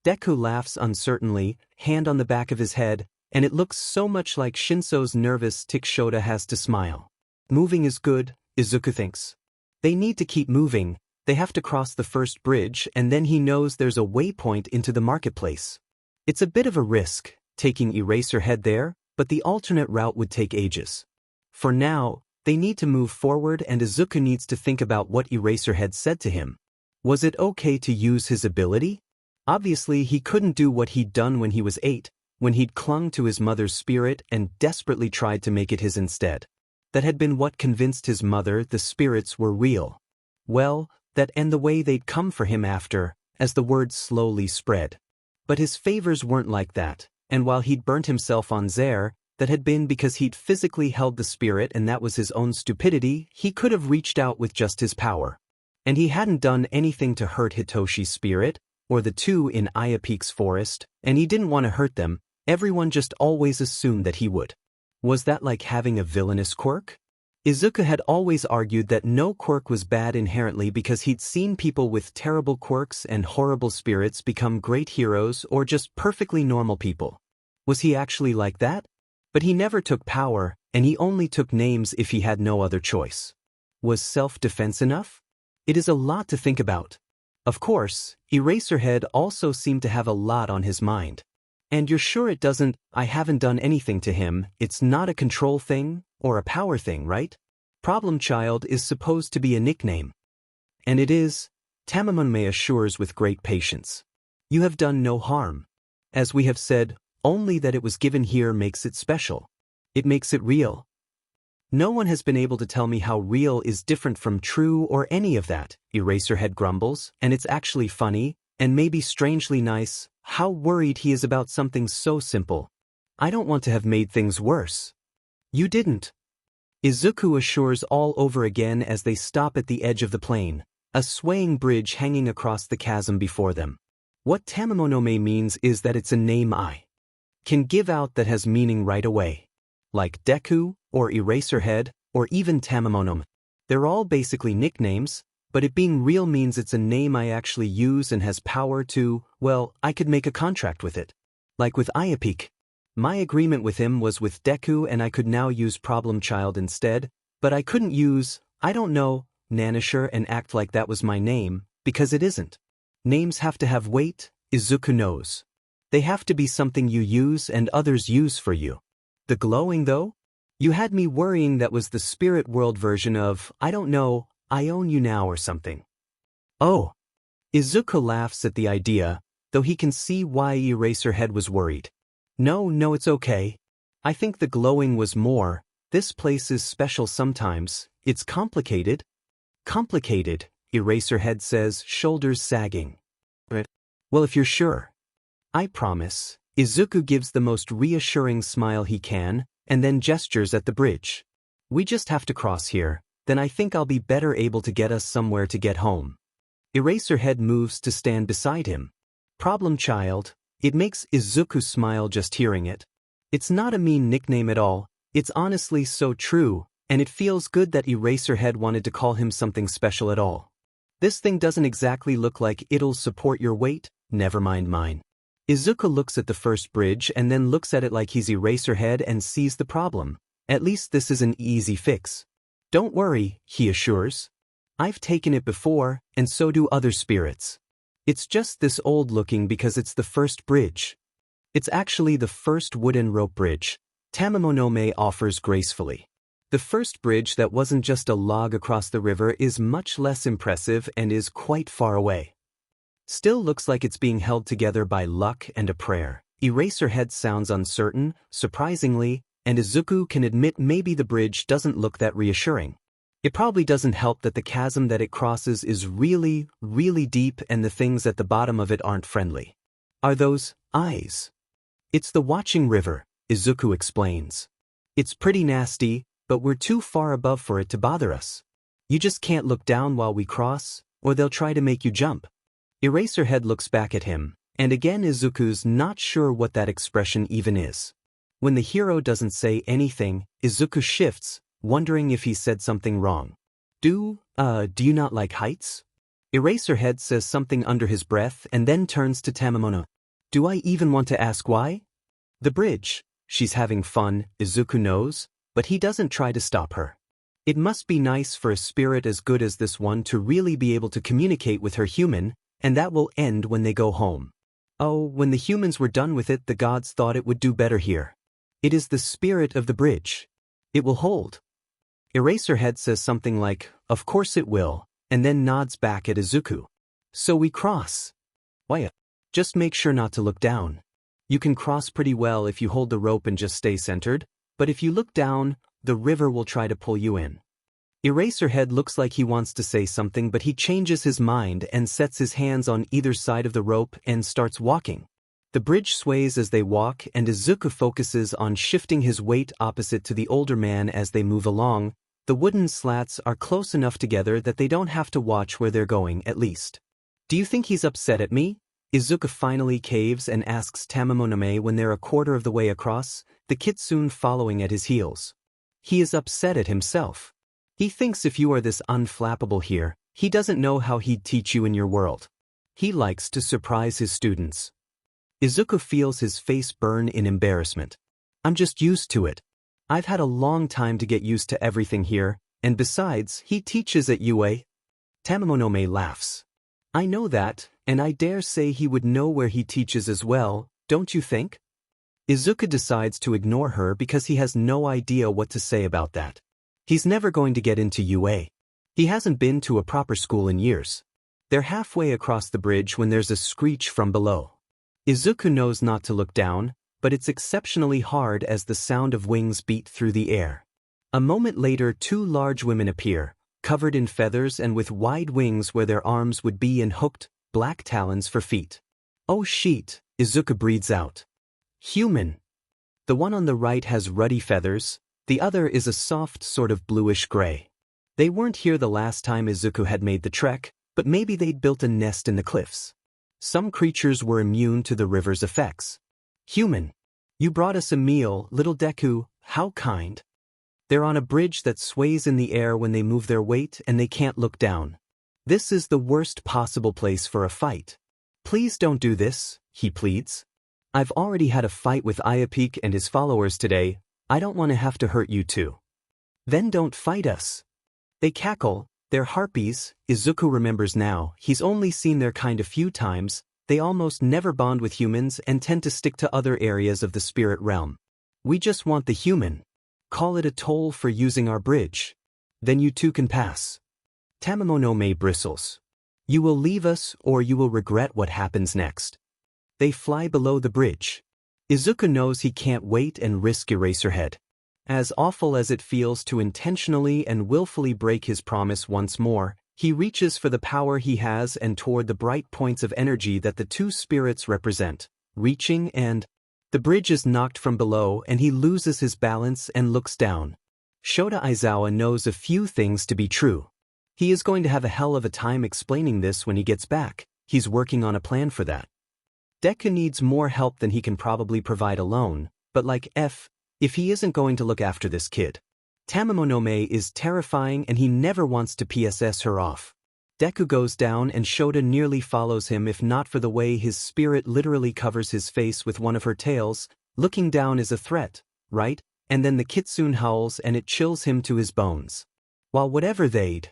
Deku laughs uncertainly, hand on the back of his head, and it looks so much like Shinsou's nervous tick. Shota has to smile. Moving is good, Izuku thinks. They need to keep moving, they have to cross the first bridge and then he knows there's a waypoint into the marketplace. It's a bit of a risk, taking Eraserhead there, but the alternate route would take ages. For now, they need to move forward and Izuku needs to think about what Eraserhead said to him. Was it okay to use his ability? Obviously he couldn't do what he'd done when he was 8, when he'd clung to his mother's spirit and desperately tried to make it his instead. That had been what convinced his mother the spirits were real. Well, that and the way they'd come for him after, as the word slowly spread. But his favors weren't like that, and while he'd burnt himself on Zer, that had been because he'd physically held the spirit and that was his own stupidity, he could have reached out with just his power. And he hadn't done anything to hurt Hitoshi's spirit, or the two in Ayapeak's forest, and he didn't want to hurt them, everyone just always assumed that he would. Was that like having a villainous quirk? Izuku had always argued that no quirk was bad inherently because he'd seen people with terrible quirks and horrible spirits become great heroes or just perfectly normal people. Was he actually like that? But he never took power, and he only took names if he had no other choice. Was self-defense enough? It is a lot to think about. Of course, Eraserhead also seemed to have a lot on his mind. And you're sure it doesn't, I haven't done anything to him, it's not a control thing, or a power thing, right? Problem child is supposed to be a nickname. And it is, Tamamon assures with great patience. You have done no harm. As we have said, only that it was given here makes it special. It makes it real. No one has been able to tell me how real is different from true or any of that, Eraserhead grumbles, and it's actually funny, and maybe strangely nice, how worried he is about something so simple. I don't want to have made things worse. You didn't. Izuku assures all over again as they stop at the edge of the plain, a swaying bridge hanging across the chasm before them. What Tamamo no Mae means is that it's a name I can give out that has meaning right away. Like Deku, or Eraserhead, or even Tamamo no Mae. They're all basically nicknames, but it being real means it's a name I actually use and has power to, well, I could make a contract with it. Like with Ayapeak. My agreement with him was with Deku and I could now use Problem Child instead, but I couldn't use, I don't know, Nanisher and act like that was my name, because it isn't. Names have to have weight, Izuku knows. They have to be something you use and others use for you. The glowing though? You had me worrying that was the spirit world version of, I don't know, I own you now or something. Oh. Izuku laughs at the idea, though he can see why Eraserhead was worried. No, it's okay. I think the glowing was more, this place is special sometimes, it's complicated. Complicated, Eraserhead says, shoulders sagging. Right. Well, if you're sure. I promise. Izuku gives the most reassuring smile he can, and then gestures at the bridge. We just have to cross here, then I think I'll be better able to get us somewhere to get home. Eraserhead moves to stand beside him. Problem child. It makes Izuku smile just hearing it. It's not a mean nickname at all, it's honestly so true, and it feels good that Eraserhead wanted to call him something special at all. This thing doesn't exactly look like it'll support your weight, never mind mine. Izuku looks at the first bridge and then looks at it like he's Eraserhead and sees the problem. At least this is an easy fix. Don't worry, he assures. I've taken it before, and so do other spirits. It's just this old looking because it's the first bridge. It's actually the first wooden rope bridge, Tamamonome offers gracefully. The first bridge that wasn't just a log across the river is much less impressive and is quite far away. Still looks like it's being held together by luck and a prayer. Eraserhead sounds uncertain, surprisingly, and Izuku can admit maybe the bridge doesn't look that reassuring. It probably doesn't help that the chasm that it crosses is really, really deep and the things at the bottom of it aren't friendly. Are those eyes? It's the watching river, Izuku explains. It's pretty nasty, but we're too far above for it to bother us. You just can't look down while we cross, or they'll try to make you jump. Eraserhead looks back at him, and again Izuku's not sure what that expression even is. When the hero doesn't say anything, Izuku shifts, wondering if he said something wrong. Do you not like heights? Eraserhead says something under his breath and then turns to Tamamono. Do I even want to ask why? The bridge. She's having fun, Izuku knows, but he doesn't try to stop her. It must be nice for a spirit as good as this one to really be able to communicate with her human, and that will end when they go home. Oh, when the humans were done with it, the gods thought it would do better here. It is the spirit of the bridge. It will hold. Eraserhead says something like, of course it will, and then nods back at Izuku. So we cross. Why? Just make sure not to look down. You can cross pretty well if you hold the rope and just stay centered, but if you look down, the river will try to pull you in. Eraserhead looks like he wants to say something, but he changes his mind and sets his hands on either side of the rope and starts walking. The bridge sways as they walk, and Izuku focuses on shifting his weight opposite to the older man as they move along. The wooden slats are close enough together that they don't have to watch where they're going, at least. Do you think he's upset at me? Izuku finally caves and asks Tamamonome when they're a quarter of the way across, the kitsune following at his heels. He is upset at himself. He thinks if you are this unflappable here, he doesn't know how he'd teach you in your world. He likes to surprise his students. Izuku feels his face burn in embarrassment. I'm just used to it. I've had a long time to get used to everything here, and besides, he teaches at UA. Tamamonome laughs. I know that, and I dare say he would know where he teaches as well, don't you think? Izuku decides to ignore her because he has no idea what to say about that. He's never going to get into UA. He hasn't been to a proper school in years. They're halfway across the bridge when there's a screech from below. Izuku knows not to look down, but it's exceptionally hard as the sound of wings beat through the air. A moment later, two large women appear, covered in feathers and with wide wings where their arms would be and hooked, black talons for feet. Oh shit, Izuku breathes out. Human. The one on the right has ruddy feathers, the other is a soft sort of bluish gray. They weren't here the last time Izuku had made the trek, but maybe they'd built a nest in the cliffs. Some creatures were immune to the river's effects. Human. You brought us a meal, little Deku, how kind. They're on a bridge that sways in the air when they move their weight and they can't look down. This is the worst possible place for a fight. Please don't do this, he pleads. I've already had a fight with Iapik and his followers today, I don't want to have to hurt you too. Then don't fight us. They cackle, they're harpies, Izuku remembers now, he's only seen their kind a few times, they almost never bond with humans and tend to stick to other areas of the spirit realm. We just want the human. Call it a toll for using our bridge. Then you too can pass. Tamamonome bristles. You will leave us or you will regret what happens next. They fly below the bridge. Izuku knows he can't wait and risk Eraserhead. As awful as it feels to intentionally and willfully break his promise once more, he reaches for the power he has and toward the bright points of energy that the two spirits represent, reaching and the bridge is knocked from below and he loses his balance and looks down. Shota Aizawa knows a few things to be true. He is going to have a hell of a time explaining this when he gets back. He's working on a plan for that. Deku needs more help than he can probably provide alone, but like if he isn't going to look after this kid. Tamamonome is terrifying and he never wants to PSS her off. Deku goes down and Shota nearly follows him if not for the way his spirit literally covers his face with one of her tails. Looking down is a threat, right? And then the kitsune howls and it chills him to his bones. While whatever they'd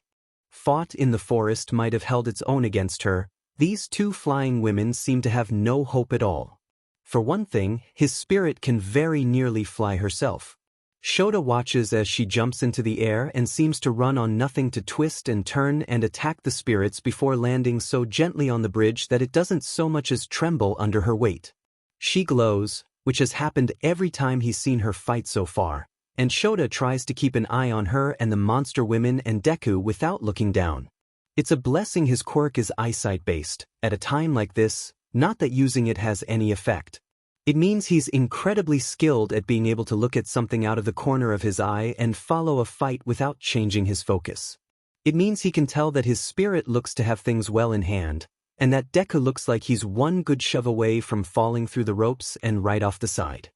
fought in the forest might have held its own against her, These two flying women seem to have no hope at all. For one thing, his spirit can very nearly fly herself. Shota watches as she jumps into the air and seems to run on nothing to twist and turn and attack the spirits before landing so gently on the bridge that it doesn't so much as tremble under her weight. She glows, which has happened every time he's seen her fight so far, and Shota tries to keep an eye on her and the monster women and Deku without looking down. It's a blessing his quirk is eyesight-based, at a time like this, not that using it has any effect. It means he's incredibly skilled at being able to look at something out of the corner of his eye and follow a fight without changing his focus. It means he can tell that his spirit looks to have things well in hand, and that Deku looks like he's one good shove away from falling through the ropes and right off the side.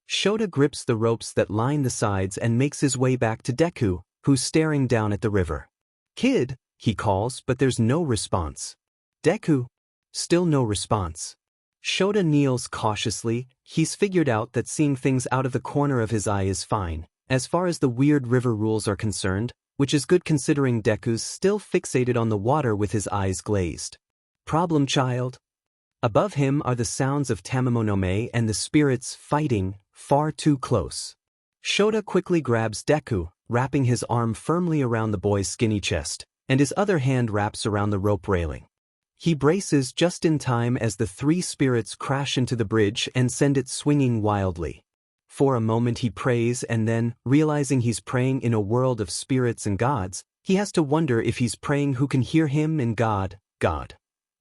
Shota grips the ropes that line the sides and makes his way back to Deku, who's staring down at the river. "Kid," he calls, but there's no response. "Deku." Still no response. Shota kneels cautiously. He's figured out that seeing things out of the corner of his eye is fine, as far as the weird river rules are concerned, which is good considering Deku's still fixated on the water with his eyes glazed. Problem child. Above him are the sounds of Tamamonome and the spirits fighting, far too close. Shota quickly grabs Deku, wrapping his arm firmly around the boy's skinny chest, and his other hand wraps around the rope railing. He braces just in time as the three spirits crash into the bridge and send it swinging wildly. For a moment he prays and then, realizing he's praying in a world of spirits and gods, he has to wonder if he's praying who can hear him and God.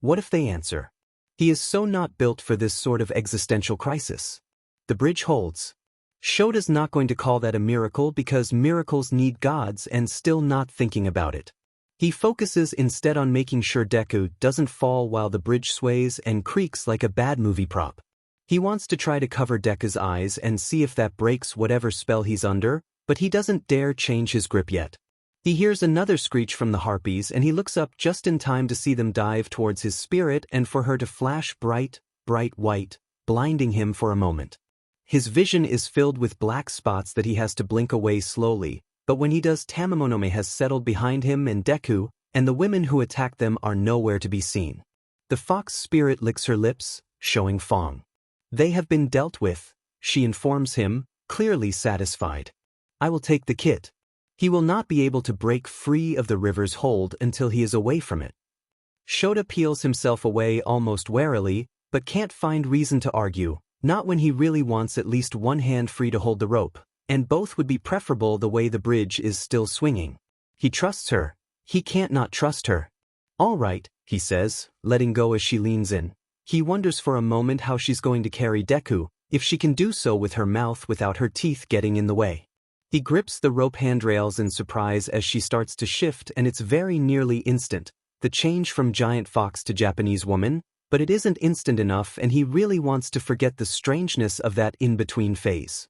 What if they answer? He is so not built for this sort of existential crisis. The bridge holds. Shota's not going to call that a miracle because miracles need gods and still not thinking about it. He focuses instead on making sure Deku doesn't fall while the bridge sways and creaks like a bad movie prop. He wants to try to cover Deku's eyes and see if that breaks whatever spell he's under, but he doesn't dare change his grip yet. He hears another screech from the harpies and he looks up just in time to see them dive towards his spirit and for her to flash bright white, blinding him for a moment. His vision is filled with black spots that he has to blink away slowly, but when he does, Tamamonome has settled behind him and Deku, and the women who attack them are nowhere to be seen. The fox spirit licks her lips, showing Fong. They have been dealt with, she informs him, clearly satisfied. I will take the kit. He will not be able to break free of the river's hold until he is away from it. Shota peels himself away almost warily, but can't find reason to argue, not when he really wants at least one hand free to hold the rope. And both would be preferable the way the bridge is still swinging. He trusts her. He can't not trust her. All right, he says, letting go as she leans in. He wonders for a moment how she's going to carry Deku, if she can do so with her mouth without her teeth getting in the way. He grips the rope handrails in surprise as she starts to shift, and it's very nearly instant, the change from giant fox to Japanese woman, but it isn't instant enough and he really wants to forget the strangeness of that in-between phase.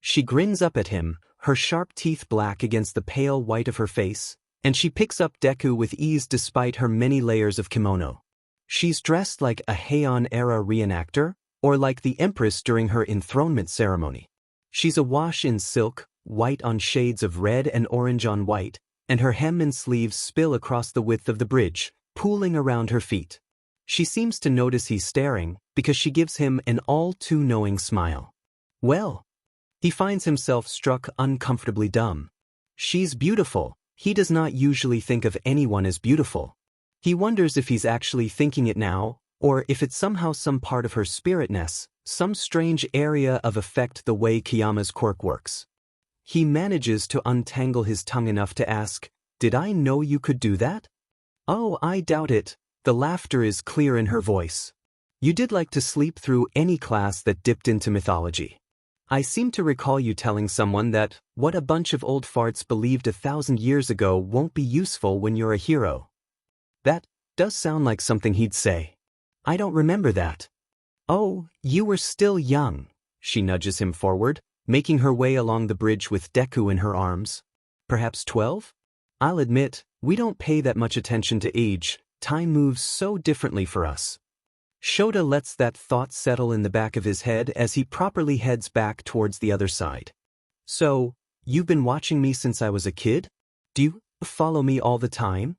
She grins up at him, her sharp teeth black against the pale white of her face, and she picks up Deku with ease despite her many layers of kimono. She's dressed like a Heian-era reenactor, or like the empress during her enthronement ceremony. She's awash in silk, white on shades of red and orange on white, and her hem and sleeves spill across the width of the bridge, pooling around her feet. She seems to notice he's staring, because she gives him an all-too-knowing smile. Well. He finds himself struck uncomfortably dumb. She's beautiful. He does not usually think of anyone as beautiful. He wonders if he's actually thinking it now, or if it's somehow some part of her spiritness, some strange area of effect the way Kiyama's quirk works. He manages to untangle his tongue enough to ask, "Did I know you could do that?" "Oh, I doubt it." The laughter is clear in her voice. "You did like to sleep through any class that dipped into mythology. I seem to recall you telling someone that what a bunch of old farts believed 1,000 years ago won't be useful when you're a hero." That does sound like something he'd say. "I don't remember that." "Oh, you were still young." She nudges him forward, making her way along the bridge with Deku in her arms. "Perhaps 12? I'll admit, we don't pay that much attention to age. Time moves so differently for us." Shota lets that thought settle in the back of his head as he properly heads back towards the other side. "So, you've been watching me since I was a kid? Do you follow me all the time?"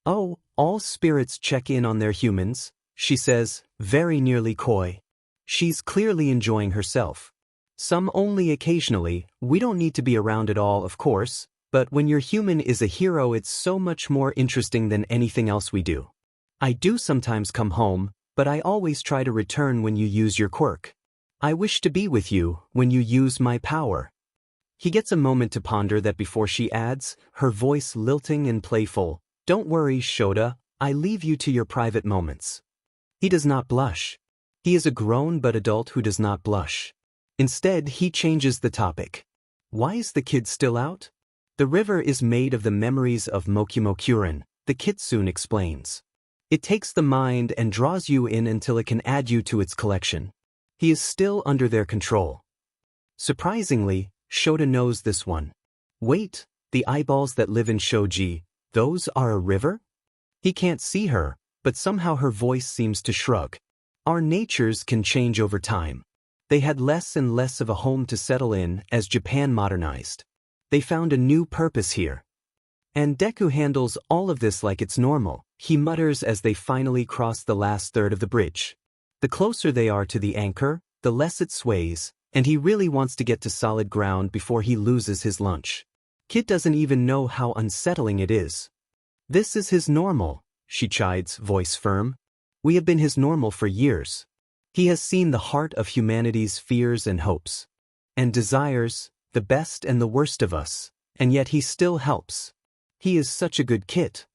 "Oh, All spirits check in on their humans, she says, very nearly coy. She's clearly enjoying herself. Some only occasionally, we don't need to be around at all, of course, but when your human is a hero, it's so much more interesting than anything else we do. I do sometimes come home, but I always try to return when you use your quirk. I wish to be with you when you use my power. He gets a moment to ponder that before she adds, her voice lilting and playful, "Don't worry, Shota, I leave you to your private moments." He does not blush. He is a grown but adult who does not blush. Instead, he changes the topic. Why is the kid still out? The river is made of the memories of Mokumokuren, the kitsune explains. It takes the mind and draws you in until it can add you to its collection. He is still under their control. Surprisingly, Shota knows this one. Wait, the eyeballs that live in Shoji, those are a river? He can't see her, but somehow her voice seems to shrug. Our natures can change over time. They had less and less of a home to settle in as Japan modernized. They found a new purpose here. And Deku handles all of this like it's normal, he mutters as they finally cross the last third of the bridge. The closer they are to the anchor, the less it sways, and he really wants to get to solid ground before he loses his lunch. Kid doesn't even know how unsettling it is. This is his normal, she chides, voice firm. We have been his normal for years. He has seen the heart of humanity's fears and hopes. And desires, the best and the worst of us, and yet he still helps. He is such a good kid.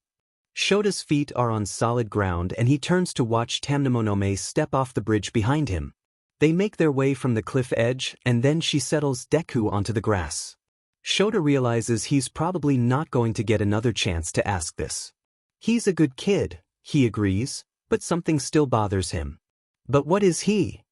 Shota's feet are on solid ground and he turns to watch Tamnamonome step off the bridge behind him. They make their way from the cliff edge and then she settles Deku onto the grass. Shota realizes he's probably not going to get another chance to ask this. He's a good kid, he agrees, but something still bothers him. But what is he?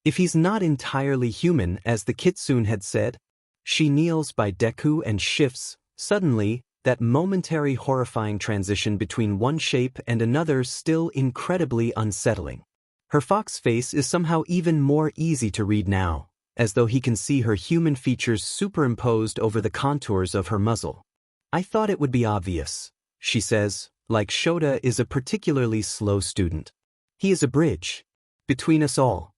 If he's not entirely human, as the kitsune had said. She kneels by Deku and shifts, suddenly, that momentary horrifying transition between one shape and another still incredibly unsettling. Her fox face is somehow even more easy to read now, as though he can see her human features superimposed over the contours of her muzzle. I thought it would be obvious, she says, like Shota is a particularly slow student. He is a bridge between us all.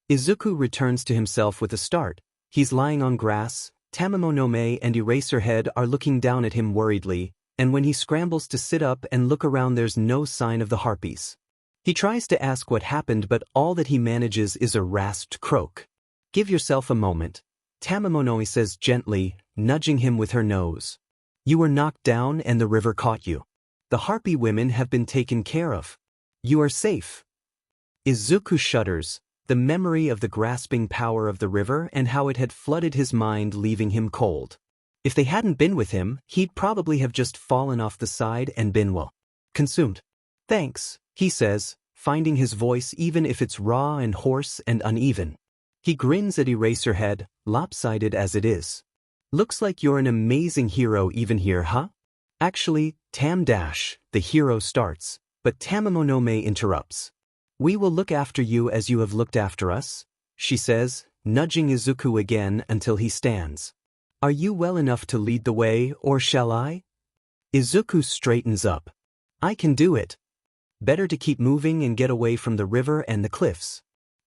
Izuku returns to himself with a start. He's lying on grass. Tamamonome and Eraserhead are looking down at him worriedly, and when he scrambles to sit up and look around, there's no sign of the harpies. He tries to ask what happened, but all that he manages is a rasped croak. Give yourself a moment, Tamamonome says gently, nudging him with her nose. You were knocked down and the river caught you. The harpy women have been taken care of. You are safe. Izuku shudders, the memory of the grasping power of the river and how it had flooded his mind, leaving him cold. If they hadn't been with him, he'd probably have just fallen off the side and been, well, consumed. Thanks, he says, finding his voice even if it's raw and hoarse and uneven. He grins at Eraserhead, lopsided as it is. Looks like you're an amazing hero even here, huh? Actually, the hero starts, but Tamamonome interrupts. We will look after you as you have looked after us, she says, nudging Izuku again until he stands. Are you well enough to lead the way, or shall I? Izuku straightens up. I can do it. Better to keep moving and get away from the river and the cliffs.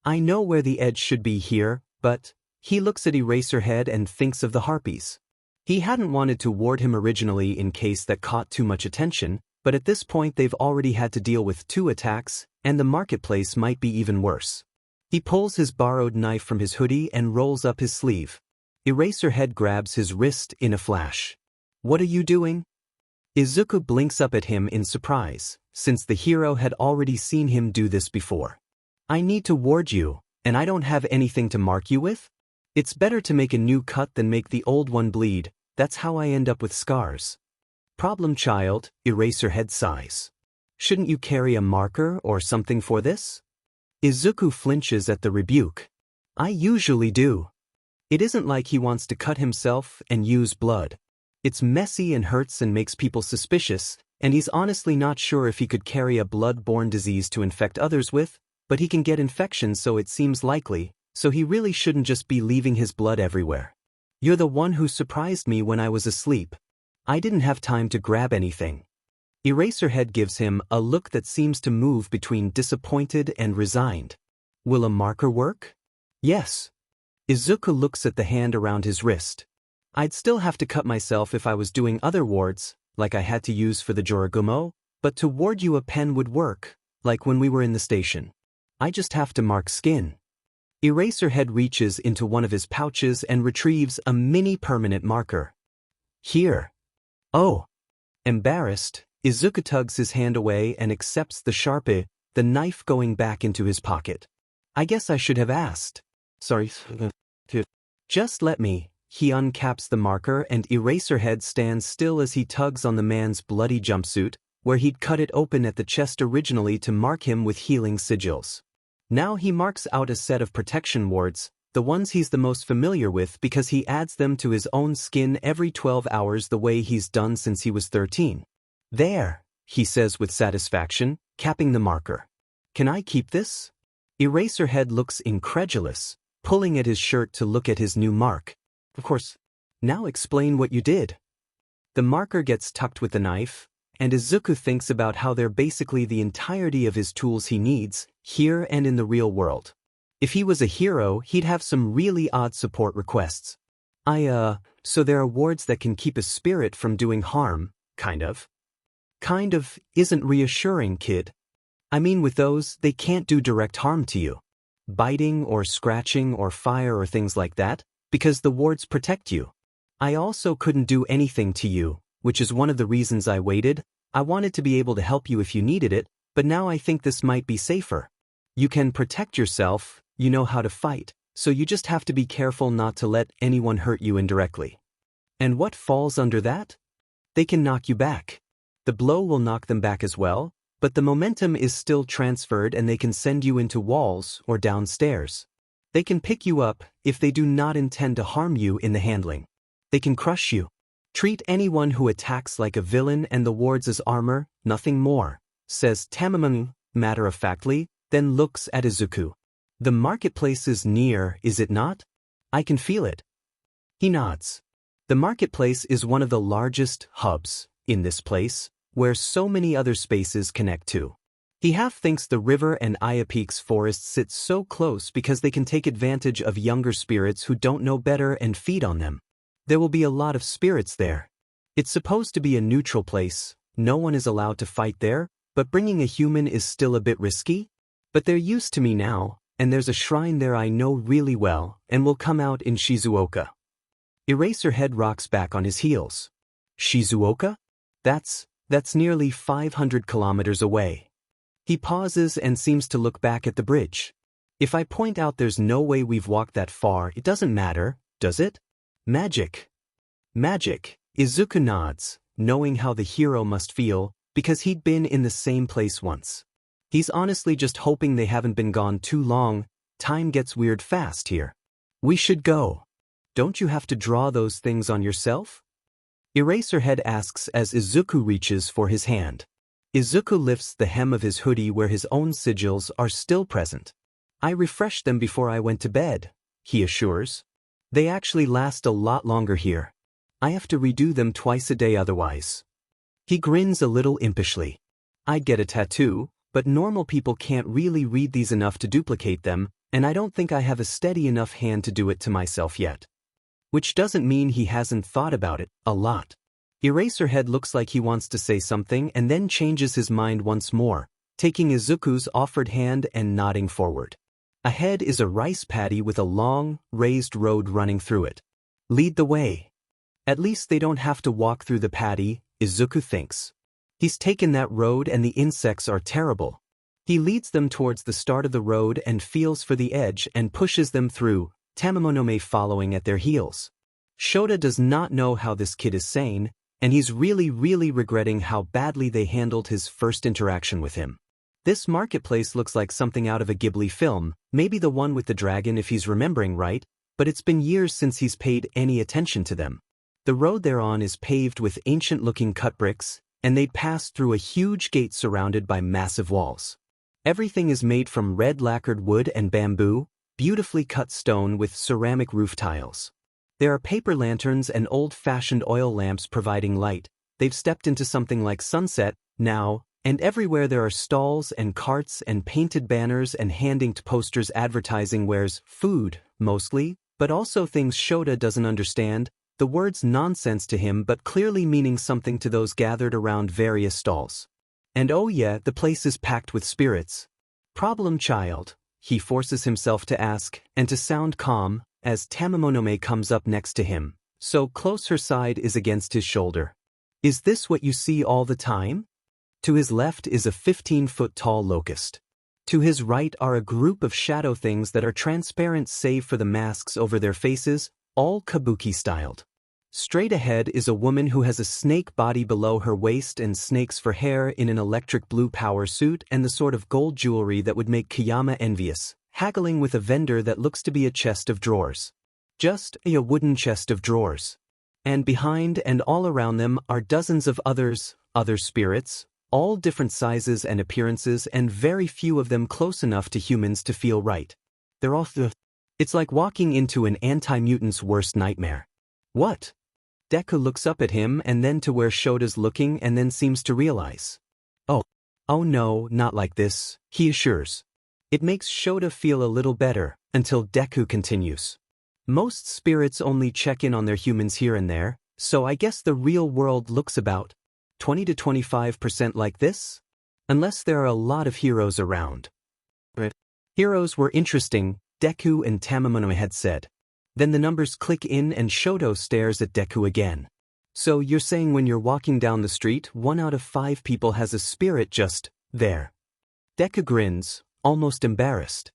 I know where the edge should be here, but... He looks at Eraserhead and thinks of the harpies. He hadn't wanted to ward him originally in case that caught too much attention, but at this point they've already had to deal with 2 attacks, and the marketplace might be even worse. He pulls his borrowed knife from his hoodie and rolls up his sleeve. Eraserhead grabs his wrist in a flash. What are you doing? Izuku blinks up at him in surprise, since the hero had already seen him do this before. I need to ward you, and I don't have anything to mark you with? It's better to make a new cut than make the old one bleed, that's how I end up with scars. Problem child, Eraserhead sighs. Shouldn't you carry a marker or something for this? Izuku flinches at the rebuke. I usually do. It isn't like he wants to cut himself and use blood. It's messy and hurts and makes people suspicious, and he's honestly not sure if he could carry a blood-borne disease to infect others with, but he can get infections, so it seems likely, so he really shouldn't just be leaving his blood everywhere. You're the one who surprised me when I was asleep. I didn't have time to grab anything. Eraserhead gives him a look that seems to move between disappointed and resigned. Will a marker work? Yes. Izuku looks at the hand around his wrist. I'd still have to cut myself if I was doing other wards, like I had to use for the Joragumo, but to ward you a pen would work, like when we were in the station. I just have to mark skin. Eraserhead reaches into one of his pouches and retrieves a mini permanent marker. Here. Oh. Embarrassed, Izuku tugs his hand away and accepts the Sharpie, the knife going back into his pocket. I guess I should have asked. Sorry. Just let me. He uncaps the marker and Eraserhead stands still as he tugs on the man's bloody jumpsuit, where he'd cut it open at the chest originally to mark him with healing sigils. Now he marks out a set of protection wards, the ones he's the most familiar with because he adds them to his own skin every 12 hours the way he's done since he was 13. There, he says with satisfaction, capping the marker. Can I keep this? Eraserhead looks incredulous, pulling at his shirt to look at his new mark. Of course. Now explain what you did. The marker gets tucked with the knife, and Izuku thinks about how they're basically the entirety of his tools he needs, here and in the real world. If he was a hero, he'd have some really odd support requests. So there are wards that can keep a spirit from doing harm, kind of. Kind of isn't reassuring, kid. I mean with those, they can't do direct harm to you. Biting or scratching or fire or things like that, because the wards protect you. I also couldn't do anything to you, which is one of the reasons I waited. I wanted to be able to help you if you needed it, but now I think this might be safer. You can protect yourself, you know how to fight, so you just have to be careful not to let anyone hurt you indirectly. And what falls under that? They can knock you back. The blow will knock them back as well, but the momentum is still transferred and they can send you into walls or downstairs. They can pick you up if they do not intend to harm you in the handling. They can crush you. Treat anyone who attacks like a villain and the wards as armor, nothing more, says Tamamon matter-of-factly, then looks at Izuku. The marketplace is near, is it not? I can feel it. He nods. The marketplace is one of the largest hubs in this place, where so many other spaces connect to. He half thinks the river and Ayapeak's forest sit so close because they can take advantage of younger spirits who don't know better and feed on them. There will be a lot of spirits there. It's supposed to be a neutral place, no one is allowed to fight there, but bringing a human is still a bit risky. But they're used to me now, and there's a shrine there I know really well, and will come out in Shizuoka. Eraserhead rocks back on his heels. Shizuoka? That's nearly 500 kilometers away. He pauses and seems to look back at the bridge. If I point out there's no way we've walked that far, it doesn't matter, does it? Magic. Magic. Izuku nods, knowing how the hero must feel, because he'd been in the same place once. He's honestly just hoping they haven't been gone too long. Time gets weird fast here. We should go. Don't you have to draw those things on yourself? Eraserhead asks as Izuku reaches for his hand. Izuku lifts the hem of his hoodie where his own sigils are still present. I refreshed them before I went to bed, he assures. They actually last a lot longer here. I have to redo them twice a day otherwise. He grins a little impishly. I'd get a tattoo, but normal people can't really read these enough to duplicate them, and I don't think I have a steady enough hand to do it to myself yet. Which doesn't mean he hasn't thought about it a lot. Eraserhead looks like he wants to say something and then changes his mind once more, taking Izuku's offered hand and nodding forward. Ahead is a rice paddy with a long, raised road running through it. Lead the way. At least they don't have to walk through the paddy, Izuku thinks. He's taken that road and the insects are terrible. He leads them towards the start of the road and feels for the edge and pushes them through, Tamamonome following at their heels. Shota does not know how this kid is sane, and he's really regretting how badly they handled his first interaction with him. This marketplace looks like something out of a Ghibli film, maybe the one with the dragon if he's remembering right, but it's been years since he's paid any attention to them. The road they're on is paved with ancient-looking cut bricks, and they pass through a huge gate surrounded by massive walls. Everything is made from red lacquered wood and bamboo, beautifully cut stone with ceramic roof tiles. There are paper lanterns and old-fashioned oil lamps providing light. They've stepped into something like sunset, now, and everywhere there are stalls and carts and painted banners and hand-inked posters advertising wares, food, mostly, but also things Shota doesn't understand, the words nonsense to him but clearly meaning something to those gathered around various stalls. And oh yeah, the place is packed with spirits. Problem child, he forces himself to ask, and to sound calm, as Tamamonome comes up next to him, so close her side is against his shoulder. Is this what you see all the time? To his left is a 15-foot-tall locust. To his right are a group of shadow things that are transparent save for the masks over their faces, all kabuki-styled. Straight ahead is a woman who has a snake body below her waist and snakes for hair in an electric blue power suit and the sort of gold jewelry that would make Kiyama envious, haggling with a vendor that looks to be a chest of drawers. Just a wooden chest of drawers. And behind and all around them are dozens of other spirits, all different sizes and appearances and very few of them close enough to humans to feel right. They're all It's like walking into an anti-mutant's worst nightmare. What? Deku looks up at him and then to where Shota's looking and then seems to realize. Oh no, not like this, he assures. It makes Shota feel a little better, until Deku continues. Most spirits only check in on their humans here and there, so I guess the real world looks about 20 to 25% like this? Unless there are a lot of heroes around. Heroes were interesting, Deku and Tamamonome had said. Then the numbers click in and Shoto stares at Deku again. So you're saying when you're walking down the street, 1 out of 5 people has a spirit just there. Deku grins, almost embarrassed.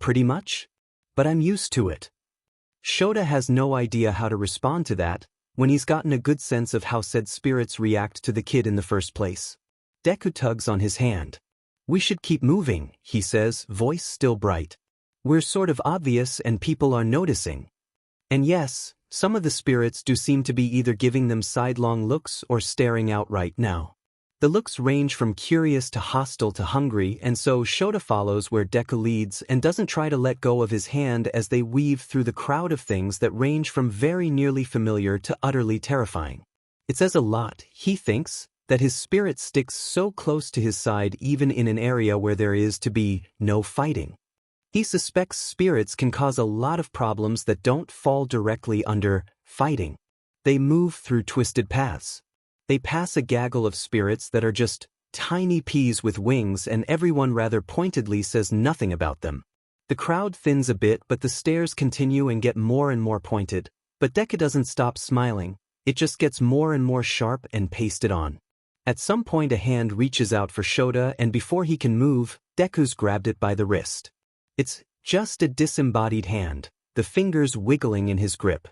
Pretty much? But I'm used to it. Shota has no idea how to respond to that, when he's gotten a good sense of how said spirits react to the kid in the first place. Deku tugs on his hand. We should keep moving, he says, voice still bright. We're sort of obvious and people are noticing. And yes, some of the spirits do seem to be either giving them sidelong looks or staring outright now. The looks range from curious to hostile to hungry, and so Shota follows where Deku leads and doesn't try to let go of his hand as they weave through the crowd of things that range from very nearly familiar to utterly terrifying. It says a lot, he thinks, that his spirit sticks so close to his side even in an area where there is to be no fighting. He suspects spirits can cause a lot of problems that don't fall directly under fighting. They move through twisted paths. They pass a gaggle of spirits that are just tiny peas with wings and everyone rather pointedly says nothing about them. The crowd thins a bit but the stares continue and get more and more pointed, but Deku doesn't stop smiling, it just gets more and more sharp and pasted on. At some point a hand reaches out for Shota and before he can move, Deku's grabbed it by the wrist. It's just a disembodied hand, the fingers wiggling in his grip.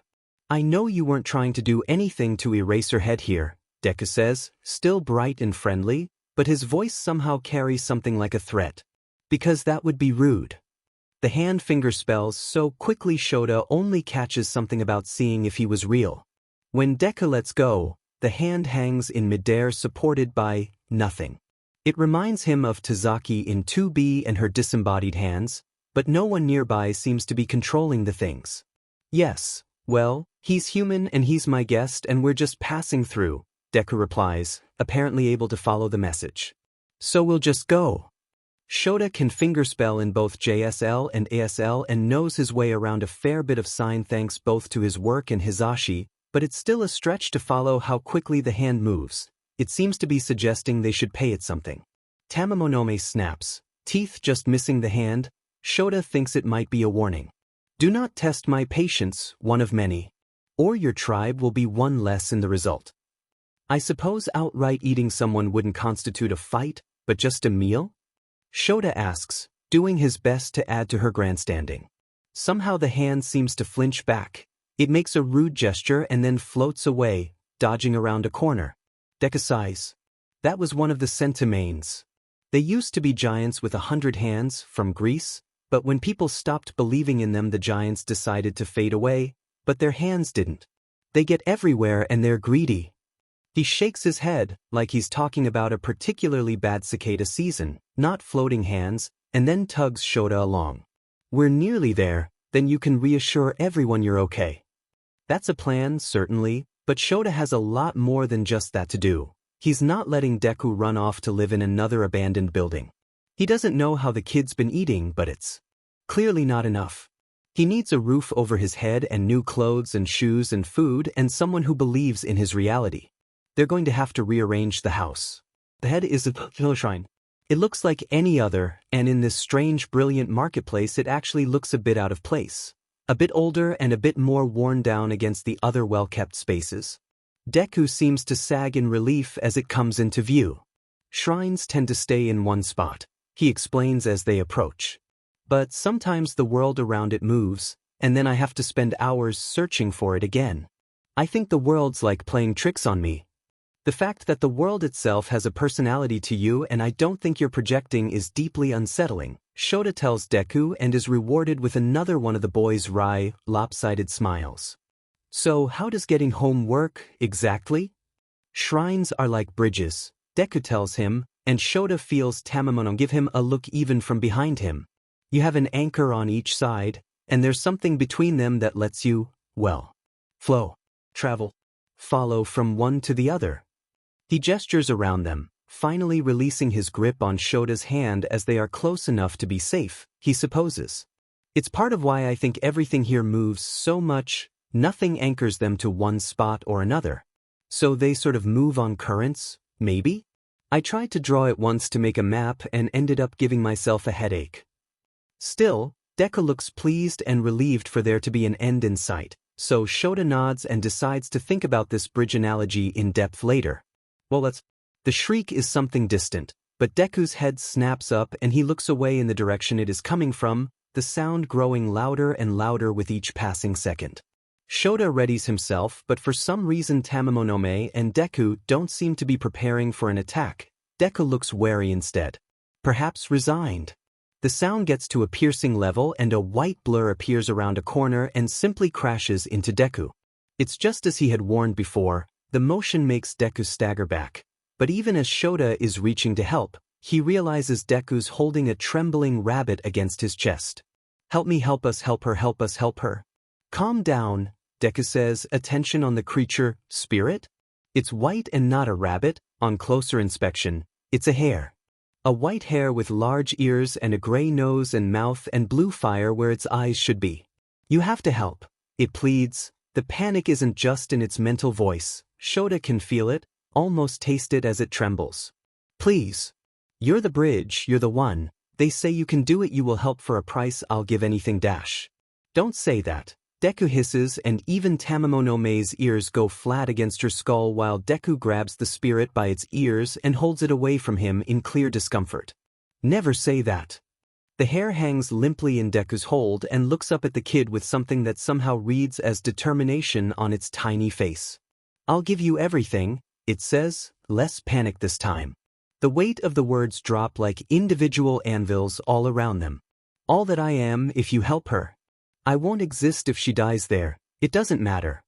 I know you weren't trying to do anything to erase her head here, Deku says, still bright and friendly, but his voice somehow carries something like a threat. Because that would be rude. The hand finger spells so quickly Shota only catches something about seeing if he was real. When Deku lets go, the hand hangs in midair supported by nothing. It reminds him of Tazaki in 2B and her disembodied hands, but no one nearby seems to be controlling the things. Yes, well, he's human and he's my guest and we're just passing through, Deku replies, apparently able to follow the message. So we'll just go. Shota can fingerspell in both JSL and ASL and knows his way around a fair bit of sign thanks both to his work and Hizashi, but it's still a stretch to follow how quickly the hand moves. It seems to be suggesting they should pay it something. Tamamonome snaps, teeth just missing the hand. Shota thinks it might be a warning. Do not test my patience, one of many. Or your tribe will be one less in the result. I suppose outright eating someone wouldn't constitute a fight, but just a meal? Shota asks, doing his best to add to her grandstanding. Somehow the hand seems to flinch back. It makes a rude gesture and then floats away, dodging around a corner. Deku sighs. That was one of the Centimanes. They used to be giants with 100 hands, from Greece, but when people stopped believing in them the giants decided to fade away, but their hands didn't. They get everywhere and they're greedy. He shakes his head, like he's talking about a particularly bad cicada season, not floating hands, and then tugs Shota along. We're nearly there, then you can reassure everyone you're okay. That's a plan, certainly, but Shota has a lot more than just that to do. He's not letting Deku run off to live in another abandoned building. He doesn't know how the kid's been eating, but it's clearly not enough. He needs a roof over his head and new clothes and shoes and food and someone who believes in his reality. They're going to have to rearrange the house. The head is a shrine. It looks like any other, and in this strange, brilliant marketplace it actually looks a bit out of place. A bit older and a bit more worn down against the other well-kept spaces. Deku seems to sag in relief as it comes into view. Shrines tend to stay in one spot, he explains as they approach. But sometimes the world around it moves, and then I have to spend hours searching for it again. I think the world's like playing tricks on me. The fact that the world itself has a personality to you and I don't think you're projecting is deeply unsettling, Shota tells Deku and is rewarded with another one of the boy's wry, lopsided smiles. So how does getting home work, exactly? Shrines are like bridges, Deku tells him, and Shota feels Tamamono give him a look even from behind him. You have an anchor on each side, and there's something between them that lets you, well, flow, travel, follow from one to the other. He gestures around them, finally releasing his grip on Shota's hand as they are close enough to be safe, he supposes. It's part of why I think everything here moves so much, nothing anchors them to one spot or another. So they sort of move on currents, maybe? I tried to draw it once to make a map and ended up giving myself a headache. Still, Deku looks pleased and relieved for there to be an end in sight, so Shota nods and decides to think about this bridge analogy in depth later. Well, the shriek is something distant, but Deku's head snaps up and he looks away in the direction it is coming from, the sound growing louder and louder with each passing second. Shota readies himself, but for some reason Tamamonome and Deku don't seem to be preparing for an attack. Deku looks wary instead. Perhaps resigned. The sound gets to a piercing level and a white blur appears around a corner and simply crashes into Deku. It's just as he had warned before, the motion makes Deku stagger back. But even as Shota is reaching to help, he realizes Deku's holding a trembling rabbit against his chest. Help me, help us, help her, help us, help her. Calm down, Deku says, attention on the creature, spirit? It's white and not a rabbit, on closer inspection, it's a hare. A white hare with large ears and a gray nose and mouth and blue fire where its eyes should be. You have to help, it pleads. The panic isn't just in its mental voice, Shota can feel it, almost taste it as it trembles. Please. You're the bridge, you're the one, they say you can do it, you will help for a price, I'll give anything dash. Don't say that. Deku hisses and even Tamamonome's ears go flat against her skull while Deku grabs the spirit by its ears and holds it away from him in clear discomfort. Never say that. The hare hangs limply in Deku's hold and looks up at the kid with something that somehow reads as determination on its tiny face. I'll give you everything, it says, less panic this time. The weight of the words drop like individual anvils all around them. All that I am if you help her. I won't exist if she dies there, it doesn't matter.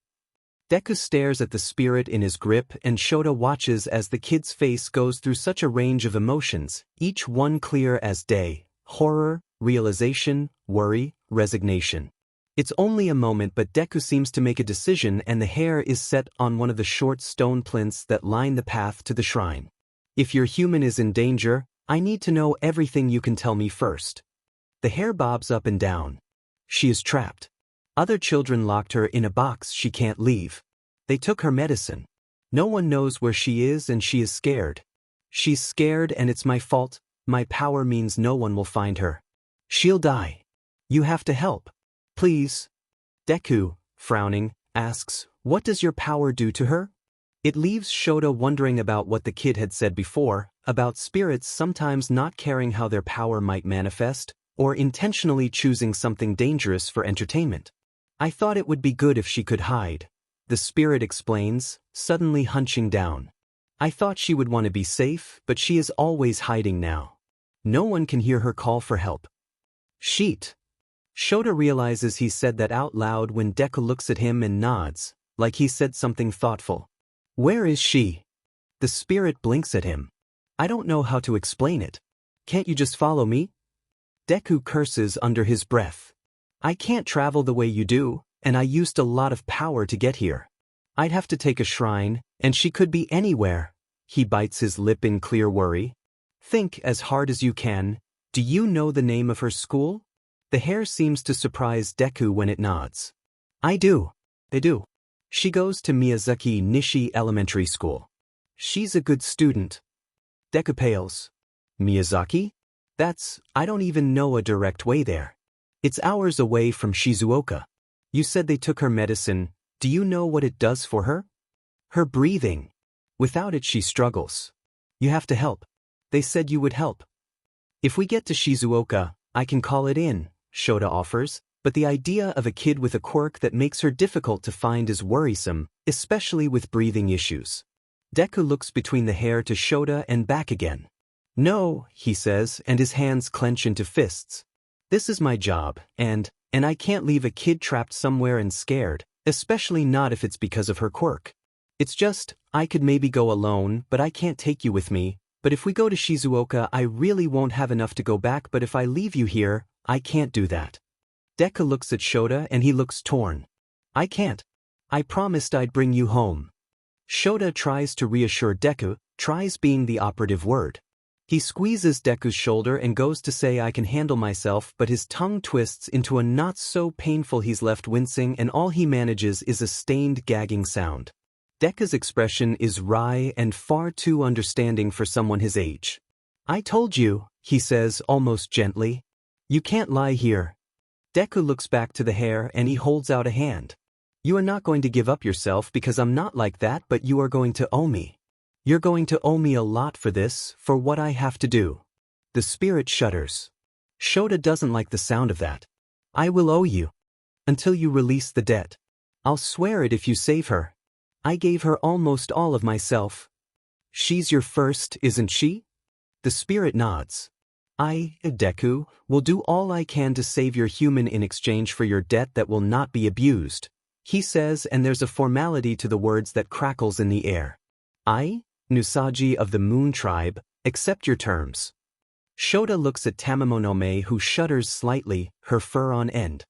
Deku stares at the spirit in his grip and Shota watches as the kid's face goes through such a range of emotions, each one clear as day, horror, realization, worry, resignation. It's only a moment but Deku seems to make a decision and the hare is set on one of the short stone plinths that line the path to the shrine. If your human is in danger, I need to know everything you can tell me first. The hare bobs up and down. She is trapped. Other children locked her in a box she can't leave. They took her medicine. No one knows where she is and she is scared. She's scared and it's my fault, my power means no one will find her. She'll die. You have to help. Please. Deku, frowning, asks, what does your power do to her? It leaves Shota wondering about what the kid had said before, about spirits sometimes not caring how their power might manifest, or intentionally choosing something dangerous for entertainment. I thought it would be good if she could hide. The spirit explains, suddenly hunching down. I thought she would want to be safe, but she is always hiding now. No one can hear her call for help. Sheet. Shota realizes he said that out loud when Deku looks at him and nods, like he said something thoughtful. Where is she? The spirit blinks at him. I don't know how to explain it. Can't you just follow me? Deku curses under his breath. I can't travel the way you do, and I used a lot of power to get here. I'd have to take a shrine, and she could be anywhere. He bites his lip in clear worry. Think as hard as you can. Do you know the name of her school? The hair seems to surprise Deku when it nods. I do. She goes to Miyazaki Nishi Elementary School. She's a good student. Deku pales. Miyazaki? I don't even know a direct way there. It's hours away from Shizuoka. You said they took her medicine. Do you know what it does for her? Her breathing. Without it she struggles. You have to help. They said you would help. If we get to Shizuoka, I can call it in, Shota offers, but the idea of a kid with a quirk that makes her difficult to find is worrisome, especially with breathing issues. Deku looks between the hair to Shota and back again. No, he says, and his hands clench into fists. This is my job, and I can't leave a kid trapped somewhere and scared, especially not if it's because of her quirk. It's just, I could maybe go alone, but I can't take you with me, but if we go to Shizuoka I really won't have enough to go back, but if I leave you here, I can't do that. Deku looks at Shota and he looks torn. I can't. I promised I'd bring you home. Shota tries to reassure Deku, tries being the operative word. He squeezes Deku's shoulder and goes to say I can handle myself, but his tongue twists into a not so painful he's left wincing and all he manages is a stained gagging sound. Deku's expression is wry and far too understanding for someone his age. I told you, he says almost gently. You can't lie here. Deku looks back to the hair and he holds out a hand. You are not going to give up yourself because I'm not like that, but you are going to owe me. You're going to owe me a lot for this, for what I have to do. The spirit shudders. Shota doesn't like the sound of that. I will owe you. Until you release the debt. I'll swear it if you save her. I gave her almost all of myself. She's your first, isn't she? The spirit nods. I, Deku, will do all I can to save your human in exchange for your debt that will not be abused, he says, and there's a formality to the words that crackles in the air. I, Nusagi of the Moon Tribe, accept your terms. Shota looks at Tamamonome, who shudders slightly, her fur on end.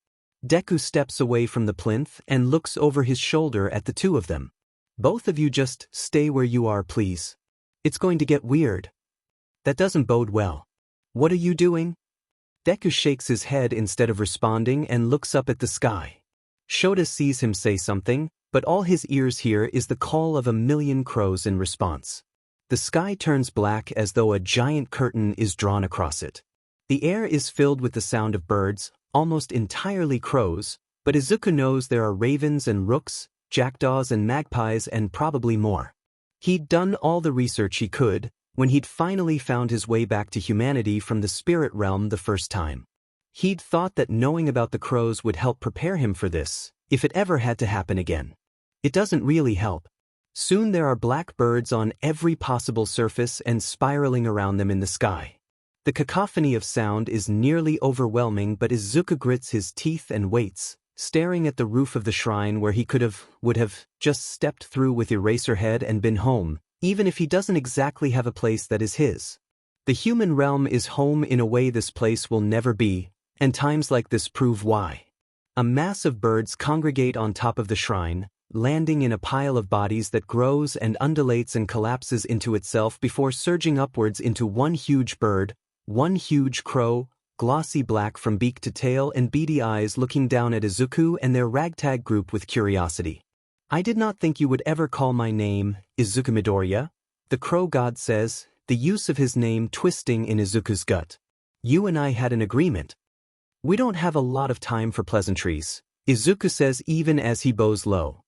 Deku steps away from the plinth and looks over his shoulder at the two of them. Both of you just stay where you are, please. It's going to get weird. That doesn't bode well. What are you doing? Deku shakes his head instead of responding and looks up at the sky. Shota sees him say something, but all his ears hear is the call of a million crows in response. The sky turns black as though a giant curtain is drawn across it. The air is filled with the sound of birds, almost entirely crows, but Izuku knows there are ravens and rooks, jackdaws and magpies and probably more. He'd done all the research he could when he'd finally found his way back to humanity from the spirit realm the first time. He'd thought that knowing about the crows would help prepare him for this, if it ever had to happen again. It doesn't really help. Soon there are black birds on every possible surface and spiraling around them in the sky. The cacophony of sound is nearly overwhelming, but Izuku grits his teeth and waits, staring at the roof of the shrine where he would have just stepped through with Eraserhead and been home, even if he doesn't exactly have a place that is his. The human realm is home in a way this place will never be, and times like this prove why. A mass of birds congregate on top of the shrine, landing in a pile of bodies that grows and undulates and collapses into itself before surging upwards into one huge bird, one huge crow, glossy black from beak to tail and beady eyes looking down at Izuku and their ragtag group with curiosity. I did not think you would ever call my name, Izuku Midoriya, the crow god says, the use of his name twisting in Izuku's gut. You and I had an agreement. We don't have a lot of time for pleasantries, Izuku says even as he bows low.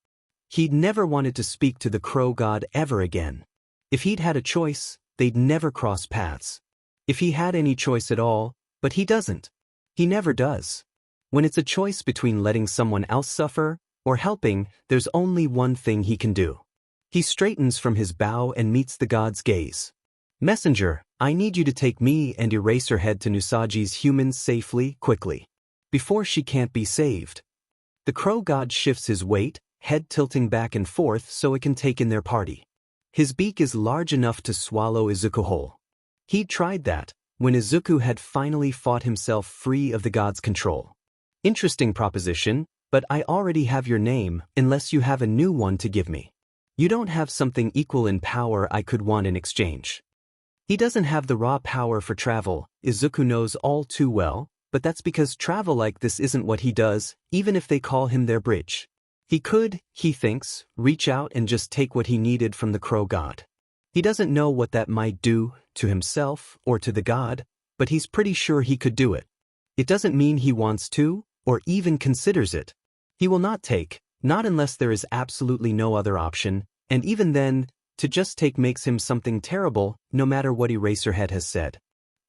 He'd never wanted to speak to the crow god ever again. If he'd had a choice, they'd never cross paths. If he had any choice at all, but he doesn't. He never does. When it's a choice between letting someone else suffer or helping, there's only one thing he can do. He straightens from his bow and meets the god's gaze. Messenger, I need you to take me and Eraserhead to Nusagi's humans safely, quickly. Before she can't be saved. The crow god shifts his weight, head tilting back and forth so it can take in their party. His beak is large enough to swallow Izuku whole. He'd tried that, when Izuku had finally fought himself free of the god's control. Interesting proposition, but I already have your name, unless you have a new one to give me. You don't have something equal in power I could want in exchange. He doesn't have the raw power for travel, Izuku knows all too well, but that's because travel like this isn't what he does, even if they call him their bridge. He could, he thinks, reach out and just take what he needed from the crow god. He doesn't know what that might do to himself or to the god, but he's pretty sure he could do it. It doesn't mean he wants to, or even considers it. He will not take, not unless there is absolutely no other option, and even then, to just take makes him something terrible, no matter what Eraserhead has said.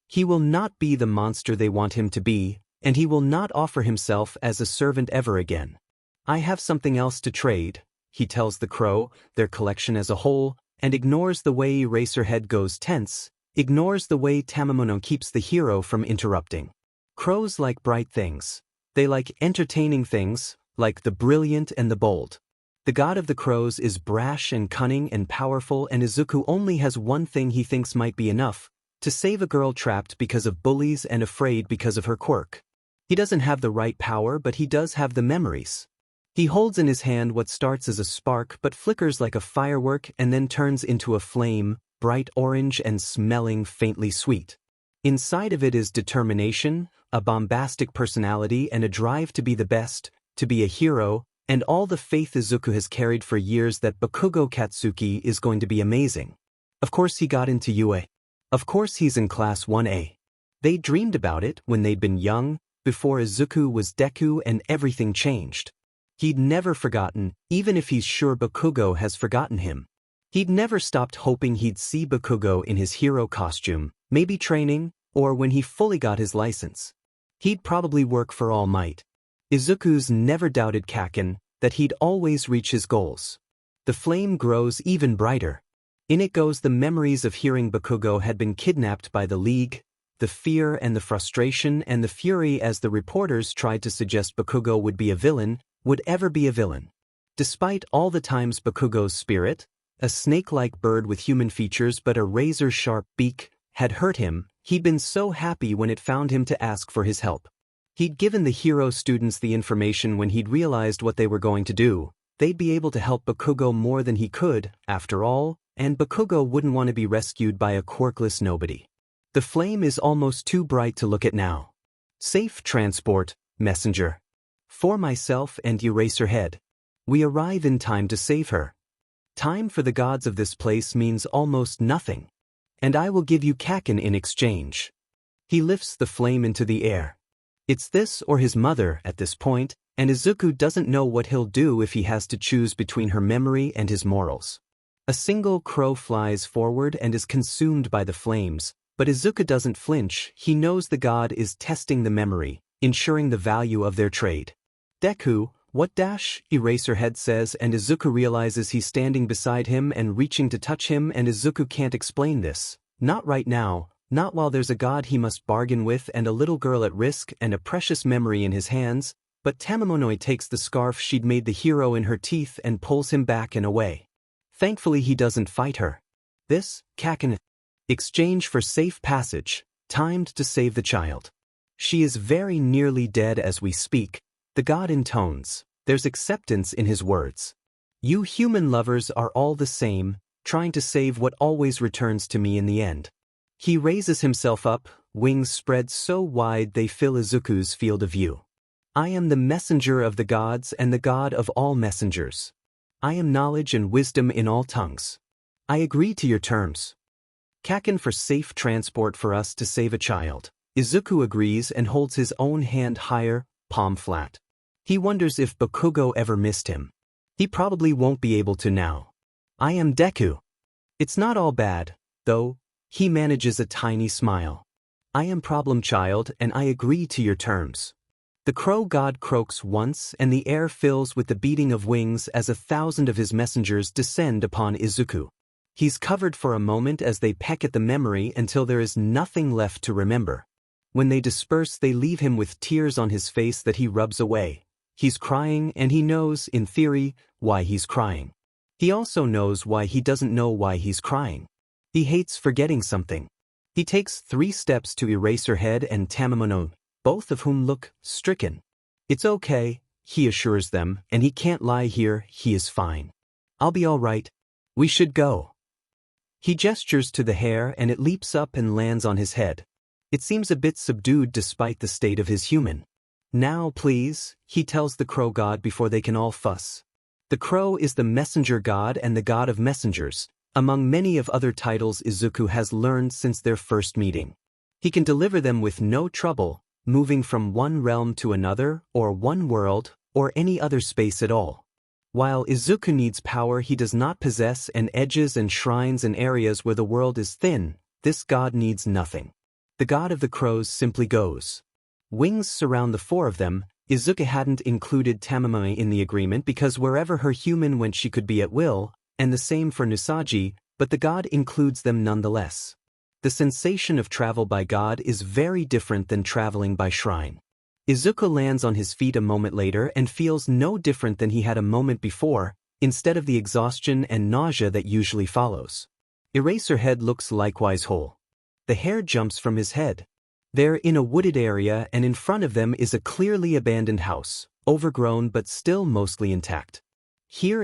He will not be the monster they want him to be, and he will not offer himself as a servant ever again. I have something else to trade, he tells the crow, their collection as a whole, and ignores the way Eraserhead goes tense, ignores the way Tamamono keeps the hero from interrupting. Crows like bright things. They like entertaining things, like the brilliant and the bold. The god of the crows is brash and cunning and powerful, and Izuku only has one thing he thinks might be enough, to save a girl trapped because of bullies and afraid because of her quirk. He doesn't have the right power, but he does have the memories. He holds in his hand what starts as a spark but flickers like a firework and then turns into a flame, bright orange and smelling faintly sweet. Inside of it is determination, a bombastic personality and a drive to be the best, to be a hero, and all the faith Izuku has carried for years that Bakugo Katsuki is going to be amazing. Of course he got into UA. Of course he's in Class 1A. They dreamed about it when they'd been young, before Izuku was Deku and everything changed. He'd never forgotten, even if he's sure Bakugo has forgotten him. He'd never stopped hoping he'd see Bakugo in his hero costume, maybe training, or when he fully got his license. He'd probably work for All Might. Izuku's never doubted Kaken, that he'd always reach his goals. The flame grows even brighter. In it goes the memories of hearing Bakugo had been kidnapped by the League, the fear and the frustration and the fury as the reporters tried to suggest Bakugo would be a villain, would ever be a villain. Despite all the times Bakugo's spirit, a snake-like bird with human features but a razor-sharp beak, had hurt him, he'd been so happy when it found him to ask for his help. He'd given the hero students the information when he'd realized what they were going to do. They'd be able to help Bakugo more than he could, after all, and Bakugo wouldn't want to be rescued by a quirkless nobody. The flame is almost too bright to look at now. Safe transport, messenger. For myself and Eraserhead. We arrive in time to save her. Time for the gods of this place means almost nothing. And I will give you Kaken in exchange. He lifts the flame into the air. It's this or his mother at this point, and Izuku doesn't know what he'll do if he has to choose between her memory and his morals. A single crow flies forward and is consumed by the flames, but Izuku doesn't flinch. He knows the god is testing the memory, ensuring the value of their trade. Deku, what dash? Eraserhead says, and Izuku realizes he's standing beside him and reaching to touch him, and Izuku can't explain this. Not right now. Not while there's a god he must bargain with and a little girl at risk and a precious memory in his hands, but Tamamono takes the scarf she'd made the hero in her teeth and pulls him back and away. Thankfully he doesn't fight her. This, Kaken. Exchange for safe passage, timed to save the child. She is very nearly dead as we speak, the god intones. There's acceptance in his words. You human lovers are all the same, trying to save what always returns to me in the end. He raises himself up, wings spread so wide they fill Izuku's field of view. I am the messenger of the gods and the god of all messengers. I am knowledge and wisdom in all tongues. I agree to your terms. Kaken for safe transport for us to save a child. Izuku agrees and holds his own hand higher, palm flat. He wonders if Bakugo ever missed him. He probably won't be able to now. I am Deku. It's not all bad, though. He manages a tiny smile. I am Problem Child and I agree to your terms. The crow god croaks once and the air fills with the beating of wings as 1,000 of his messengers descend upon Izuku. He's covered for a moment as they peck at the memory until there is nothing left to remember. When they disperse they leave him with tears on his face that he rubs away. He's crying and he knows, in theory, why he's crying. He also knows why he doesn't know why he's crying. He hates forgetting something. He takes 3 steps to Eraserhead and Tamamono, both of whom look stricken. It's okay, he assures them, and he can't lie here, he is fine. I'll be all right, We should go. He gestures to the hair and it leaps up and lands on his head. It seems a bit subdued despite the state of his human. Now please, he tells the crow god before they can all fuss. The crow is the messenger god and the god of messengers, among many of other titles Izuku has learned since their first meeting. He can deliver them with no trouble, moving from one realm to another, or one world, or any other space at all. While Izuku needs power he does not possess and edges and shrines and areas where the world is thin, this god needs nothing. The god of the crows simply goes. Wings surround the four of them. Izuku hadn't included Tamamai in the agreement because wherever her human went she could be at will, and the same for Nusagi, but the god includes them nonetheless. The sensation of travel by god is very different than traveling by shrine. Izuku lands on his feet a moment later and feels no different than he had a moment before, instead of the exhaustion and nausea that usually follows. Eraserhead looks likewise whole. The hair jumps from his head. They're in a wooded area and in front of them is a clearly abandoned house, overgrown but still mostly intact. Here,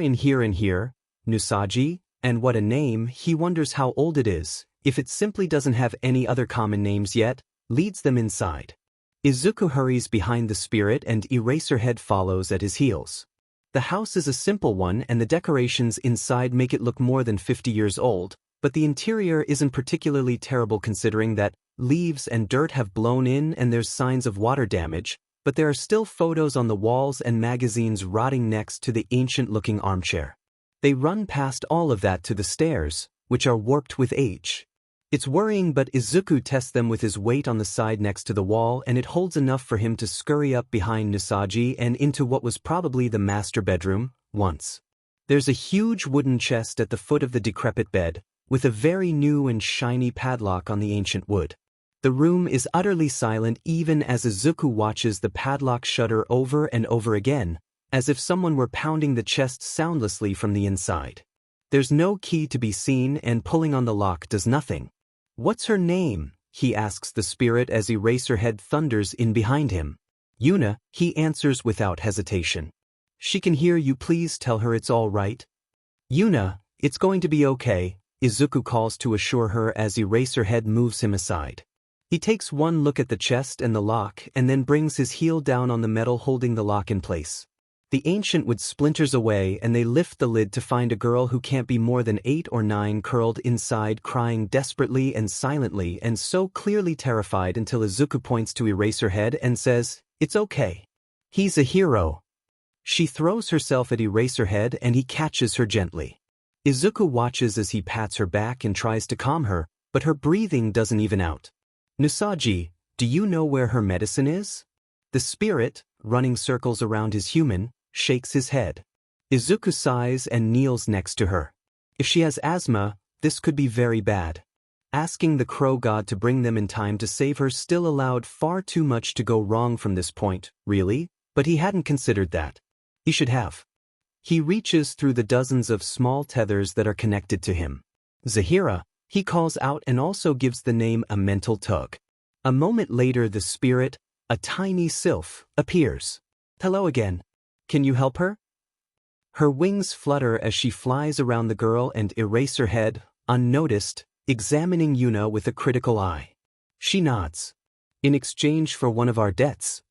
Nusagi, and what a name, he wonders how old it is, if it simply doesn't have any other common names yet, leads them inside. Izuku hurries behind the spirit and Eraserhead follows at his heels. The house is a simple one and the decorations inside make it look more than 50 years old, but the interior isn't particularly terrible considering that leaves and dirt have blown in and there's signs of water damage, but there are still photos on the walls and magazines rotting next to the ancient-looking armchair. They run past all of that to the stairs, which are warped with age. It's worrying but Izuku tests them with his weight on the side next to the wall and it holds enough for him to scurry up behind Nusagi and into what was probably the master bedroom, once. There's a huge wooden chest at the foot of the decrepit bed, with a very new and shiny padlock on the ancient wood. The room is utterly silent even as Izuku watches the padlock shudder over and over again, as if someone were pounding the chest soundlessly from the inside. There's no key to be seen and pulling on the lock does nothing. What's her name? He asks the spirit as Eraserhead thunders in behind him. Yuna, he answers without hesitation. She can hear you, please tell her it's all right. Yuna, it's going to be okay, Izuku calls to assure her as Eraserhead moves him aside. He takes one look at the chest and the lock and then brings his heel down on the metal holding the lock in place. The ancient wood splinters away and they lift the lid to find a girl who can't be more than 8 or 9 curled inside crying desperately and silently and so clearly terrified until Izuku points to Eraserhead and says, "It's okay. He's a hero." She throws herself at Eraserhead and he catches her gently. Izuku watches as he pats her back and tries to calm her, but her breathing doesn't even out. Nusagi, do you know where her medicine is? The spirit, running circles around his human, shakes his head. Izuku sighs and kneels next to her. If she has asthma, this could be very bad. Asking the crow god to bring them in time to save her still allowed far too much to go wrong from this point, really, but he hadn't considered that. He should have. He reaches through the dozens of small tethers that are connected to him. Zahira, he calls out and also gives the name a mental tug. A moment later the spirit, a tiny sylph, appears. Hello again. Can you help her? Her wings flutter as she flies around the girl and Eraserhead, unnoticed, examining Yuna with a critical eye. She nods. In exchange for one of our debts.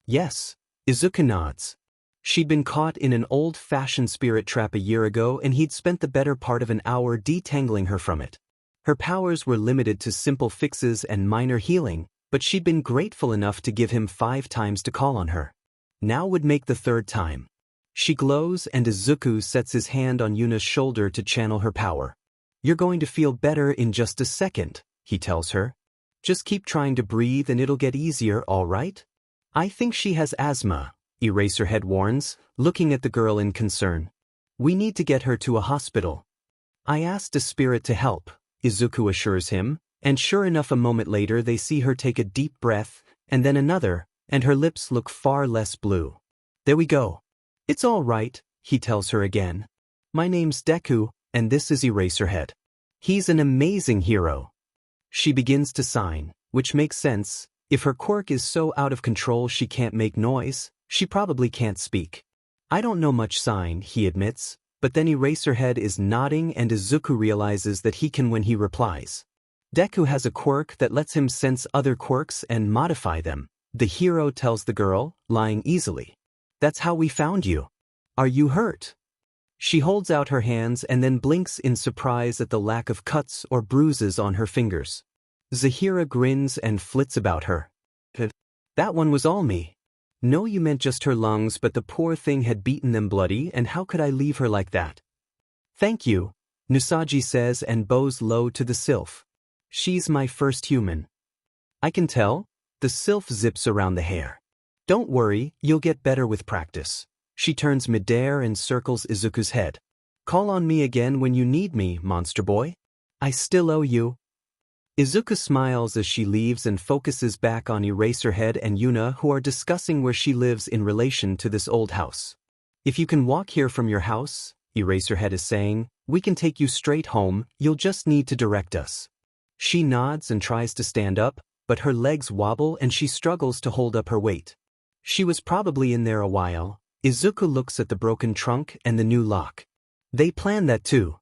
Yes, Izuku nods. She'd been caught in an old-fashioned spirit trap a year ago and he'd spent the better part of an hour detangling her from it. Her powers were limited to simple fixes and minor healing, but she'd been grateful enough to give him 5 times to call on her. Now would make the 3rd time. She glows and Izuku sets his hand on Yuna's shoulder to channel her power. You're going to feel better in just a second, he tells her. Just keep trying to breathe and it'll get easier, all right? I think she has asthma, Eraserhead warns, looking at the girl in concern. We need to get her to a hospital. I asked a spirit to help, Izuku assures him, and sure enough a moment later they see her take a deep breath, and then another, and her lips look far less blue. There we go. It's all right, he tells her again. My name's Deku, and this is Eraserhead. He's an amazing hero. She begins to sign, which makes sense. If her quirk is so out of control she can't make noise, she probably can't speak. I don't know much sign, he admits, But then Eraserhead is nodding and Izuku realizes that he can when he replies. Deku has a quirk that lets him sense other quirks and modify them, the hero tells the girl, lying easily. That's how we found you. Are you hurt? She holds out her hands and then blinks in surprise at the lack of cuts or bruises on her fingers. Zahira grins and flits about her. That one was all me. No, you meant just her lungs, but the poor thing had beaten them bloody, and how could I leave her like that? Thank you, Nusagi says and bows low to the sylph. She's my first human. I can tell. The sylph zips around the hair. Don't worry, you'll get better with practice. She turns midair and circles Izuku's head. Call on me again when you need me, monster boy. I still owe you. Izuku smiles as she leaves and focuses back on Eraserhead and Yuna, who are discussing where she lives in relation to this old house. If you can walk here from your house, Eraserhead is saying, we can take you straight home, you'll just need to direct us. She nods and tries to stand up, but her legs wobble and she struggles to hold up her weight. She was probably in there a while. Izuku looks at the broken trunk and the new lock. They planned that too.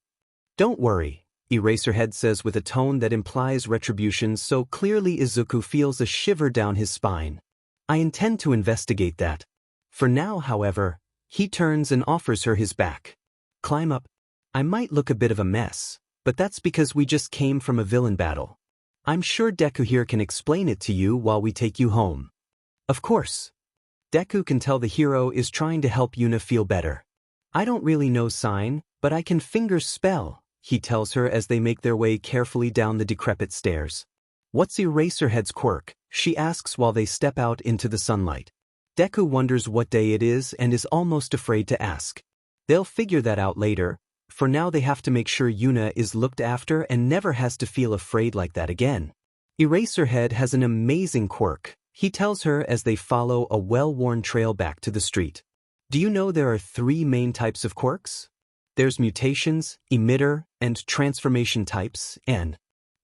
Don't worry, Eraserhead says with a tone that implies retribution, so clearly Izuku feels a shiver down his spine. I intend to investigate that. For now, however, he turns and offers her his back. Climb up. I might look a bit of a mess, but that's because we just came from a villain battle. I'm sure Deku here can explain it to you while we take you home. Of course. Deku can tell the hero is trying to help Yuna feel better. I don't really know sign, but I can finger spell, he tells her as they make their way carefully down the decrepit stairs. What's Eraserhead's quirk? She asks while they step out into the sunlight. Deku wonders what day it is and is almost afraid to ask. They'll figure that out later. For now they have to make sure Yuna is looked after and never has to feel afraid like that again. Eraserhead has an amazing quirk, he tells her as they follow a well-worn trail back to the street. Do you know there are 3 main types of quirks? There's mutations, emitter, and transformation types, and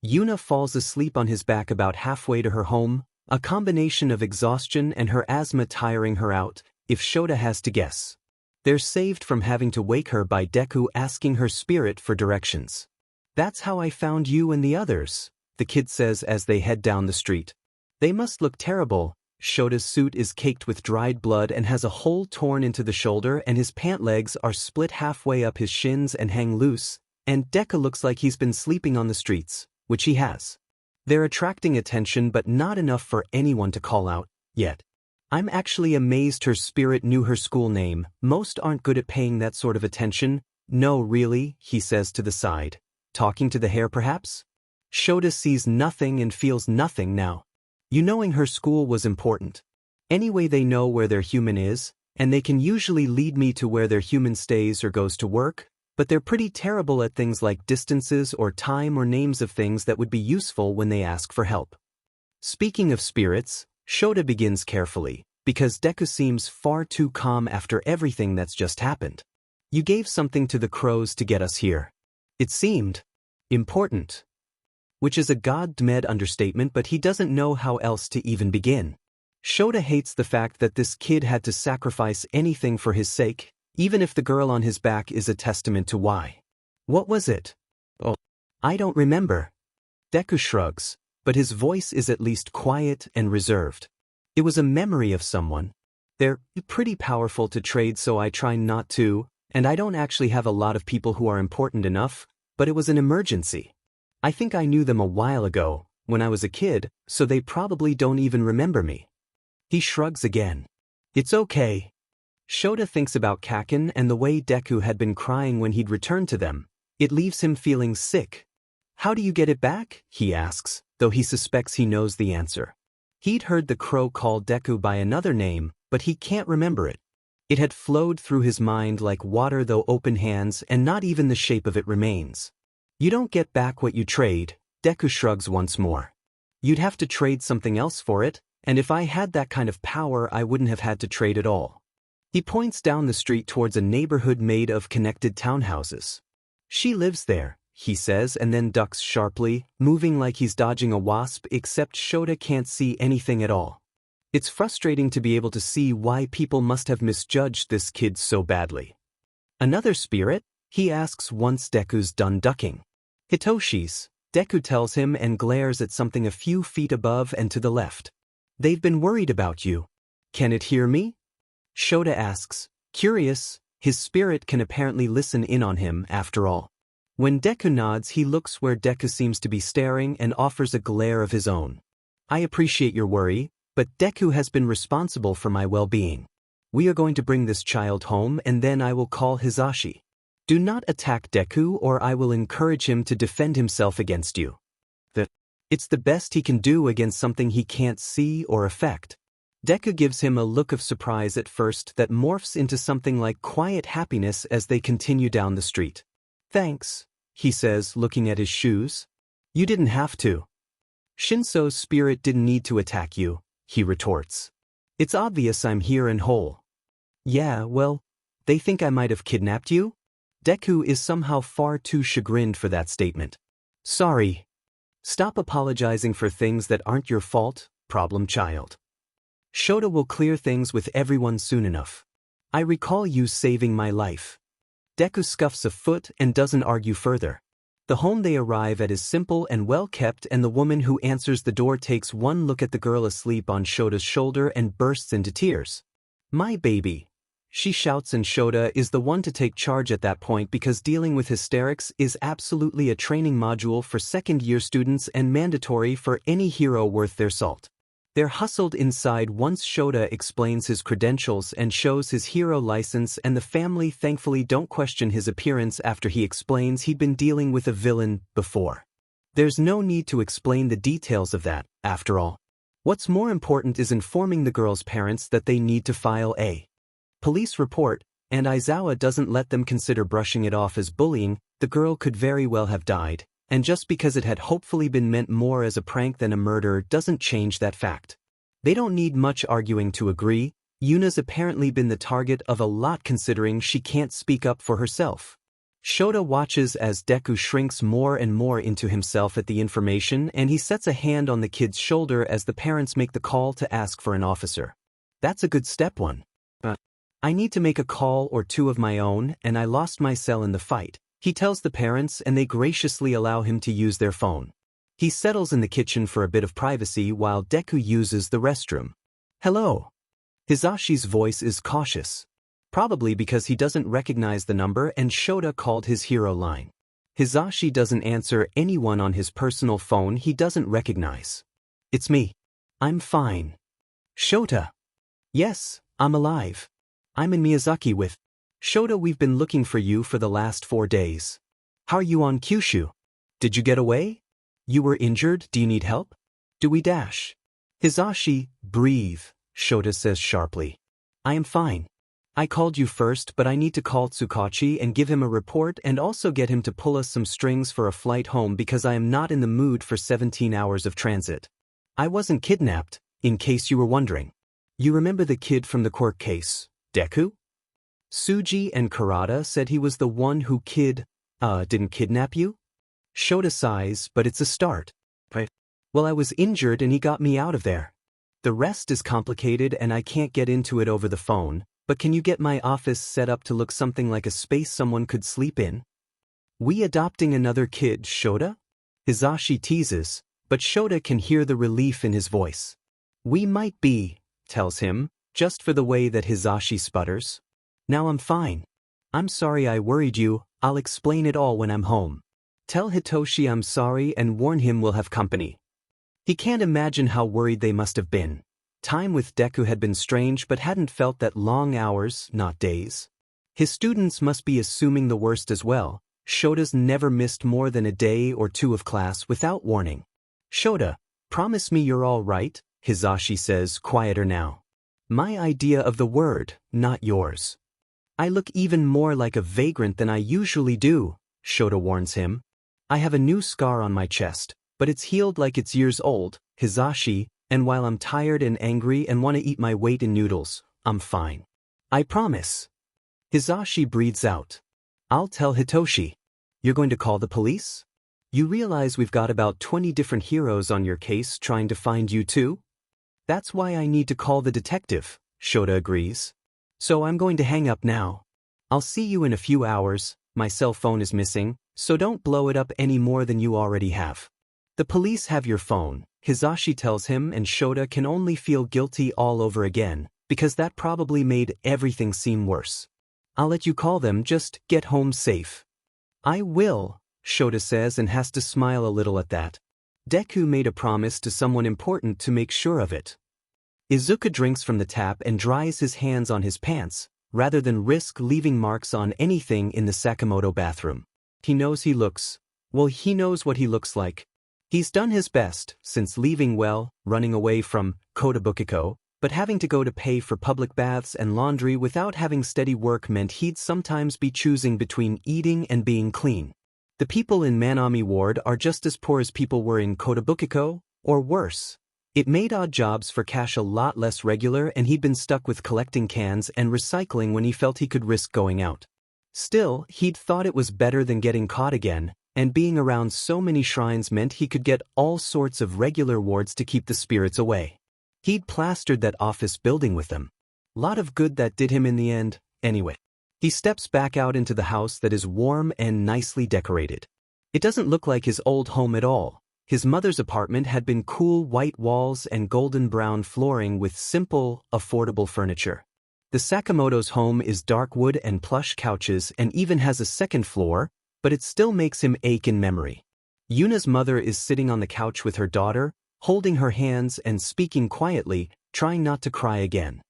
Yuna falls asleep on his back about halfway to her home, a combination of exhaustion and her asthma tiring her out, if Shota has to guess. They're saved from having to wake her by Deku asking her spirit for directions. That's how I found you and the others, the kid says as they head down the street. They must look terrible. Shota's suit is caked with dried blood and has a hole torn into the shoulder, and his pant legs are split halfway up his shins and hang loose, and Deku looks like he's been sleeping on the streets, which he has. They're attracting attention but not enough for anyone to call out, yet. I'm actually amazed her spirit knew her school name. Most aren't good at paying that sort of attention. No, really, he says to the side. Talking to the hair perhaps? Shota sees nothing and feels nothing now. You knowing her school was important. Anyway, they know where their human is, and they can usually lead me to where their human stays or goes to work, but they're pretty terrible at things like distances or time or names of things that would be useful when they ask for help. Speaking of spirits, Shota begins carefully, because Deku seems far too calm after everything that's just happened. You gave something to the crows to get us here. It seemed important. Which is a god-mad understatement, but he doesn't know how else to even begin. Shota hates the fact that this kid had to sacrifice anything for his sake, even if the girl on his back is a testament to why. What was it? Oh, I don't remember. Deku shrugs, but his voice is at least quiet and reserved. It was a memory of someone. They're pretty powerful to trade, so I try not to, and I don't actually have a lot of people who are important enough, but it was an emergency. I think I knew them a while ago, when I was a kid, so they probably don't even remember me. He shrugs again. It's okay. Shota thinks about Kaken and the way Deku had been crying when he'd returned to them. It leaves him feeling sick. How do you get it back? He asks, though he suspects he knows the answer. He'd heard the crow call Deku by another name, but he can't remember it. It had flowed through his mind like water, though open hands, and not even the shape of it remains. You don't get back what you trade, Deku shrugs once more. You'd have to trade something else for it, and if I had that kind of power I wouldn't have had to trade at all. He points down the street towards a neighborhood made of connected townhouses. She lives there, he says, and then ducks sharply, moving like he's dodging a wasp, except Shota can't see anything at all. It's frustrating to be able to see why people must have misjudged this kid so badly. Another spirit? He asks once Deku's done ducking. Hitoshi's, Deku tells him and glares at something a few feet above and to the left. They've been worried about you. Can it hear me? Shota asks, curious, his spirit can apparently listen in on him after all. When Deku nods, he looks where Deku seems to be staring and offers a glare of his own. I appreciate your worry, but Deku has been responsible for my well-being. We are going to bring this child home and then I will call Hisashi. Do not attack Deku or I will encourage him to defend himself against you. It's the best he can do against something he can't see or affect. Deku gives him a look of surprise at first that morphs into something like quiet happiness as they continue down the street. Thanks, he says, looking at his shoes. You didn't have to. Shinsou's spirit didn't need to attack you, he retorts. It's obvious I'm here and whole. Yeah, well, they think I might have kidnapped you? Deku is somehow far too chagrined for that statement. Sorry. Stop apologizing for things that aren't your fault, problem child. Shota will clear things with everyone soon enough. I recall you saving my life. Deku scuffs a foot and doesn't argue further. The home they arrive at is simple and well kept, and the woman who answers the door takes one look at the girl asleep on Shota's shoulder and bursts into tears. My baby. She shouts, and Shota is the one to take charge at that point because dealing with hysterics is absolutely a training module for second-year students and mandatory for any hero worth their salt. They're hustled inside once Shota explains his credentials and shows his hero license, and the family thankfully don't question his appearance after he explains he'd been dealing with a villain before. There's no need to explain the details of that, after all. What's more important is informing the girl's parents that they need to file a police report, and Aizawa doesn't let them consider brushing it off as bullying. The girl could very well have died, and just because it had hopefully been meant more as a prank than a murder doesn't change that fact. They don't need much arguing to agree. Yuna's apparently been the target of a lot considering she can't speak up for herself. Shota watches as Deku shrinks more and more into himself at the information, and he sets a hand on the kid's shoulder as the parents make the call to ask for an officer. That's a good step one. I need to make a call or two of my own, and I lost my cell in the fight, he tells the parents, and they graciously allow him to use their phone. He settles in the kitchen for a bit of privacy while Deku uses the restroom. Hello. Hisashi's voice is cautious. Probably because he doesn't recognize the number and Shota called his hero line. Hisashi doesn't answer anyone on his personal phone he doesn't recognize. It's me. I'm fine. Shota. Yes, I'm alive. I'm in Miyazaki with Shota. We've been looking for you for the last 4 days. How are you on Kyushu? Did you get away? You were injured, do you need help? Do we dash? Hisashi, breathe, Shota says sharply. I am fine. I called you first, but I need to call Tsukachi and give him a report and also get him to pull us some strings for a flight home because I am not in the mood for 17 hours of transit. I wasn't kidnapped, in case you were wondering. You remember the kid from the Quirk case, Deku? Tsuji and Kurata said he was the one who didn't kidnap you? Shota sighs, but it's a start. Right. Well, I was injured and he got me out of there. The rest is complicated and I can't get into it over the phone, but can you get my office set up to look something like a space someone could sleep in? We adopting another kid, Shota? Hisashi teases, but Shota can hear the relief in his voice. We might be, tells him, just for the way that Hisashi sputters. Now I'm fine. I'm sorry I worried you, I'll explain it all when I'm home. Tell Hitoshi I'm sorry and warn him we'll have company. He can't imagine how worried they must have been. Time with Deku had been strange but hadn't felt that long hours, not days. His students must be assuming the worst as well. Shota's never missed more than a day or two of class without warning. Shota, promise me you're all right, Hisashi says, quieter now. My idea of the word, not yours. I look even more like a vagrant than I usually do, Shota warns him. I have a new scar on my chest, but it's healed like it's years old, Hisashi, and while I'm tired and angry and want to eat my weight in noodles, I'm fine. I promise. Hisashi breathes out. I'll tell Hitoshi. You're going to call the police? You realize we've got about 20 different heroes on your case trying to find you too? That's why I need to call the detective, Shota agrees. So I'm going to hang up now. I'll see you in a few hours, my cell phone is missing, so don't blow it up any more than you already have. The police have your phone, Hisashi tells him, and Shota can only feel guilty all over again, because that probably made everything seem worse. I'll let you call them, just get home safe. I will, Shota says and has to smile a little at that. Deku made a promise to someone important to make sure of it. Izuku drinks from the tap and dries his hands on his pants, rather than risk leaving marks on anything in the Sakamoto bathroom. He knows he knows what he looks like. He's done his best since leaving, running away from Kotabukiko, but having to go to pay for public baths and laundry without having steady work meant he'd sometimes be choosing between eating and being clean. The people in Manami Ward are just as poor as people were in Kotabukiko, or worse. It made odd jobs for cash a lot less regular, and he'd been stuck with collecting cans and recycling when he felt he could risk going out. Still, he'd thought it was better than getting caught again, and being around so many shrines meant he could get all sorts of regular wards to keep the spirits away. He'd plastered that office building with them. Lot of good that did him in the end, anyway. He steps back out into the house that is warm and nicely decorated. It doesn't look like his old home at all. His mother's apartment had been cool white walls and golden brown flooring with simple, affordable furniture. The Sakamoto's home is dark wood and plush couches and even has a second floor, but it still makes him ache in memory. Yuna's mother is sitting on the couch with her daughter, holding her hands and speaking quietly, trying not to cry again.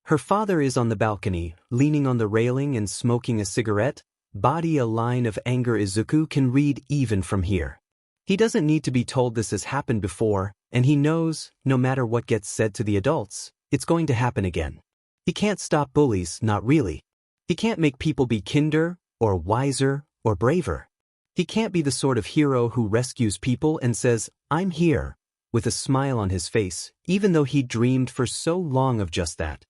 Her father is on the balcony, leaning on the railing and smoking a cigarette, body a line of anger Izuku can read even from here. He doesn't need to be told this has happened before, and he knows, no matter what gets said to the adults, it's going to happen again. He can't stop bullies, not really. He can't make people be kinder, or wiser, or braver. He can't be the sort of hero who rescues people and says, "I'm here," with a smile on his face, even though he dreamed for so long of just that.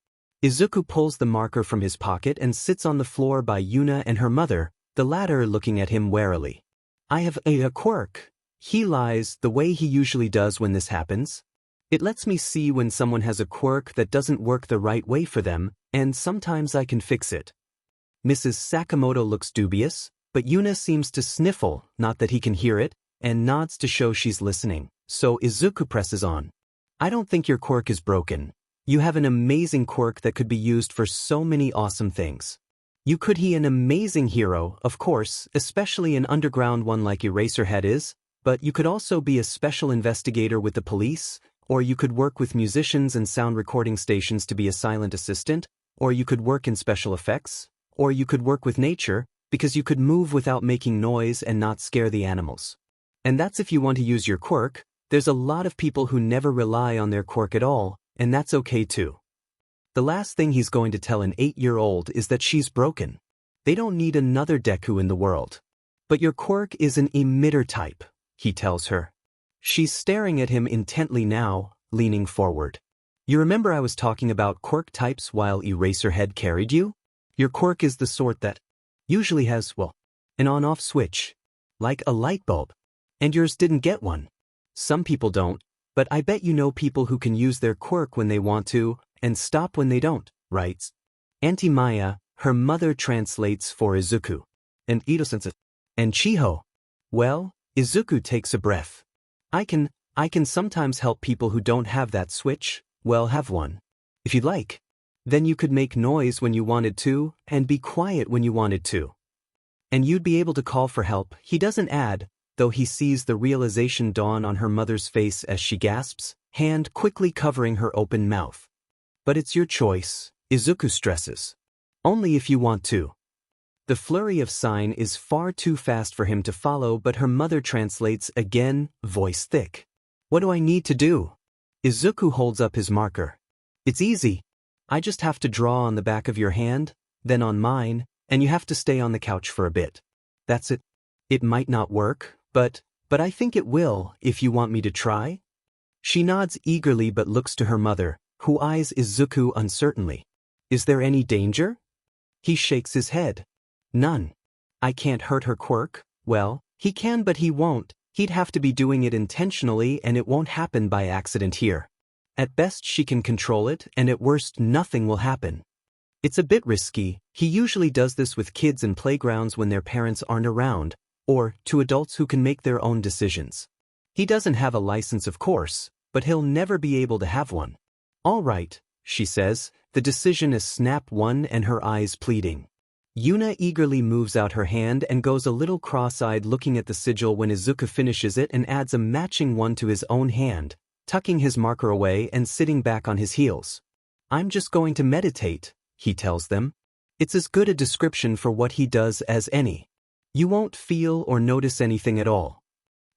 Izuku pulls the marker from his pocket and sits on the floor by Yuna and her mother, the latter looking at him warily. "I have a quirk," he lies the way he usually does when this happens. "It lets me see when someone has a quirk that doesn't work the right way for them, and sometimes I can fix it." Mrs. Sakamoto looks dubious, but Yuna seems to sniffle, not that he can hear it, and nods to show she's listening, so Izuku presses on. "I don't think your quirk is broken. You have an amazing quirk that could be used for so many awesome things. You could be an amazing hero, of course, especially an underground one like Eraserhead is, but you could also be a special investigator with the police, or you could work with musicians and sound recording stations to be a silent assistant, or you could work in special effects, or you could work with nature, because you could move without making noise and not scare the animals. And that's if you want to use your quirk. There's a lot of people who never rely on their quirk at all, and that's okay too." The last thing he's going to tell an 8-year-old is that she's broken. They don't need another Deku in the world. "But your quirk is an emitter type," he tells her. She's staring at him intently now, leaning forward. "You remember I was talking about quirk types while Eraserhead carried you? Your quirk is the sort that usually has, an on-off switch. Like a light bulb. And yours didn't get one. Some people don't, but I bet you know people who can use their quirk when they want to, and stop when they don't, right?" Auntie Maya, her mother, translates for Izuku. "And Ito-sensei. And Chiho." "Well," Izuku takes a breath. I can sometimes help people who don't have that switch, have one. If you'd like. Then you could make noise when you wanted to, and be quiet when you wanted to. And you'd be able to call for help," he doesn't add, though he sees the realization dawn on her mother's face as she gasps, hand quickly covering her open mouth. "But it's your choice," Izuku stresses. "Only if you want to." The flurry of sign is far too fast for him to follow, but her mother translates again, voice thick. "What do I need to do?" Izuku holds up his marker. "It's easy. I just have to draw on the back of your hand, then on mine, and you have to stay on the couch for a bit. That's it. It might not work, but I think it will, if you want me to try." She nods eagerly but looks to her mother, who eyes Izuku uncertainly. "Is there any danger?" He shakes his head. "None. I can't hurt her quirk." "Well, he can but he won't. He'd have to be doing it intentionally and it won't happen by accident here. At best she can control it, and at worst nothing will happen." It's a bit risky. He usually does this with kids in playgrounds when their parents aren't around, or to adults who can make their own decisions. He doesn't have a license, of course, but he'll never be able to have one. All right, she says, the decision is snap one and her eyes pleading. Yuna eagerly moves out her hand and goes a little cross-eyed looking at the sigil when Izuku finishes it and adds a matching one to his own hand, tucking his marker away and sitting back on his heels. I'm just going to meditate, he tells them. It's as good a description for what he does as any. You won't feel or notice anything at all.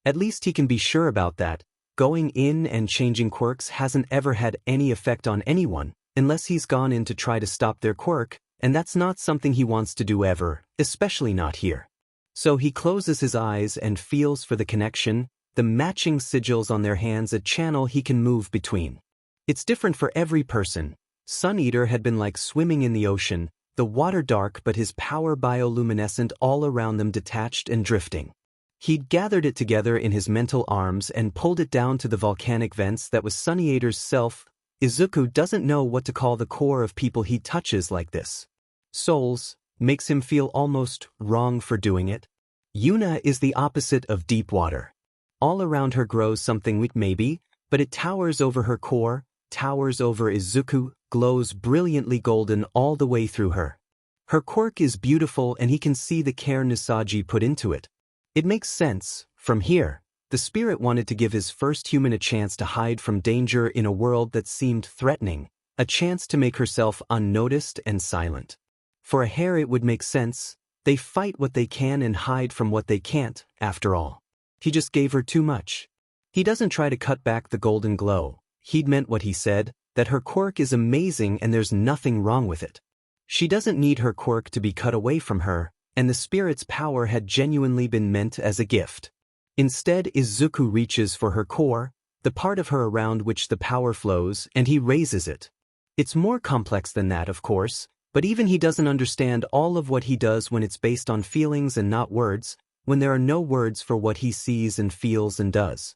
At least he can be sure about that. Going in and changing quirks hasn't ever had any effect on anyone, unless he's gone in to try to stop their quirk, and that's not something he wants to do ever, especially not here. So he closes his eyes and feels for the connection, the matching sigils on their hands, a channel he can move between. It's different for every person. Sun Eater had been like swimming in the ocean, the water dark but his power bioluminescent, all around them detached and drifting. He'd gathered it together in his mental arms and pulled it down to the volcanic vents that was Sunny Eater's self. Izuku doesn't know what to call the core of people he touches like this. Souls makes him feel almost wrong for doing it. Yuna is the opposite of deep water. All around her grows something weak maybe, but it towers over her core, towers over Izuku, glows brilliantly golden all the way through her. Her quirk is beautiful and he can see the care Nusagi put into it. It makes sense. From here, the spirit wanted to give his first human a chance to hide from danger in a world that seemed threatening, a chance to make herself unnoticed and silent. For a hair it would make sense. They fight what they can and hide from what they can't, after all. He just gave her too much. He doesn't try to cut back the golden glow. He'd meant what he said, that her quirk is amazing and there's nothing wrong with it. She doesn't need her quirk to be cut away from her, and the spirit's power had genuinely been meant as a gift. Instead, Izuku reaches for her core, the part of her around which the power flows, and he raises it. It's more complex than that, of course, but even he doesn't understand all of what he does when it's based on feelings and not words, when there are no words for what he sees and feels and does.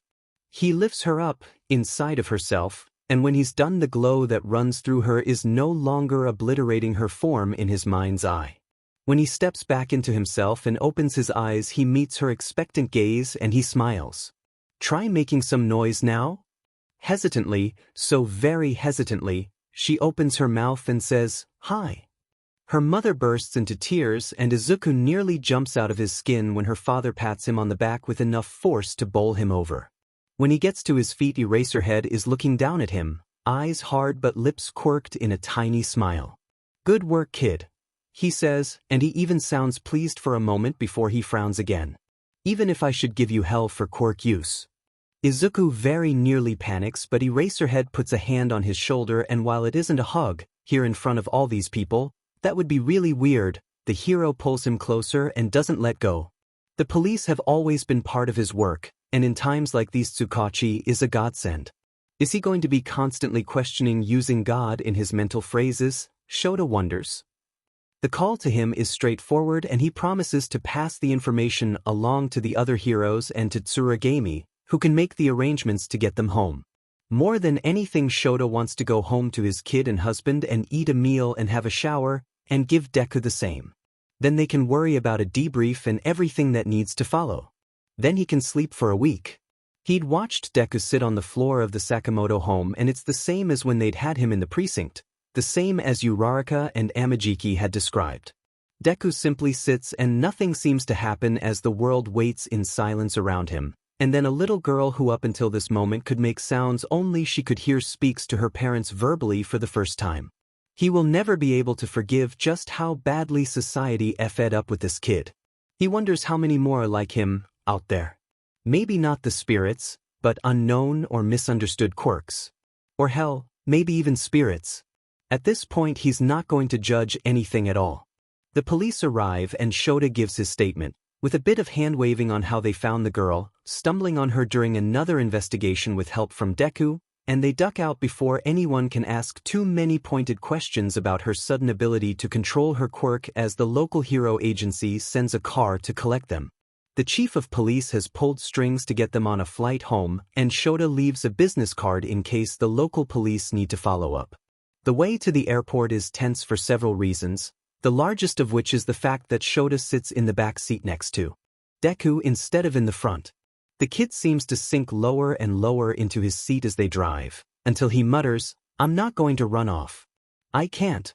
He lifts her up, inside of herself, and when he's done, the glow that runs through her is no longer obliterating her form in his mind's eye. When he steps back into himself and opens his eyes, he meets her expectant gaze and he smiles. Try making some noise now? Hesitantly, so very hesitantly, she opens her mouth and says, "Hi." Her mother bursts into tears and Izuku nearly jumps out of his skin when her father pats him on the back with enough force to bowl him over. When he gets to his feet, Eraserhead is looking down at him, eyes hard but lips quirked in a tiny smile. "Good work, kid," he says, and he even sounds pleased for a moment before he frowns again. "Even if I should give you hell for quirk use." Izuku very nearly panics, but Eraserhead puts a hand on his shoulder, and while it isn't a hug, here in front of all these people, that would be really weird, the hero pulls him closer and doesn't let go. The police have always been part of his work, and in times like these Tsukachi is a godsend. Is he going to be constantly questioning using God in his mental phrases? Shota wonders. The call to him is straightforward and he promises to pass the information along to the other heroes and to Tsuragami, who can make the arrangements to get them home. More than anything, Shota wants to go home to his kid and husband and eat a meal and have a shower, and give Deku the same. Then they can worry about a debrief and everything that needs to follow. Then he can sleep for a week. He'd watched Deku sit on the floor of the Sakamoto home, and it's the same as when they'd had him in the precinct, the same as Uraraka and Amajiki had described. Deku simply sits and nothing seems to happen as the world waits in silence around him, and then a little girl who up until this moment could make sounds only she could hear speaks to her parents verbally for the first time. He will never be able to forgive just how badly society fed up with this kid. He wonders how many more are like him out there. Maybe not the spirits, but unknown or misunderstood quirks. Or hell, maybe even spirits. At this point he's not going to judge anything at all. The police arrive and Shota gives his statement, with a bit of hand-waving on how they found the girl, stumbling on her during another investigation with help from Deku, and they duck out before anyone can ask too many pointed questions about her sudden ability to control her quirk as the local hero agency sends a car to collect them. The chief of police has pulled strings to get them on a flight home, and Shota leaves a business card in case the local police need to follow up. The way to the airport is tense for several reasons, the largest of which is the fact that Shota sits in the back seat next to Deku instead of in the front. The kid seems to sink lower and lower into his seat as they drive, until he mutters, "I'm not going to run off. I can't."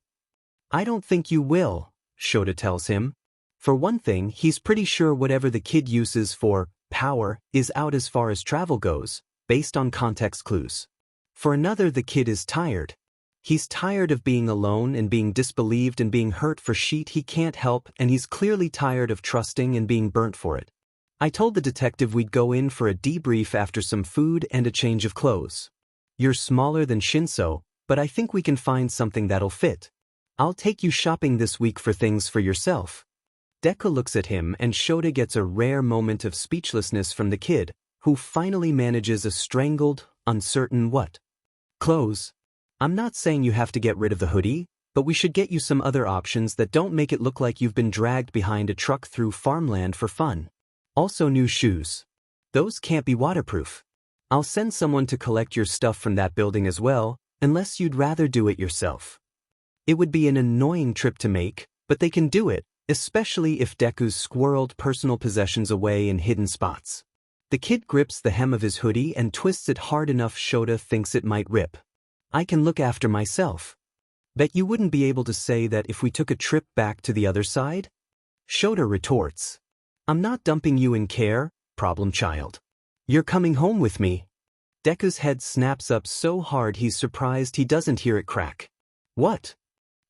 "I don't think you will," Shota tells him. For one thing, he's pretty sure whatever the kid uses for power is out as far as travel goes, based on context clues. For another, the kid is tired. He's tired of being alone and being disbelieved and being hurt for shit he can't help, and he's clearly tired of trusting and being burnt for it. I told the detective we'd go in for a debrief after some food and a change of clothes. You're smaller than Shinsou, but I think we can find something that'll fit. I'll take you shopping this week for things for yourself. Deku looks at him and Shota gets a rare moment of speechlessness from the kid, who finally manages a strangled, uncertain what? Clothes. I'm not saying you have to get rid of the hoodie, but we should get you some other options that don't make it look like you've been dragged behind a truck through farmland for fun. Also new shoes. Those can't be waterproof. I'll send someone to collect your stuff from that building as well, unless you'd rather do it yourself. It would be an annoying trip to make, but they can do it, especially if Deku's squirreled personal possessions away in hidden spots. The kid grips the hem of his hoodie and twists it hard enough Shota thinks it might rip. I can look after myself. Bet you wouldn't be able to say that if we took a trip back to the other side? Shota retorts. I'm not dumping you in care, problem child. You're coming home with me. Deku's head snaps up so hard he's surprised he doesn't hear it crack. What?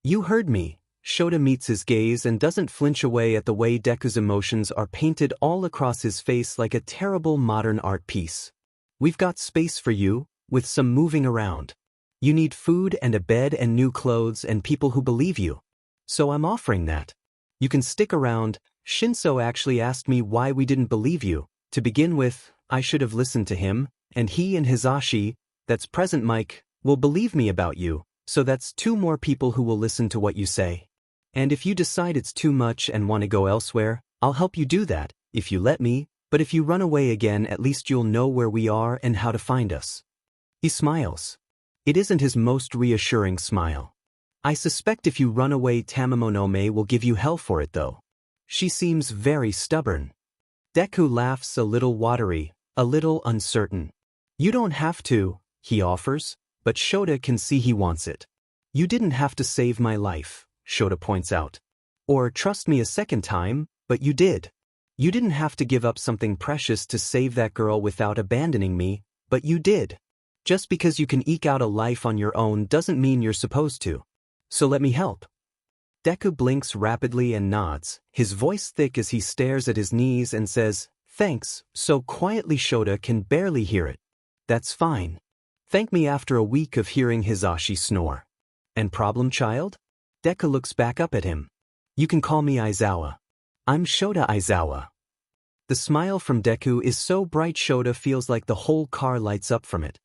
You heard me. Shota meets his gaze and doesn't flinch away at the way Deku's emotions are painted all across his face like a terrible modern art piece. We've got space for you, with some moving around. You need food and a bed and new clothes and people who believe you. So I'm offering that. You can stick around. Shinsou actually asked me why we didn't believe you. To begin with, I should have listened to him, and he and Hisashi, that's present Mike, will believe me about you, so that's 2 more people who will listen to what you say. And if you decide it's too much and want to go elsewhere, I'll help you do that, if you let me, but if you run away again at least you'll know where we are and how to find us. He smiles. It isn't his most reassuring smile. I suspect if you run away Tamamonome will give you hell for it though. She seems very stubborn. Deku laughs a little watery, a little uncertain. You don't have to, he offers, but Shota can see he wants it. You didn't have to save my life, Shota points out. Or trust me a second time, but you did. You didn't have to give up something precious to save that girl without abandoning me, but you did. Just because you can eke out a life on your own doesn't mean you're supposed to. So let me help. Deku blinks rapidly and nods, his voice thick as he stares at his knees and says, thanks, so quietly Shota can barely hear it. That's fine. Thank me after a week of hearing Hisashi snore. And problem child? Deku looks back up at him. You can call me Aizawa. I'm Shota Aizawa. The smile from Deku is so bright Shota feels like the whole car lights up from it.